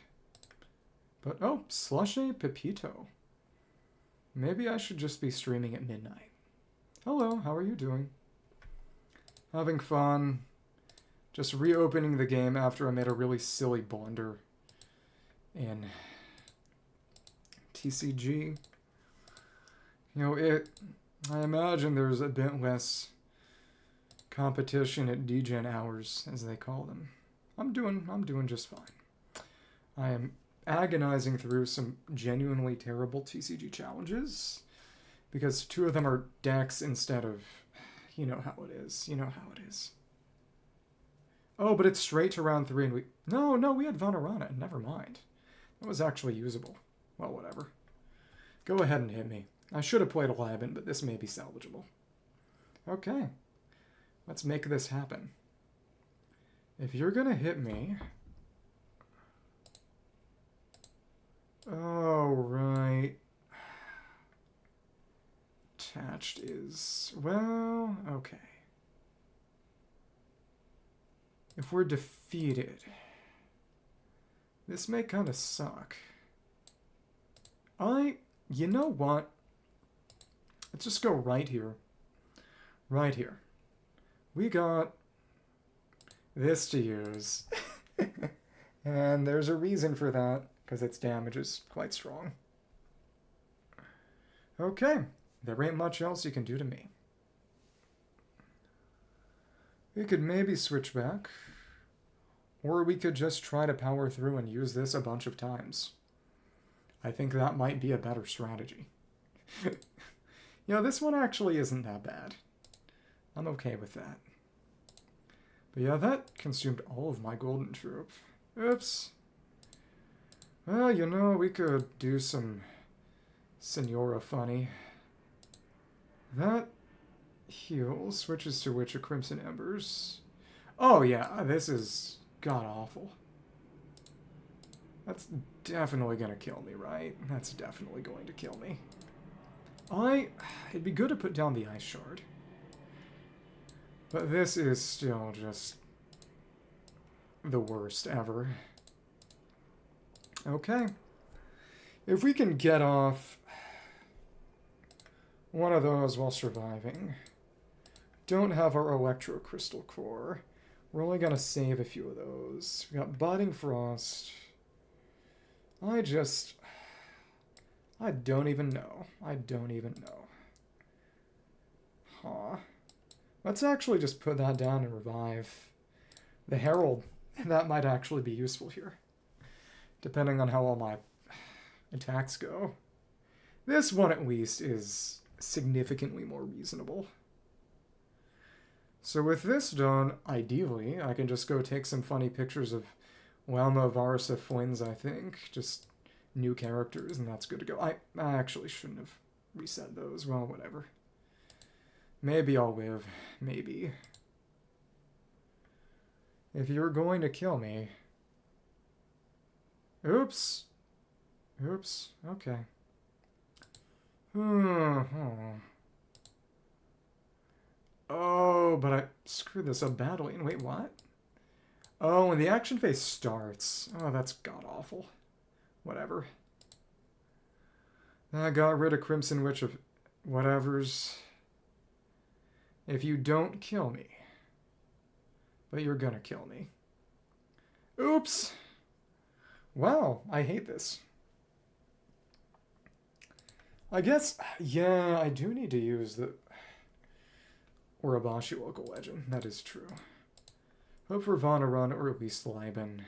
But, oh, Slushy Pepito. Maybe I should just be streaming at midnight. Hello, how are you doing? Having fun. Just reopening the game after I made a really silly blunder in TCG. You know, I imagine there's a bit less competition at DGen hours, as they call them. I'm doing just fine. I am agonizing through some genuinely terrible TCG challenges, because 2 of them are decks instead of... You know how it is. You know how it is. Oh, but it's straight to round 3 and we... No, we had Vanarana. Never mind. That was actually usable. Well, whatever. Go ahead and hit me. I should have played a Laban, but this may be salvageable. Okay. Let's make this happen. If you're gonna hit me... Oh, right. Attached is... Well, okay. If we're defeated... This may kind of suck. you know what? Let's just go right here. Right here. We got this to use. And there's a reason for that, because its damage is quite strong. Okay, there ain't much else you can do to me. We could maybe switch back, or we could just try to power through and use this a bunch of times. I think that might be a better strategy. Yeah, this one actually isn't that bad. I'm okay with that. But yeah, that consumed all of my golden troop. Oops. Well, you know, we could do some Senora funny. That heal switches to Witch of Crimson Embers. Oh yeah, this is god-awful. That's definitely gonna kill me, right? That's definitely going to kill me. It'd be good to put down the Ice Shard. But this is still just the worst ever. Okay. If we can get off one of those while surviving. Don't have our Electro Crystal Core. We're only going to save a few of those. We got Biting Frost. I don't even know. I don't even know. Huh. Let's actually just put that down and revive the Herald. That might actually be useful here. Depending on how all my attacks go. This one at least is significantly more reasonable. So with this done, ideally, I can just go take some funny pictures of Welma, Varsa, Fwins, I think. Just new characters, and that's good to go. I actually shouldn't have reset those. Well, whatever. Maybe I'll live. Maybe. If you're going to kill me... Oops. Oops. Okay. Oh, but I screwed this up badly. And wait, what? Oh, when the action phase starts. Oh, that's god-awful. Whatever. I got rid of Crimson Witch of whatevers. If you don't kill me. But you're gonna kill me. Oops! Wow, I hate this. I guess, yeah, I do need to use the Urabashi local legend. That is true. Hope for Vonarun or at least Liban.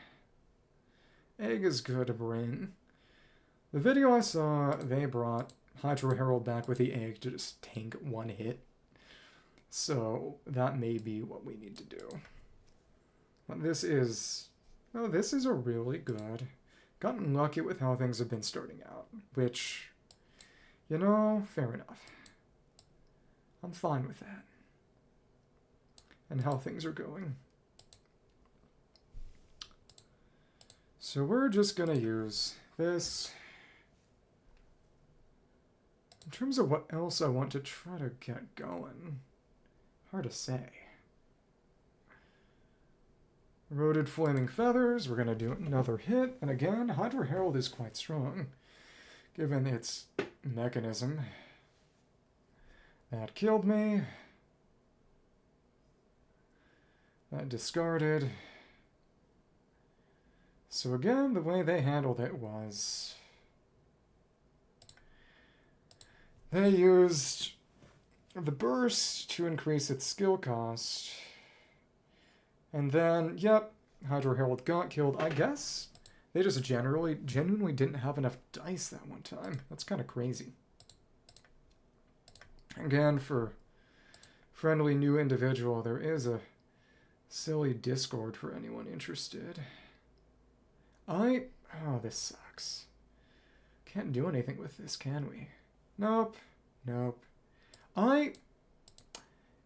Egg is good to bring. The video I saw, they brought Hydro Herald back with the egg to just tank one hit. So that may be what we need to do. But this is... Oh, this is a really good... Gotten lucky with how things have been starting out. Which, you know, fair enough. I'm fine with that. And how things are going. So we're just gonna use this. In terms of what else I want to try to get going, hard to say. Eroded Flaming Feathers, we're gonna do another hit, and again, Hydra Herald is quite strong, given its mechanism. That killed me. That discarded. So again, the way they handled it was... They used the burst to increase its skill cost. And then, yep, Hydro Herald got killed. I guess they just genuinely didn't have enough dice that one time. That's kind of crazy. Again, for friendly new individual, there is a silly Discord for anyone interested. Oh, this sucks. Can't do anything with this, can we? Nope. Nope.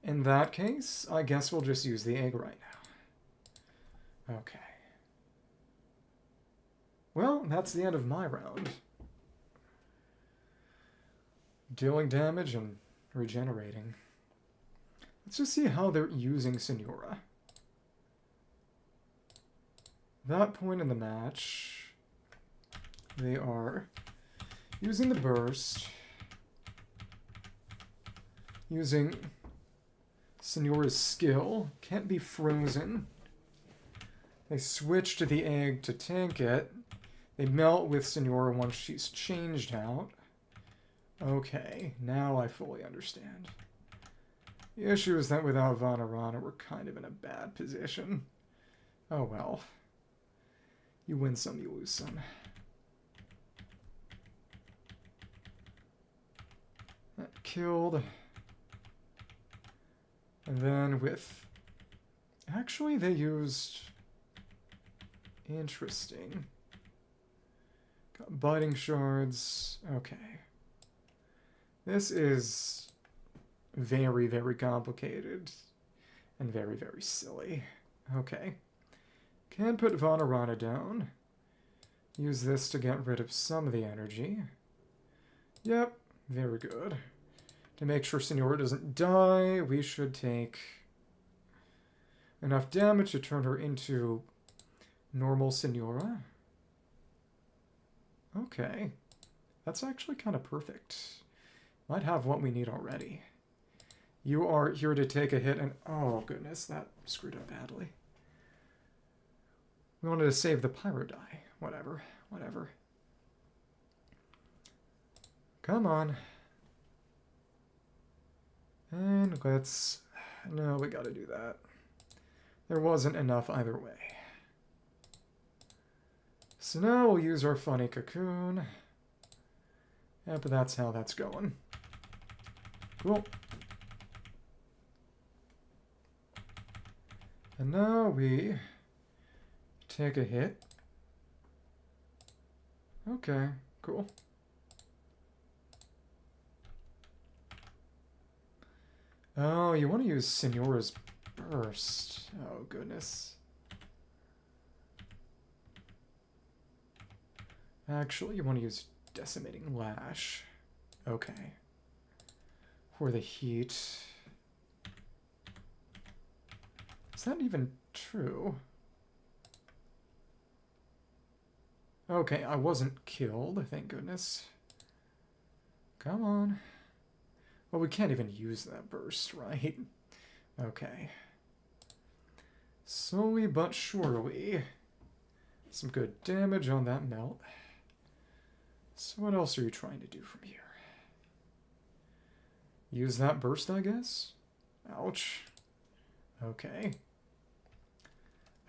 In that case, I guess we'll just use the egg right now. Okay. Well, that's the end of my round. Dealing damage and regenerating. Let's just see how they're using Senora. That point in the match, they are Using the burst. Using Signora's skill. Can't be frozen. They switch to the egg to tank it. They melt with Signora once she's changed out. Okay, now I fully understand. The issue is that without Vanarana, we're kind of in a bad position. Oh well. You win some, you lose some. That killed. And then with... Actually, they used... Interesting. Got biting shards. Okay. This is very, very complicated. And very, very silly. Okay. Can put Vanarana down. Use this to get rid of some of the energy. Yep. Very good. To make sure Signora doesn't die, we should take enough damage to turn her into normal Signora. Okay. That's actually kind of perfect. Might have what we need already. You are here to take a hit and... Oh, goodness, that screwed up badly. We wanted to save the pyro die. Whatever, whatever. Come on. And let's... No, we gotta do that. There wasn't enough either way. So now we'll use our funny cocoon. Yeah, but that's how that's going. Cool. And now we take a hit. Okay, cool. Oh, you want to use Signora's burst. Oh, goodness. Actually, you want to use Decimating Lash. Okay. For the heat. Is that even true? Okay, I wasn't killed, thank goodness. Come on. Well, we can't even use that burst, right? Okay. Slowly but surely. Some good damage on that melt. So what else are you trying to do from here? Use that burst, I guess? Ouch. Okay.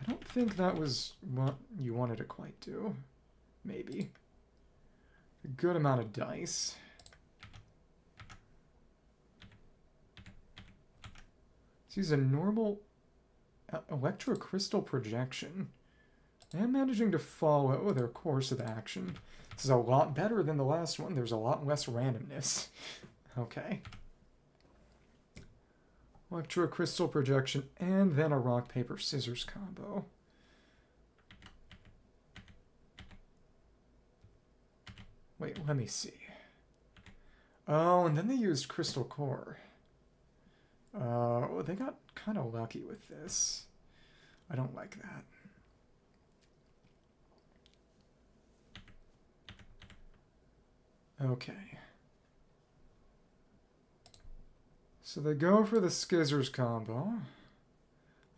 I don't think that was what you wanted to quite do. Maybe. A good amount of dice. Let's use a normal electrocrystal projection. And managing to follow their course of action. This is a lot better than the last one. There's a lot less randomness. Okay. Electrocrystal projection and then a rock, paper, scissors combo. Wait, let me see. Oh, and then they used crystal core. They got kind of lucky with this. I don't like that. Okay. So they go for the Skizzers combo.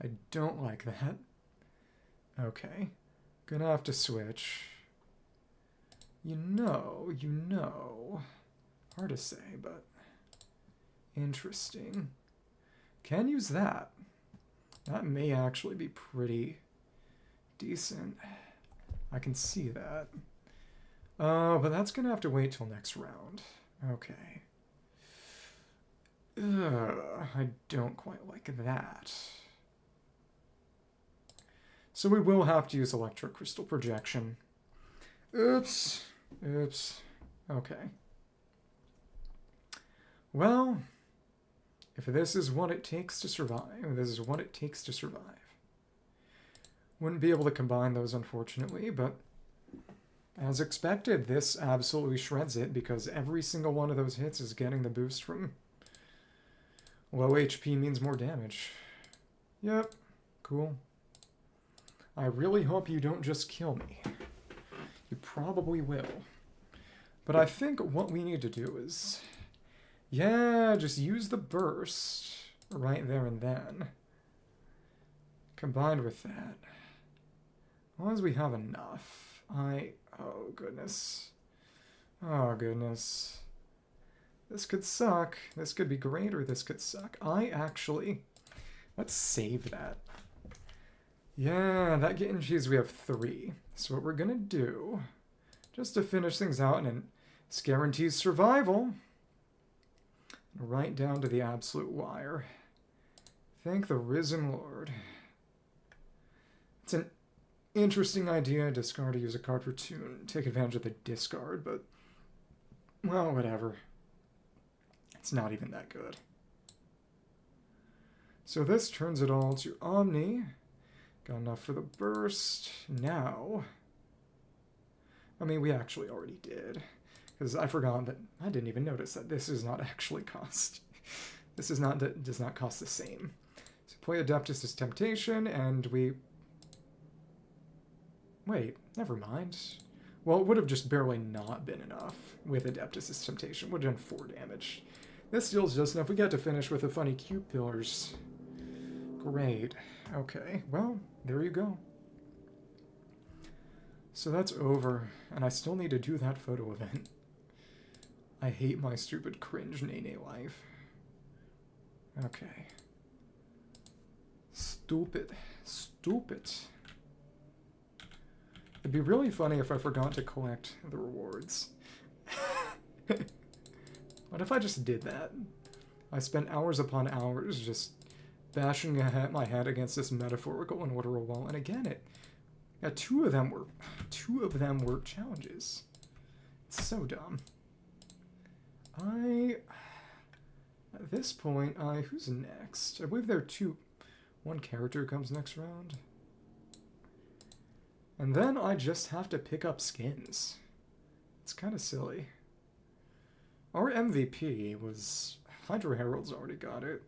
I don't like that. Okay. Gonna have to switch. You know. Hard to say, but interesting. Can use that. That may actually be pretty decent. I can see that. But that's gonna have to wait till next round. Okay. I don't quite like that. So we will have to use electrocrystal projection. Oops. Oops. Okay. Well, if this is what it takes to survive, this is what it takes to survive. Wouldn't be able to combine those, unfortunately, but as expected, this absolutely shreds it because every single one of those hits is getting the boost from low HP means more damage. Yep, cool. I really hope you don't just kill me. You probably will. But I think what we need to do is, yeah, just use the burst right there and then. Combined with that, as long as we have enough, oh goodness. Oh goodness. This could suck. This could be great, or this could suck. Let's save that. Yeah, that Genji's, we have 3. So what we're gonna do, just to finish things out, and this guarantees survival, right down to the absolute wire. Thank the Risen Lord. It's an interesting idea, discard to use a card for tune, take advantage of the discard, but, well, whatever. It's not even that good. So this turns it all to Omni. Got enough for the burst. Now, I mean, we actually already did, because I forgot that I didn't even notice that this does not actually cost. This does not cost the same. So play Adeptus' Temptation, and we... Wait, never mind. Well, it would have just barely not been enough with Adeptus' Temptation. Would have done 4 damage. This deals just enough. We get to finish with the funny cube pillars. Great. Okay, well, there you go. So that's over, and I still need to do that photo event. I hate my stupid cringe Nene life. Okay. Stupid. Stupid. It'd be really funny if I forgot to collect the rewards. What if I just did that? I spent hours upon hours just bashing my head against this metaphorical and literal wall, and again, two of them were challenges. It's so dumb. At this point, who's next? I believe there are one character comes next round. And then I just have to pick up skins. It's kind of silly. Our MVP was... Hydra Herald's already got it.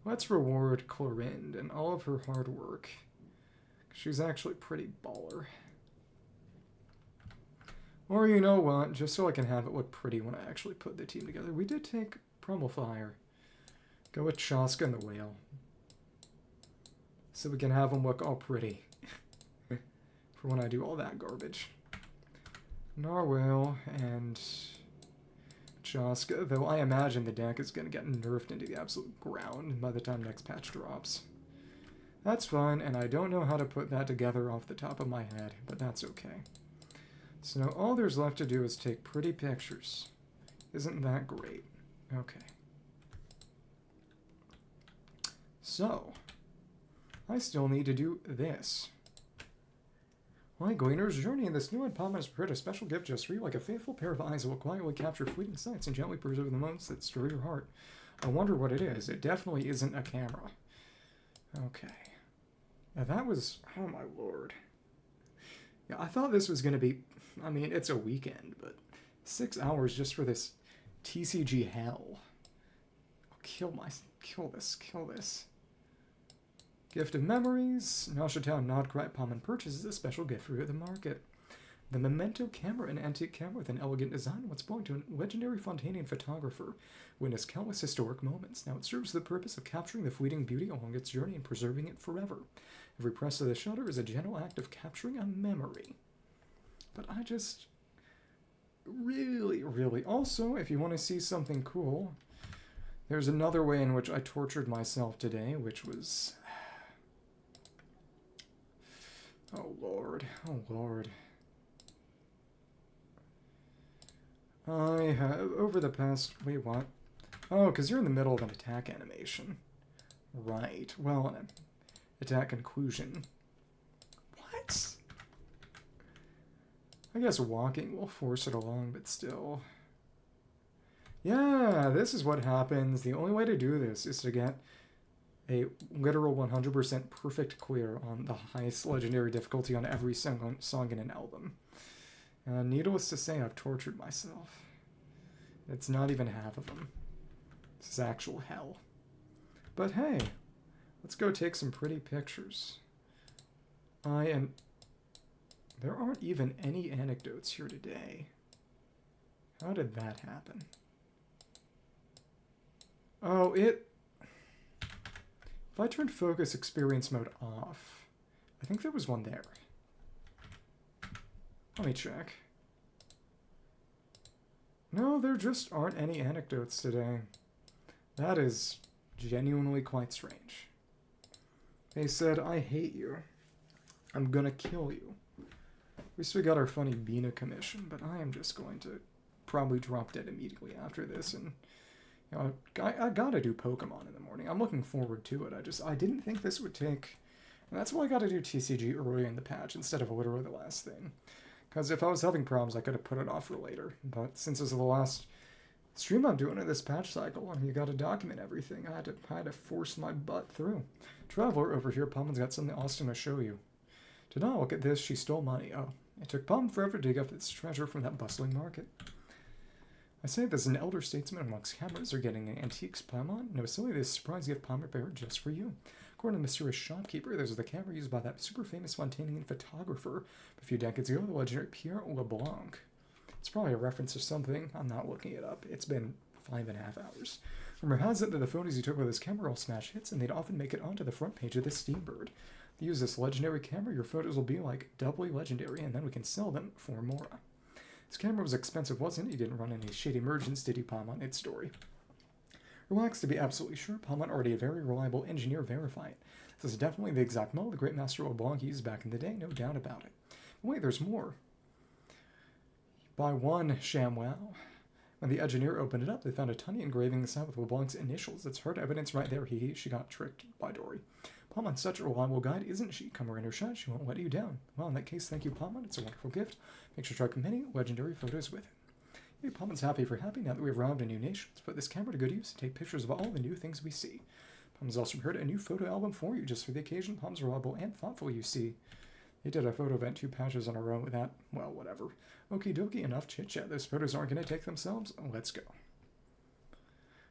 Let's reward Clorinde and all of her hard work. She's actually pretty baller. Or you know what, just so I can have it look pretty when I actually put the team together, we did take Promofire. Go with Chaska and the Whale. So we can have them look all pretty. For when I do all that garbage. Narwhale and Chaska, though I imagine the deck is going to get nerfed into the absolute ground by the time next patch drops. That's fine, and I don't know how to put that together off the top of my head, but that's okay. So now all there's left to do is take pretty pictures. Isn't that great? Okay. So, I still need to do this. Lightgleaner's journey in this new Impatience has prepared a special gift just for you, like a faithful pair of eyes that will quietly capture fleeting sights and gently preserve the moments that stir your heart. I wonder what it is. It definitely isn't a camera. Okay. Now that was... Oh my lord. Yeah, I thought this was going to be... I mean, it's a weekend, but 6 hours just for this TCG hell. I'll kill this. Gift of Memories. Neuchâtel Nod-Kraian purchases a special gift for you at the market. The Memento camera, an antique camera with an elegant design, once belonged to a legendary Fontanian photographer, witnessed countless historic moments. Now it serves the purpose of capturing the fleeting beauty along its journey and preserving it forever. Every press of the shutter is a gentle act of capturing a memory. But I just... really... Also, if you want to see something cool, there's another way in which I tortured myself today, which was... Oh lord. Oh lord. I have, over the past... Wait, what? Oh, because you're in the middle of an attack animation. Right. Well, an attack conclusion. What? I guess walking will force it along, but still. Yeah, this is what happens. The only way to do this is to get a literal 100% perfect clear on the highest legendary difficulty on every song in an album. Needless to say, I've tortured myself. It's not even half of them. This is actual hell. But hey, let's go take some pretty pictures. There aren't even any anecdotes here today. How did that happen? Oh, it... If I turned focus experience mode off, I think there was one there. Let me check. No, there just aren't any anecdotes today. That is genuinely quite strange. They said, I hate you. I'm gonna kill you. At least we got our funny Bina commission, but I am just going to probably drop dead immediately after this, and you know, I gotta do Pokemon in the morning. I'm looking forward to it. I didn't think this would take, and that's why I gotta do TCG early in the patch instead of literally the last thing. Because if I was having problems, I could have put it off for later. But since this is the last stream I'm doing in this patch cycle, and you gotta document everything, I had to force my butt through. Traveler over here, Pommon's got something awesome to show you. Dehya, look at this, she stole money. Oh, it took Pommon forever to dig up its treasure from that bustling market. I say this, an elder statesman amongst cameras are getting antiques, Pommon. No, silly, this surprise gift Pommon prepared just for you. According to the mysterious shopkeeper, there's the camera used by that super famous Fontanian photographer a few decades ago, the legendary Pierre LeBlanc. It's probably a reference to something. I'm not looking it up. It's been 5.5 hours. Rumor has it that the photos he took with his camera all smash hits, and they'd often make it onto the front page of the Steambird. If you use this legendary camera, your photos will be like doubly legendary, and then we can sell them for more. This camera was expensive, wasn't it? He didn't run any shady merchants, did he, Pommon? Its story. Relax, to be absolutely sure, Pommon already a very reliable engineer verify it. This is definitely the exact model the great master LeBlanc used back in the day, no doubt about it. But wait, there's more. By one ShamWow. When the engineer opened it up, they found a tiny engraving inside with LeBlanc's initials. That's hard evidence right there. She got tricked by Dory. Pommon's such a reliable guide, isn't she? Come in her shot, she won't let you down. Well, in that case, thank you, Pommon. It's a wonderful gift. Make sure to try many legendary photos with it. Hey, Pommon's happy for happy now that we've arrived a new nation. Let's put this camera to good use and take pictures of all the new things we see. Pommon's also prepared a new photo album for you just for the occasion. Pommon's reliable and thoughtful, you see. They did a photo event 2 patches in a row with that. Well, whatever. Okie dokie, enough chit-chat. Those photos aren't going to take themselves. Let's go.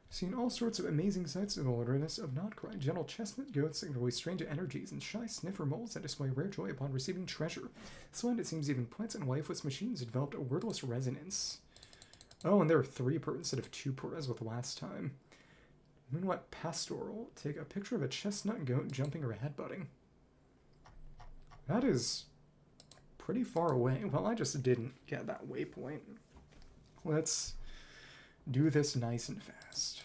Seen all sorts of amazing sights in the wilderness of Nod-Kraian. Gentle chestnut goats that release strange energies, and shy sniffer moles that display rare joy upon receiving treasure. This land, it seems even plants and lifeless machines have developed a wordless resonance. Oh, and there are 3 per instead of 2 per as with last time. Moonwet Pastoral. Take a picture of a chestnut goat jumping or headbutting. That is pretty far away. Well, I just didn't get that waypoint. Let's do this nice and fast.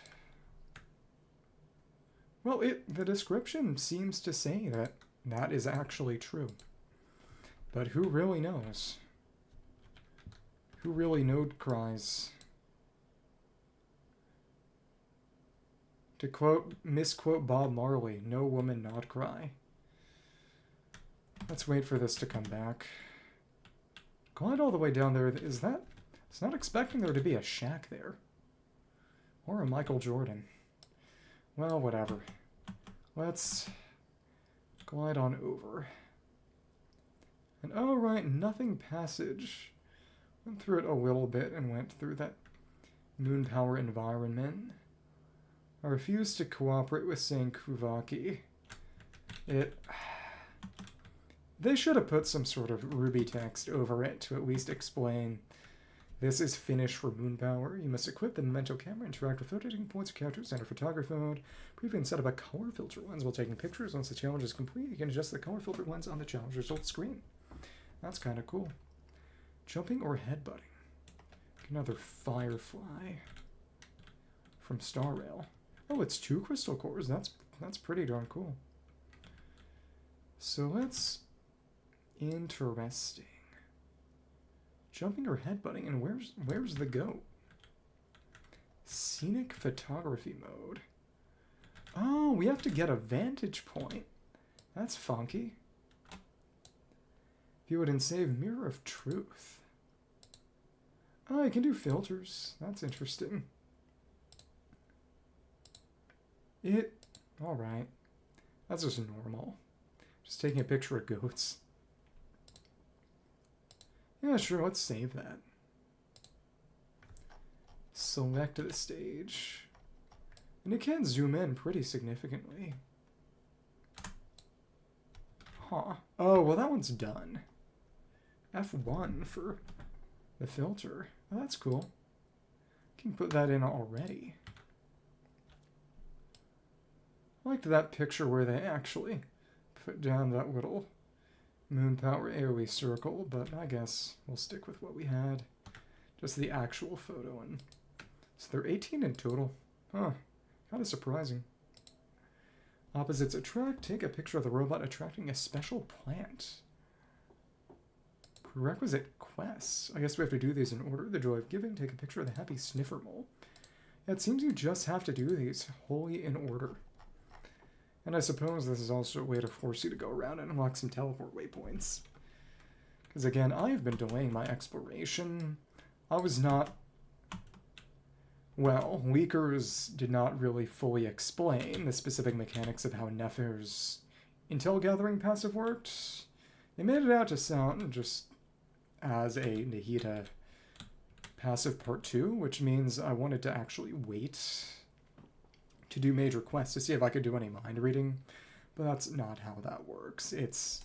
Well, the description seems to say that that is actually true. But who really knows? Who really Nod-Krais? To misquote Bob Marley, no woman Nod-Krai. Let's wait for this to come back. Glide all the way down there. Is that... I was not expecting there to be a shack there. Or a Michael Jordan. Well, whatever. Let's glide on over. And oh, right, nothing passage. Went through it a little bit and went through that moon power environment. I refuse to cooperate with saying Kuuhenki. They should have put some sort of Ruby text over it to at least explain this is finished for moon power. You must equip the memento camera, interact with photo taking points or characters, enter photography mode. Preview and set up a color filter lens while taking pictures. Once the challenge is complete, you can adjust the color filter lens on the challenge results screen. That's kind of cool. Jumping or headbutting. Another Firefly from Star Rail. Oh, it's 2 crystal cores. That's pretty darn cool. So let's... Interesting. Jumping or headbutting, and where's the goat? Scenic photography mode. Oh, we have to get a vantage point. That's funky. View it and save Mirror of Truth. Oh, you can do filters. That's interesting. Alright. That's just normal. Just taking a picture of goats. Yeah, sure, let's save that. Select the stage. And it can zoom in pretty significantly. Huh. Oh, well that one's done. F1 for the filter. Oh, that's cool. Can put that in already. I liked that picture where they actually put down that little moon power AoE circle, but I guess we'll stick with what we had. Just the actual photo. And so they're 18 in total. Huh. Kind of surprising. Opposites attract. Take a picture of the robot attracting a special plant. Prerequisite quests. I guess we have to do these in order. The joy of giving. Take a picture of the happy sniffer mole. Yeah, it seems you just have to do these wholly in order. And I suppose this is also a way to force you to go around and unlock some teleport waypoints. Because again, I've been delaying my exploration. I was not... Well, leakers did not really fully explain the specific mechanics of how Nefer's intel gathering passive worked. They made it out to sound just as a Nahida passive part 2, which means I wanted to actually wait to do major quests to see if I could do any mind reading, but that's not how that works. It's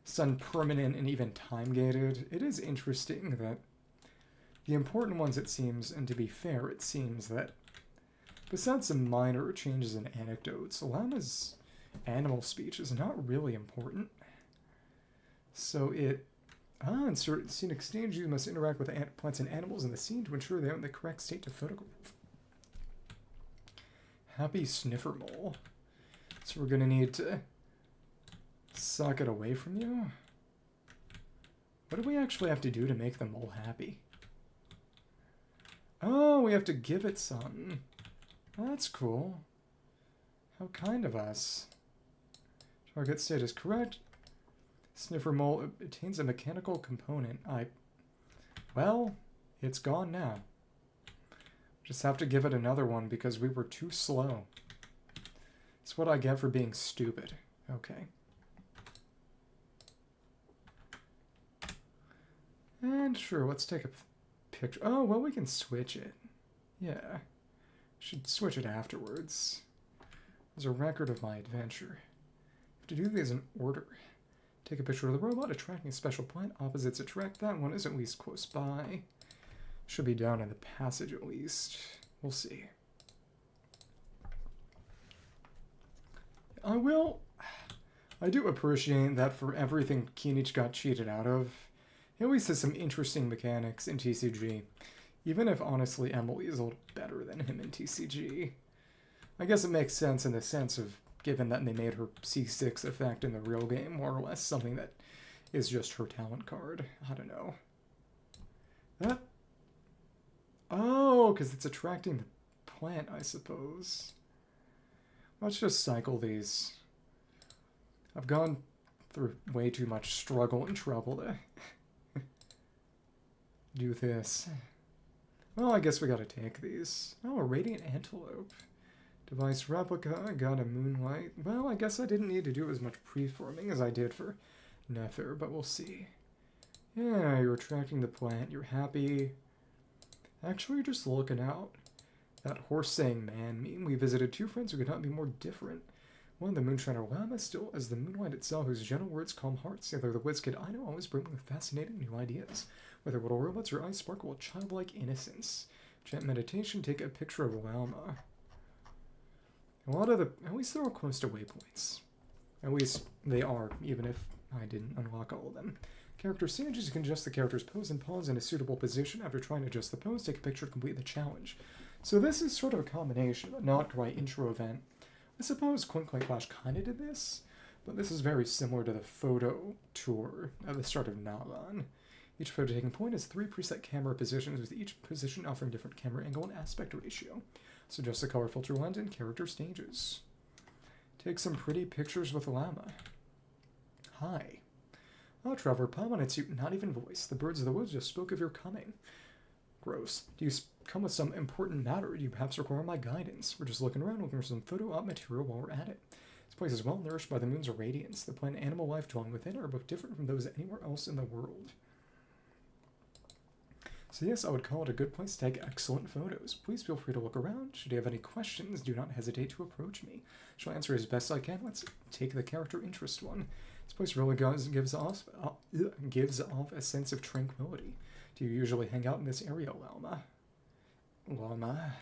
sun permanent and even time gated. It is interesting that the important ones, it seems, and to be fair, it seems that besides some minor changes in anecdotes, Llama's animal speech is not really important. So in certain scenic stage, you must interact with plants and animals in the scene to ensure they are in the correct state to photograph. Happy sniffer mole. So we're going to need to suck it away from you. What do we actually have to do to make the mole happy? Oh, we have to give it some. That's cool. How kind of us. Target state is correct. Sniffer mole obtains a mechanical component. Well, it's gone now. Just have to give it another one because we were too slow. It's what I get for being stupid. Okay. And sure, let's take a picture. Oh, well, we can switch it. Yeah. Should switch it afterwards. There's a record of my adventure. I have to do these in order. Take a picture of the robot attracting a special plant. Opposites attract. That one is at least close by. Should be down in the passage at least. We'll see. I do appreciate that for everything Kinich got cheated out of, he always has some interesting mechanics in TCG. Even if, honestly, Emily is a little better than him in TCG. I guess it makes sense in the sense of, given that they made her C6 effect in the real game, more or less something that is just her talent card. I don't know. That... Oh, because it's attracting the plant, I suppose. Let's just cycle these. I've gone through way too much struggle and trouble to do this. Well, I guess we gotta take these. Oh, a radiant antelope. Device replica, I got a moonlight. Well, I guess I didn't need to do as much preforming as I did for Nefer, but we'll see. Yeah, you're attracting the plant, you're happy. Actually, you're just looking out. That horse saying man meme, we visited two friends who could not be more different. One, the moonshiner Llama, still as the moonlight itself, whose gentle words calm hearts. The other, the whiz kid I know, always bring me with fascinating new ideas. Whether little robots or eyes sparkle with childlike innocence. Chant meditation, take a picture of Llama. At least they're all close to waypoints. At least they are, even if I didn't unlock all of them. Character stages, you can adjust the character's pose and pause in a suitable position. After trying to adjust the pose, take a picture to complete the challenge. So this is sort of a combination of a Nod-Kraian intro event. I suppose Kuuhenki Clash kind of did this, but this is very similar to the photo tour at the start of Navan. Each photo taking point has 3 preset camera positions, with each position offering different camera angle and aspect ratio. So adjust the color filter lens and character stages. Take some pretty pictures with Llama. Hi. Oh, Trevor, palm on its suit, not even voice. The birds of the woods just spoke of your coming. Gross. Do you come with some important matter? Do you perhaps require my guidance? We're just looking around, looking for some photo op material while we're at it. This place is well nourished by the moon's radiance. The plant and animal life dwelling within are both different from those anywhere else in the world. So yes, I would call it a good place to take excellent photos. Please feel free to look around. Should you have any questions, do not hesitate to approach me. Shall answer as best I can. Let's take the character interest one. This place really gives off a sense of tranquility. Do you usually hang out in this area, Llama? llama.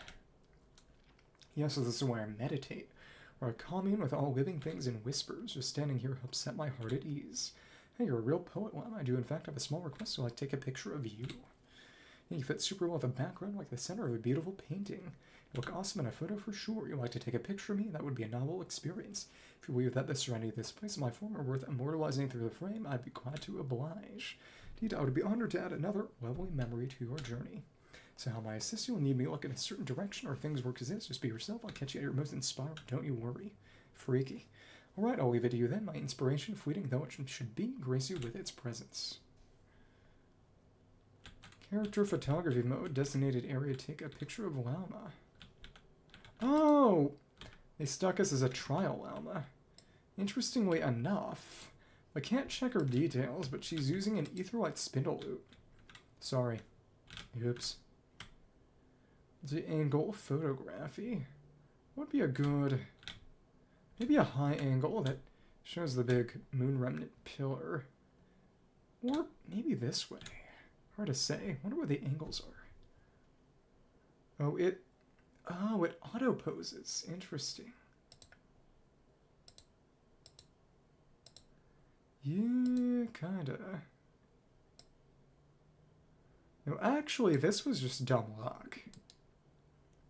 Yes, so this is where I meditate, where I commune with all living things in whispers. Just standing here helps set my heart at ease. Hey, you're a real poet, llama. I do in fact have a small request, so I'd like to take a picture of you. You fit super well with a background like the center of a beautiful painting. You look awesome in a photo for sure. You'd like to take a picture of me? That would be a novel experience. If you believe that the serenity of this place and my form are worth immortalizing through the frame, I'd be glad to oblige. Indeed, I would be honored to add another lovely memory to your journey. So how may I assist you? You'll need me to look in a certain direction or things work as is. Just be yourself. I'll catch you at your most inspiring. Don't you worry. Freaky. Alright, I'll leave it to you then. My inspiration, fleeting though it should be, grace you with its presence. Character photography mode, designated area, take a picture of llama. Oh! They stuck us as a trial llama. Interestingly enough, I can't check her details, but she's using an etherlight spindle loop. Sorry. Oops. The angle photography. Would be a good... maybe a high angle that shows the big moon remnant pillar. Or maybe this way. Hard to say. Wonder what the angles are. Oh, it auto poses. Interesting. Yeah, kinda. No, actually, this was just dumb luck.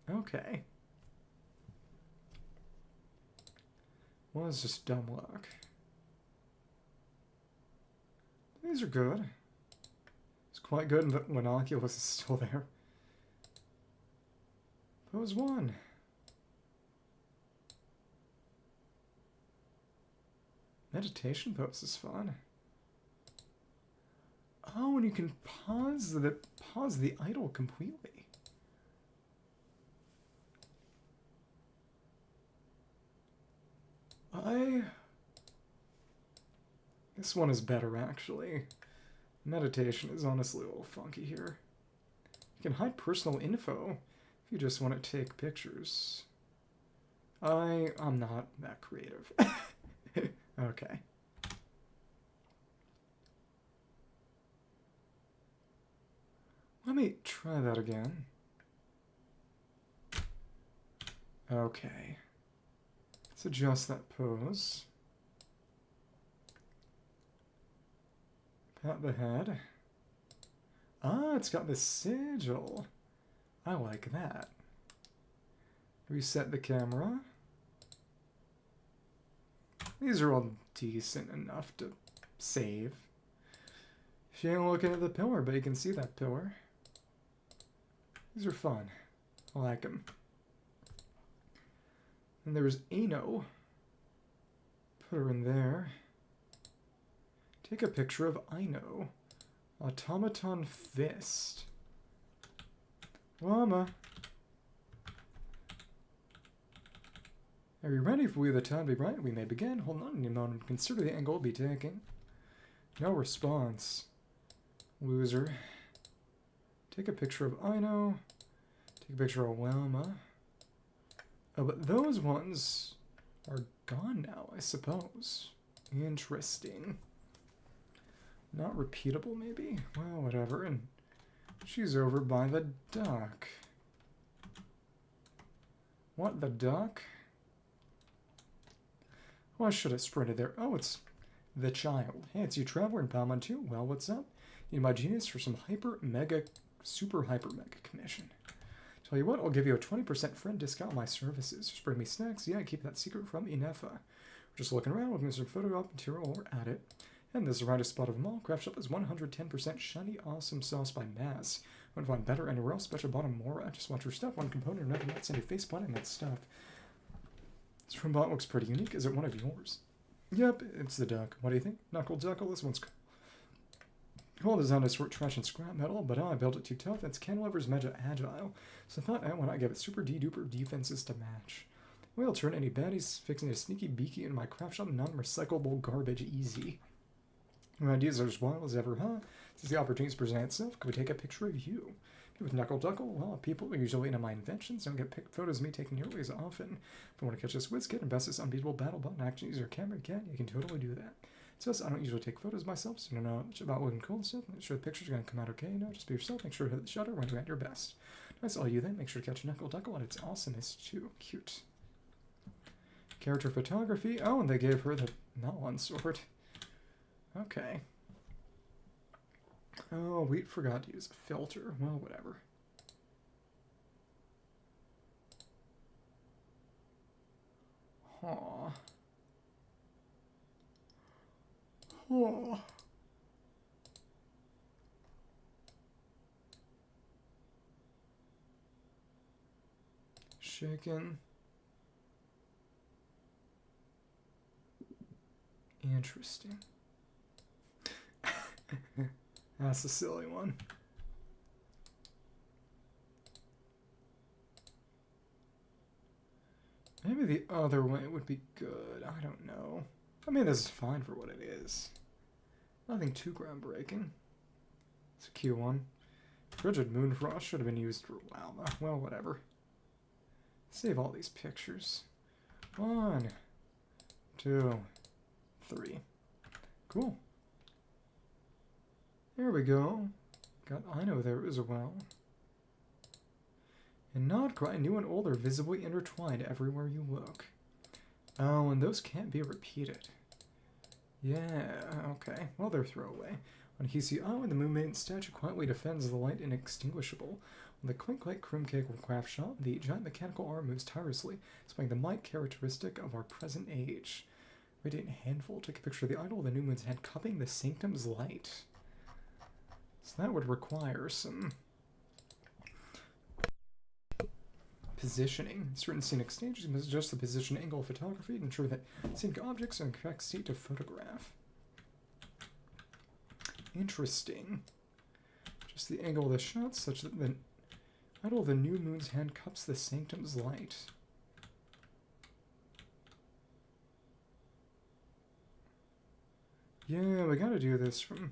Okay. Was just dumb luck. These are good. It's quite good when Oculus is still there. Pose 1. Meditation pose is fun. Oh, and you can pause the idle completely. This one is better, actually. Meditation is honestly a little funky here. You can hide personal info if you just want to take pictures. I'm not that creative. Okay. Let me try that again. Okay. Let's adjust that pose. Pat the head. Ah, it's got the sigil. I like that. Reset the camera. These are all decent enough to save. She ain't looking at the pillar, but you can see that pillar. These are fun. I like them. And there's Ano. Put her in there. Take a picture of Ino. Automaton fist. Llama. Are you ready for the time to be bright? We may begin. Hold on a moment. Consider the angle we'll be taking. No response. Loser. Take a picture of Ino. Take a picture of Llama. Oh, but those ones are gone now, I suppose. Interesting. Not repeatable, maybe? Well, whatever. And she's over by the dock. What, the dock? Well, I should have sprinted there. Oh, it's the child. Hey, it's you, Traveler, in Palmon 2. Well, what's up? Need my genius for some super hyper mega commission. Tell you what, I'll give you a 20% friend discount on my services. Just bring me snacks. Yeah, keep that secret from Inefa. We're just looking around, looking at some photo op material while we're at it. And this is right a spot of them all. Craft shop is 110% shiny awesome sauce by Mass. Wouldn't find better anywhere else. Bet your bottom more. Just watch your stuff. One component or nothing. Not send your face planting that stuff. This from bot looks pretty unique. Is it one of yours? Yep, it's the duck. What do you think? Knuckle Duckle. This one's cool. Designed to sort trash and scrap metal, but I built it too tough. It's cantilever's mega agile. So I thought, why not give it super D-duper defenses to match? Well, turn any baddies fixing a sneaky beaky in my craft shop non-recyclable garbage easy. Your ideas are as wild as ever, huh? Since the opportunities present itself, could we take a picture of you? With Knuckle Duckle, well, people are usually into my inventions. Don't get photos of me taken nearly as often. If you want to catch this whiz kid and best this unbeatable battle button action user camera again, you can totally do that. It says I don't usually take photos myself, so I don't know much about looking cool and stuff. Make sure the picture's going to come out okay. No, just be yourself. Make sure to hit the shutter when you're at your best. I saw you then. Make sure to catch Knuckle Duckle, and it's awesomest too. Cute. Character photography. Oh, and they gave her the Melon sword. Okay. Oh, we forgot to use a filter. Well, whatever. Aw. Oh. Shaken. Interesting. That's a silly one. Maybe the other way would be good. I don't know. I mean, this is fine for what it is. Nothing too groundbreaking. It's a cute one. Frigid Moonfrost should have been used for a while though. Well, whatever. Save all these pictures. 1, 2, 3. Cool. There we go. Got Ino there as well. And Nod-Kraian, new and old, are visibly intertwined everywhere you look. Oh, and those can't be repeated. Yeah, okay. Well, they're throwaway. When he sees the Moon Maiden's statue quietly defends the light inextinguishable. When the Quinklight Kroomcake craft shop, the giant mechanical arm moves tirelessly, displaying the might characteristic of our present age. Radiant handful. Take a picture of the idol of the new moon's head cupping the sanctum's light. So that would require some positioning. Certain scenic stages must adjust the position angle of photography to ensure that scenic objects are in the correct state to photograph. Interesting. Just the angle of the shot such that the idol of the new moon's hand cups the sanctum's light. Yeah, we gotta do this from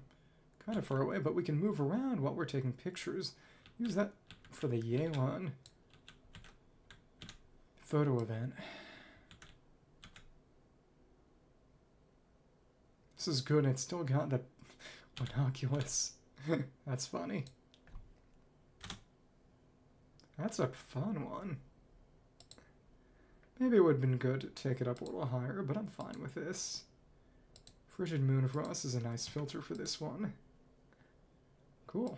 kind of far away, but we can move around while we're taking pictures. Use that for the Xianyun photo event. This is good. It's still got the binoculars. That's funny. That's a fun one. Maybe it would have been good to take it up a little higher, but I'm fine with this. Frigid Moonfrost is a nice filter for this one. Cool.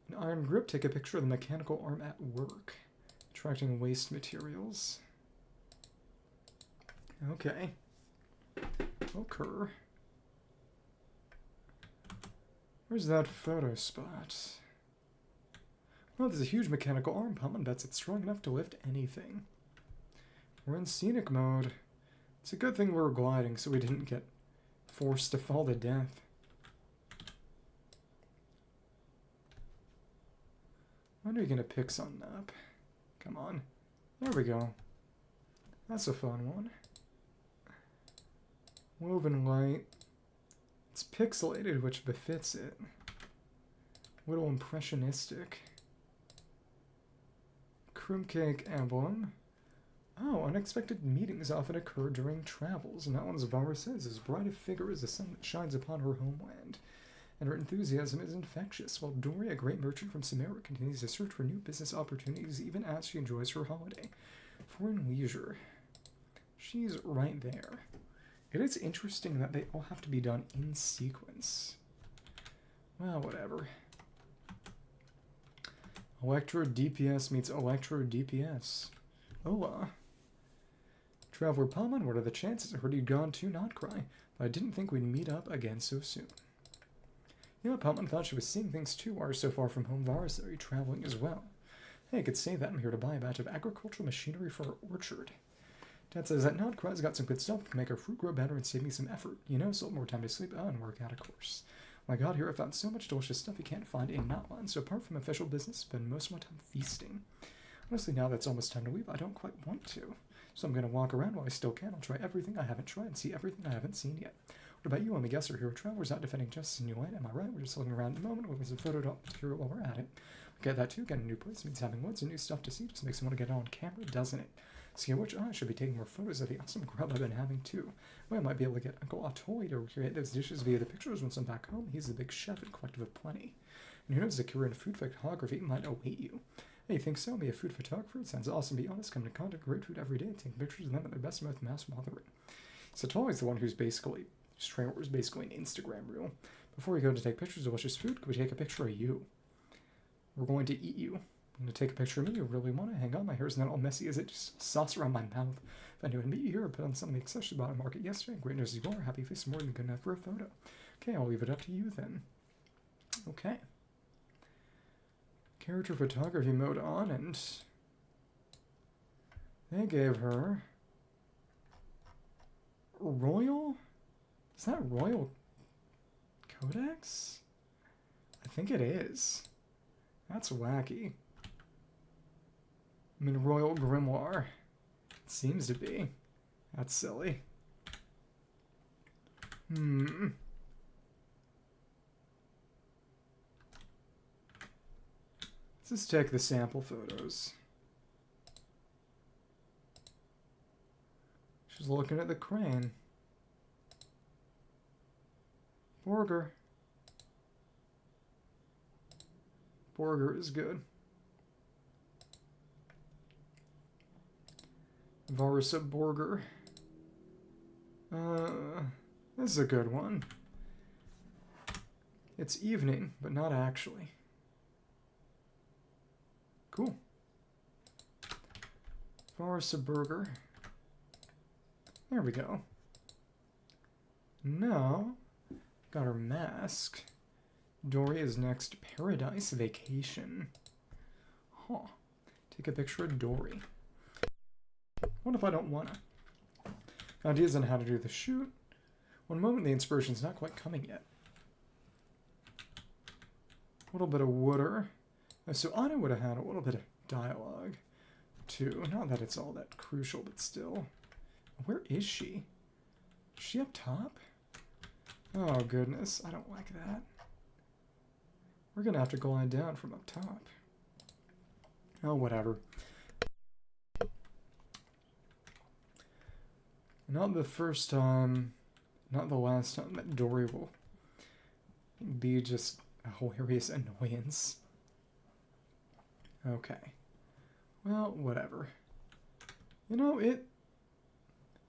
An iron grip. Take a picture of the mechanical arm at work. Attracting waste materials. Okay. Occur. Where's that photo spot? Well, there's a huge mechanical arm pump and bets it's strong enough to lift anything. We're in scenic mode. It's a good thing we were gliding so we didn't get forced to fall to death. When are you gonna pick something up? Come on. There we go. That's a fun one. Woven light. It's pixelated, which befits it. A little impressionistic. Kroomcake emblem. Oh, unexpected meetings often occur during travels, and that one's Vara says, as bright a figure as the sun that shines upon her homeland. And her enthusiasm is infectious, while Dory, a great merchant from Sumeru, continues to search for new business opportunities even as she enjoys her holiday. Foreign leisure. She's right there. It is interesting that they all have to be done in sequence. Well, whatever. Electro DPS meets Electro DPS. Hola. Traveler Palman, what are the chances? I heard you'd gone to Nod-Kraian, but I didn't think we'd meet up again so soon. Yeah, Palman thought she was seeing things too. Are so far from home, Vara's are you traveling as well? Hey, I could say that I'm here to buy a batch of agricultural machinery for our orchard. Dad says that Nod-Kraian's got some good stuff that can make our fruit grow better and save me some effort. You know, so more time to sleep and work out, of course. When I got here, I found so much delicious stuff you can't find in Notland, so apart from official business, I spend most of my time feasting. Honestly, now that it's almost time to leave, I don't quite want to. So I'm going to walk around while I still can. I'll try everything I haven't tried and see everything I haven't seen yet. What about you? I'm a guesser here. Travelers out defending justice in new light. Am I right? We're just looking around at the moment, looking some photo material while we're at it. Get that too. Getting a new place means having loads of new stuff to see. Just makes me want to get it on camera, doesn't it? Speaking of which, I should be taking more photos of the awesome grub I've been having too. Well, I might be able to get Uncle Atoy to recreate those dishes via the pictures once I'm back home. He's the big chef and collective of plenty. And who knows, a career in food photography might await you. Hey, you think so? Be a food photographer? It sounds awesome. Be honest, come to contact great food every day, taking pictures of them at their best most mouth-watering. So Tolly's the one who's basically, is basically an Instagram reel. Before we go to take pictures of delicious food, could we take a picture of you? We're going to eat you. I'm going to take a picture of me. You really want to? Hang on, my hair's not all messy, is it? Just sauce around my mouth. If I knew I'd meet you here, I put on some of the accessories bought at market yesterday. Great news you are. Happy face more than good enough for a photo. Okay, I'll leave it up to you then. Okay. Character photography mode on, and they gave her Royal? Is that Royal Codex? I think it is. That's wacky. I mean, Royal Grimoire. It seems to be. That's silly. Let's just take the sample photos. She's looking at the crane. Borger. Borger is good. Varsa Borger. This is a good one. It's evening, but not actually. Cool. Varsa Burger. There we go. Now, got her mask. Dory is next. Paradise Vacation. Huh. Take a picture of Dory. What if I don't wanna? Ideas on how to do the shoot. One moment, the inspiration's not quite coming yet. A little bit of Wooder. So Anna would have had a little bit of dialogue, too. Not that it's all that crucial, but still. Where is she? Is she up top? Oh, goodness. I don't like that. We're going to have to glide down from up top. Oh, whatever. Not the first time, not the last time that Dory will be just a hilarious annoyance. Okay. Well, whatever. You know, it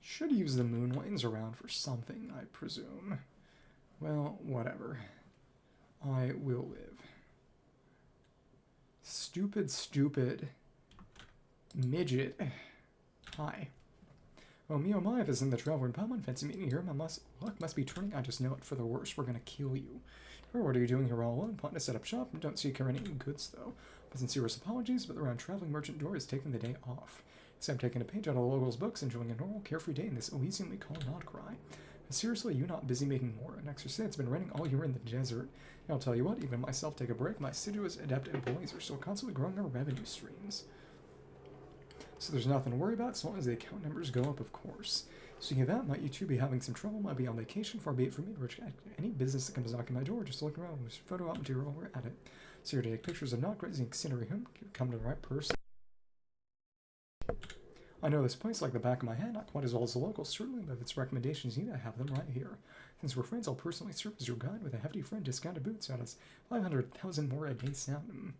should use the moon lanes around for something, I presume. Well, whatever. I will live. Stupid, stupid midget. Hi. Oh, me oh my, if it's in the Traveler and Palman, fancy meeting you here. My luck must be turning. I just know it for the worst. We're gonna kill you. What are you doing here all alone? Plan to set up shop. Don't see you carrying any goods, though. My sincerest apologies, but the round traveling merchant Dory is taking the day off. So I'm taking a page out of the locals' books, enjoying a normal, carefree day in this Elysium we call Nod-Kraian. Seriously, you not busy making more? An extra it's been raining all year in the desert. And I'll tell you what, even myself take a break. My assiduous, adept employees are still constantly growing our revenue streams. So there's nothing to worry about, as long as the account numbers go up, of course. Speaking of that, might you two be having some trouble? Might be on vacation, far be it from me to reject any business that comes knocking my door. Just look around, there's photo op material while we're at it. So here to take pictures of Nod-Kraian scenery, come to the right person. I know this place like the back of my hand, not quite as well as the locals, certainly, but if it's recommendations you need, I have them right here. Since we're friends, I'll personally serve as your guide with a hefty friend discounted boots out as 500,000 more a day sound.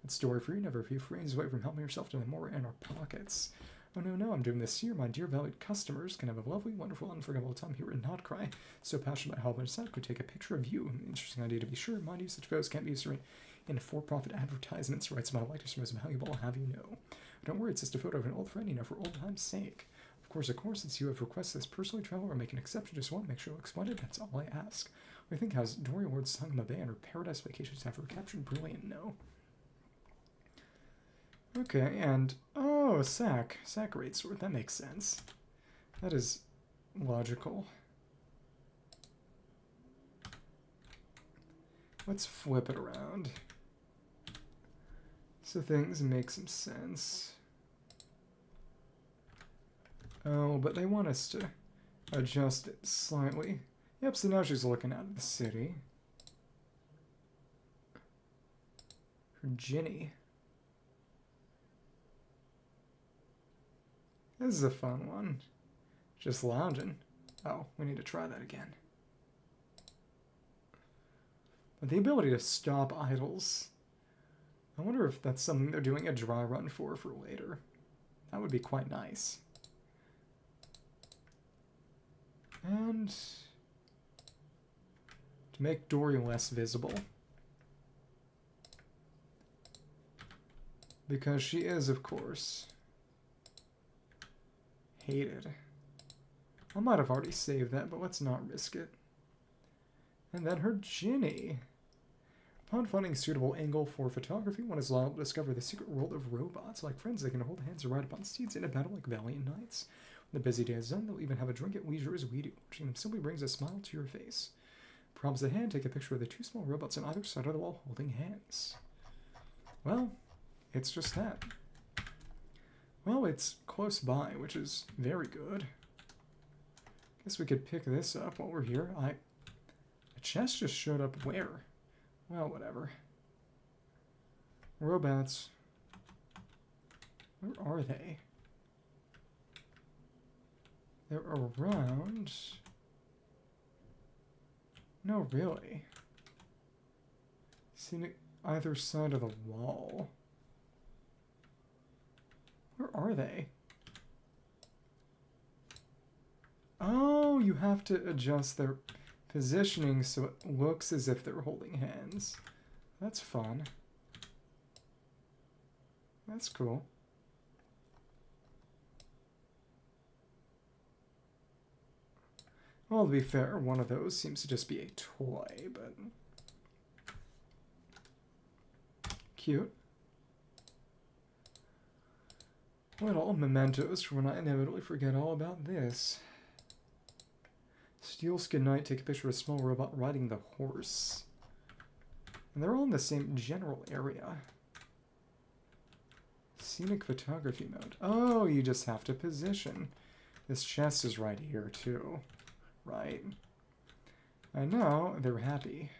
It's Dory for you, never a few frames away from helping yourself to the more in our pockets. Oh no, I'm doing this here. My dear valued customers can have a lovely, wonderful, unforgettable time here in Nod-Kraian. So passionate about helping us out, could take a picture of you. Interesting idea to be sure. Mind you, such photos can't be used in for-profit advertisements. Writes about like most valuable, I'll have you know. Don't worry, it's just a photo of an old friend, for old time's sake. Of course, since you have requested this personally, traveler, I'll make an exception. Just want to make sure it looks splendid. That's all I ask. I think how's Dory Ward's Sangma Bay and her Paradise Vacations have her captured brilliant, no? Okay, and oh, a sack rate sword. That makes sense. That is logical. Let's flip it around so things make some sense. Oh, but they want us to adjust it slightly. Yep, so now she's looking at the city. Her Ginny. This is a fun one. Just lounging. Oh, we need to try that again. The ability to stop idols. I wonder if that's something they're doing a dry run for later. That would be quite nice. And to make Dory less visible. Because she is, of course, hated. I might have already saved that, but let's not risk it. And then her Ginny. Upon finding a suitable angle for photography, one is liable to discover the secret world of robots. Like friends, they can hold hands and ride upon steeds in a battle like valiant knights. When the busy day is done, they'll even have a drink at leisure as we do. Watching them simply brings a smile to your face. Prompts at hand, take a picture of the two small robots on either side of the wall holding hands. Well, it's just that. Well, it's close by, which is very good. Guess we could pick this up while we're here. A chest just showed up where? Well, whatever. Robots. Where are they? They're around. No, really. Seen either side of the wall. Where are they? Oh, you have to adjust their positioning so it looks as if they're holding hands. That's fun. That's cool. Well, to be fair, one of those seems to just be a toy, but cute. Little mementos for when I inevitably forget all about this. Steelskin Knight, take a picture of a small robot riding the horse. And they're all in the same general area. Scenic photography mode. Oh, you just have to position. This chest is right here, too. Right. I know, they're happy.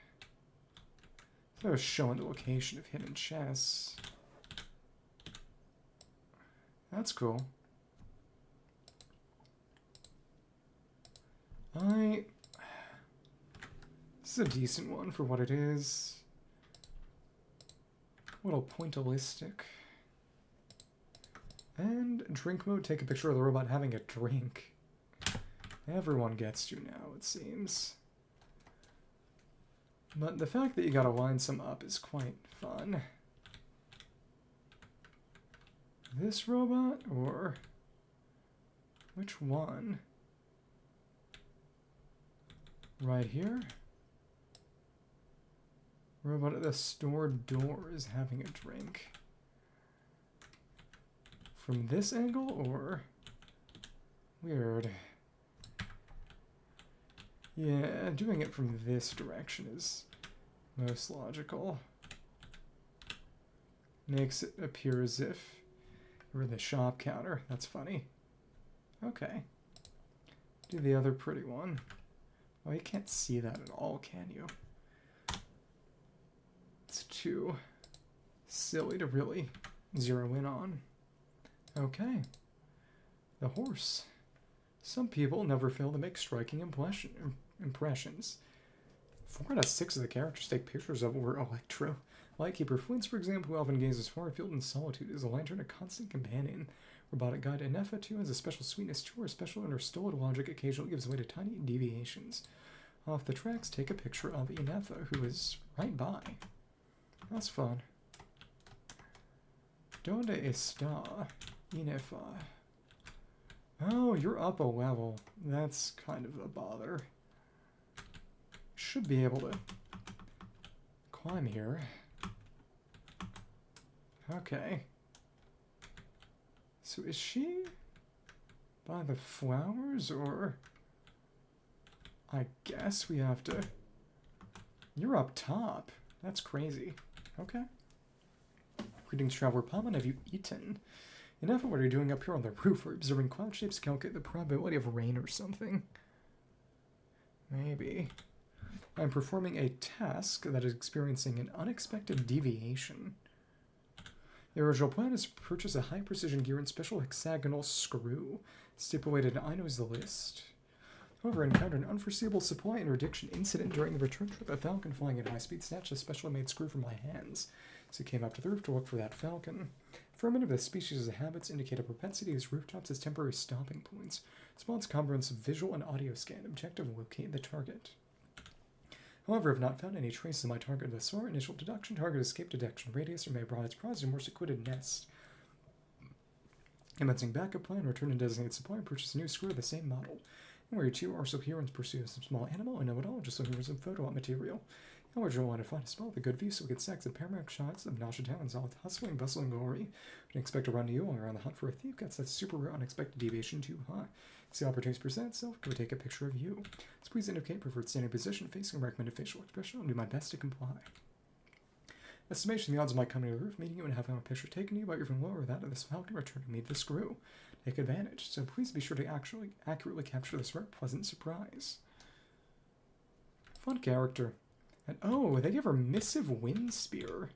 They're showing the location of hidden chests. That's cool. This is a decent one for what it is. A little pointillistic. And drink mode, take a picture of the robot having a drink. Everyone gets to now, it seems. But the fact that you gotta line some up is quite fun. This robot, or which one? Right here? Robot at the store door is having a drink. From this angle, or? Weird. Yeah, doing it from this direction is most logical. Makes it appear as if we're the shop counter. That's funny. Okay. Do the other pretty one. Oh, you can't see that at all, can you? It's too silly to really zero in on. Okay. The horse. Some people never fail to make striking impressions. 4 out of 6 of the characters take pictures of were Electro. Lightkeeper Flints, for example, who often gazes far afield in solitude, is a lantern, a constant companion. Robotic guide Inefa, too, has a special sweetness to her, special interstellar logic occasionally gives way to tiny deviations. Off the tracks, take a picture of Inefa, who is right by. That's fun. Donde está Inefa? Oh, you're up a level. That's kind of a bother. Should be able to climb here. Okay. So is she by the flowers, or I guess we have to... You're up top. That's crazy. Okay. Greetings, Traveler Paman. Have you eaten? Enough of what are you doing up here on the roof? Or observing cloud shapes to calculate the probability of rain or something? Maybe. I'm performing a task that is experiencing an unexpected deviation. The original plan is to purchase a high-precision gear and special hexagonal screw. Stipulated, I know is the list. However, encountered an unforeseeable supply interdiction incident during the return trip. A falcon flying at high speed snatched a specially made screw from my hands. So he came up to the roof to look for that falcon. Affirmative, this species' habits indicate a propensity to use rooftops as temporary stopping points. Response comprehensive visual and audio scan. Objective, locate the target. However, I have not found any traces of my target thus far. Initial deduction, target escape detection radius, or may have brought its prize to a more secluded nest. Commencing backup plan, return and designate supply, and purchase a new screw of the same model. And where you two are so here in pursuit of some small animal, I know it all, just looking for some photo op material. However, you want to find a spot with a good view so we get sex and panoramic shots of Nasha Towns, all with hustling, bustling glory. We can expect to run to you while you're on the hunt for a thief. Gets that super rare unexpected deviation too high. If the opportunity presents itself, can we take a picture of you? So please indicate preferred standing position, facing a recommended facial expression. I'll do my best to comply. Estimation, the odds of my coming to the roof, meeting you, and having a picture taken of you, but even lower that of this falcon returning me to the screw. Take advantage, so please be sure to actually accurately capture this rare pleasant surprise. Fun character. And oh, they give her Missive Wind Spear.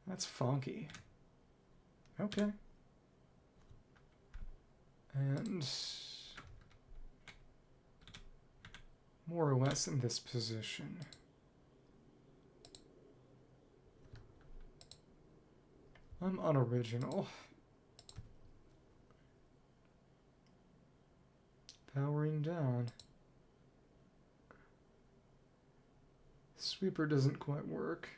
That's funky. Okay. And more or less in this position. I'm unoriginal. Powering down. Sweeper doesn't quite work.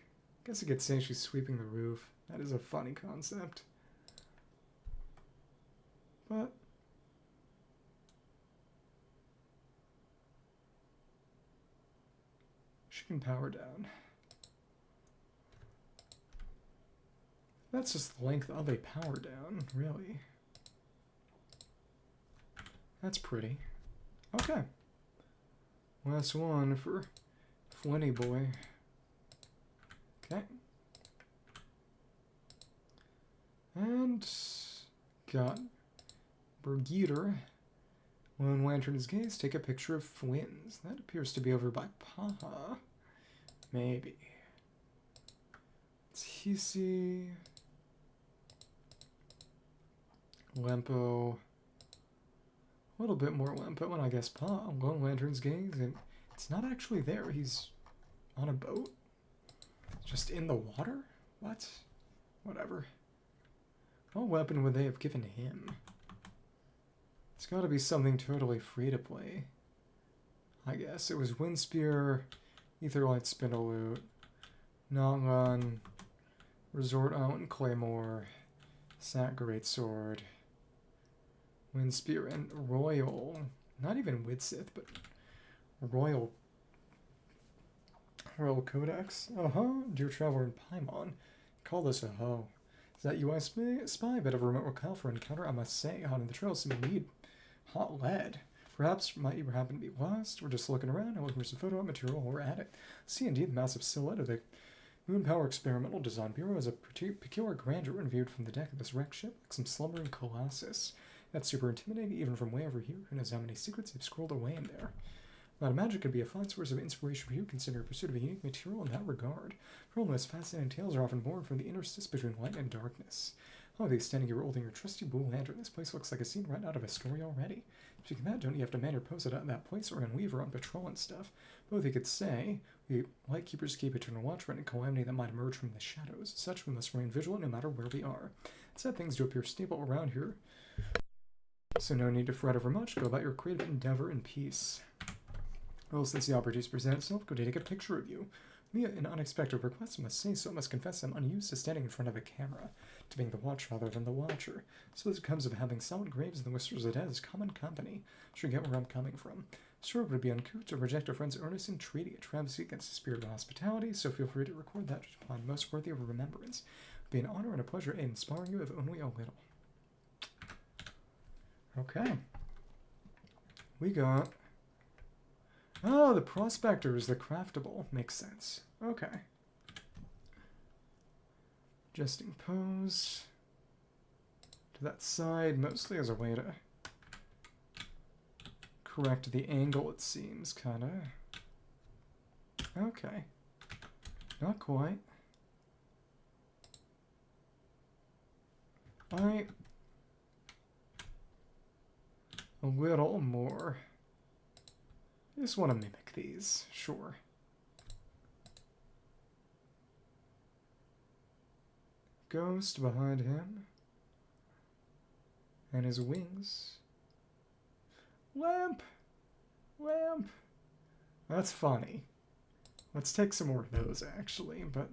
Guess I could say she's sweeping the roof. That is a funny concept. But she can power down. That's just the length of a power down, really. That's pretty. Okay. Last one for Flinny Boy. Okay. And got Bergeter. Lone Lantern's gaze. Take a picture of Flynn's. That appears to be over by Paha. Maybe. It's Hisi. Lempo. A little bit more Lempo, and I guess Pa. Lone Lantern's gaze. And it's not actually there. He's on a boat. Just in the water? What? Whatever. What weapon would they have given him? It's got to be something totally free to play. I guess. It was Wind Spear, Etherlight Spindle Nongun, Resort Owen Claymore, Sat Greatsword, Wind Spear, and Royal. Not even Widsith, but Royal Codex. Dear Traveler in Paimon. Call this a hoe. Is that you I spy? Bit of a remote locale for encounter, I must say. Hot in the trail, some need hot lead. Perhaps might you happen to be lost? We're just looking around and looking for some photo material while we're at it. See indeed the massive silhouette of the Moon Power Experimental Design Bureau is a peculiar grandeur when viewed from the deck of this wrecked ship, like some slumbering colossus. That's super intimidating, even from way over here. Who knows how many secrets have scrolled away in there? I'd imagine it could be a fine source of inspiration for you, considering pursuit of a unique material in that regard. For all the most fascinating tales are often born from the interstice between light and darkness. Oh, the standing here holding your trusty Blue Lantern. This place looks like a scene right out of a story already. Speaking of that, don't you have to man your post at that place or unweave or on patrol and stuff? Both you could say, we lightkeepers keep eternal watch for any calamity that might emerge from the shadows. As such, we must remain vigilant no matter where we are. Sad things do appear stable around here, so no need to fret over much. Go about your creative endeavor in peace. Well, since the opportunity presents itself, go take a picture of you. Me, an unexpected request, must say so. Must confess I'm unused to standing in front of a camera, to being the watch rather than the watcher. So it comes of having solid graves and the whispers of dead as common company. Sure get where I'm coming from. Sure, it would be uncouth to reject a friend's earnest entreaty, a travesty against the spirit of hospitality, so feel free to record that which you find most worthy of remembrance. It would be an honor and a pleasure in inspiring you, if only a little. Okay. We got... Oh, the Prospector is the craftable. Makes sense. Okay. Adjusting pose to that side, mostly as a way to correct the angle, it seems, kind of. Okay. Not quite. A little more just want to mimic these, sure. Ghost behind him. And his wings. Lamp! Lamp! That's funny. Let's take some more of those, actually, but...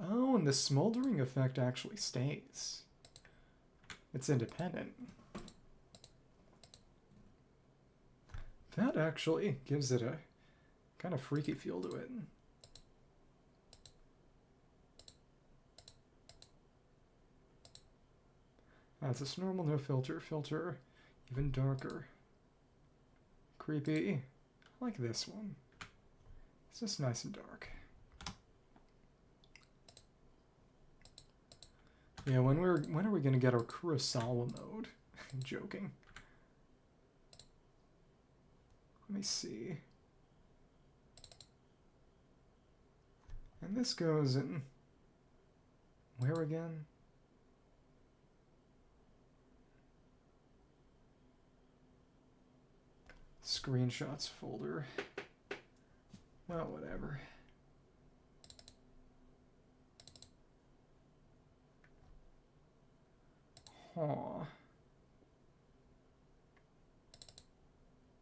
Oh, and the smoldering effect actually stays. It's independent. That actually gives it a kind of freaky feel to it. That's just normal, no filter. Filter, even darker. Creepy. I like this one. It's just nice and dark. Yeah, when are we gonna get our Kurosawa mode? I'm joking. Let me see. And this goes in where again? Screenshots folder. Well, whatever. Huh.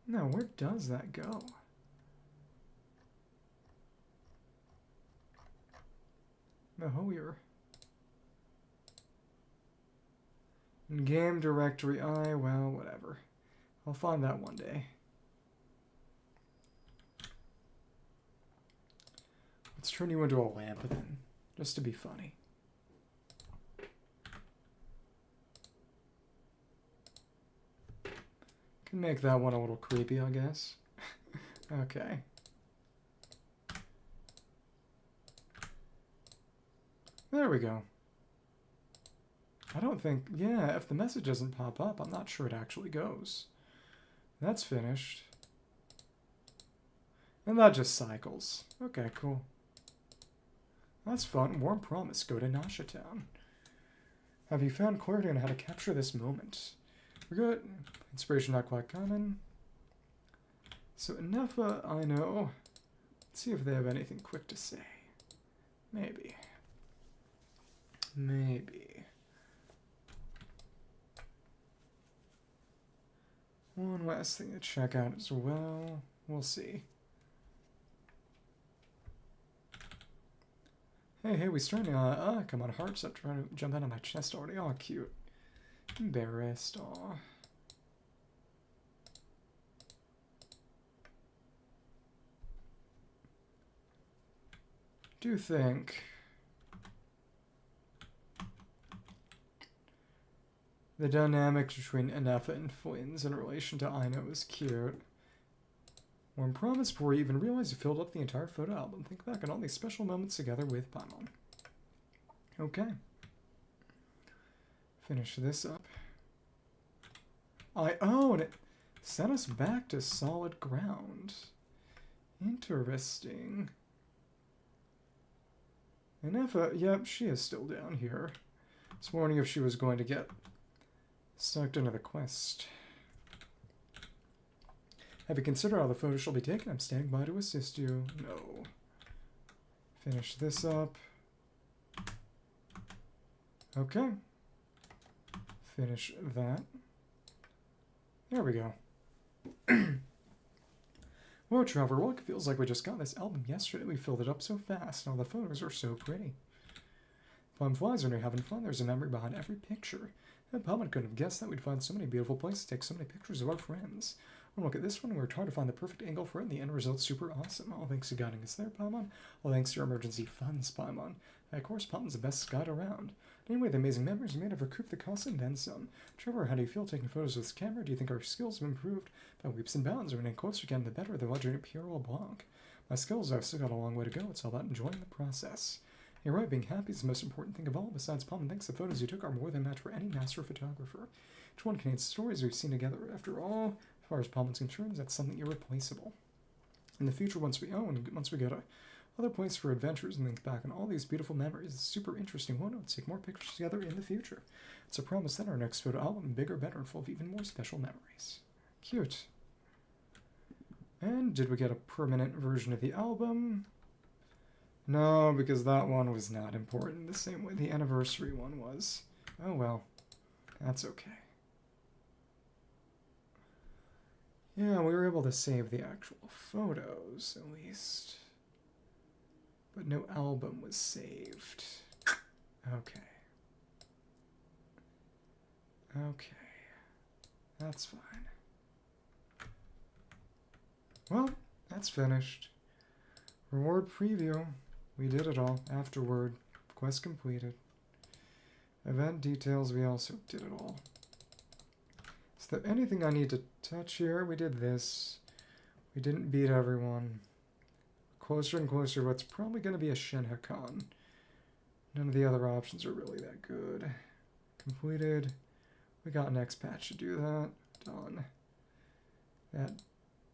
No, where does that go? Mahoyer. Game directory I, well, whatever. I'll find that one day. Let's turn you into a lamp then, just to be funny. Can make that one a little creepy, I guess. Okay. There we go. I don't think... Yeah, if the message doesn't pop up, I'm not sure it actually goes. That's finished. And that just cycles. Okay, cool. That's fun. Warm promise. Go to Nasha Town. Have you found clarity on how to capture this moment? We're good. Inspiration not quite common. So Nefa, I know. Let's see if they have anything quick to say. Maybe. Maybe. One last thing to check out as well. We'll see. Hey, we starting come on, hearts up trying to jump out of my chest already. Aw, cute. Embarrassed, aw. Do think the dynamics between Nefa and Flynn's in relation to Aino is cute. Warm promise before you even realize you filled up the entire photo album. Think back on all these special moments together with Paimon. Okay. Finish this up. Oh, and it sent us back to solid ground. Interesting. And Nefa, yep, she is still down here. I was wondering if she was going to get sucked into the quest. Have you considered how the photo shall be taken? I'm standing by to assist you. No. Finish this up. Okay. Finish that. There we go. Whoa, Trevor, look, it feels like we just got this album yesterday. We filled it up so fast, and all the photos are so pretty. Time flies when you're having fun. There's a memory behind every picture. And Paimon couldn't have guessed that we'd find so many beautiful places to take so many pictures of our friends. Oh, look at this one. We worked hard to find the perfect angle for it, and the end result's super awesome. All thanks to guiding us there, Paimon. All thanks to your emergency funds, Paimon. And of course, Paimon's the best guide around. Anyway, the amazing memories we made have recouped the cost and then some. Trevor, how do you feel taking photos with this camera? Do you think our skills have improved by leaps and bounds? Are we getting closer again, the better the legend of Pierre LeBlanc? My skills have still got a long way to go. It's all about enjoying the process. You're right, being happy is the most important thing of all. Besides, Paimon thinks the photos you took are more than match for any master photographer. Each one contains stories we've seen together. After all, as far as Paimon's concerned, that's something irreplaceable. In the future, once we go to other places for adventures and think back on all these beautiful memories, it's super interesting. Why not take more pictures together in the future? It's a promise that our next photo album will be bigger, better, and full of even more special memories. Cute. And did we get a permanent version of the album? No, because that one was not important the same way the anniversary one was. Oh well, that's okay. Yeah, we were able to save the actual photos, at least. But no album was saved. Okay. Okay. That's fine. Well, that's finished. Reward preview. We did it all. Afterward. Quest completed. Event details, we also did it all. Is there anything I need to touch here? We did this. We didn't beat everyone. Closer and closer, what's probably going to be a Shinhakan. None of the other options are really that good. Completed. We got next patch to do that. Done. That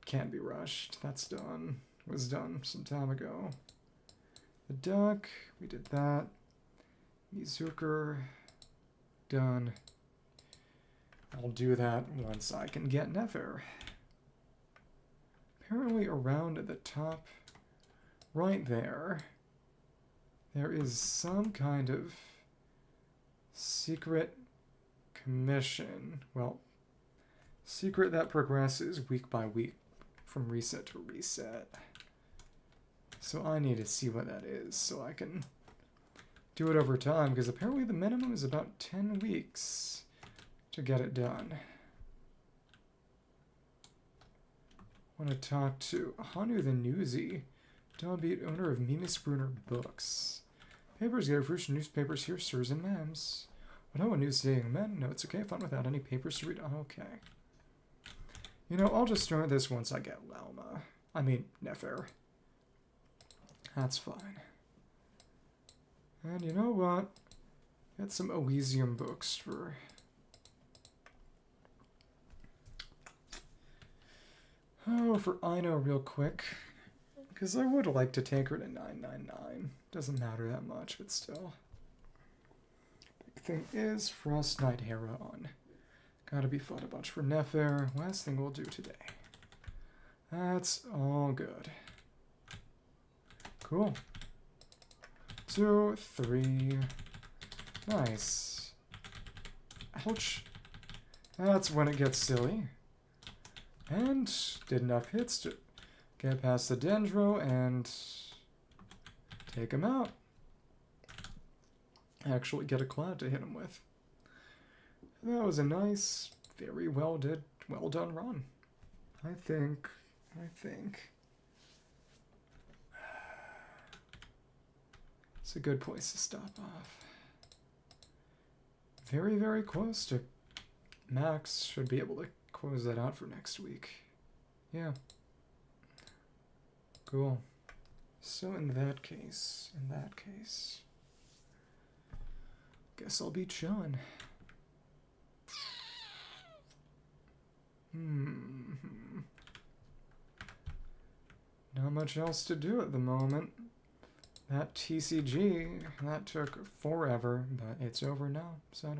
can't be rushed. That's done. Was done some time ago. The duck, we did that. Mizuker, done. I'll do that once I can get Nefer. Apparently around at the top, right there, there is some kind of secret commission. Well, secret that progresses week by week from reset to reset. So I need to see what that is so I can do it over time, because apparently the minimum is about 10 weeks to get it done. I want to talk to Hanu the Newsy, Downbeat owner of Mimisbrunner Books. Papers get first newspapers here, sirs and ma'ams. But how a news today, young men? No, it's okay, fun without any papers to read. Okay. You know, I'll just start this once I get Lauma. I mean, Nefer. That's fine. And you know what? Get some Elysium books for... Oh, for Ino real quick. Because I would like to take her to 999. Doesn't matter that much, but still. Big thing is Frost Knight Heron. Gotta be fun a bunch for Nefer. Last thing we'll do today. That's all good. Cool. 2, 3. Nice. Ouch. That's when it gets silly. And did enough hits to get past the Dendro and take him out. Actually get a Cloud to hit him with. That was a nice, very well done run. I think. It's a good place to stop off. Very, very close to max. Should be able to close that out for next week. Yeah. Cool. So in that case, guess I'll be chilling. Not much else to do at the moment. That TCG, that took forever, but it's over now. Sign